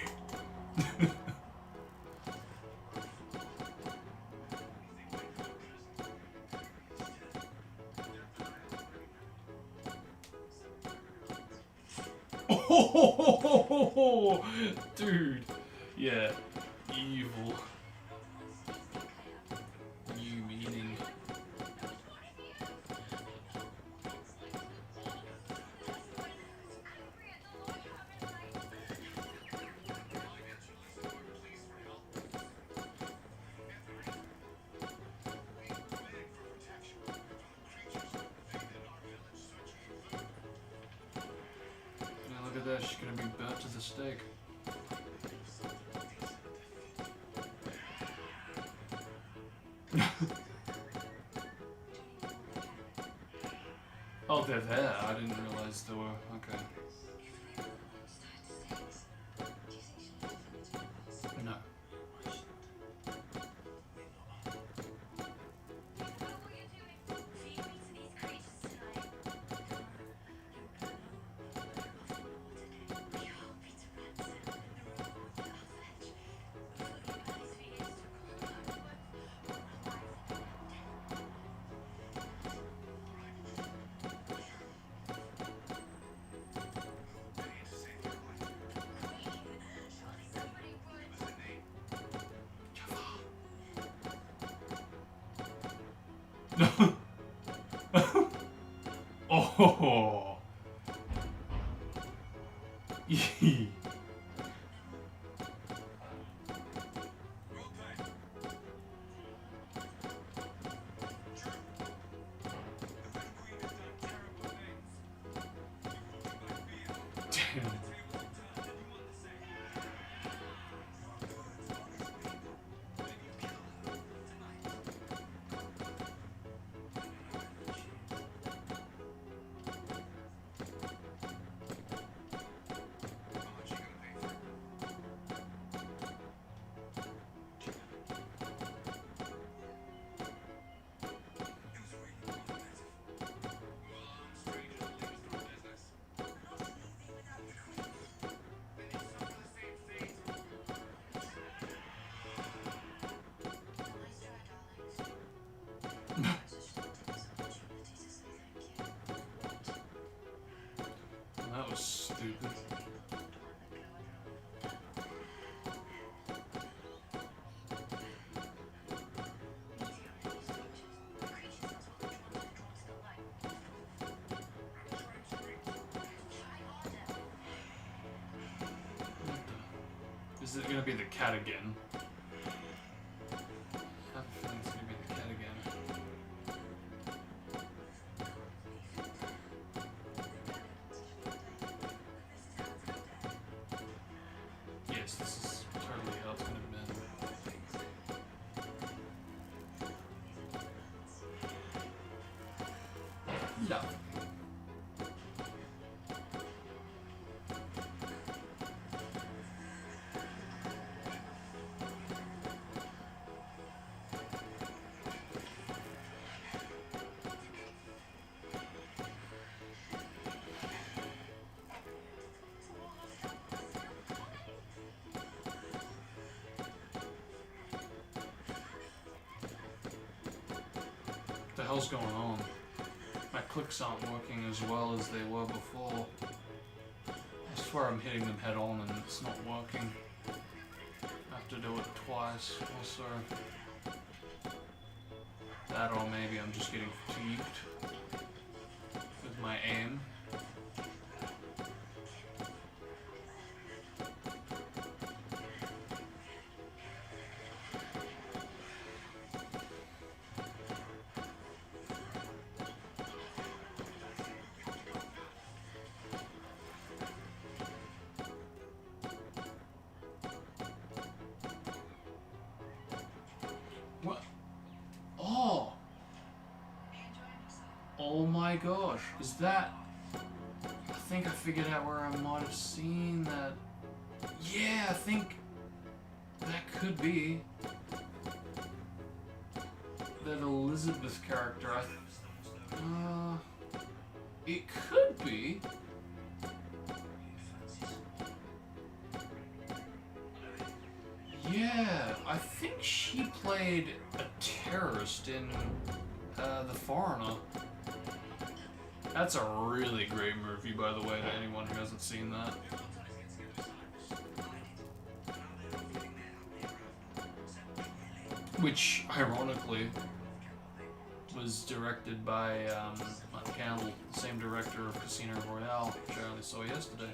Oh, dude. Yeah. Evil. You meaning. Yeah, look at that. She's gonna be burnt to the stake. Oh, they're there. I didn't realize they were. Okay. No. Oh. Yee. Damn. That was stupid. Is it gonna be the cat again? I have a feeling it's gonna be the cat again. Yes, this is totally how it's gonna be. Love. What the hell's going on? My clicks aren't working as well as they were before. I swear I'm hitting them head on and it's not working. I have to do it twice also. That or maybe I'm just getting fatigued with my aim. What? Oh! Oh my gosh, is that... I think I figured out where I might have seen that. Yeah, I think that could be that Elizabeth character. It could be. Yeah, I think she played a terrorist in The Foreigner. That's a really great movie, by the way, to anyone who hasn't seen that. Which, ironically, was directed by Matt Campbell, the same director of Casino Royale, which I only saw yesterday.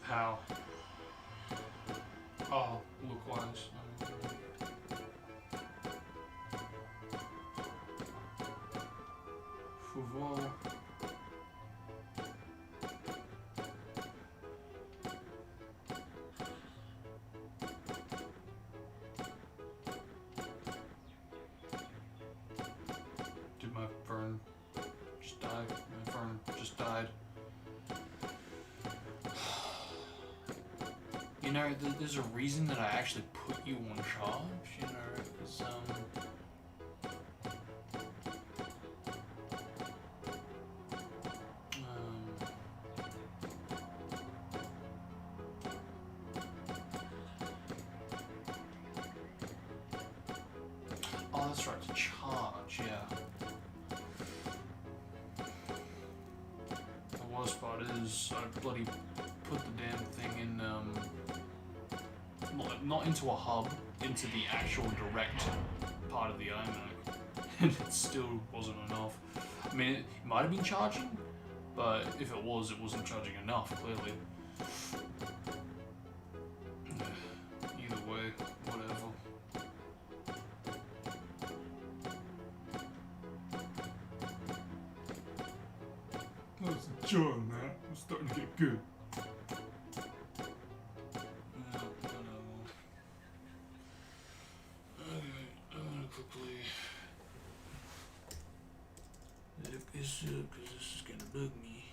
How? Oh, look-wise. Fouveau. Did my phone just die? My phone just died. You know, there's a reason that I actually put you on charge, you know, because, oh, that's right, to charge, yeah. The worst part is, I bloody put the damn thing in, not into a hub, into the actual direct part of the iMac, and it still wasn't enough. I mean, it might have been charging, but if it was, it wasn't charging enough, clearly. Either way, whatever. That's a jar, man. I'm starting to get good. Look this up, because this is gonna bug me.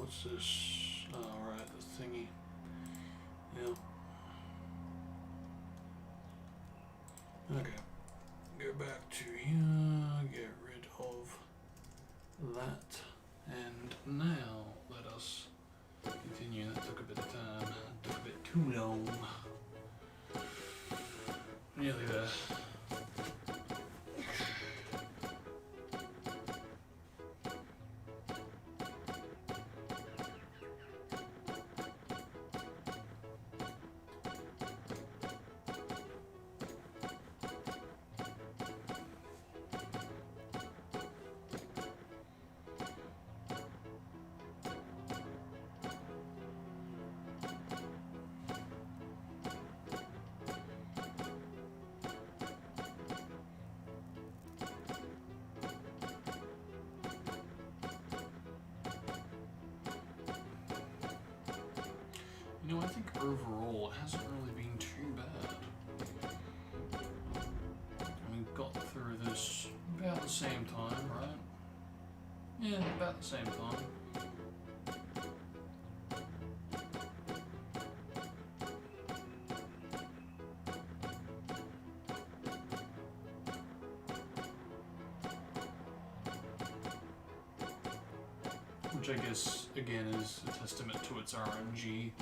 what's this? Oh, right, the thingy. Yep. Okay. Go back to here, get rid of that, and now let us continue. That took a bit of time, took a bit too long. Nearly there. You know, I think overall it hasn't really been too bad. We got through this about the same time, right? Yeah, about the same time. Which I guess, again, is a testament to its RNG.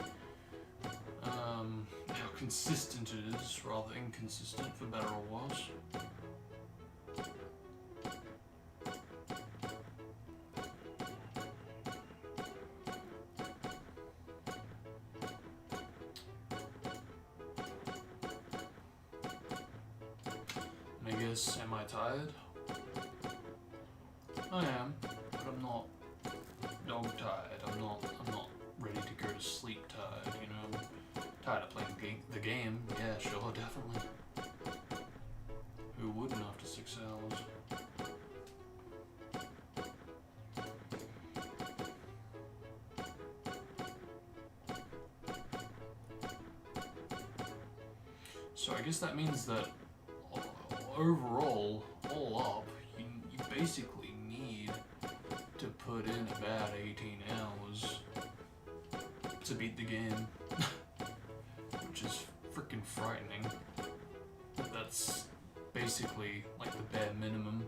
How consistent it is, rather inconsistent for better or worse. And I guess, am I tired? I am, but I'm not dog tired. I'm not ready to go to sleep tired, you know. Tired of playing the game, yeah, sure, definitely. Who wouldn't after 6 hours? So I guess that means that overall, all up, you basically need to put in about 18 hours to beat the game. Which is freaking frightening. But that's basically like the bare minimum.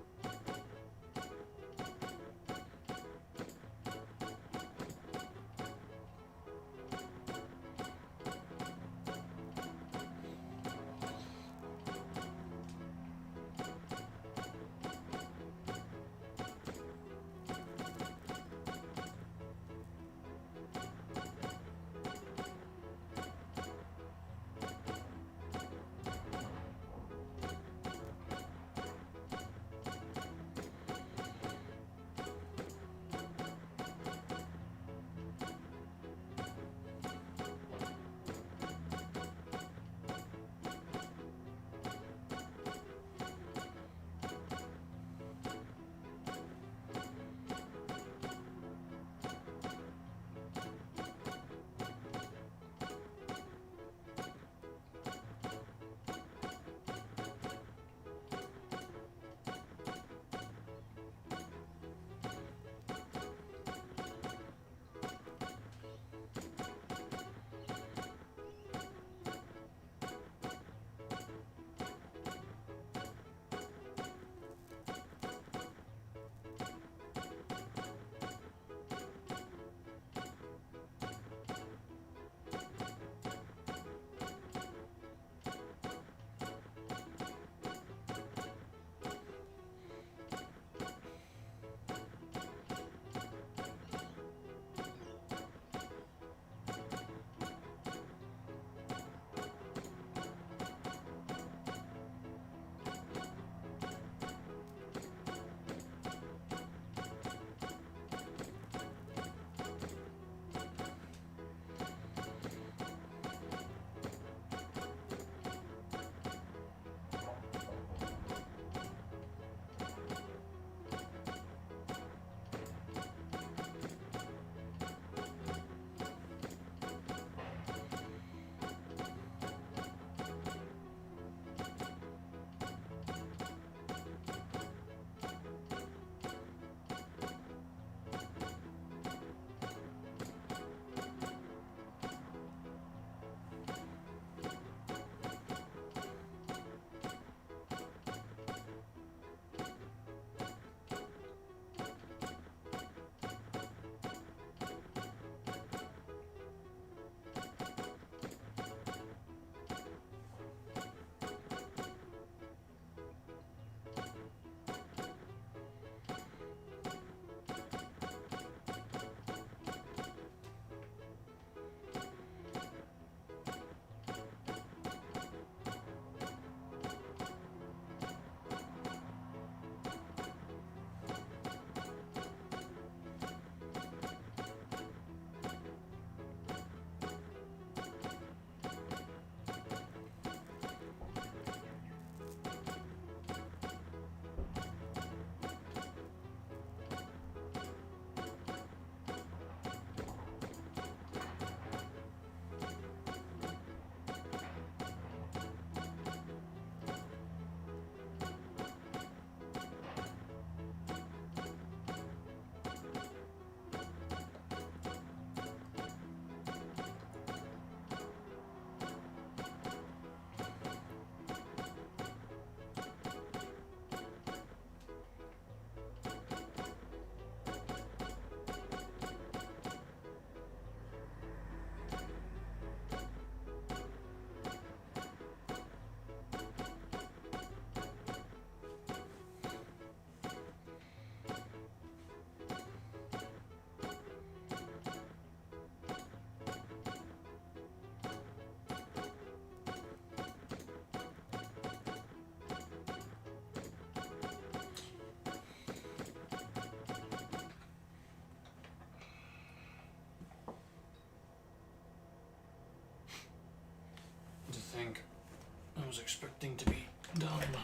was expecting to be done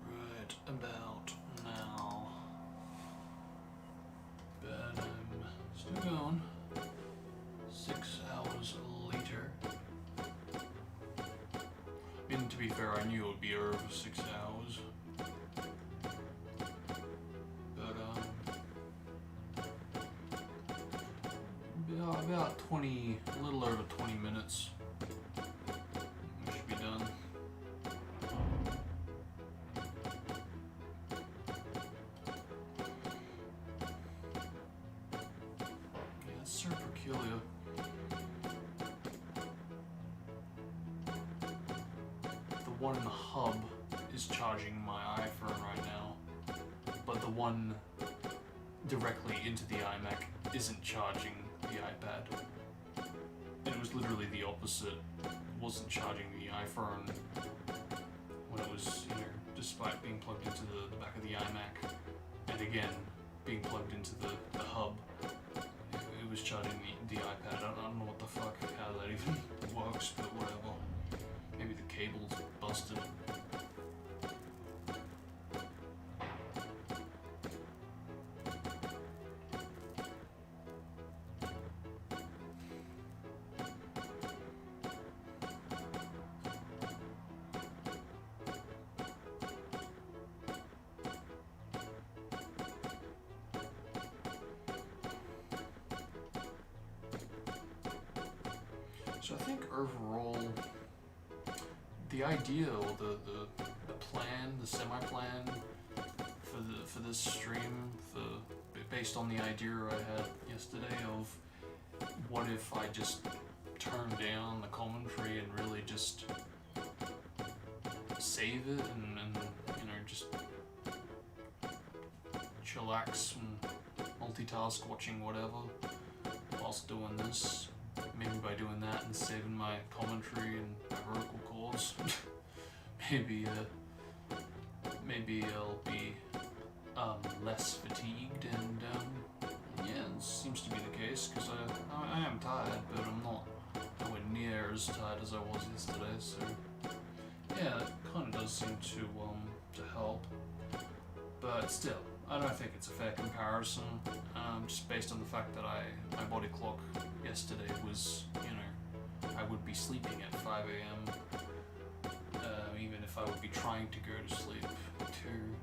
right about now. But I'm still going. 6 hours later. I mean, to be fair, I knew it would be over 6 hours. But, about 20, a little over 20 minutes. We should be done. Yeah, it's so peculiar. The one in the hub is charging my iPhone right now, but the one directly into the iMac isn't charging the iPad. And it was literally the opposite. It wasn't charging the iPhone when it was, despite being plugged into the back of the iMac, and again, being plugged into the hub, it was charging the iPad. I don't know what the fuck, how that even works, but whatever. Maybe the cable's busted. So I think overall, the idea or the plan, the semi-plan for this stream, based on the idea I had yesterday of what if I just turned down the commentary and really just save it and just chillax and multitask watching whatever whilst doing this. Maybe by doing that and saving my commentary and my vocal cords, maybe I'll be less fatigued, and yeah, it seems to be the case, because I am tired, but I'm not nowhere near as tired as I was yesterday, so yeah, it kind of does seem to help, but still, I don't think it's a fair comparison, just based on the fact that my body clock yesterday was, I would be sleeping at 5 a.m. Even if I would be trying to go to sleep too.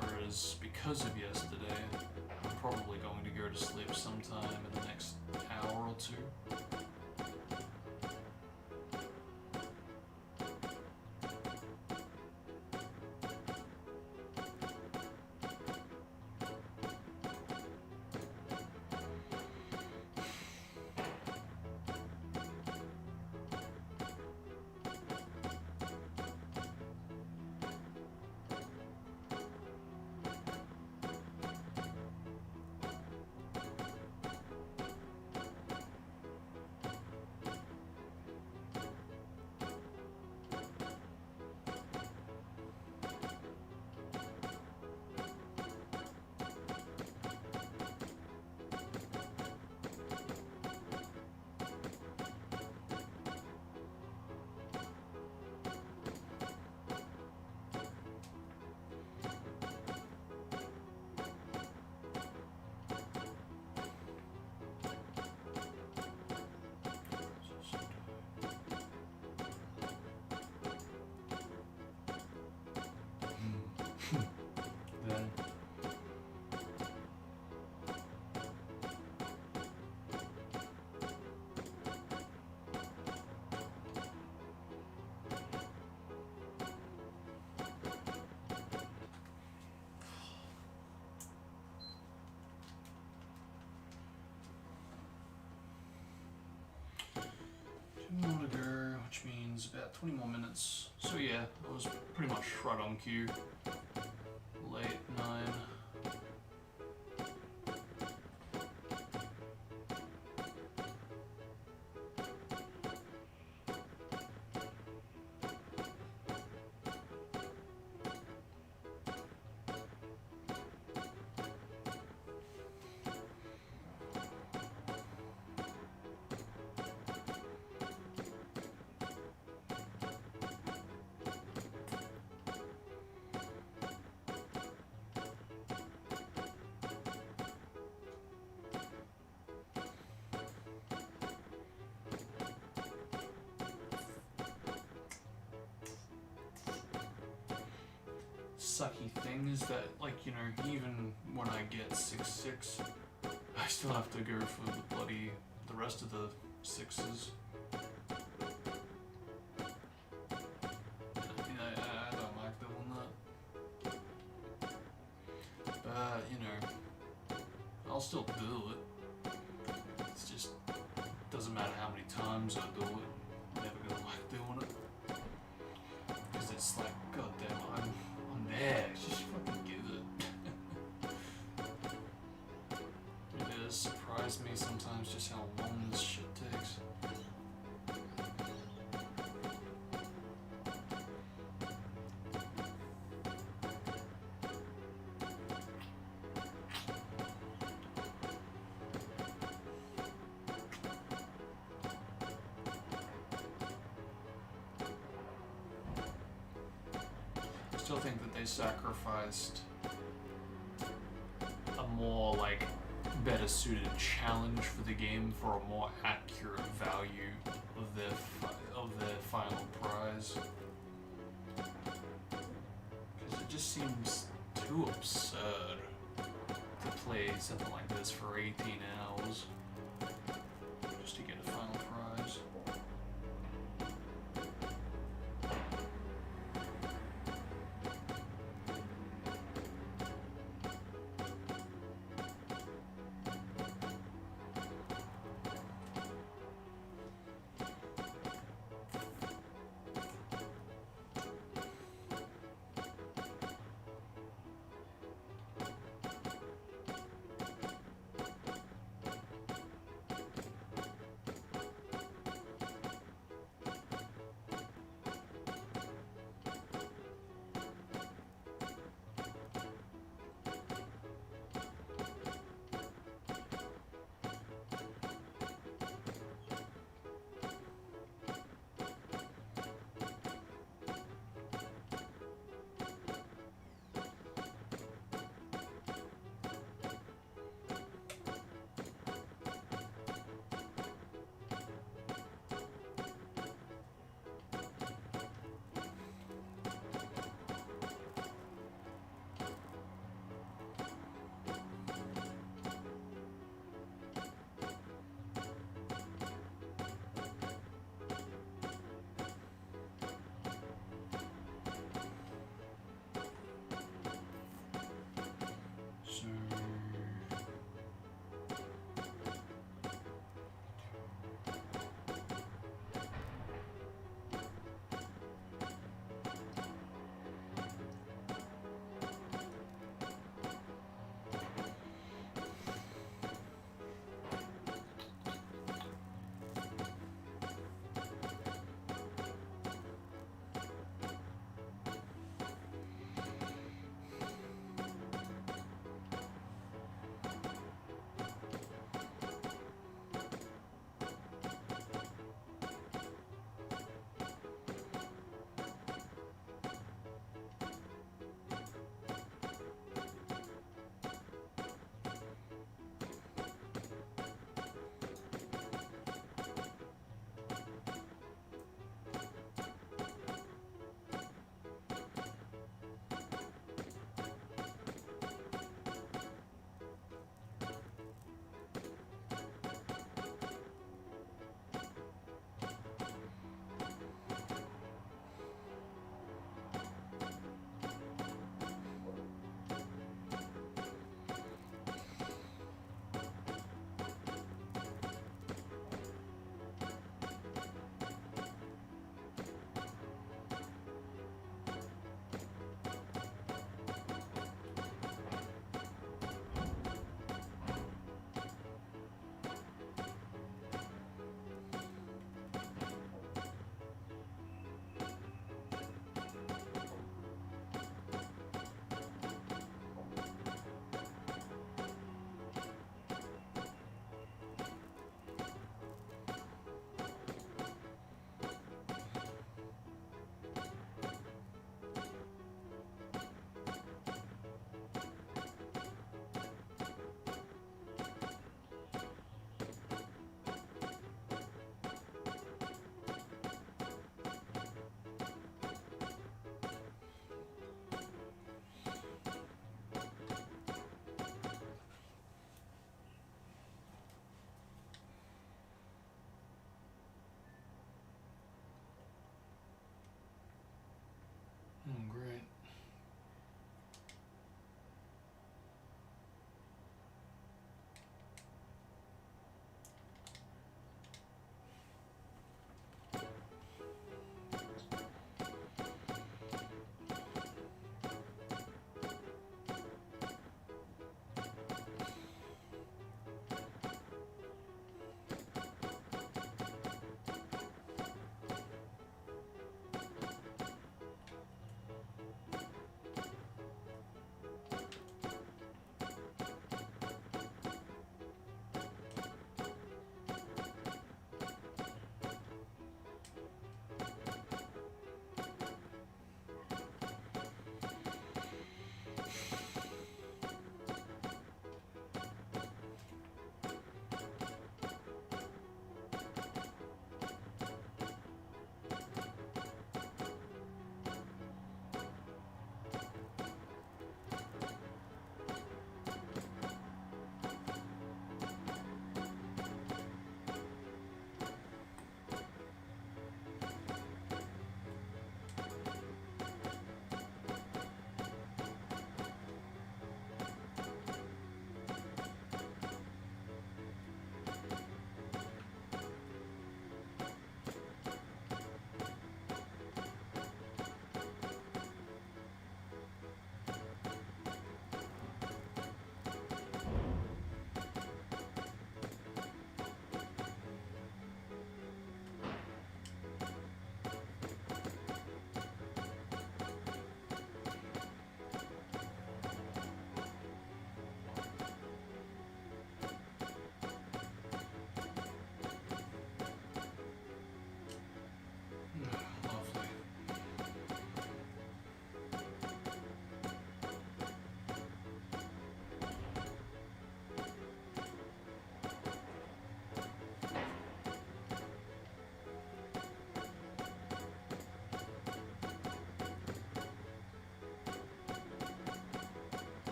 Whereas because of yesterday, I'm probably going to go to sleep sometime in the next hour or two. Then more to go, which means about 20 more minutes. So yeah, I was pretty much right on cue. Late 9. sucky thing is that, like, you know, even when I get 6-6, I still have to go for the rest of the 6s. I don't like doing that. But, you know, I'll still do it. It's just, doesn't matter how many times I do it. I'm never gonna like doing it. Because it's like, goddamn, I'm there. Just fucking give it. It does surprise me sometimes just how long this shit takes. I still think that they sacrificed a more, like, better suited challenge for the game for a more accurate value of their final prize. Because it just seems too absurd to play something like this for 18 hours just to get a final prize.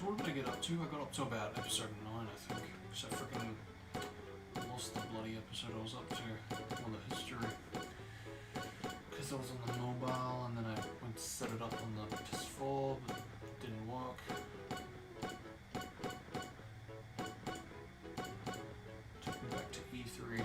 what did I get up to? I got up to about episode 9, I think. So I freaking lost the bloody episode I was up to, or the history. Because I was on the mobile, and then I went to set it up on the PS4, but it didn't work. Took me back to E3.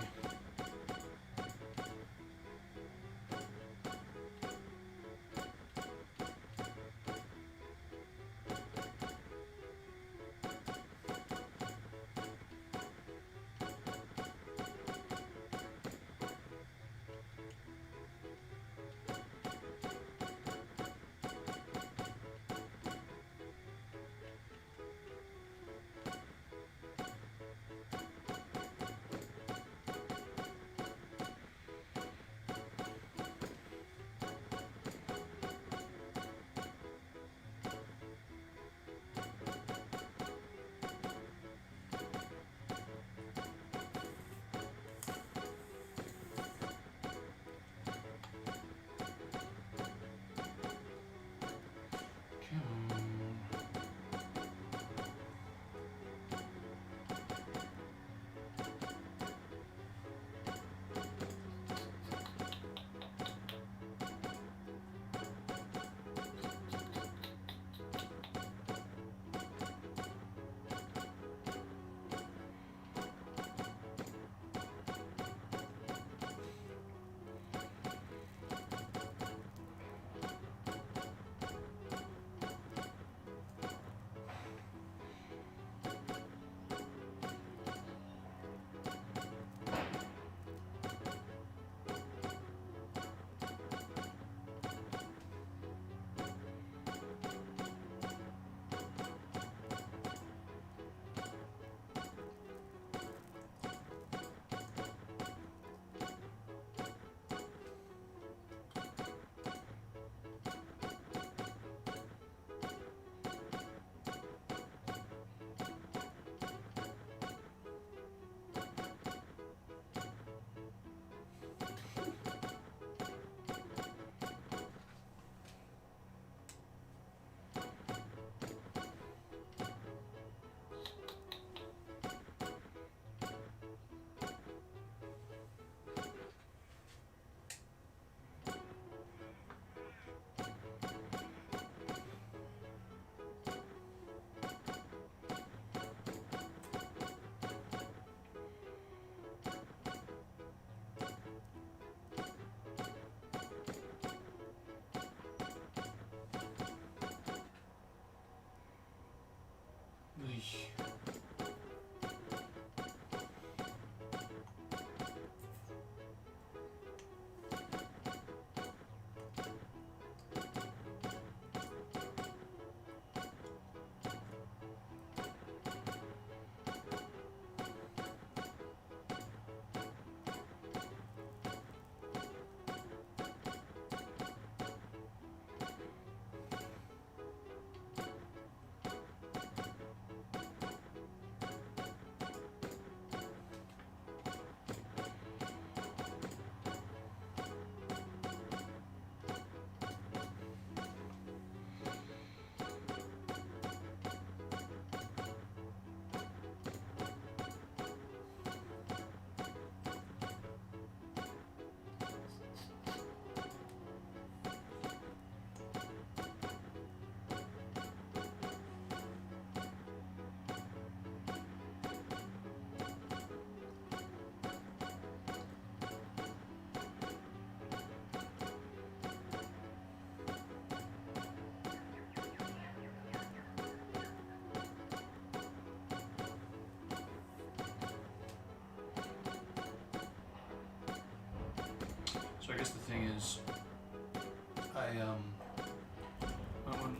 So I guess the thing is,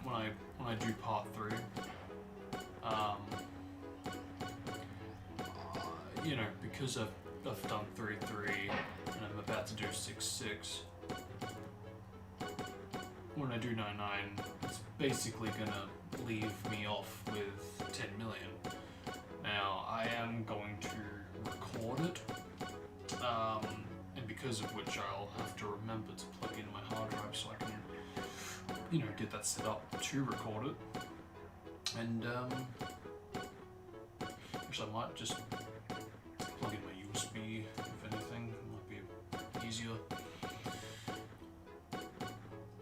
when I do part 3, you know, because I've done 3.3 and I'm about to do 6.6, when I do 9.9, it's basically gonna leave me off with 10 million. Now, I am going to record it, and because of which I'll have to remember to plug in my hard drive so I can, you know, get that set up to record it. And actually, I might just plug in my USB, if anything, it might be easier.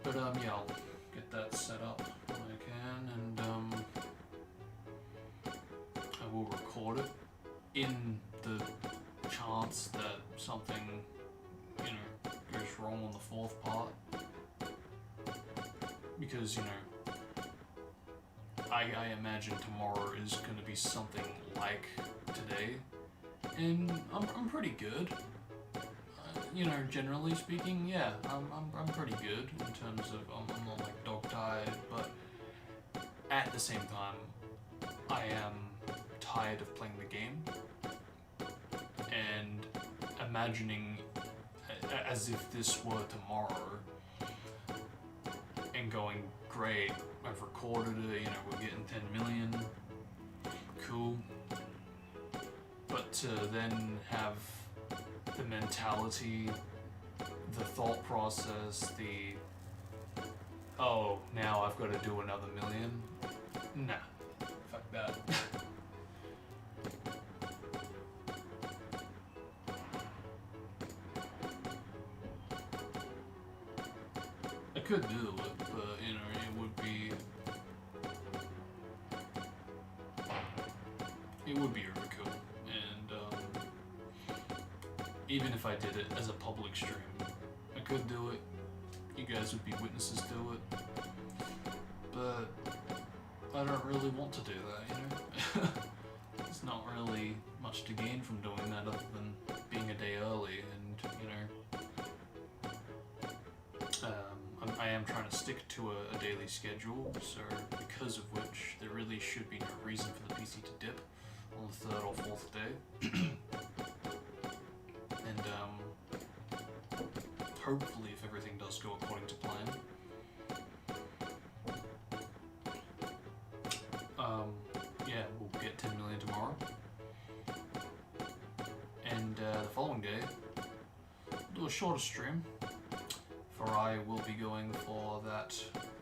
But yeah, I'll get that set up when I can, and I will record it in the chance that something, you know, goes wrong on the fourth part. Because, you know, I imagine tomorrow is going to be something like today, and I'm pretty good. You know, generally speaking, yeah, I'm pretty good in terms of I'm not like dog-tired, but at the same time, I am tired of playing the game and imagining as if this were tomorrow and going, great, I've recorded it, you know, we're getting 10 million, cool. But to then have the mentality, the thought process, oh, now I've got to do another million? Nah, fuck that. I could do it, but, you know, it would be overkill, and even if I did it as a public stream, I could do it, you guys would be witnesses to it, but I don't really want to do that, you know? There's not really much to gain from doing that other than being a day early, and, you know, I am trying to stick to a daily schedule, so because of which there really should be no reason for the PC to dip on the third or fourth day. And hopefully, if everything does go according to plan, yeah, we'll get 10 million tomorrow, and the following day, we'll do a shorter stream. For I will be going for that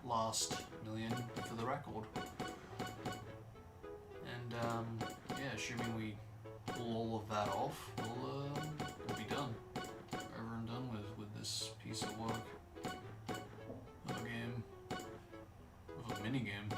last million for the record. And yeah, assuming we pull all of that off, we'll be done. Over and done with this piece of work. Of a game. Of a mini game.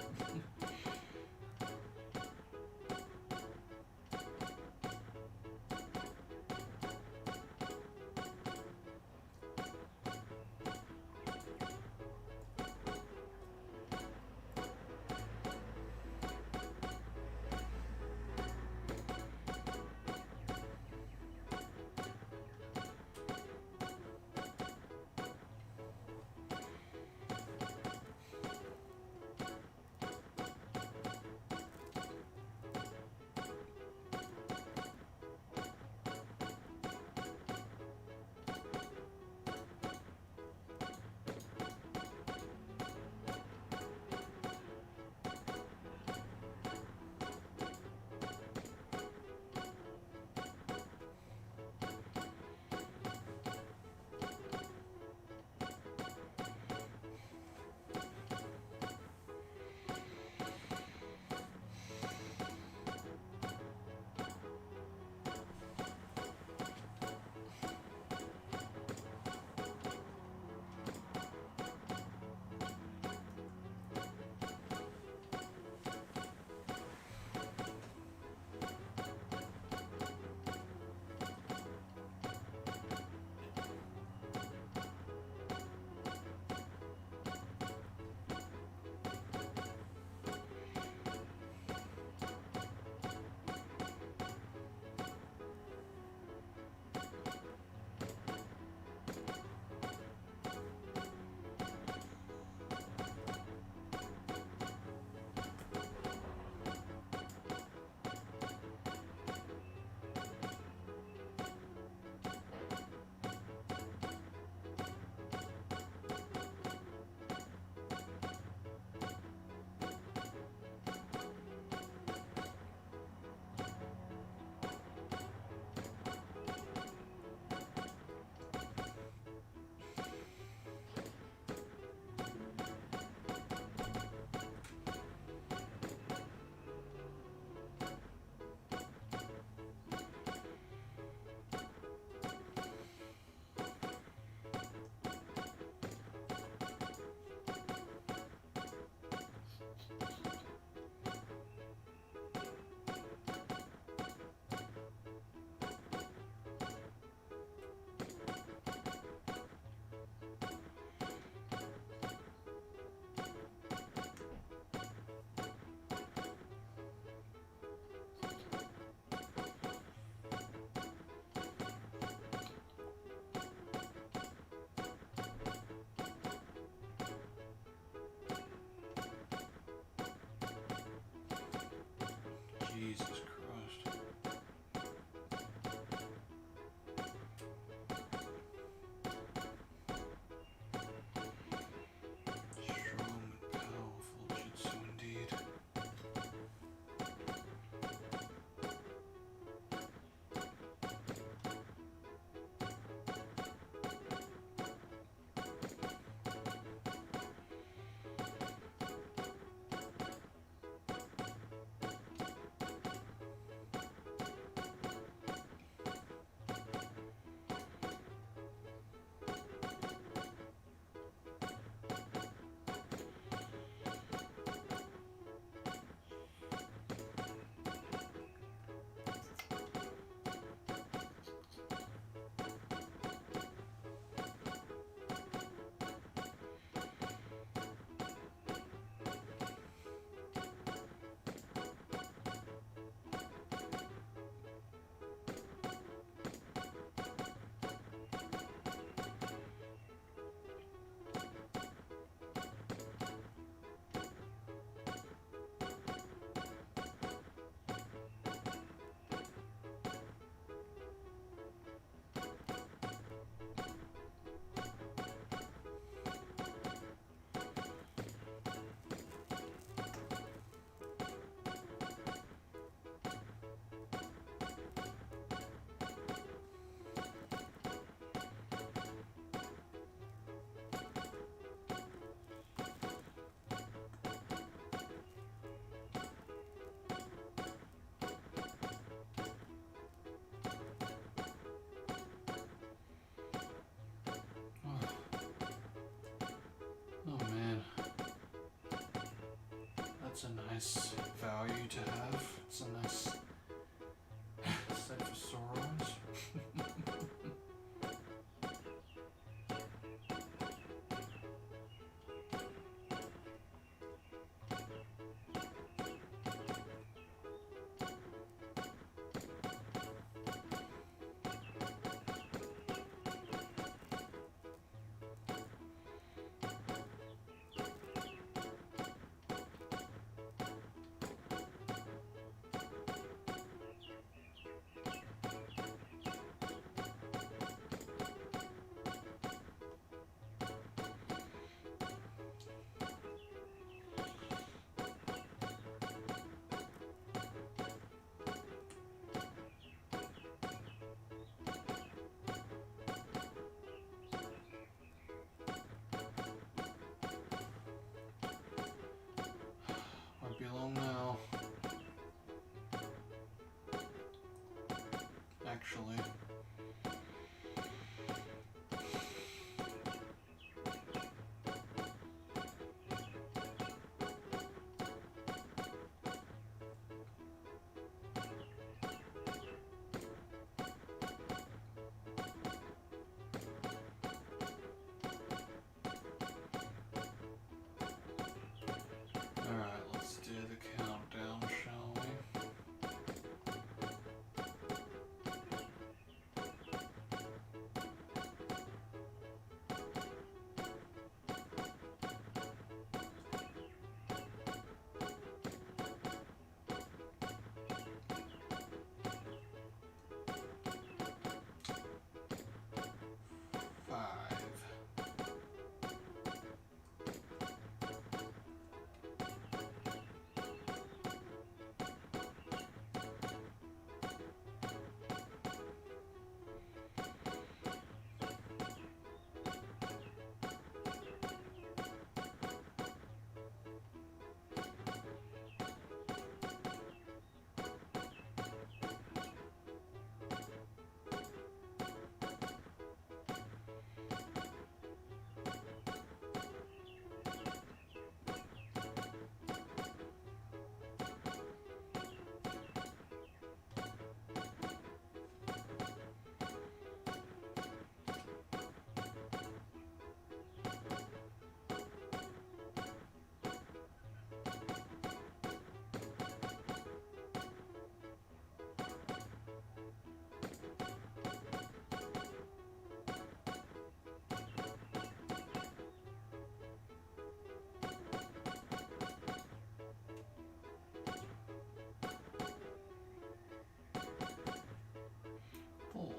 It's a nice value to have. It's a nice set for sorrows. Won't be long now. Actually. Alright, let's do the countdown, shall we? Five. Four.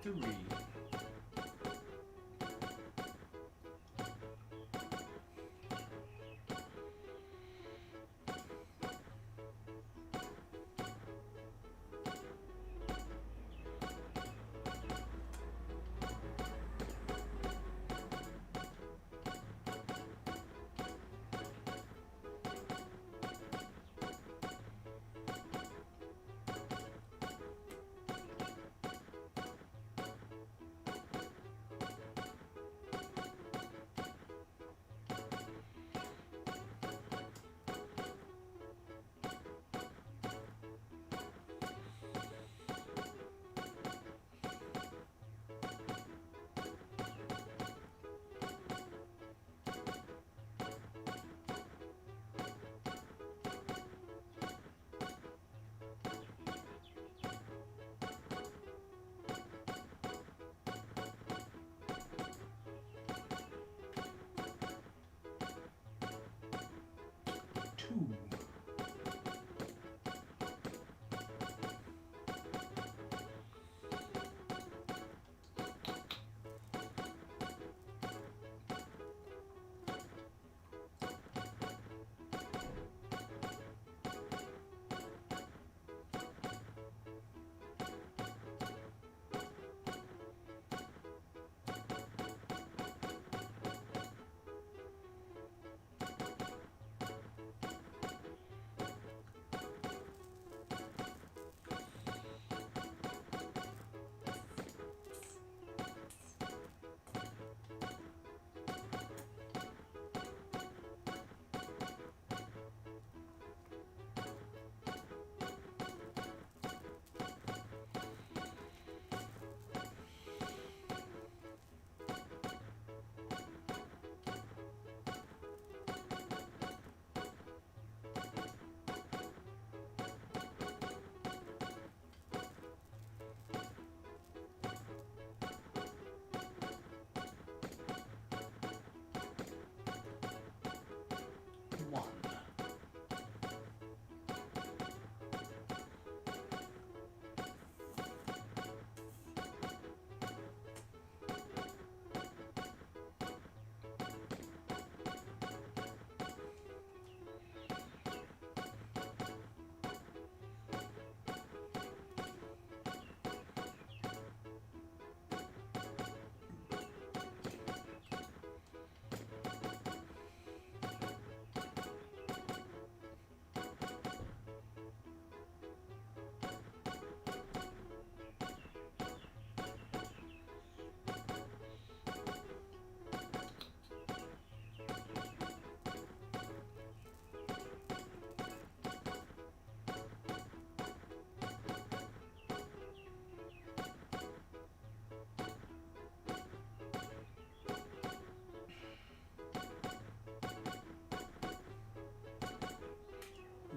Three.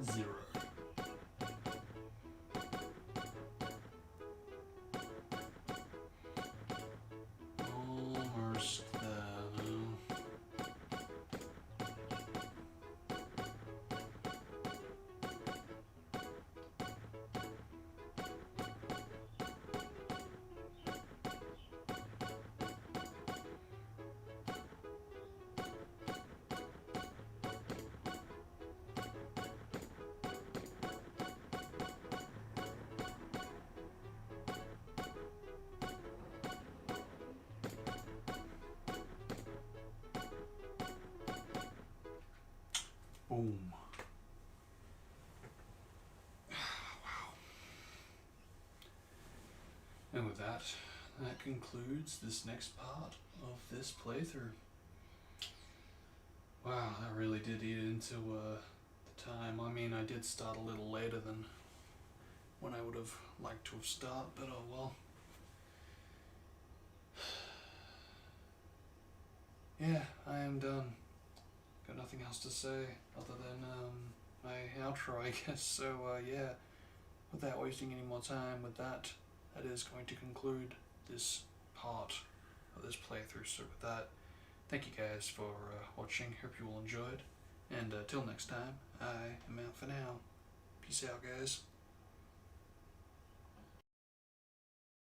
0. Almost there. Boom. Wow. And with that, that concludes this next part of this playthrough. Wow, that really did eat into the time. I mean, I did start a little later than when I would have liked to have started, but oh well. Yeah, I am done. Got nothing else to say other than my outro, I guess. So yeah, without wasting any more time with that, that is going to conclude this part of this playthrough. So with that, thank you guys for watching. Hope you all enjoyed. And till next time, I am out for now. Peace out, guys.